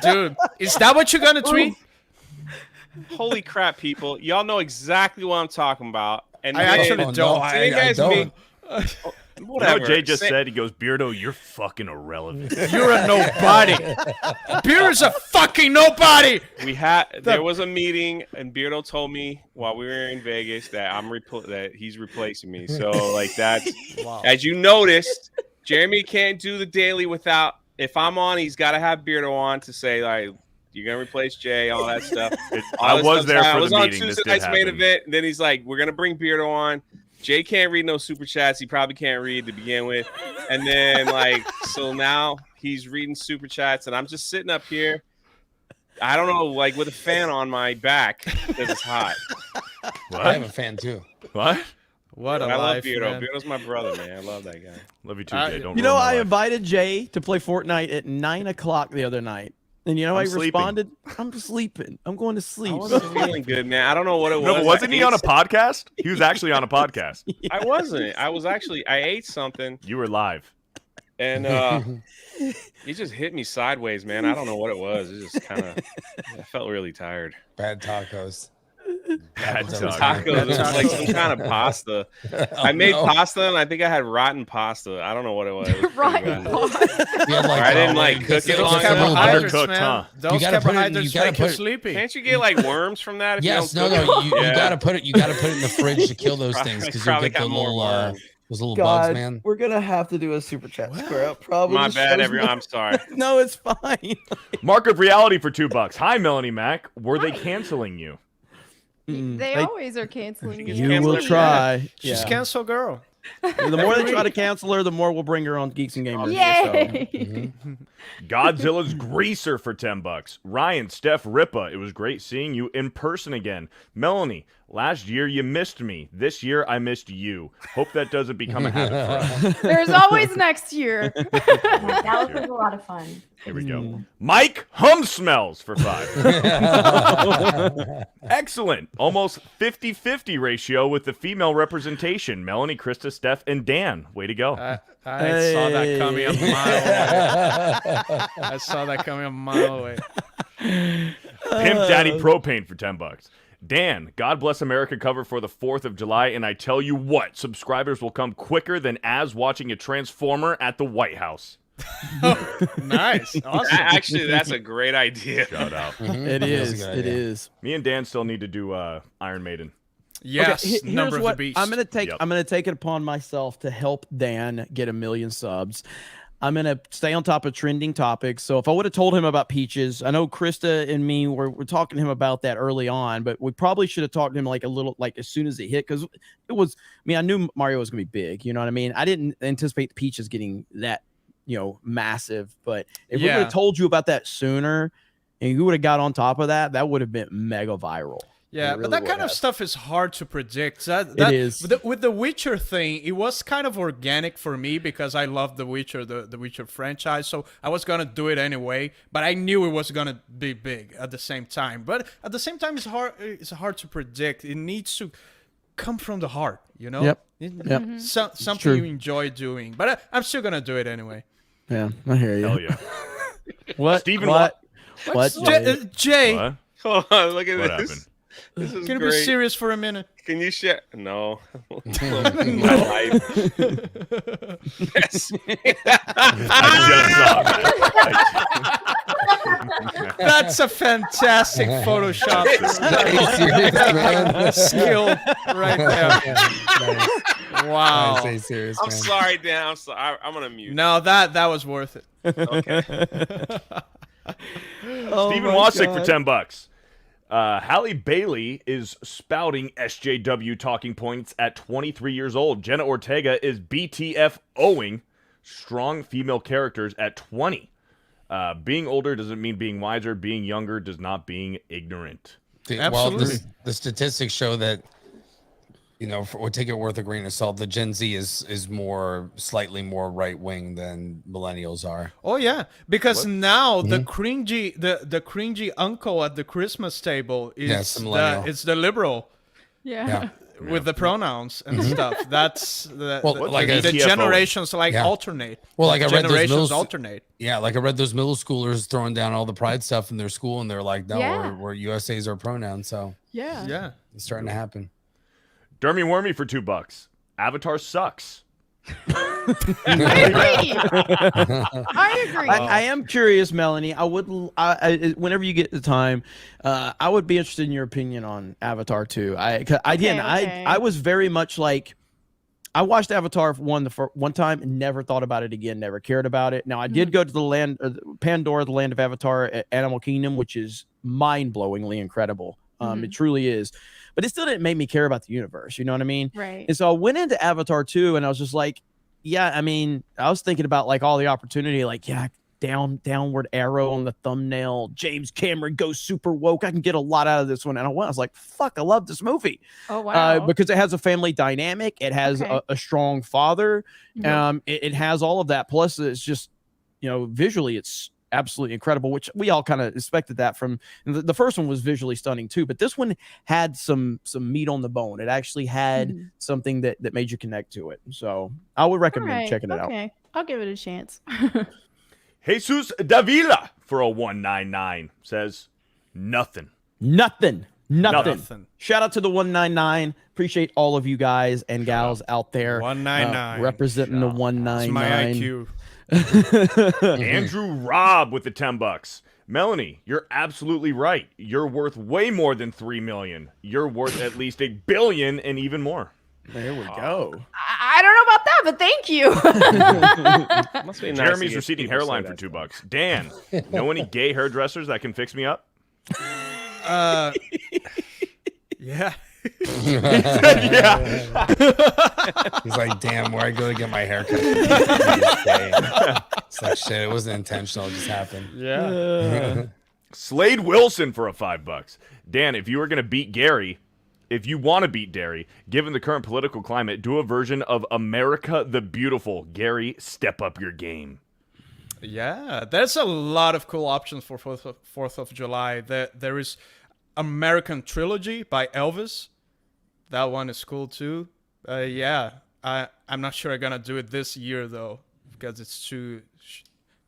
Dude, is that what you're going to tweet? Holy crap, people! Y'all know exactly what I'm talking about. And I then- actually Oh, don't. no, Same I guys don't. You know Whatever. what Jay just Say- said? He goes, Beardo, you're fucking irrelevant. You're a nobody. Beer's a fucking nobody. There was a meeting, and Beardo told me while we were in Vegas that that he's replacing me. So like that's as you noticed, Jeremy can't do the daily without. If I'm on, he's got to have Beardo on to say like you're gonna replace Jay, all that stuff. I was there I for was the on meeting. This Tuesday did night's main happen. event, and then he's like, "We're gonna bring Beardo on." Jay can't read no super chats. He probably can't read to begin with. And then so now he's reading super chats and I'm just sitting up here. I don't know, like with a fan on my back because it's hot. What? I have a fan too. What? What a I love life, Beardo. man. Beardo's my brother, man. I love that guy. Love you too, Jay. Don't You know, ruin my I life. invited Jay to play Fortnite at 9:00 the other night. And you know, I'm I sleeping. responded, I'm sleeping. I'm going to I sleep. wasn't feeling good, man. I don't know what it was. No, but wasn't he on a pot? podcast? He was actually on a podcast. I wasn't. I ate something You were live. and he just hit me sideways, man. I don't know what it was. It just kind of, I felt really tired. Bad tacos. Bad Tacos. It was like some kind of pasta. I made pasta and I think I had rotten pasta. I don't know what it was. It was pretty Rotten bad. You had, like, I didn't like cook it just long a little enough. bit- Undercooked, huh? Those You gotta put it in- carbohydrates you gotta make you put- sleepy. Can't you get like worms from that? If Yes, you no, don't no. cook You it? Yeah. gotta put it. You gotta put it in the fridge to kill those Probably- things because you'll probably get the got more little worms. those little bugs, God, man. we're gonna have to do a super chat square up. Probably. My bad, shows everyone. me- I'm sorry. No, it's fine. Mark of reality for $2. Hi, Melanie Mac. Were they canceling you? They always are canceling It's You canceled will every try. She's Yeah. cancel girl. The more they try to cancel her, the more we'll bring her on Geeks and Gamers. Yay! Godzilla's Greaser for $10. Ryan, Steph, Ripa, it was great seeing you in person again. Melanie, last year you missed me. This year I missed you. Hope that doesn't become a habit for us. There's always next year. That was a lot of fun. Here we go. Mike Humsmells for $5. Excellent. Almost 50-50 ratio with the female representation. Melanie, Krista, Steph, and Dan. Way to go. I saw that coming a mile away. I saw that coming a mile away. Pimp Daddy Propane for $10. Dan, God Bless America cover for the 4th of July, and I tell you what, subscribers will come quicker than as watching a Transformer at the White House. Nice. Awesome. Actually, that's a great idea. Shout out. It is. It is. Me and Dan still need to do Iron Maiden. Yes. Okay, Number here's of what the beast. I'm gonna take. Yep. I'm gonna take it upon myself to help Dan get 1 million subs. I'm gonna stay on top of trending topics. So if I would have told him about Peaches, I know Krista and me were talking to him about that early on, but we probably should have talked to him like a little like as soon as it hit because it was. I mean, I knew Mario was gonna be big. You know what I mean? I didn't anticipate Peaches getting that massive. But if we would have told you about that sooner, and you would have got on top of that, that would have been mega viral. Yeah, It really but that would kind of have. stuff is hard to predict. That It is. With the Witcher thing, it was kind of organic for me because I love the Witcher, the Witcher franchise. So I was gonna do it anyway, but I knew it was gonna be big at the same time. But at the same time, it's hard to predict. It needs to come from the heart, you know. Yep. Something true. you enjoy doing. But I'm still gonna do it anyway. Yeah, I hear you. Hell yeah. What? Stephen What? What? What? Jay? Jay. What? Hold on, look at What this. happened? This is Can you great. be serious for a minute? Can you share? No. My life. Yes. That's a fantastic Photoshop skill right there. Wow. I'm sorry, Dan. I'm sorry. I'm gonna mute. No, that was worth it. Okay. Stephen Wasick for $10. Halle Bailey is spouting SJW talking points at 23 years old. Jenna Ortega is BTF-owing strong female characters at 20. Being older doesn't mean being wiser. Being younger does not being ignorant. Well, the statistics show that, you know, we'll take it worth a grain of salt. The Gen Z is slightly more right wing than millennials are. Oh yeah, because now the cringy uncle at the Christmas table is it's the liberal. Yeah. With the pronouns and stuff. That's the the generations alternate. Well, like I read generations those alternate. Yeah, like I read those middle schoolers throwing down all the pride stuff in their school, and they're like, "No, we're USA's our pronoun." So yeah, it's starting to happen. Dermy Wormy for $2. Avatar sucks. I agree. I am curious, Melanie. I would, whenever you get the time, I would be interested in your opinion on Avatar 2. I was very much like, I watched Avatar one time and never thought about it again. Never cared about it. Now I did go to the land, Pandora, the land of Avatar at Animal Kingdom, which is mind-blowingly incredible. It truly is. But it still didn't make me care about the universe. You know what I mean? Right. And so I went into Avatar 2 and I was just like, yeah, I mean, I was thinking about like all the opportunity, like, yeah, downward arrow on the thumbnail. James Cameron goes super woke. I can get a lot out of this one. And I was like, fuck, I love this movie. Oh, wow. Because it has a family dynamic. It has a strong father. It has all of that. Plus it's just, you know, visually it's absolutely incredible, which we all kind of expected that from the first one was visually stunning too, but this one had some meat on the bone. It actually had something that made you connect to it. So I would recommend checking it out. Okay, I'll give it a chance. Jesus Davila for a 199 says nothing. Shout out to the 199. Appreciate all of you guys and gals out there 199 representing the 199. My IQ. Andrew Robb with the $10. Melanie, you're absolutely right. You're worth way more than 3 million. You're worth at least 1 billion and even more. There we go. I don't know about that, but thank you. Must be nice Jeremy's to get receding people hairline say for that $2. Dan, know any gay hairdressers that can fix me up? Yeah. Yeah. He's like, damn, where I go to get my hair cut. It's like, shit, it wasn't intentional. It just happened. Yeah. Slade Wilson for a $5. Dan, if you were going to beat Gary, if you want to beat Gary, given the current political climate, do a version of America the Beautiful. Gary, step up your game. Yeah, there's a lot of cool options for 4th of July. There is American Trilogy by Elvis. That one is cool too. Yeah, I'm not sure I'm gonna do it this year though, because it's too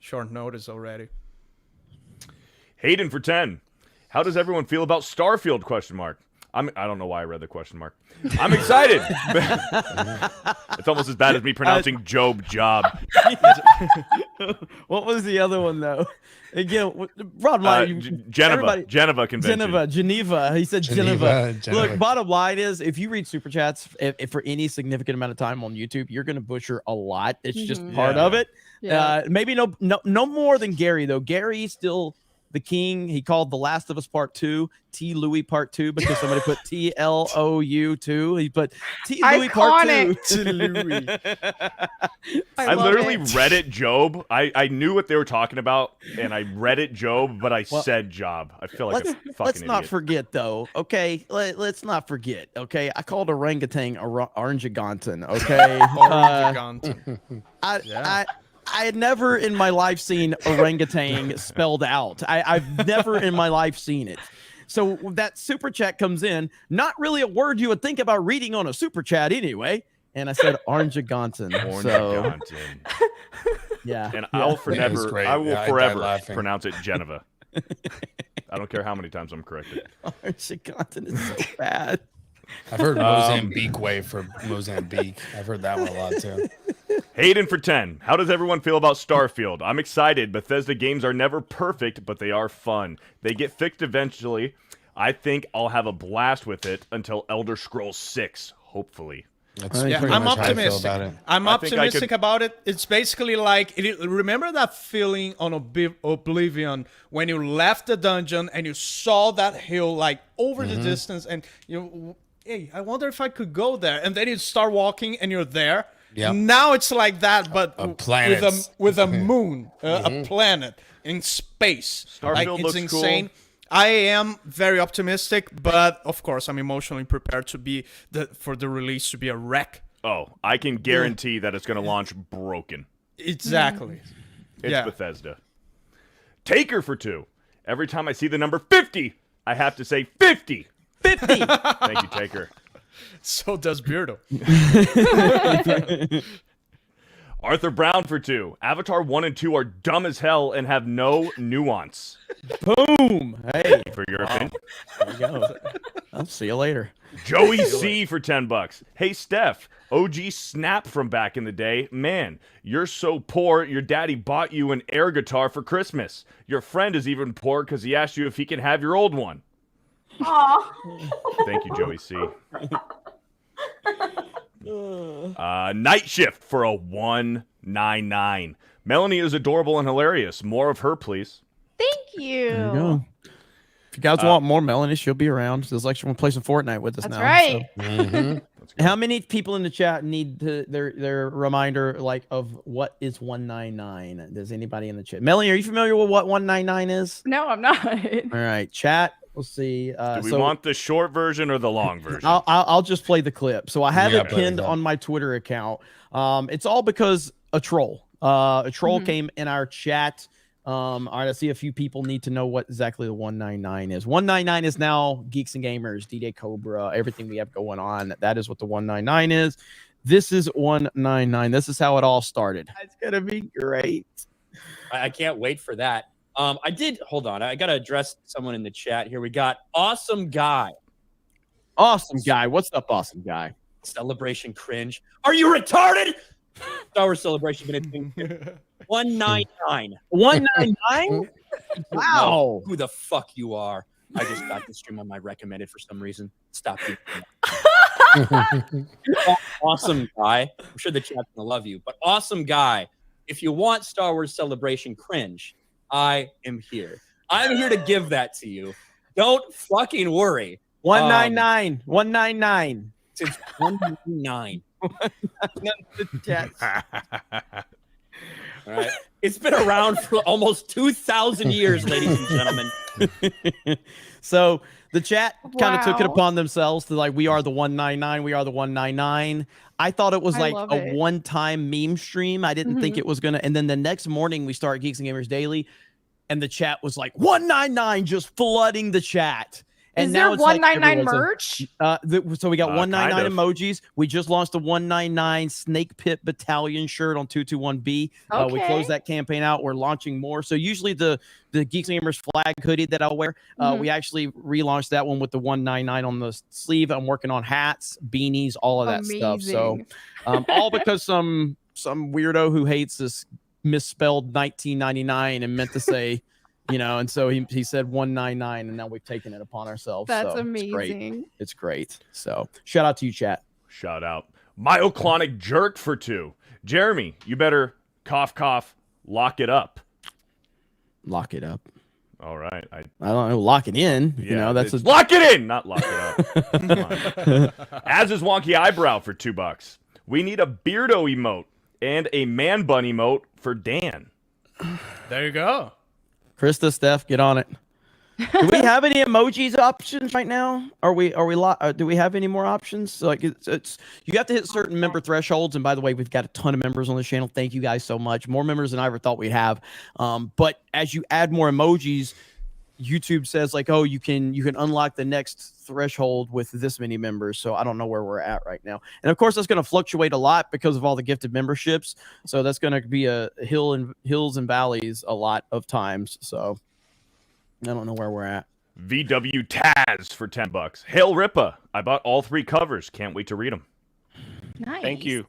short notice already. Hayden for 10. How does everyone feel about Starfield? ? I don't know why I read the question mark. I'm excited. It's almost as bad as me pronouncing Job. What was the other one though? Again, bottom line, Geneva convention. Geneva. He said Geneva. Look, bottom line is, if you read super chats if for any significant amount of time on YouTube, you're gonna butcher a lot. It's just part of it. Yeah. Maybe no more than Gary though. Gary's still the king. He called The Last of Us Part 2 T. Louis Part 2 because somebody put TLOU 2. He put T. Louis Part 2. T. Louis. I literally read it Job. I knew what they were talking about, and I read it Job, but I said Job. I feel like a fucking let's not idiot. forget though. Okay, let's not forget. Okay, I called orangutan orangutan. Okay, Orangutan. I had never in my life seen orangutan spelled out. I've never in my life seen it. So that super chat comes in, not really a word you would think about reading on a super chat anyway. And I said orangutan. So, yeah. And I will forever pronounce it Geneva. I don't care how many times I'm corrected. Arctic continent is so bad. I've heard Mozambique way for Mozambique. I've heard that one a lot too. Hayden for 10. How does everyone feel about Starfield? I'm excited. Bethesda games are never perfect, but they are fun. They get fixed eventually. I think I'll have a blast with it until Elder Scrolls 6, hopefully. I'm optimistic. I'm optimistic about it. It's basically like, remember that feeling on Oblivion when you left the dungeon and you saw that hill like over the distance and hey, I wonder if I could go there. And then you start walking and you're there. Yep. Now it's like that, but with a moon, a planet in space. Starfield looks insane. cool. I am very optimistic, but of course I'm emotionally prepared to be for the release to be a wreck. Oh, I can guarantee that it's going to launch broken. Exactly. It's Bethesda. Taker for 2. Every time I see the number 50, I have to say 50. 50. Thank you, Taker. So does Beardo. Arthur Brown for 2. Avatar 1 and 2 are dumb as hell and have no nuance. Boom. Hey. For your opinion. There you go. I'll see you later. Joey C for $10. Hey, Steph. OG Snap from back in the day. Man, you're so poor, your daddy bought you an air guitar for Christmas. Your friend is even poor because he asked you if he can have your old one. Aw. Thank you, Joey C. Night Shift for a 199. Melanie is adorable and hilarious. More of her, please. Thank you. There you go. If you guys want more Melanie, she'll be around. There's like someone playing some Fortnite with us That's now. right. So. How many people in the chat need their reminder like of what is 199? Does anybody in the chat? Melanie, are you familiar with what 199 is? No, I'm not. All right, chat. Let's see. Do we want the short version or the long version? I'll just play the clip. So I have it pinned play it. on my Twitter account. It's all because a troll. A troll came in our chat. All right, I see a few people need to know what exactly the 199 is. 199 is now Geeks and Gamers, DdayCobra, everything we have going on. That is what the 199 is. This is 199. This is how it all started. It's gonna be great. I can't wait for that. Hold on. I got to address someone in the chat here. We got Awesome Guy. Awesome Guy. What's up, Awesome Guy? Celebration cringe. Are you retarded? Star Wars Celebration minute. 199. 199? Wow. Who the fuck you are? I just got this stream on my recommended for some reason. Stop you. Awesome Guy. I'm sure the chat's going to love you. But Awesome Guy, if you want Star Wars Celebration cringe, I am here. I'm here to give that to you. Don't fucking worry. 199. 199. Since 199. All right. It's been around for almost 2,000 years, ladies and gentlemen. So the chat kind of took it upon themselves to like, we are the 199. We are the 199. I thought it was like a one-time meme stream. I didn't think it was going to. And then the next morning we start Geeks and Gamers Daily and the chat was like 199, just flooding the chat. And is now there it's 199 like merch? So we got 199 kind of. emojis. We just launched a 199 Snake Pit Battalion shirt on 221B. We closed that campaign out. We're launching more. So usually the Geeks and Gamers flag hoodie that I'll wear, we actually relaunched that one with the 199 on the sleeve. I'm working on hats, beanies, all of that stuff. So all because some weirdo who hates this misspelled 1999 and meant to say and so he said 199 and now we've taken it upon ourselves. That's so amazing. It's great. So shout out to you, chat. Shout out. Myoclonic Jerk for 2. Jeremy, you better cough, lock it up. Lock it up. All right. I don't know. Lock it in. That's lock it in, not lock it up. As is Wonky Eyebrow for $2. We need a Beardo emote and a Man Bun emote for Dan. There you go. Krista, Steph, get on it. Do we have any emojis options right now? Do we have any more options? Like it's you have to hit certain member thresholds. And by the way, we've got a ton of members on the channel. Thank you guys so much. More members than I ever thought we'd have. But as you add more emojis, YouTube says like, oh, you can unlock the next threshold with this many members. So I don't know where we're at right now. And of course, that's going to fluctuate a lot because of all the gifted memberships. So that's going to be a hills and valleys a lot of times. So I don't know where we're at. VW Taz for $10. Hail Ripa. I bought all 3 covers. Can't wait to read them. Nice. Thank you.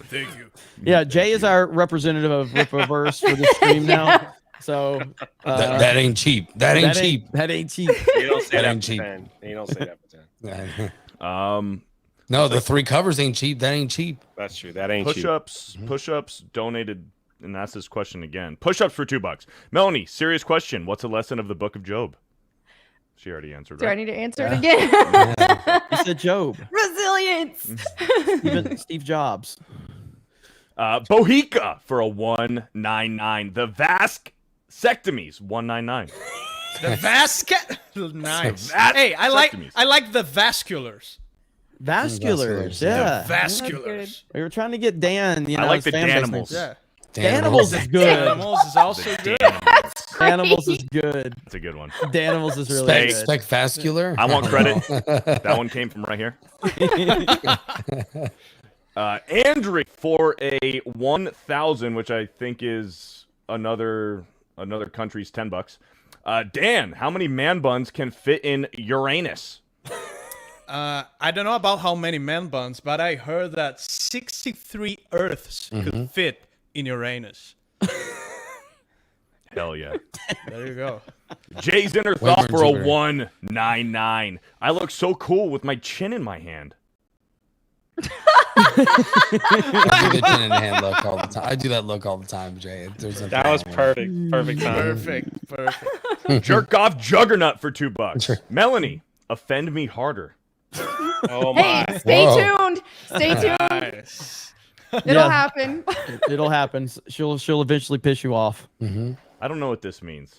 Thank you. Yeah, Jay is our representative of Ripaverse for the stream now. So that ain't cheap. That ain't cheap. That ain't cheap. You don't say That that ain't for cheap. 10. You don't say that for 10. No, the 3 covers ain't cheap. That ain't cheap. That's true. That ain't cheap. Push-ups donated, and that's this question again. Push-ups for $2. Melanie, serious question. What's a lesson of the Book of Job? She already answered. Do right? I need to answer it again? He said Job. Resilience. Steve Jobs. Bohica for a $199. The vasectomies $199. The nice. Hey, I like the vasculars. Vasculars, yeah. The vasculars. We were trying to get Dan. You know, I like the fan base Danimals. names. Yeah. Danimals is good. Danimals is also good. Danimals is good. That's a good one. Danimals is really good. Spec vascular. I want credit. That one came from right here. Andrew for a 1,000, which I think is another country's $10. Dan, how many man buns can fit in Uranus? I don't know about how many man buns, but I heard that 63 Earths could fit in Uranus. Hell yeah. There you go. Jay's inner thought for a 199. I look so cool with my chin in my hand. I do the chin in the hand look all the time. I do that look all the time, Jay. That was perfect. Perfect time. Perfect. Jerk off juggernaut for $2. Melanie, offend me harder. Oh my. Hey, stay tuned. Stay tuned. Nice. It'll happen. It'll happen. She'll eventually piss you off. I don't know what this means.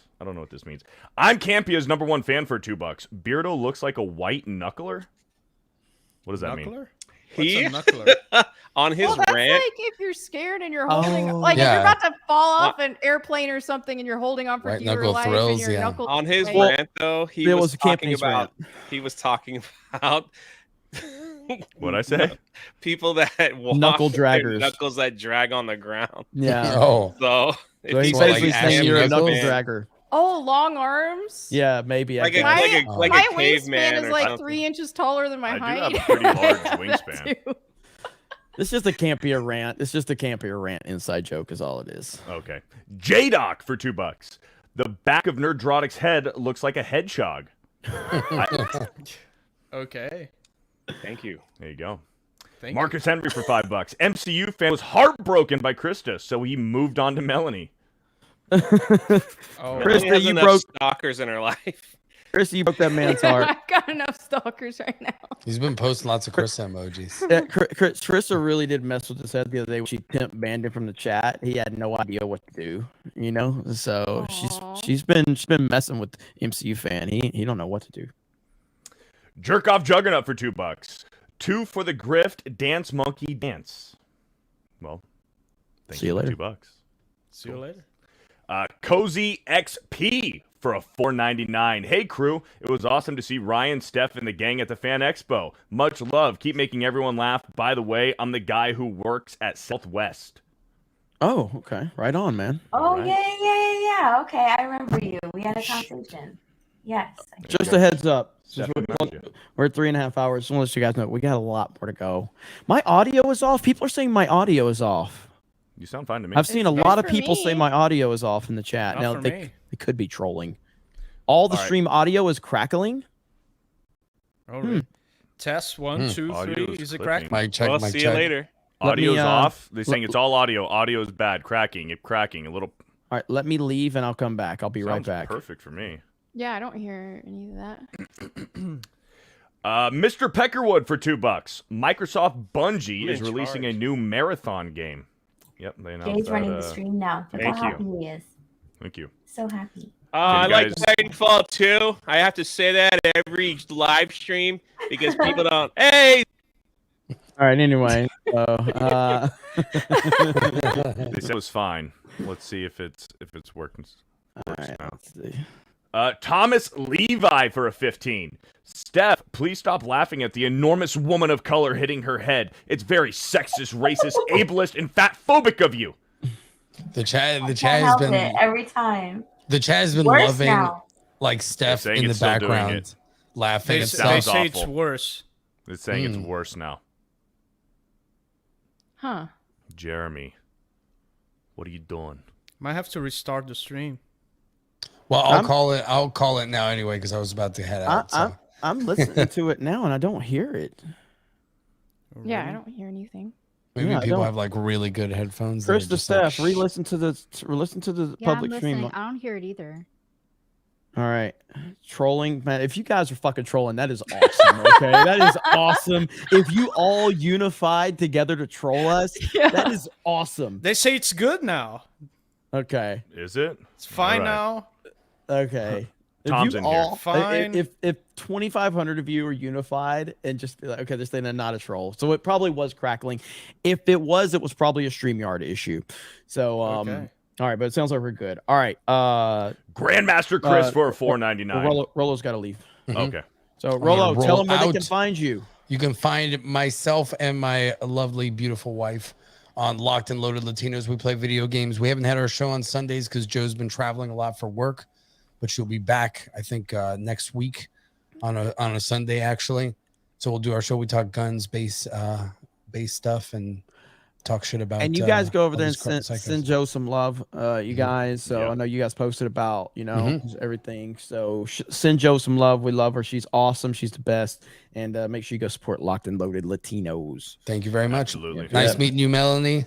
I'm Campia's #1 fan for $2. Beardo looks like a white knuckler. What does that mean? What's He a knuckler? on his Well, that's rant. like if you're scared and you're holding, Oh, like if yeah. you're about to fall off an airplane or something and you're holding on for White dear knuckle life thrills, and your yeah. knuckle. On his Right. rant, though, he It was was a talking Campany's about. rant. He was talking about What'd I say? people that walk Knuckle with their draggers. knuckles that drag on the ground. Yeah. Oh, So, So if he's he's basically like saying you're a knuckle caveman, dragger. Oh, long arms. Yeah, maybe. Like a, guess. like a My caveman wingspan is or like something. 3 inches taller than my I do height. have a pretty large That wingspan. too. It's just a campier rant. It's just a campier rant inside joke is all it is. Okay. J-Doc for $2. The back of Nerdrotic's head looks like a hedgehog. Okay. Thank you. There you go. Thank Marcus Henry for $5. MCU fan was heartbroken by Krista, so he moved on to Melanie. Oh, Krista, She has you enough broke- stalkers in her life. Chris, you broke that man's heart. I've got enough stalkers right now. he's been posting lots of Chris emojis. Yeah, Krista really did mess with his head the other day when she pimp banned him from the chat. He had no idea what to do, you know. So Aw. she's been messing with MCU fan. He don't know what to do. Jerk off Juggernaut for $2. 2 for the grift. Dance monkey dance. Well, thank See you for later. $2. See you later. Cozy XP for a $4.99. Hey crew, it was awesome to see Ryan, Steph, and the gang at the Fan Expo. Much love. Keep making everyone laugh. By the way, I'm the guy who works at Southwest. Oh, okay. Right on, man. Oh, Right. yeah. Okay, I remember you. We had a conversation. Yes. Just a heads up. Steph, We're at 3.5 hours. Just want to let you guys know we got a lot more to go. My audio is off. People are saying my audio is off. You sound fine to me. I've seen a It's lot good of for people say me. my audio is off in the chat. Not Now for they me. could be trolling. All the All right. stream audio is crackling. All right. Test 1, 2, Audio 3. is Is it clipping. cracking? Mic check. Well, mic see check. you later. Let me, Audio's off. They're saying let- it's all audio. Audio is bad. Cracking. A little. All right, let me leave and I'll come back. I'll be right Sounds back. perfect for me. Yeah, I don't hear any of that. Mr. Peckerwood for $2. Microsoft Bungie I'm is in releasing charge. a new marathon game. Yep, they announced Jay's that, running the stream now. Look thank how happy you. he is. Thank you. So happy. I you like guys- Titanfall 2. I have to say that every live stream because people don't. Hey, All right, anyway. So, They said it was fine. Let's see if it's working. all right, let's see. Thomas Levi for a 15. Steph, please stop laughing at the enormous woman of color hitting her head. It's very sexist, racist, ableist, and fat-phobic of you. The chat Can't has help been it every time. The chat has been Worse loving now. like Steph saying in the it's still doing background it. laughing. They It's say sounds it's awful. worse. It's saying it's worse now. Huh. Jeremy, what are you doing? Might have to restart the stream. Well, I'll call it now anyway because I was about to head out. I'm listening to it now and I don't hear it. Yeah, I don't hear anything. Maybe Yeah, I people don't. have like really good headphones. Chris that are to just like, Steph, re-listen to the Yeah, public I'm stream. listening. I don't hear it either. All right, trolling, man. If you guys are fucking trolling, that is awesome. Okay, that is awesome. If you all unified together to troll us, that is awesome. They say it's good now. Okay, Is it? It's fine All right. now. okay. Tom's if in you here. all, Fine. If 2,500 of you are unified and just be like, okay, this thing is not a troll. So it probably was crackling. If it was probably a StreamYard issue. So Okay. all right, but it sounds like we're good. All right, Grandmaster Chris for $4.99. Rollo's got to leave. Okay. So gonna Rollo, tell roll them where they can out. find you. You can find myself and my lovely, beautiful wife on Locked and Loaded Latinos. We play video games. We haven't had our show on Sundays because Joe's been traveling a lot for work, but she'll be back, I think, next week on a Sunday, actually. So we'll do our show. We talk guns, base stuff, and talk shit about. And you guys go over all there and these send Joe some love, you guys. So I know you guys posted about, everything. So send Joe some love. We love her. She's awesome. She's the best. And make sure you go support Locked and Loaded Latinos. Thank you very much. Absolutely. Nice meeting you, Melanie.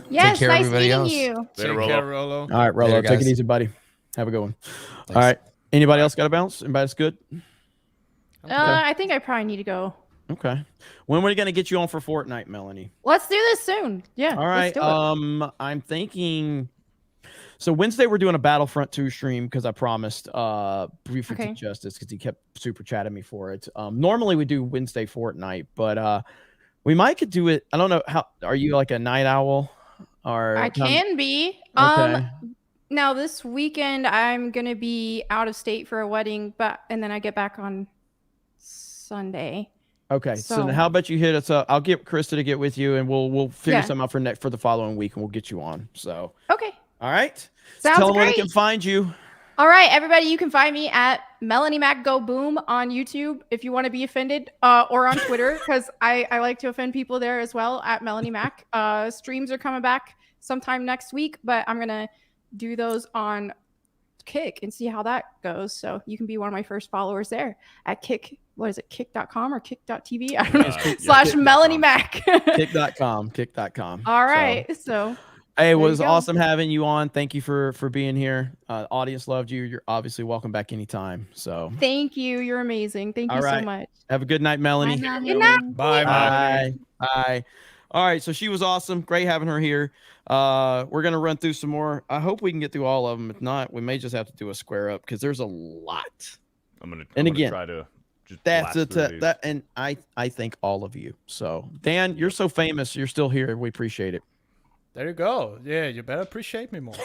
Yes, Take care, nice everybody meeting else. you. Later, Take Rollo. care, Rollo. All right, Rollo, Later, take it guys. easy, buddy. Have a good one. All right. Anybody else got a bounce? Anybody's good? I think I probably need to go. Okay. When are we going to get you on for Fortnite, Melanie? Let's do this soon. Yeah. All right. Let's do it. I'm thinking. So Wednesday we're doing a Battlefront 2 stream because I promised Brief Okay. Justice because he kept super chatting me for it. Normally we do Wednesday Fortnite, but we might could do it. I don't know how. Are you like a night owl? Or I can be. Okay. Now this weekend I'm gonna be out of state for a wedding, and then I get back on Sunday. Okay. So So- how about you hit us up? I'll get Krista to get with you, and we'll figure Yeah. something out for the following week, and we'll get you on. So Okay. all right. Sounds Tell them where they great. can find you. All right, everybody, you can find me at Melanie Mac Go Boom on YouTube if you want to be offended, or on Twitter because I like to offend people there as well at Melanie Mac. Streams are coming back sometime next week, but I'm gonna do those on Kick and see how that goes. So you can be one of my first followers there at Kick. What is it? Kick.com or Kick.tv? I don't know. / Kick.com. Melanie Mac. Kick.com. All right. So Hey, it there was you go. awesome having you on. Thank you for being here. Audience loved you. You're obviously welcome back anytime. So Thank you. You're amazing. Thank you All so right. much. have a good night, Melanie. Good night. Bye, Melanie. Bye. All right, so she was awesome. Great having her here. We're gonna run through some more. I hope we can get through all of them. If not, we may just have to do a square up because there's a lot. I'm gonna again, try to just That's blast through these. that, and I thank all of you. So Dan, you're so famous. You're still here. We appreciate it. There you go. Yeah, you better appreciate me more.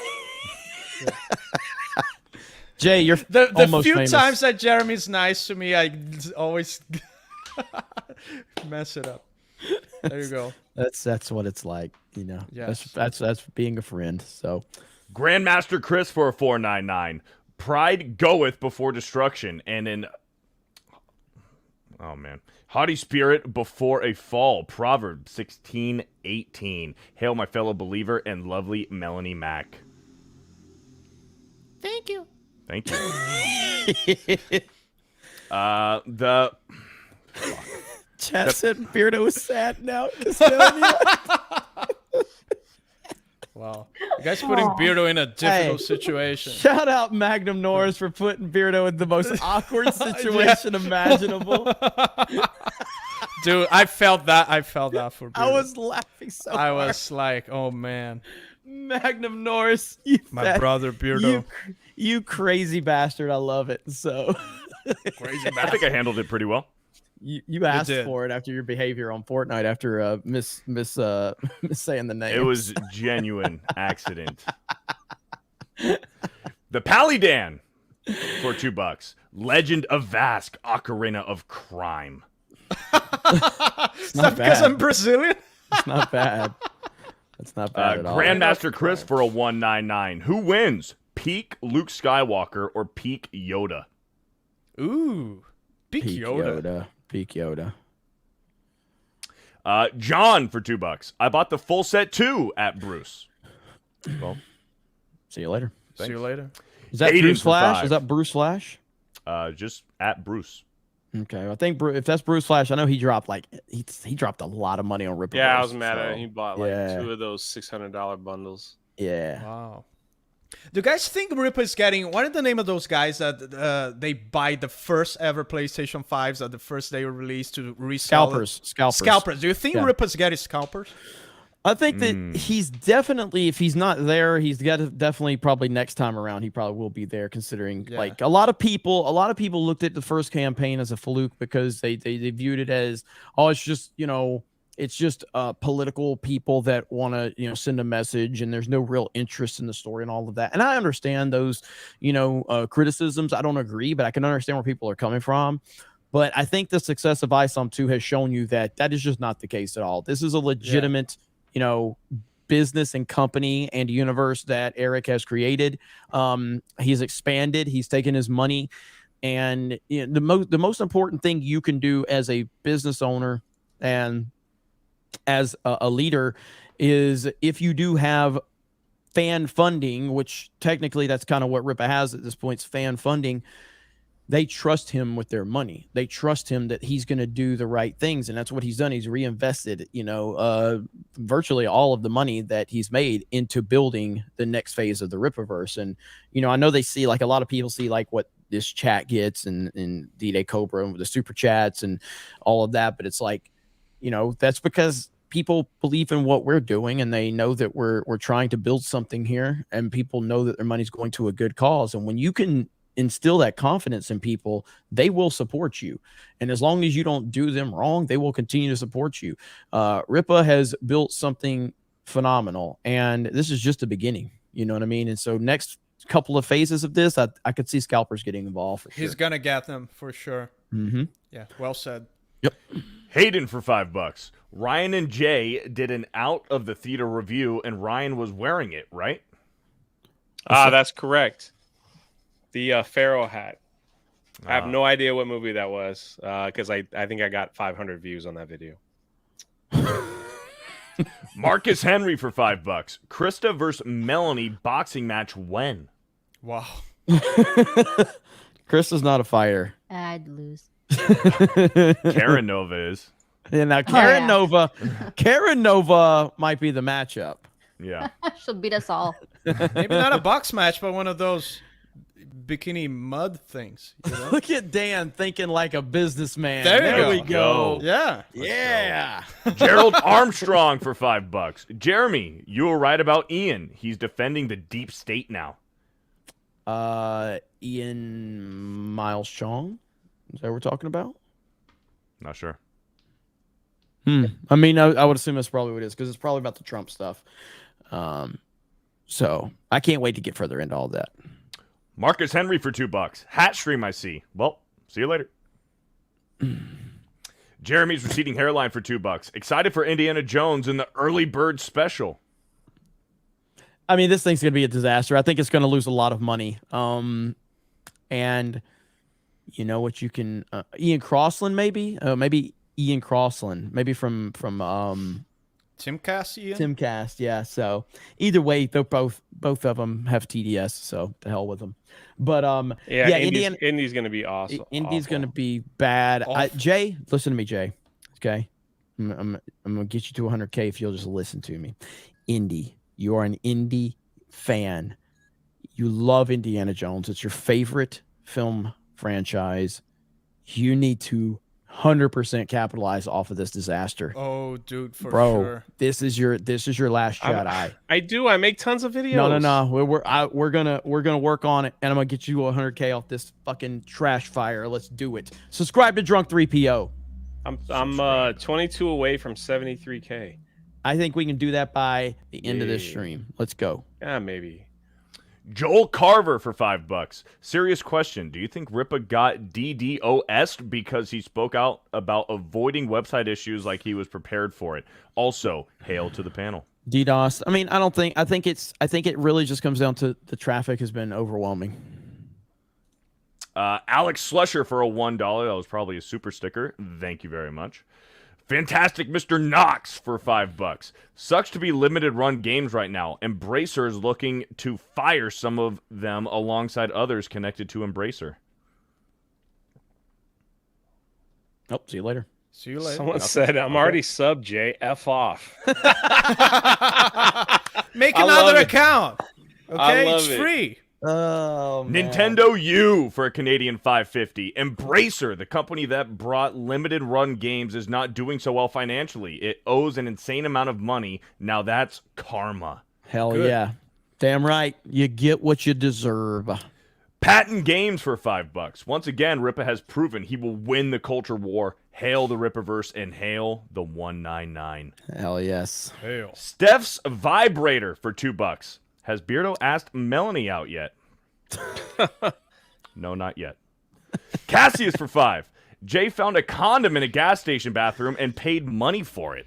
Jay, you're the almost few famous. times that Jeremy's nice to me, I always mess it up. There you go. That's what it's like, you know. Yes. That's being a friend. So Grandmaster Chris for a $4.99. Pride goeth before destruction, and an haughty spirit before a fall. Proverbs 16:18. Hail, my fellow believer and lovely Melanie Mac. Thank you. Thank you. The Chat said Beardo is sad now. Wow. You guys putting Beardo in a difficult situation. Shout out Magnum Norris for putting Beardo in the most awkward situation imaginable. Dude, I felt that for Beardo. I was laughing so I hard. was like, oh man. Magnum Norris, you My brother Beardo. You crazy bastard. I love it. So crazy bastard. I think I handled it pretty well. You asked did. for it after your behavior on Fortnite after miss saying the name. It was genuine accident. The Paludan for $2. Legend of Vask, Ocarina of Crime. It's not Because bad. I'm Brazilian? It's not bad. That's not bad at all. Grandmaster Chris for a $1.99. Who wins? peak Luke Skywalker or peak Yoda? Ooh, peak Yoda. Peak Yoda. John for $2. I bought the full set too at Bruce. Well, see you later. See you later. Is that Aiden Bruce for Flash? $5. Is that Bruce Flash? Just at Bruce. Okay, I think if that's Bruce Flash, I know he dropped he dropped a lot of money on Ripperverse. Yeah, I was mad at so, him. He bought like 2 of those $600 bundles. Yeah. Wow. Do you guys think Ripper is getting, what is the name of those guys that they buy the first ever PlayStation 5s at the first day of release to resell Scalpers. Do you think Ripper's getting scalpers? I think that he's definitely, if he's not there, he's got to definitely probably next time around, he probably will be there, considering like a lot of people looked at the first campaign as a fluke because they viewed it as, oh, it's just, it's just political people that want to, send a message, and there's no real interest in the story and all of that. And I understand those, criticisms. I don't agree, but I can understand where people are coming from. But I think the success of ISOM 2 has shown you that that is just not the case at all. This is a legitimate, business and company and universe that Eric has created. He's expanded. He's taken his money, and the most important thing you can do as a business owner and as a leader is, if you do have fan funding, which technically that's kind of what Rippa has at this point, is fan funding. They trust him with their money. They trust him that he's going to do the right things. And that's what he's done. He's reinvested, virtually all of the money that he's made into building the next phase of the Rippaverse. And, I know they see, like, a lot of people see like what this chat gets and DdayCobra and the super chats and all of that. But it's like, that's because people believe in what we're doing, and they know that we're trying to build something here, and people know that their money's going to a good cause. And when you can instill that confidence in people, they will support you. And as long as you don't do them wrong, they will continue to support you. Rippa has built something phenomenal, and this is just the beginning. You know what I mean? And so next couple of phases of this, I could see scalpers getting involved for sure. He's going to get them for sure. Mm-hmm. Yeah, well said. Yep. Hayden for $5. Ryan and Jay did an out of the theater review, and Ryan was wearing it, right? That's correct. The Pharaoh hat. I have no idea what movie that was, because I think I got 500 views on that video. Marcus Henry for $5. Krista versus Melanie boxing match when? Wow. Krista's not a fighter. I'd lose. Karen Nova is. Yeah, now Karen Nova might be the matchup. Yeah. She'll beat us all. Maybe not a box match, but one of those bikini mud things. Look at Dan thinking like a businessman. There we go. Yeah. Yeah. Gerald Armstrong for $5. Jeremy, you were right about Ian. He's defending the deep state now. Ian Miles Chong? Is that what we're talking about? Not sure. I mean, I would assume that's probably what it is, because it's probably about the Trump stuff. So I can't wait to get further into all that. Marcus Henry for $2. Hat stream, I see. Well, see you later. Jeremy's receding hairline for $2. Excited for Indiana Jones in the early bird special. I mean, this thing's going to be a disaster. I think it's going to lose a lot of money. And you know what, you can Ian Crossland, maybe Ian Crossland, maybe from Timcast, Ian? Timcast, yeah. So either way, they're both of them have TDS, so to hell with them. But Indy's going to be awesome. Indy's going to be bad. Jay, listen to me, Jay. Okay, I'm going to get you to 100K if you'll just listen to me. Indy, you are an Indy fan. You love Indiana Jones. It's your favorite film franchise. You need to 100% capitalize off of this disaster. Oh, dude, for Bro, sure. this is your last Jedi. I do. I make tons of videos. No. We're gonna work on it, and I'm gonna get you 100K off this fucking trash fire. Let's do it. Subscribe to Drunk 3PO. I'm 22 away from 73K. I think we can do that by the end of this stream. Let's go. Yeah, maybe. Joel Carver for $5. Serious question. Do you think Rippa got DDoS'd because he spoke out about avoiding website issues like he was prepared for it? Also, hail to the panel. DDoS. I mean, I think it really just comes down to the traffic has been overwhelming. Alex Slusher for a $1. That was probably a super sticker. Thank you very much. Fantastic Mr. Knox for $5. Sucks to be limited run games right now. Embracer is looking to fire some of them alongside others connected to Embracer. Oh, see you later. See you later. Someone said, I'm already sub, Jay. F off. Make I another love it. account. I Okay, love it's it. free. Oh, man. Nintendo U for a Canadian $5.50. Embracer, the company that brought limited run games, is not doing so well financially. It owes an insane amount of money. Now that's karma. Hell Good. yeah. Damn right. You get what you deserve. Patent Games for $5. Once again, Rippa has proven he will win the culture war. Hail the Rippaverse and hail the 199. Hell yes. Hail. Steph's Vibrator for $2. Has Beardo asked Melanie out yet? No, not yet. Cassius for $5. Jay found a condom in a gas station bathroom and paid money for it.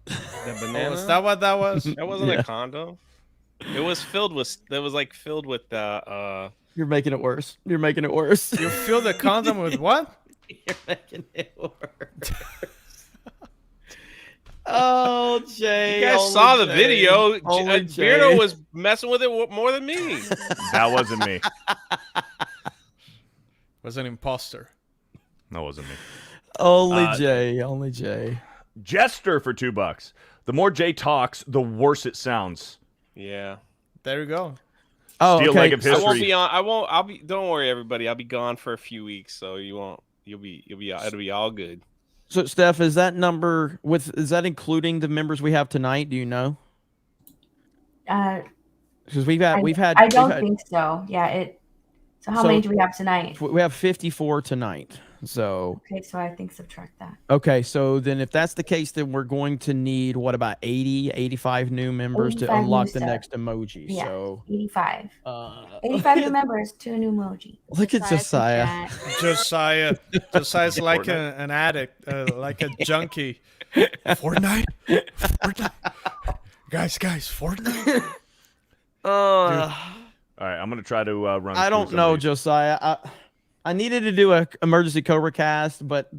The banana? Is that what that was? That wasn't Yeah. a condom. It was filled with. That was like filled with. You're making it worse. You're making it worse. You fill the condom with what? You're making it worse. Oh, Jay. You guys only saw the Jay. video. Only Beardo Jay. was messing with it more than me. That wasn't me. Was an imposter. That wasn't me. Only Jay. Only Jay. Jester for $2. The more Jay talks, the worse it sounds. Yeah. There you go. Oh, Steel okay. leg of I won't history. be on. I won't. I'll be. Don't worry, everybody. I'll be gone for a few weeks, so you won't. You'll be. It'll be all good. So, Steph, is that number is that including the members we have tonight? Do you know? Because we've had. I don't think so. Yeah. So how many do we have tonight? We have 54 tonight. So. Okay, so I think subtract that. Okay, so then if that's the case, then we're going to need what about 80, 85 new members to 85 new unlock the stuff. next emoji. Yeah, So 85. uh, 85 new members, 2 new emoji. look at Josiah. Josiah's like an addict, like a junkie. Fortnite. Guys, Fortnite. All right, I'm gonna try to run. I through don't some know, of these. Josiah. I needed to do a emergency Cobra cast, but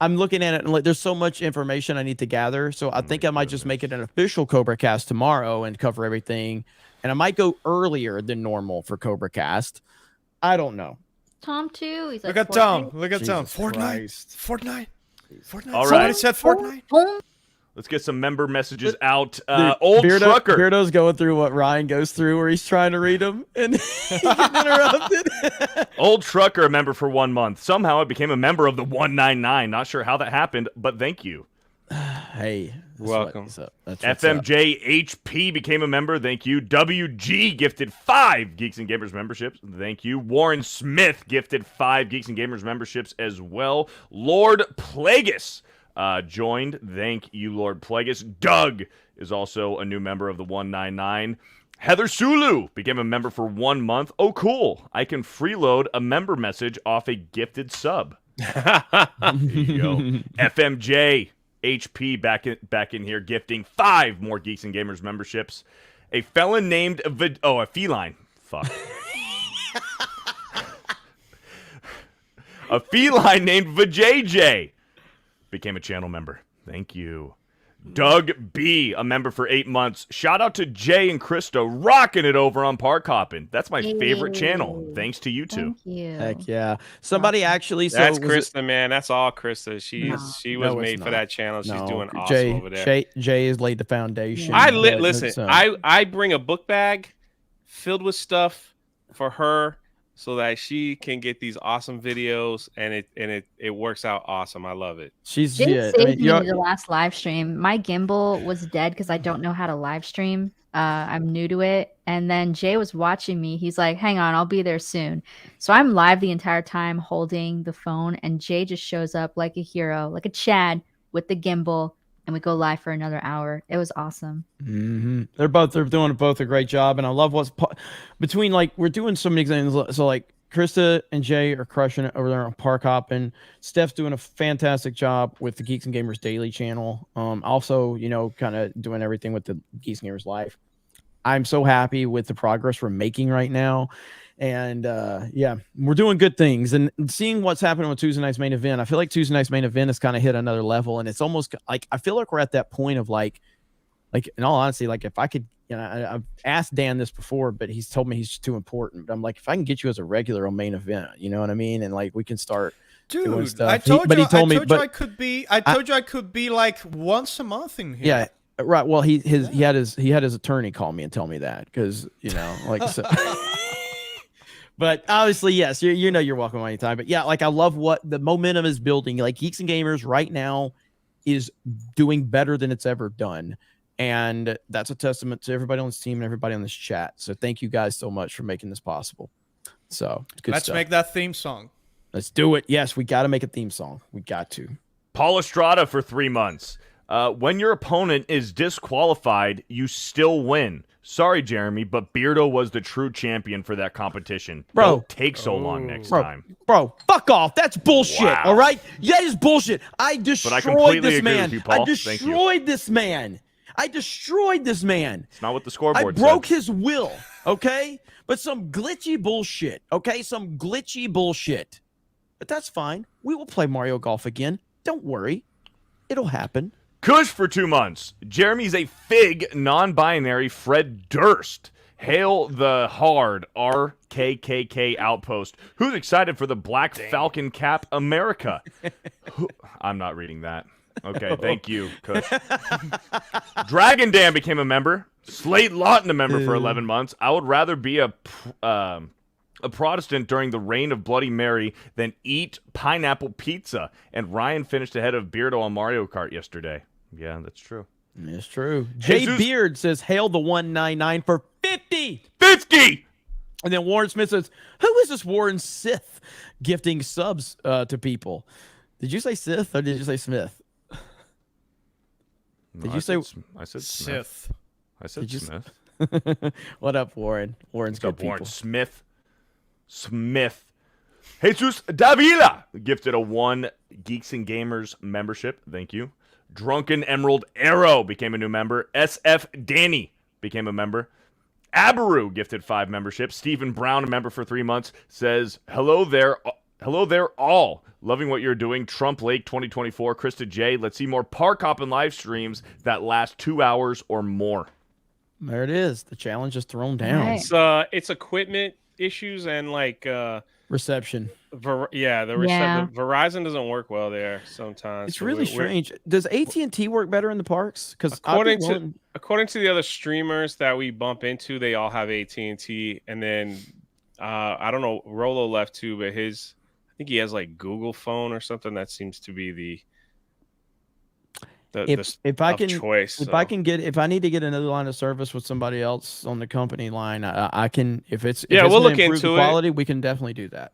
I'm looking at it and like there's so much information I need to gather. So I think I might just make it an official Cobra cast tomorrow and cover everything. And I might go earlier than normal for Cobra cast. I don't know. Tom too. He's like, Look at Tom. Fortnite. Look at Tom. Jesus Fortnite. Christ. Fortnite. All Somebody right. said Fortnite. Boom. Let's get some member messages out. Dude, Old Trucker. Beardo's going through what Ryan goes through where he's trying to read them and he gets interrupted. Old Trucker, a member for 1 month. Somehow it became a member of the 199. Not sure how that happened, but thank you. Hey, that's welcome. what's up. That's what's up. FMJ HP became a member. Thank you. WG gifted 5 Geeks and Gamers memberships. Thank you. Warren Smith gifted 5 Geeks and Gamers memberships as well. Lord Plagueis joined. Thank you, Lord Plagueis. Doug is also a new member of the 199. Heather Sulu became a member for 1 month. Oh, cool. I can freeload a member message off a gifted sub. There you go. FMJ HP back in here gifting 5 more Geeks and Gamers memberships. A felon named a feline. Fuck. A feline named VJJ became a channel member. Thank you. Doug B, a member for 8 months. Shout out to Jay and Krista rocking it over on Park Hoppin'. That's my favorite channel. Thanks to you two. Thank you. Heck yeah. Somebody actually so That's was it- Krista, man. That's all Krista. She was No, it's made for not. that channel. She's No, doing awesome over there. Jay has laid the foundation. Listen. So- I bring a book bag filled with stuff for her so that she can get these awesome videos, and it works out awesome. I love it. She's Jay yeah, saved me the last live stream. My gimbal was dead because I don't know how to live stream. I'm new to it. And then Jay was watching me. He's like, hang on, I'll be there soon. So I'm live the entire time holding the phone, and Jay just shows up like a hero, like a Chad with the gimbal, and we go live for another hour. It was awesome. They're doing both a great job, and I love what's between like we're doing so many things. So like Krista and Jay are crushing it over there on Park Hopping. Steph's doing a fantastic job with the Geeks and Gamers Daily channel. Also, kind of doing everything with the Geeks and Gamers Live. I'm so happy with the progress we're making right now. And yeah, we're doing good things. And seeing what's happening with Tuesday night's main event, I feel like Tuesday night's main event has kind of hit another level. And it's almost like, I feel like we're at that point of like in all honesty, like if I could, I've asked Dan this before, but he's told me he's too important. But I'm like, if I can get you as a regular on main event, you know what I mean? And like, we can start doing stuff. I told you I could be like once a month in here. Yeah. Right. Well, he had his attorney call me and tell me that because like so. But obviously, yes, you're welcome anytime. But yeah, like I love what the momentum is building. Like Geeks and Gamers right now is doing better than it's ever done, and that's a testament to everybody on this team and everybody on this chat. So thank you guys so much for making this possible. So good let's stuff. make that theme song. Let's do it. Yes, we got to make a theme song. We got to. Paul Estrada for 3 months. When your opponent is disqualified, you still win. Sorry, Jeremy, but Beardo was the true champion for that competition. Bro. Don't take so long next time. Bro, fuck off. That's bullshit. Wow. All right? That is bullshit. I destroyed this man. With you, Paul. I destroyed this man. I destroyed this man. It's not what the scoreboard I broke his will, okay? But some glitchy bullshit, okay? Some glitchy bullshit. But that's fine. We will play Mario Golf again. Don't worry. It'll happen. Kush for 2 months. Jeremy's a fig, non-binary Fred Durst. Hail the hard RKKK Outpost. Who's excited for the Black Falcon Cap America? I'm not reading that. Okay, thank you, Kush. Dragon Dan became a member. Slate Lawton a member for 11 months. I would rather be a Protestant during the reign of Bloody Mary than eat pineapple pizza. And Ryan finished ahead of Beardo on Mario Kart yesterday. Yeah, that's true. It's true. Jay Beard says, hail the 199 for 50. 50! And then Warren Smith says, who is this Warren Sith gifting subs to people? Did you say Sith or did you say Smith? Did you say? I said Smith. I said Smith. What up, Warren? Warren's good people. Warren Smith. Jesus Davila gifted a 1 Geeks and Gamers membership. Thank you. Drunken Emerald Arrow became a new member. SF Danny became a member. Abaru gifted 5 memberships. Stephen Brown, a member for 3 months, says, hello there all. Loving what you're doing. Trump Lake 2024. Krista J. Let's see more Park Hoppin' live streams that last 2 hours or more. There it is. The challenge is thrown down. It's equipment issues and like reception. Verizon doesn't work well there sometimes. It's really strange. Does AT&T work better in the parks? Because according to the other streamers that we bump into, they all have AT&T, and then I don't know, Rolo left too, but I think he has like Google phone or something. That seems to be the if I can choice. If I need to get another line of service with somebody else on the company line, I can. If it's we'll look into quality, we can definitely do that.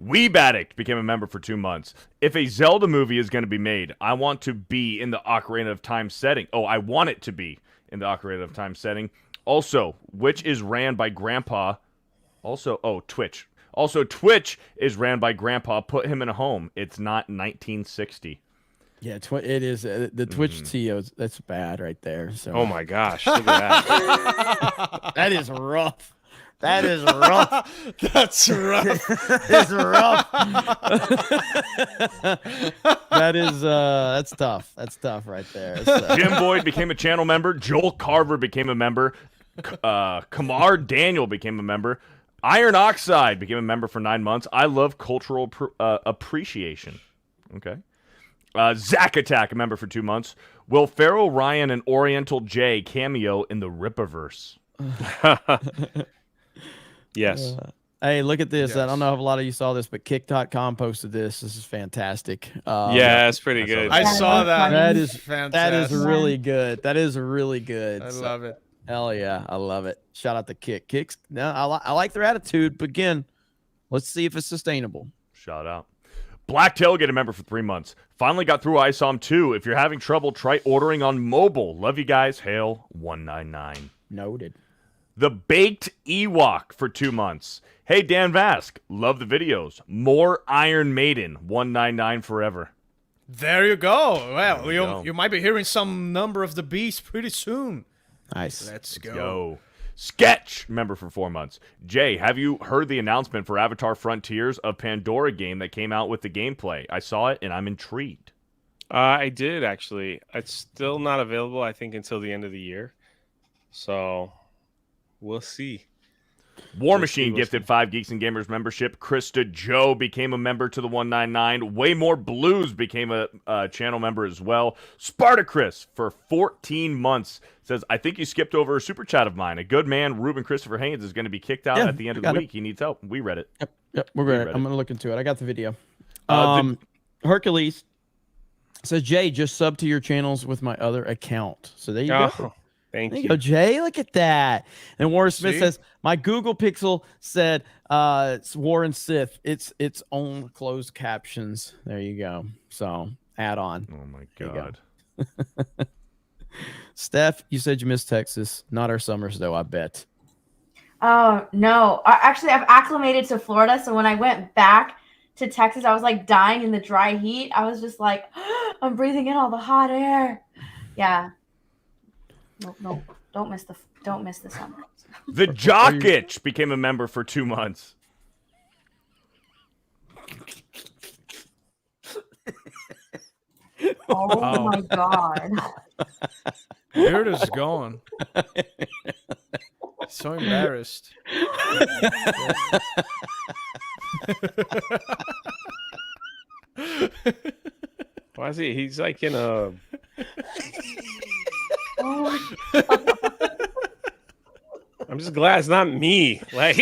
Weeb Addict became a member for 2 months. If a Zelda movie is going to be made, I want to be in the Ocarina of Time setting. Oh, I want it to be in the Ocarina of Time setting. Also, which is ran by Grandpa. Twitch. Also, Twitch is ran by Grandpa. Put him in a home. It's not 1960. Yeah, it is. The Twitch CEO, that's bad right there. So. Oh, my gosh. Look at that. That is rough. That is rough. That's rough. It's rough. That's tough. That's tough right there. So. Jim Boyd became a channel member. Joel Carver became a member. Kamar Daniel became a member. Iron Oxide became a member for 9 months. I love cultural appreciation. Okay. Zack Attack, a member for 2 months. Will Pharaoh Ryan and Oriental J cameo in the Rippaverse? Yes. Hey, look at this. Yes. I don't know if a lot of you saw this, but Kick.com posted this. This is fantastic. Yeah, it's pretty good. I saw that. That is fantastic. That is really good. That is really good. I love it. Hell yeah, I love it. Shout out to Kicks. Now I like their attitude, but again, let's see if it's sustainable. Shout out. Black Tailgate, a member for 3 months. Finally got through ISOM 2. If you're having trouble, try ordering on mobile. Love you guys. Hail 199. Noted. The Baked Ewok for 2 months. Hey, Dan Vask, love the videos. More Iron Maiden, 199 forever. There you go. Well, There we go. you might be hearing some number of the beast pretty soon. Nice. Let's go. Sketch, member for 4 months. Jay, have you heard the announcement for Avatar Frontiers of Pandora game that came out with the gameplay? I saw it and I'm intrigued. I did, actually. It's still not available, I think, until the end of the year. So, we'll see. War Machine gifted 5 Geeks and Gamers membership. Krista Joe became a member to the 199. Way More Blues became a channel member as well. Spartacus for 14 months says, I think you skipped over a super chat of mine. A good man, Ruben Christopher Haynes, is going to be kicked out at the end of the week. He needs help. We read it. Yep, we're ready. I'm going to look into it. I got the video. Hercules says, Jay, just sub to your channels with my other account. So there you go. Thank you go, Jay. Look at that. And Warren Smith says, my Google Pixel said it's Warren Sith. It's its own closed captions. There you go. So add on. Oh my God. Steph, you said you missed Texas. Not our summers though, I bet. Oh no. Actually, I've acclimated to Florida, so when I went back to Texas, I was like dying in the dry heat. I was just like, I'm breathing in all the hot air. Yeah. No, don't miss the summer. The Jock Itch became a member for 2 months. Oh my God. Beard is gone. So embarrassed. Why is he? He's like in a. I'm just glad it's not me. Like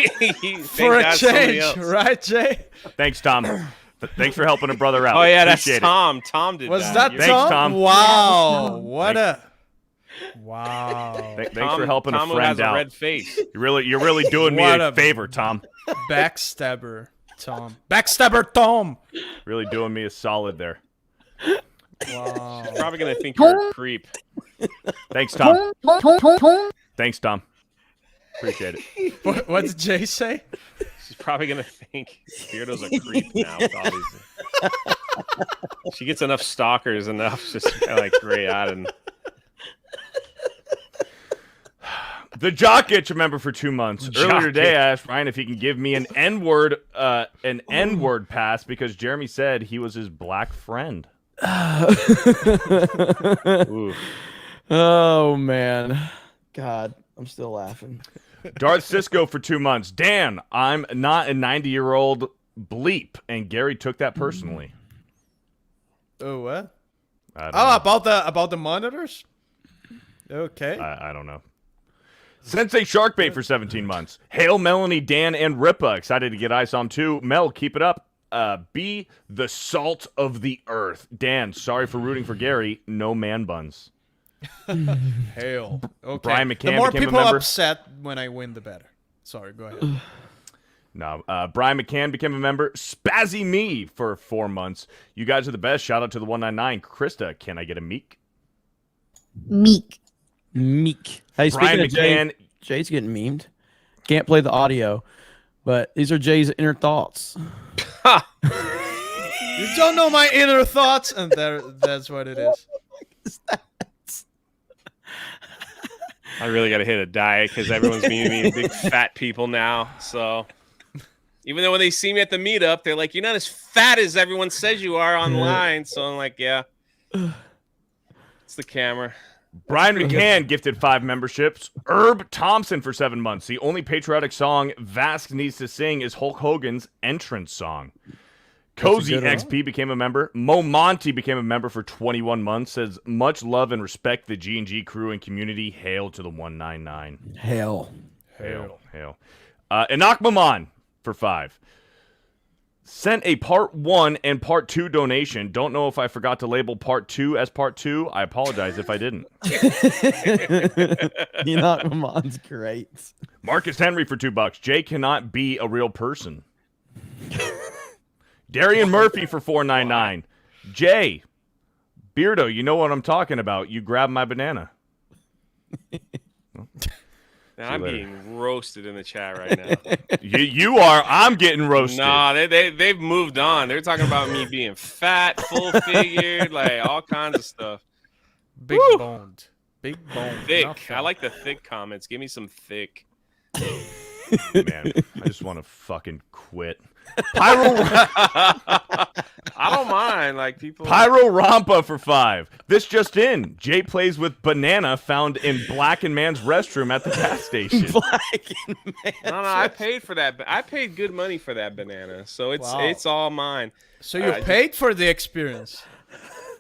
for a change, right, Jay? Thanks, Tom. Thanks for helping a brother out. Oh yeah, Appreciate that's Tom. Tom did Was that. that Tom? Wow, what a wow! Thanks for helping Tom a friend has out. A red face. You're really doing me a favor, Tom. Backstabber, Tom. Backstabber, Tom. Really doing me a solid there. Wow. She's probably gonna think you're a creep. Thanks, Tom. Thanks, Tom. Appreciate it. What did Jay say? She's probably gonna think Beardo's a creep now. Obviously, she gets enough stalkers, enough just like great out and. The Jock Itch, a member for 2 months. Earlier today, I asked Ryan if he can give me an N-word pass because Jeremy said he was his black friend. Oh man, God, I'm still laughing. Darth Cisco for 2 months. Dan, I'm not a 90-year-old bleep, and Gary took that personally. Oh what? I don't know. About the monitors. Okay. I don't know. Sensei Sharkbait for 17 months. Hail Melanie, Dan, and Ripa. Excited to get ISOM too. Mel, keep it up. Be the salt of the earth. Dan, sorry for rooting for Gary. No man buns. Hail. Okay. Brian McCann the more became people a member. upset when I win, the better. Sorry, go ahead. No, Brian McCann became a member. Spazzy Me for 4 months. You guys are the best. Shout out to the 199. Krista, can I get a meek? Meek. Hey, Brian speaking of McCann. Jay's getting memed. Can't play the audio, but these are Jay's inner thoughts. You don't know my inner thoughts, and that's what it is. I really got to hit a diet because everyone's being big fat people now. So even though when they see me at the meetup, they're like, "You're not as fat as everyone says you are online." So I'm like, "Yeah, it's the camera." Brian McCann gifted 5 memberships. Herb Thompson for 7 months. The only patriotic song Vask needs to sing is Hulk Hogan's entrance song. Cozy XP became a member. Mo Monty became a member for 21 months. Says, much love and respect the G&G crew and community. Hail to the 199. Hail. Enoch Maman for 5. Sent a part 1 and part 2 donation. Don't know if I forgot to label part 2 as part 2. I apologize if I didn't. Enoch Maman's great. Marcus Henry for $2. Jay cannot be a real person. Darian Murphy for $4.99. Jay, Beardo, you know what I'm talking about. You grab my banana. Now, I'm being roasted in the chat right now. you are. I'm getting roasted. Nah, they've moved on. They're talking about me being fat, full figured, like all kinds of stuff. Big boned. Big bone. Thick. I like the thick comments. Give me some thick. Man, I just want to fucking quit. Pyro. I don't mind. Like people. Pyro Rampa for 5. This just in. Jay plays with banana found in Blackened Man's restroom at the gas station. No, I paid for that. I paid good money for that banana, so it's all mine. So you paid for the experience.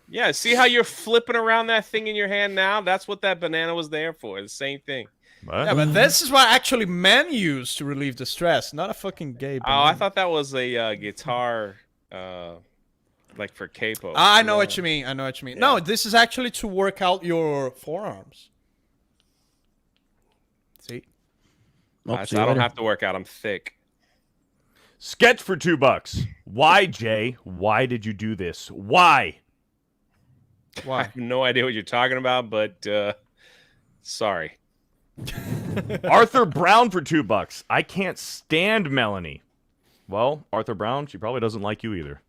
Yeah. See how you're flipping around that thing in your hand now? That's what that banana was there for. The same thing. What? Yeah, but this is what actually men use to relieve the stress, not a fucking gay banana. Oh, I thought that was a guitar, like for capo. I know what you mean. I know what you mean. No, this is actually to work out your forearms. See? So I don't have to work out. I'm thick. Sketch for $2. Why, Jay? Why did you do this? Why? I have no idea what you're talking about, but sorry. Arthur Brown for $2. I can't stand Melanie. Well, Arthur Brown, she probably doesn't like you either.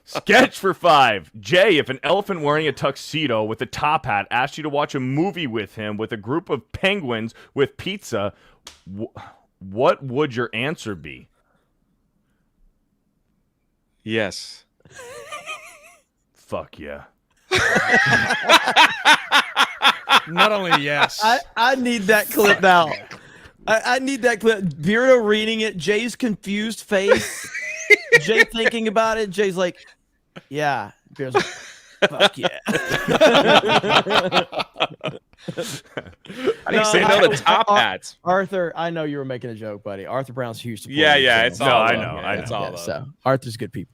Sketch for 5. Jay, if an elephant wearing a tuxedo with a top hat asked you to watch a movie with him with a group of penguins with pizza, what would your answer be? Yes. Fuck yeah. Not only yes. I need that clip now. I need that clip. Beardo reading it, Jay's confused face, Jay thinking about it. Jay's like, yeah. Beardo's like, fuck yeah. I didn't say no to top hats. Arthur, I know you were making a joke, buddy. Arthur Brown's huge supporter. Yeah, it's all I know. It's all so Arthur's good people.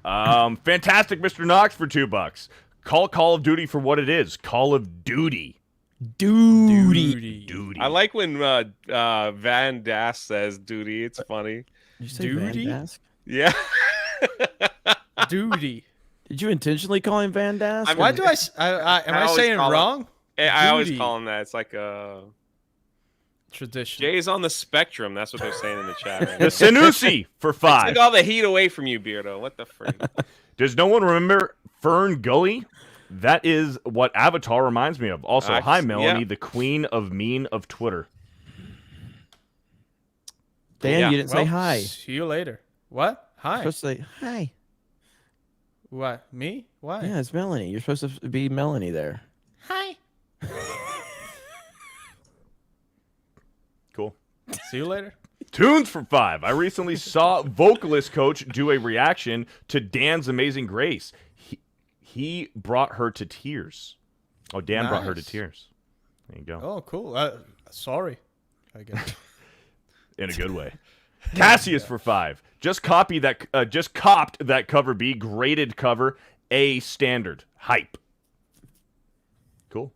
Fantastic Mr. Knox for $2. Call of Duty for what it is. Call of Duty. Duty. I like when Van Dask says duty. It's funny. Did you say Van Dask? Yeah. Duty. Did you intentionally call him Van Dask? Why do am I saying it wrong? I always call him that. It's like a tradition. Jay's on the spectrum. That's what they're saying in the chat. Right The Sanusi for 5. Take all the heat away from you, Beardo. What the frick? Does no one remember Fern Gully? That is what Avatar reminds me of. Also, hi, Melanie, the queen of mean of Twitter. Dan, you didn't say hi. See you later. What? Hi. You're supposed to say hi. What? Me? Why? Yeah, it's Melanie. You're supposed to be Melanie there. Hi. Cool. See you later. Tunes for 5. I recently saw vocalist coach do a reaction to Dan's Amazing Grace. He brought her to tears. Oh, Dan brought her to tears. There you go. Oh, cool. Sorry, I guess. In a good way. Cassius for 5. Just copped that cover B, graded cover A standard. Hype. Cool.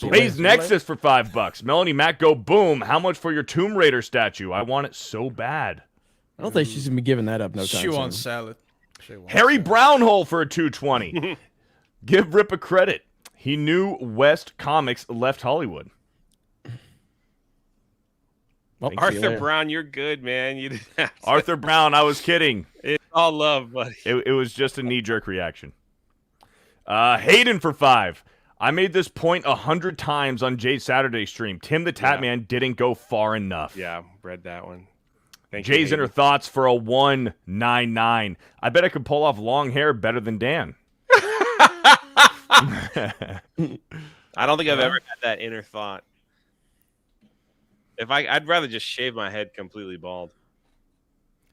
Blaze Nexus for $5. Melanie Mac, go boom. How much for your Tomb Raider statue? I want it so bad. I don't think she's gonna be giving that up no time She soon. wants salad. Harry Brownhole for a $2.20. Give Rip a credit. He knew West Comics left Hollywood. Well, Arthur Brown, you're good, man. You didn't have to. Arthur Brown, I was kidding. It's all love, buddy. It was just a knee-jerk reaction. Hayden for 5. I made this point 100 times on Jay's Saturday stream. Tim the Tatman didn't go far enough. Yeah, read that one. Thank Jay's you, inner thoughts for a 199. I bet I could pull off long hair better than Dan. I don't think I've ever had that inner thought. I'd rather just shave my head completely bald.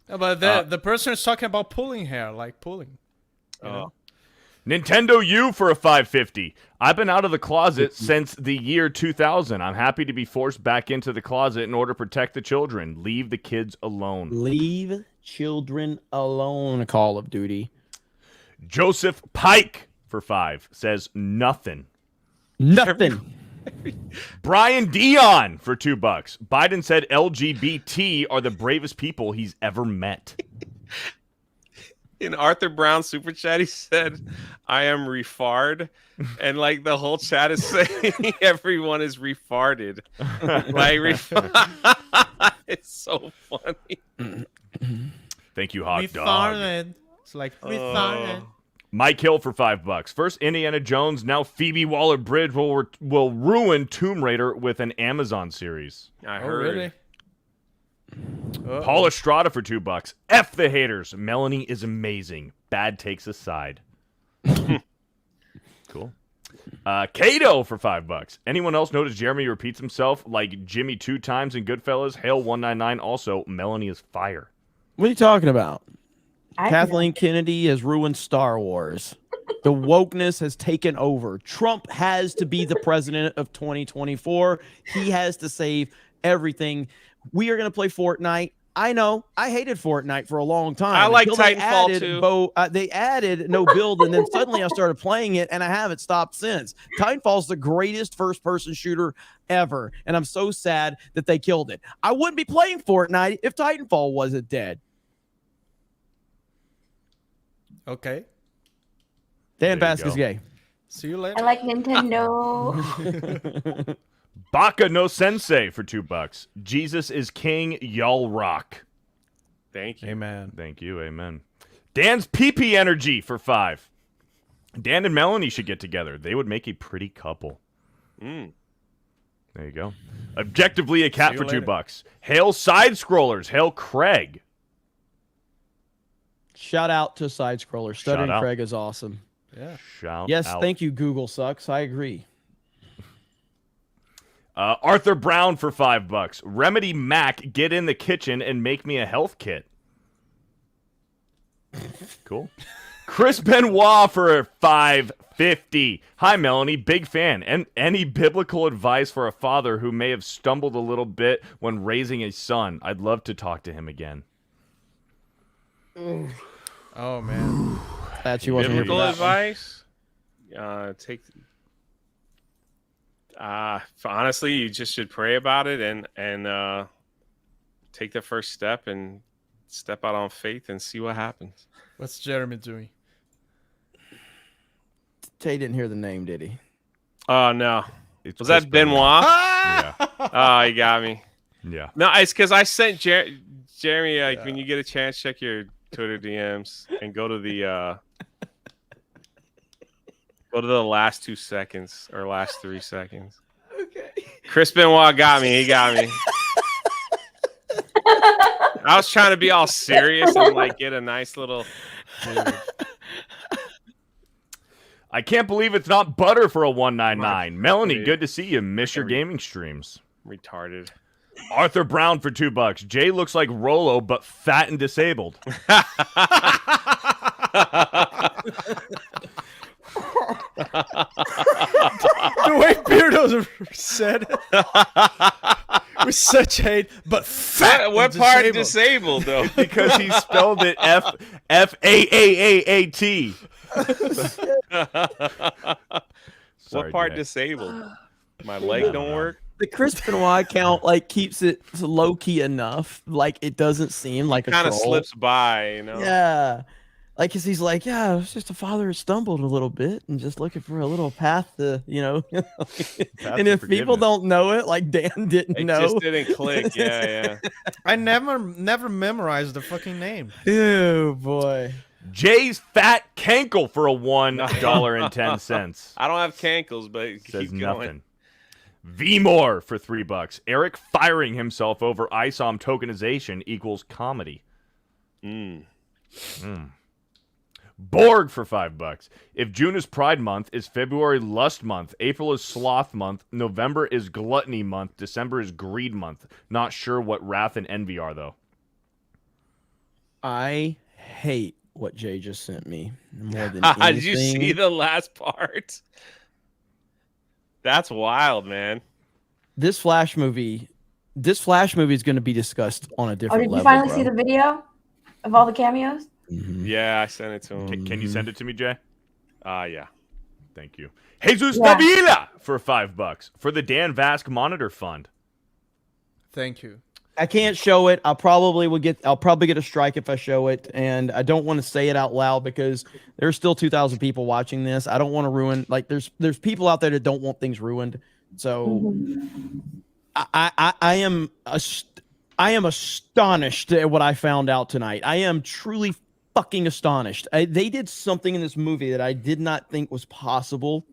No, but the person is talking about pulling hair, like pulling. You know? Nintendo U for a 550. I've been out of the closet since the year 2000. I'm happy to be forced back into the closet in order to protect the children. Leave the kids alone. Leave children alone, Call of Duty. Joseph Pike for 5 says nothing. Nothing. Brian Dion for $2. Biden said LGBT are the bravest people he's ever met. In Arthur Brown's super chat, he said, "I am refard," and like the whole chat is saying everyone is refarded. Like, it's so funny. Thank you, Hot Dog. Retarded. It's like retarded. Mike Hill for $5. First, Indiana Jones. Now, Phoebe Waller-Bridge will ruin Tomb Raider with an Amazon series. I heard. Really? Paul Estrada for $2. F the haters. Melanie is amazing. Bad takes aside. Cool. Kato for $5. Anyone else notice Jeremy repeats himself like Jimmy 2 times in Goodfellas? Hale 199. Also, Melanie is fire. What are you talking about? Kathleen Kennedy has ruined Star Wars. The wokeness has taken over. Trump has to be the president of 2024. He has to save everything. We are going to play Fortnite. I know. I hated Fortnite for a long time. I like until Titanfall too. They added no build, and then suddenly I started playing it, and I haven't stopped since. Titanfall's the greatest first-person shooter ever, and I'm so sad that they killed it. I wouldn't be playing Fortnite if Titanfall wasn't dead. Okay. Dan Bask is gay. See you later. I like Nintendo. Baka no Sensei for $2. Jesus is king. Y'all rock. Thank you. Amen. Thank you. Amen. Dan's PP Energy for $5. Dan and Melanie should get together. They would make a pretty couple. There you go. Objectively a cat for $2. Hail side scrollers. Hail Craig. Shout out to Side Scroller. Stuttering Shout out. Craig is awesome. Yeah. Shout Yes, out. thank you, Google sucks. I agree. Arthur Brown for $5. Remedy Mac, get in the kitchen and make me a health kit. Cool. Chris Benoit for $5.50. Hi, Melanie. Big fan. And any biblical advice for a father who may have stumbled a little bit when raising a son? I'd love to talk to him again. Oh man. That's you wasn't Biblical here for that one. advice. Honestly, you just should pray about it and take the first step and step out on faith and see what happens. What's Jeremy doing? Tay didn't hear the name, did he? Oh no. It's Was Chris that Benoit? Yeah. Oh, he got me. Yeah. No, it's because I sent Jeremy, like, when you get a chance, check your Twitter DMs and go to the last 2 seconds or last 3 seconds. Okay. Chris Benoit got me. He got me. I was trying to be all serious and like get a nice little. I can't believe it's not butter for a 199. Melanie, dude. good to see you. Miss your gaming streams. Retarded. Arthur Brown for $2. Jay looks like Rolo, but fat and disabled. The way Beardo said with such hate, but fat. What part disabled though? Because he spelled it F-A-A-A-A-T. What part disabled? My leg don't work. The Chris Benoit account like keeps it low key enough, like it doesn't seem like a Kind of troll. slips by, you know. Yeah, like 'cause he's like, yeah, it's just a father who stumbled a little bit and just looking for a little path to, you know. And if people don't know it, like Dan didn't It know, just didn't click. Yeah. I never memorized the fucking name. Ew, boy. Jay's Fat Cankle for a $1.10. I don't have cankles, but Says keep going. nothing. V More for $3. Eric firing himself over ISOM tokenization equals comedy. Borg for $5. If June is Pride Month, is February Lust Month, April is Sloth Month, November is Gluttony Month, December is Greed Month. Not sure what Wrath and Envy are, though. I hate what Jay just sent me more than anything. Did you see the last part? That's wild, man. This Flash movie is going to be discussed on a Oh, different did level. you finally bro. see the video of all the cameos? Yeah, I sent it to him. Can you send it to me, Jay? Yeah. Thank you. Jesus Yeah. Davila for $5 for the Dan Vask Monitor Fund. Thank you. I can't show it. I'll probably get a strike if I show it, and I don't want to say it out loud because there's still 2,000 people watching this. I don't want to ruin. Like, there's people out there that don't want things ruined. So, I am astonished at what I found out tonight. I am truly fucking astonished. They did something in this movie that I did not think was possible.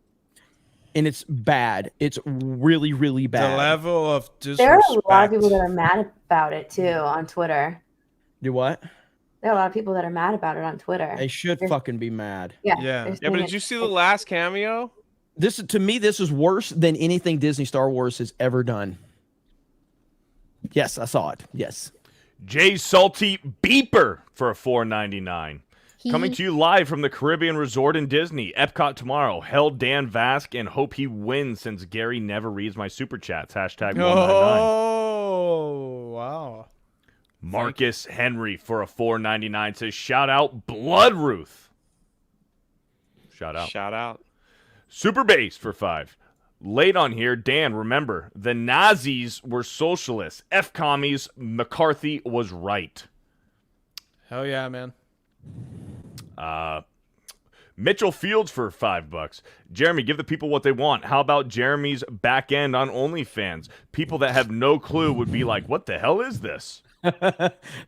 And it's bad. It's really, really bad. The level of disrespect. There are a lot of people that are mad about it too on Twitter. Do what? There are a lot of people that are mad about it on Twitter. They should fucking be mad. Yeah, but did you see the last cameo? To me, this is worse than anything Disney Star Wars has ever done. Yes, I saw it. Yes. Jay Salty Beeper for a $4.99. Coming to you live from the Caribbean Resort in Disney. Epcot tomorrow. Hell Dan Vask and hope he wins since Gary never reads my super chats. Hashtag 199. Oh, wow. Marcus Henry for a $4.99 says, shout out Blood Ruth. Shout out. Shout out. Super Base for $5. Late on here, Dan, remember, the Nazis were socialists. F-commies, McCarthy was right. Hell yeah, man. Mitchell Fields for $5. Jeremy, give the people what they want. How about Jeremy's back end on OnlyFans? People that have no clue would be like, what the hell is this?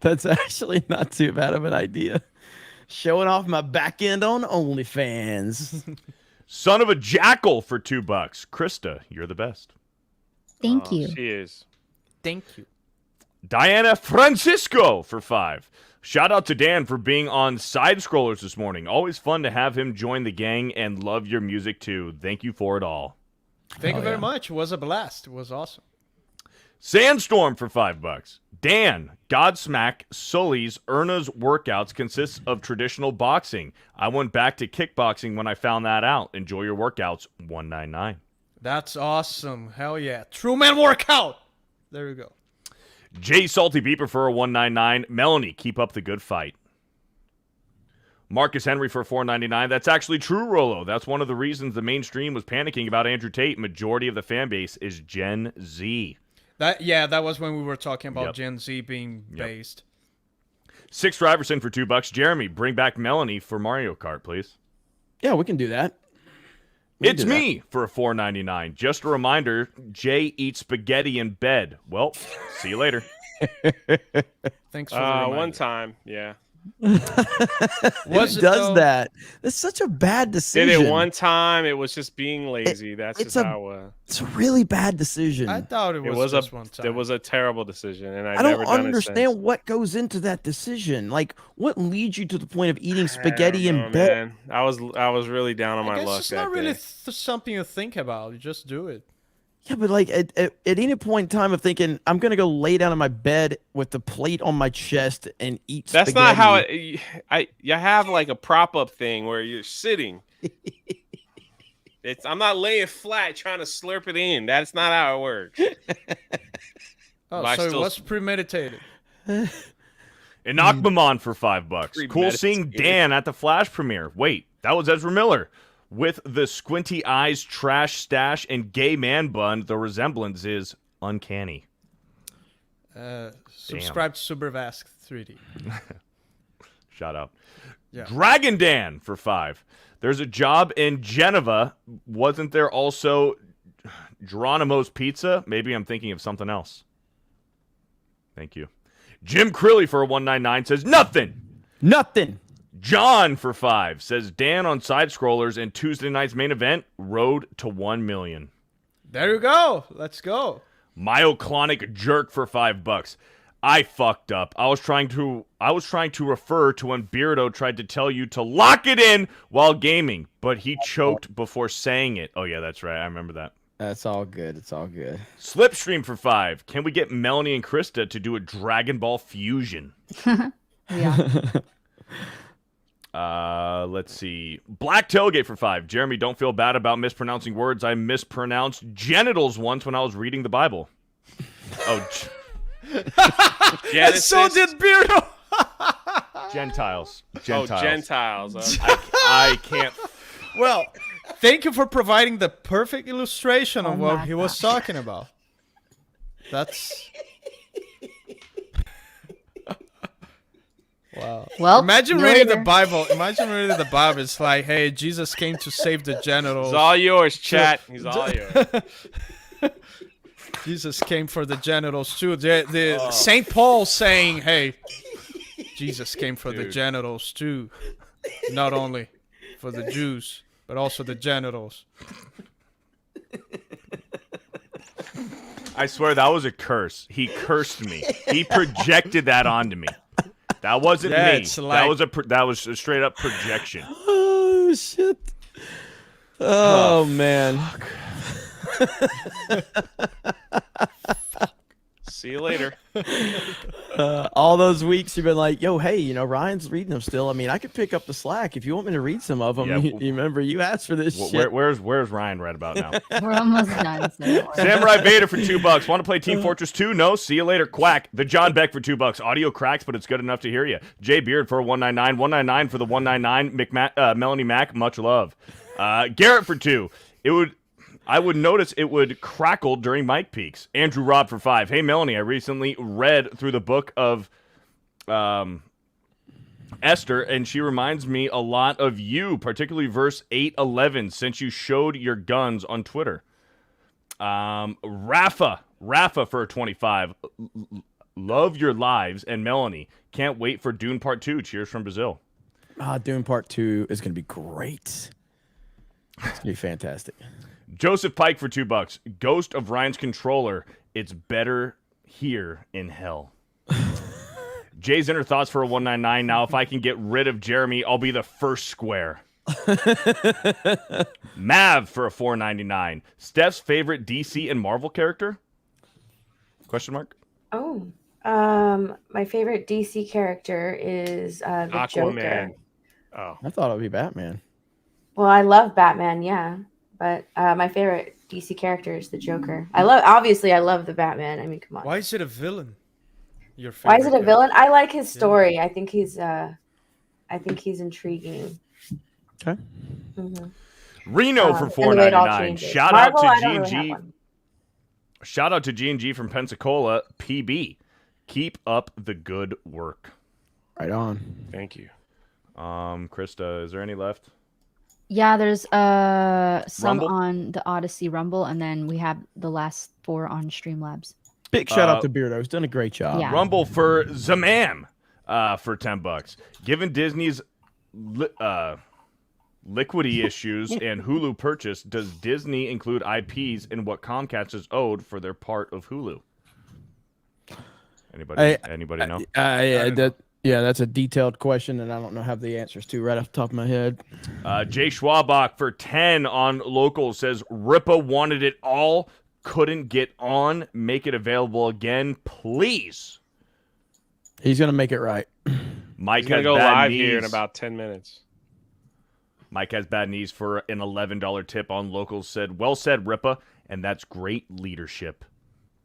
That's actually not too bad of an idea. Showing off my back end on OnlyFans. Son of a Jackal for $2. Krista, you're the best. Thank you. She is. Thank you. Diana Francisco for $5. Shout out to Dan for being on Side Scrollers this morning. Always fun to have him join the gang and love your music too. Thank you for it all. Thank you very much. It was a blast. It was awesome. Sandstorm for $5. Dan, Godsmack Sully's Erna's workouts consists of traditional boxing. I went back to kickboxing when I found that out. Enjoy your workouts. $1.99. That's awesome. Hell yeah. True man workout. There we go. Jay Salty Beeper for a $1.99. Melanie, keep up the good fight. Marcus Henry for $4.99. That's actually true, Rolo. That's one of the reasons the mainstream was panicking about Andrew Tate. Majority of the fan base is Gen Z. That was when we were talking about Gen Z being based. Six Driverson for $2. Jeremy, bring back Melanie for Mario Kart, please. Yeah, we can do that. It's me for a $4.99. Just a reminder, Jay eats spaghetti in bed. Well, see you later. Thanks for the reminder. One time, yeah. Who does that? That's such a bad decision. Did it one time. It was just being lazy. That's just how. It's a really bad decision. I thought it was just one time. It was a terrible decision, and I don't understand what goes into that decision. Like, what leads you to the point of eating spaghetti in bed? Man. I was really down on my luck. It's not really something you think about. You just do it. Yeah, but like at any point in time of thinking, I'm gonna go lay down in my bed with the plate on my chest and eat. That's spaghetti. not how you have like a prop up thing where you're sitting. I'm not laying flat trying to slurp it in. That's not how it works. So it was premeditated. Inakmamon for $5. Cool seeing Dan at the Flash premiere. Wait, that was Ezra Miller. With the squinty eyes, trash stash, and gay man bun, the resemblance is uncanny. Subscribe to Supervask 3D. Shout out. Yeah. Dragon Dan for $5. There's a job in Geneva. Wasn't there also Geronimo's Pizza? Maybe I'm thinking of something else. Thank you. Jim Crilly for a $1.99 says nothing. John for $5 says Dan on Side Scrollers and Tuesday night's main event, Road to 1 million. There you go. Let's go. Myoclonic Jerk for $5. I fucked up. I was trying to refer to when Beardo tried to tell you to lock it in while gaming, but he choked before saying it. Oh yeah, that's right. I remember that. That's all good. It's all good. Slipstream for $5. Can we get Melanie and Krista to do a Dragon Ball fusion? Yeah. Let's see. Black Tailgate for $5. Jeremy, don't feel bad about mispronouncing words. I mispronounced genitals once when I was reading the Bible. Oh, and so did Beardo. Gentiles. Oh, Gentiles. Okay. I can't. Well, thank you for providing the perfect illustration of what he was talking about. That's Wow. Well, imagine see you reading the later. Bible. Imagine reading the Bible. It's like, hey, Jesus came to save the genitals. He's all yours, chat. He's all yours. Jesus came for the genitals too. The Saint Paul saying, hey, Jesus came for the genitals too, not only for the Jews but also the genitals. I swear that was a curse. He cursed me. He projected that onto me. That wasn't Yeah, me. it's like- That was a straight up projection. Oh shit. Oh man. See you later. All those weeks you've been like, yo, hey, you know, Ryan's reading them still. I mean, I could pick up the slack if you want me to read some of them. Yeah, you remember you asked for this shit. Where's Ryan right about now? We're almost done. So Samurai Vader for $2. Want to play Team Fortress 2? No. See you later. Quack. The John Beck for $2. Audio cracks, but it's good enough to hear you. Jay Beard for 199. 199 for the 199. Melanie Mack. Much love. Garrett for 2. I would notice it would crackle during mic peaks. Andrew Robb for 5. Hey, Melanie, I recently read through the book of Esther, and she reminds me a lot of you, particularly verse 8:11, since you showed your guns on Twitter. Rafa for 25. Love your lives, and Melanie, can't wait for Dune Part 2. Cheers from Brazil. Dune Part 2 is going to be great. It's going to be fantastic. Joseph Pike for $2. Ghost of Ryan's controller. It's better here in hell. Jay's inner thoughts for a 199. Now, if I can get rid of Jeremy, I'll be the first square. Mav for a 499. Steph's favorite DC and Marvel character? Question mark. Oh, my favorite DC character is the Joker. Aquaman. Oh, I thought it would be Batman. Well, I love Batman, yeah, but my favorite DC character is the Joker. I love the Batman. I mean, come on. Why is it a villain? Your Why is it a favorite villain? I like his story. I think he's intriguing. Okay. Mm-hmm. Reno for and the way it all $4.99. changes. Shout Marvel, out I to don't really have G&G. one. Shout out to G&G from Pensacola. PB. Keep up the good work. Right on. Thank you. Krista, is there any left? yeah, there's some Rumble? on the Odyssey Rumble, and then we have the last 4 on Streamlabs. Big shout out to Beardo. He's done a great job. Yeah. Rumble for Zamam for $10. Given Disney's liquidity issues and Hulu purchase, does Disney include IPs in what Comcast is owed for their part of Hulu? Anybody know? That's a detailed question, and I don't have the answers to right off the top of my head. Jay Schwabach for 10 on local says Ripa wanted it all, couldn't get on. Make it available again, please. He's gonna make it right. Mike He's gonna has go bad live knees. here in about 10 minutes. Mike has bad knees for an $11 tip on locals. Said, well said, Ripa, and that's great leadership.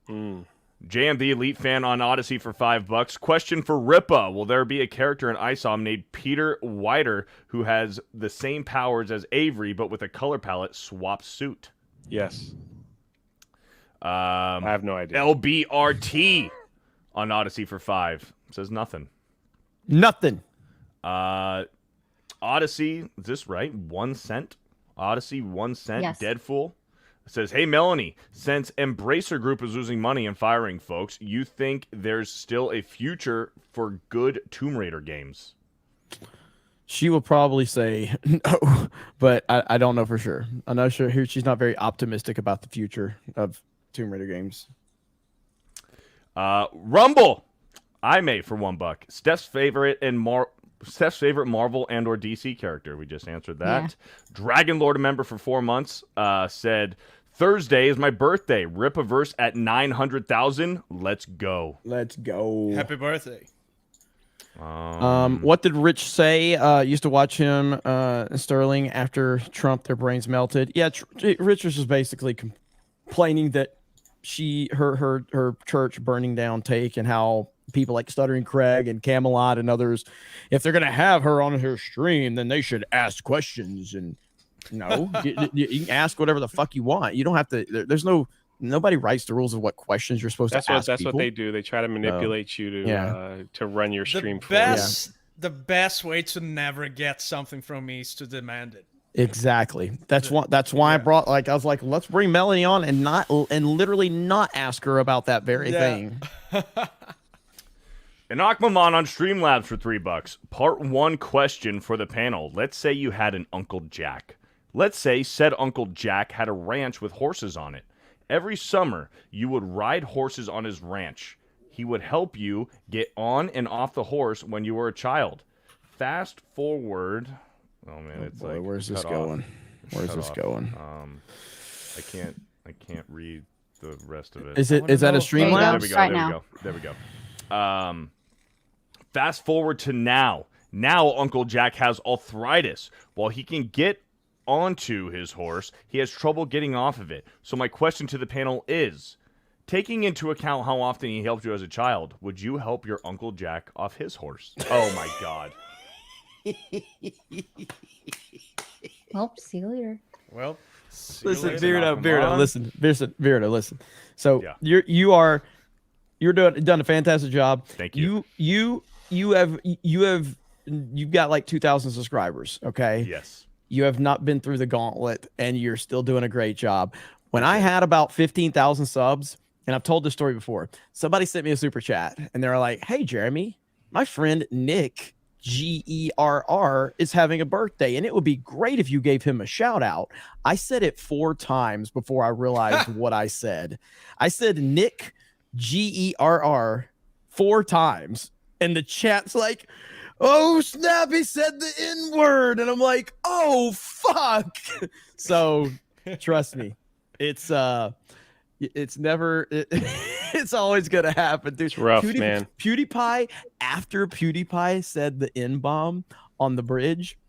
JM the Elite Fan on Odyssey for $5. Question for Ripa: will there be a character in ISOM named Peter Whiter who has the same powers as Avery, but with a color palette swap suit? Yes. I have no idea. LBRT on Odyssey for 5 says nothing. Nothing. Odyssey, is this right? 1 cent. Odyssey 1 cent. Yes. Deadfool says, hey, Melanie, since Embracer Group is losing money and firing folks, you think there's still a future for good Tomb Raider games? She will probably say no, but I don't know for sure. I'm not sure. She's not very optimistic about the future of Tomb Raider games. Rumble, I may for $1. Steph's favorite Marvel and or DC character. We just answered that. Yeah. Dragon Lord member for 4 months said, Thursday is my birthday. Rip a verse at 900,000. Let's go. Let's go. Happy birthday. What did Rich say? Used to watch him, Sterling, after Trump, their brains melted. Yeah, Rich was just basically complaining that her church burning down take, and how people like Stuttering Craig and Camelot and others, if they're gonna have her on her stream, then they should ask questions. And no, you can ask whatever the fuck you want. You don't have to. Nobody writes the rules of what questions you're supposed to ask. That's people. what they do. They try to manipulate you to run your stream for you. the best way to never get something from me is to demand it. Exactly. That's why I brought, like, I was like, let's bring Melanie on and literally not ask her about that very thing. And Akmaman on Streamlabs for $3. Part 1 question for the panel. Let's say you had an Uncle Jack. Let's say said Uncle Jack had a ranch with horses on it. Every summer, you would ride horses on his ranch. He would help you get on and off the horse when you were a child. Fast forward. Oh man, it's boy, like where's this cut going? off. Where's this going? I can't read the rest of it. Is that a Streamlabs? There we go. Fast forward to now. Now Uncle Jack has arthritis. While he can get onto his horse, he has trouble getting off of it. So my question to the panel is, taking into account how often he helped you as a child, would you help your Uncle Jack off his horse? Oh my God. Well, see you later. Well, listen, Beardo, listen. So you're done a fantastic job. Thank you. You've got like 2,000 subscribers. Okay. Yes. You have not been through the gauntlet, and you're still doing a great job. When I had about 15,000 subs, and I've told this story before, somebody sent me a super chat, and they were like, "Hey, Jeremy, my friend Nick Gerr is having a birthday, and it would be great if you gave him a shout out." I said it 4 times before I realized what I said. I said Nick Gerr 4 times, and the chat's like, "Oh snap, he said the N-word," and I'm like, "Oh fuck." So trust me, it's always gonna happen, dude. It's rough, man. PewDiePie, after PewDiePie said the N-bomb on the bridge,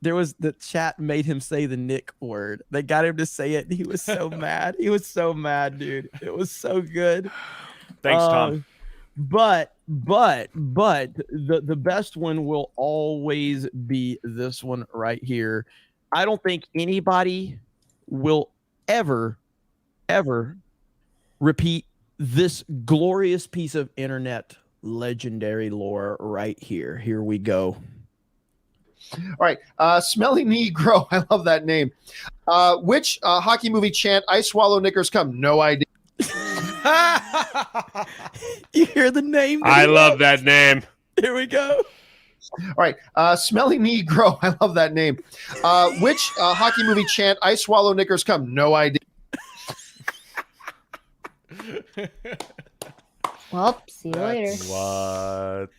the chat made him say the Nick word. They got him to say it, and he was so mad. He was so mad, dude. It was so good. Thanks, Tom. But the best one will always be this one right here. I don't think anybody will ever repeat this glorious piece of internet legendary lore right here. Here we go. All right. Smelly Negro. I love that name. Which hockey movie chant, "I swallow knickers come"? No idea. You hear the name? I love that name. Here we go. All right. Smelly Negro. I love that name. Which hockey movie chant, "I swallow knickers come"? No idea. Well, see you later. What?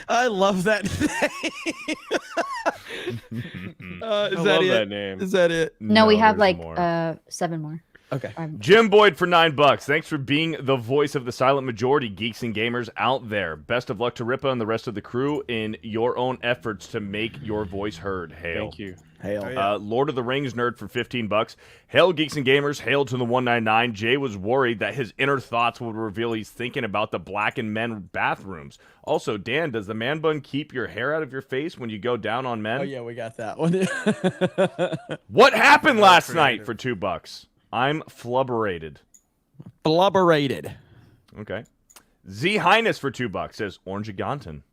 I love that name. That name. Is that it? No, we have there's like more. 7 more. Okay. Jim Boyd for $9. Thanks for being the voice of the silent majority, geeks and gamers out there. Best of luck to Ripa and the rest of the crew in your own efforts to make your voice heard. Hail. Thank you. Hail. Lord of the Rings nerd for $15. Hail, geeks and gamers. Hail to the 199. Jay was worried that his inner thoughts would reveal he's thinking about the blackened men bathrooms. Also, Dan, does the man bun keep your hair out of your face when you go down on men? Oh yeah, we got that one. What happened last night for $2? I'm flubberated. Flubberated. Okay. Z Highness for $2 says Orangeganton.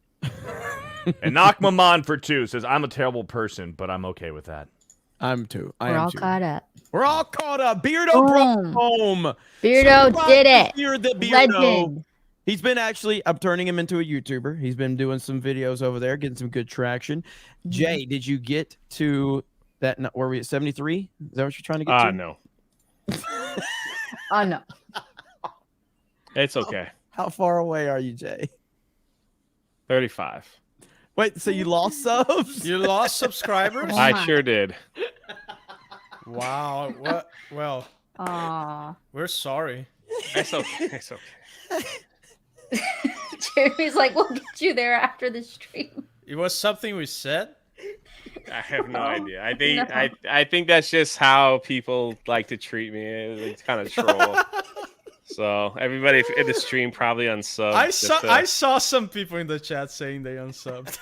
And Nakmaman for 2 says I'm a terrible person, but I'm okay with that. I'm too. We're all caught up. We're all caught up. Beardo brought home. Beardo did it. Legend. He's been I'm turning him into a YouTuber. He's been doing some videos over there, getting some good traction. Jay, did you get to that? Were we at 73? Is that what you're trying to get to? No. Oh, no. It's okay. How far away are you, Jay? 35. Wait, so you lost subs? You lost subscribers? I sure did. Wow. What? Well, we're sorry. It's okay. It's okay. Jeremy's like, we'll get you there after the stream. It was something we said? I have no idea. I think that's just how people like to treat me. It's kind of troll. So everybody in the stream probably unsubbed. I saw some people in the chat saying they unsubbed.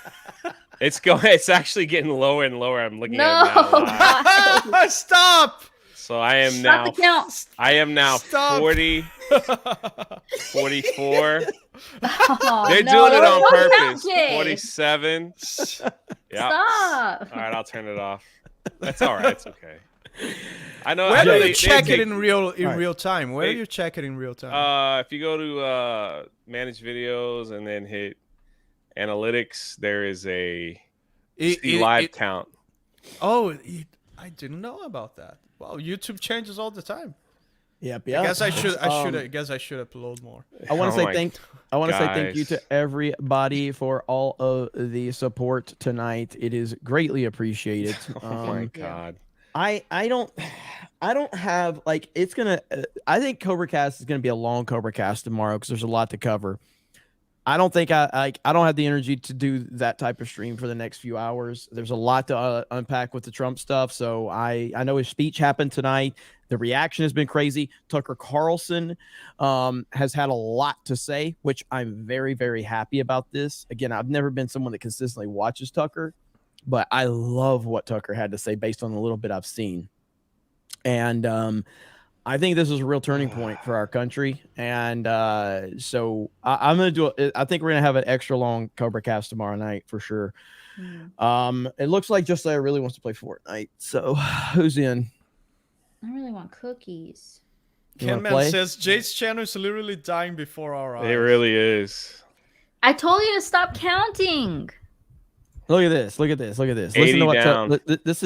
It's actually getting lower and lower. I'm looking at it now. Stop. So I am Stop now. the count. I am now Stop. 40, 44. Oh, They're no, doing it don't on count, purpose. Jay. 47. Yeah. Stop. All right, I'll turn it off. That's all right. It's okay. I know. Where I know do you check it in real Right. real time? Where They- do you check it in real time? If you go to manage videos and then hit analytics, there is a see live count. Oh, I didn't know about that. Wow, YouTube changes all the time. Yep. I guess I should. Um, I guess I should upload more. I want to Oh say my thank. I want to say thank you guys. to everybody for all of the support tonight. It is greatly appreciated. Oh my god. I don't have like it's gonna. I think Cobra Cast is gonna be a long Cobra Cast tomorrow because there's a lot to cover. I don't think I don't have the energy to do that type of stream for the next few hours. There's a lot to unpack with the Trump stuff. So I know his speech happened tonight. The reaction has been crazy. Tucker Carlson has had a lot to say, which I'm very, very happy about this. Again, I've never been someone that consistently watches Tucker, but I love what Tucker had to say based on the little bit I've seen. And I think this is a real turning point for our country. And so I'm going to do I think we're going to have an extra long Cobra Cast tomorrow night for sure. It looks like Just Slayer really wants to play Fortnite. So who's in? I really want cookies. You wanna Ken Man play? says Jade's channel is literally dying before our eyes. It really is. I told you to stop counting. Look at this. Look at this. Look at this. 80 Listen to what down. this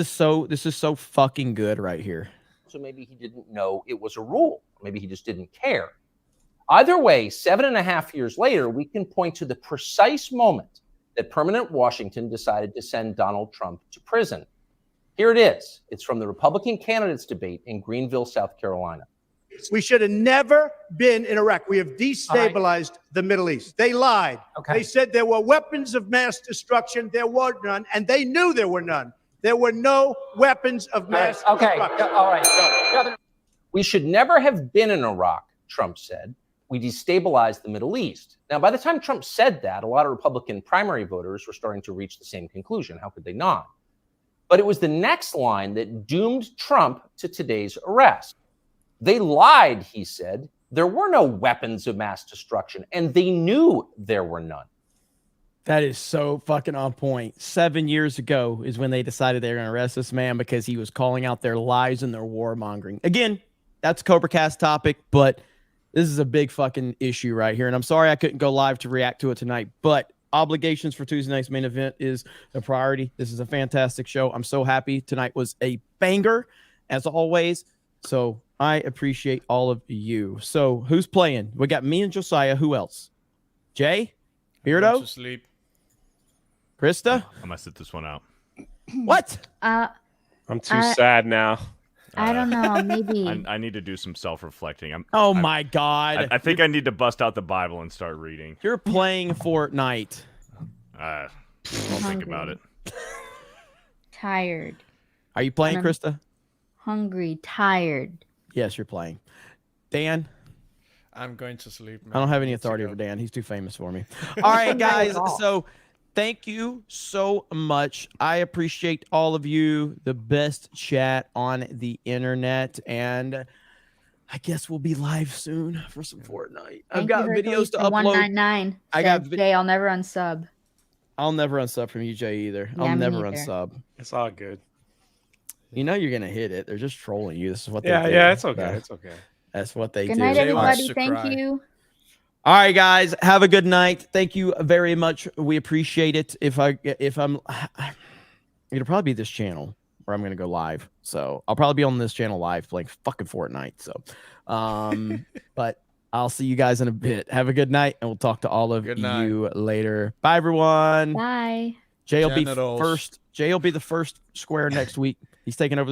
is so fucking good right here. So maybe he didn't know it was a rule. Maybe he just didn't care. Either way, 7.5 years later, we can point to the precise moment that permanent Washington decided to send Donald Trump to prison. Here it is. It's from the Republican candidates debate in Greenville, South Carolina. We should have never been in Iraq. We have destabilized the Middle East. They lied. Okay. They said there were weapons of mass destruction. There were none, and they knew there were none. There were no weapons of mass Okay. destruction. All right. We should never have been in Iraq, Trump said. We destabilized the Middle East. Now, by the time Trump said that, a lot of Republican primary voters were starting to reach the same conclusion. How could they not? But it was the next line that doomed Trump to today's arrest. They lied, he said. There were no weapons of mass destruction, and they knew there were none. That is so fucking on point. 7 years ago is when they decided they were going to arrest this man because he was calling out their lies and their warmongering. Again, that's a Cobra Cast topic, but this is a big fucking issue right here. And I'm sorry I couldn't go live to react to it tonight, but obligations for Tuesday night's main event is a priority. This is a fantastic show. I'm so happy. Tonight was a banger, as always. So I appreciate all of you. So who's playing? We got me and Josiah. Who else? Jay? Beardo? To sleep. Krista? I'm gonna sit this one out. What? I'm too sad now. I don't know. Maybe. I need to do some self-reflecting. Oh my God. I think I need to bust out the Bible and start reading. You're playing Fortnite. I'll think about it. Tired. Are you playing, And I'm Krista? Hungry. Tired. Yes, you're playing. Dan? I'm going to sleep. I don't have any authority over Dan. He's too famous for me. All right, guys. So thank you so much. I appreciate all of you. The best chat on the internet. And I guess we'll be live soon for some Fortnite. I've got videos to upload. 199. I got Jay, I'll never unsub. I'll never unsub from you, Jay, either. Yeah, I'll me never neither. unsub. It's all good. You know you're going to hit it. They're just trolling you. This is what they Yeah, do. yeah, it's okay. It's okay. That's what they Good do. night, All right. everybody. Thank you. All right, guys, have a good night. Thank you very much. We appreciate it. It'll probably be this channel where I'm gonna go live. So I'll probably be on this channel live playing fucking Fortnite. So, but I'll see you guys in a bit. Have a good night, and we'll talk to all of you later. Bye, everyone. Bye. Jay will be Genitals. first. Jay will be the first square next week. He's taking over.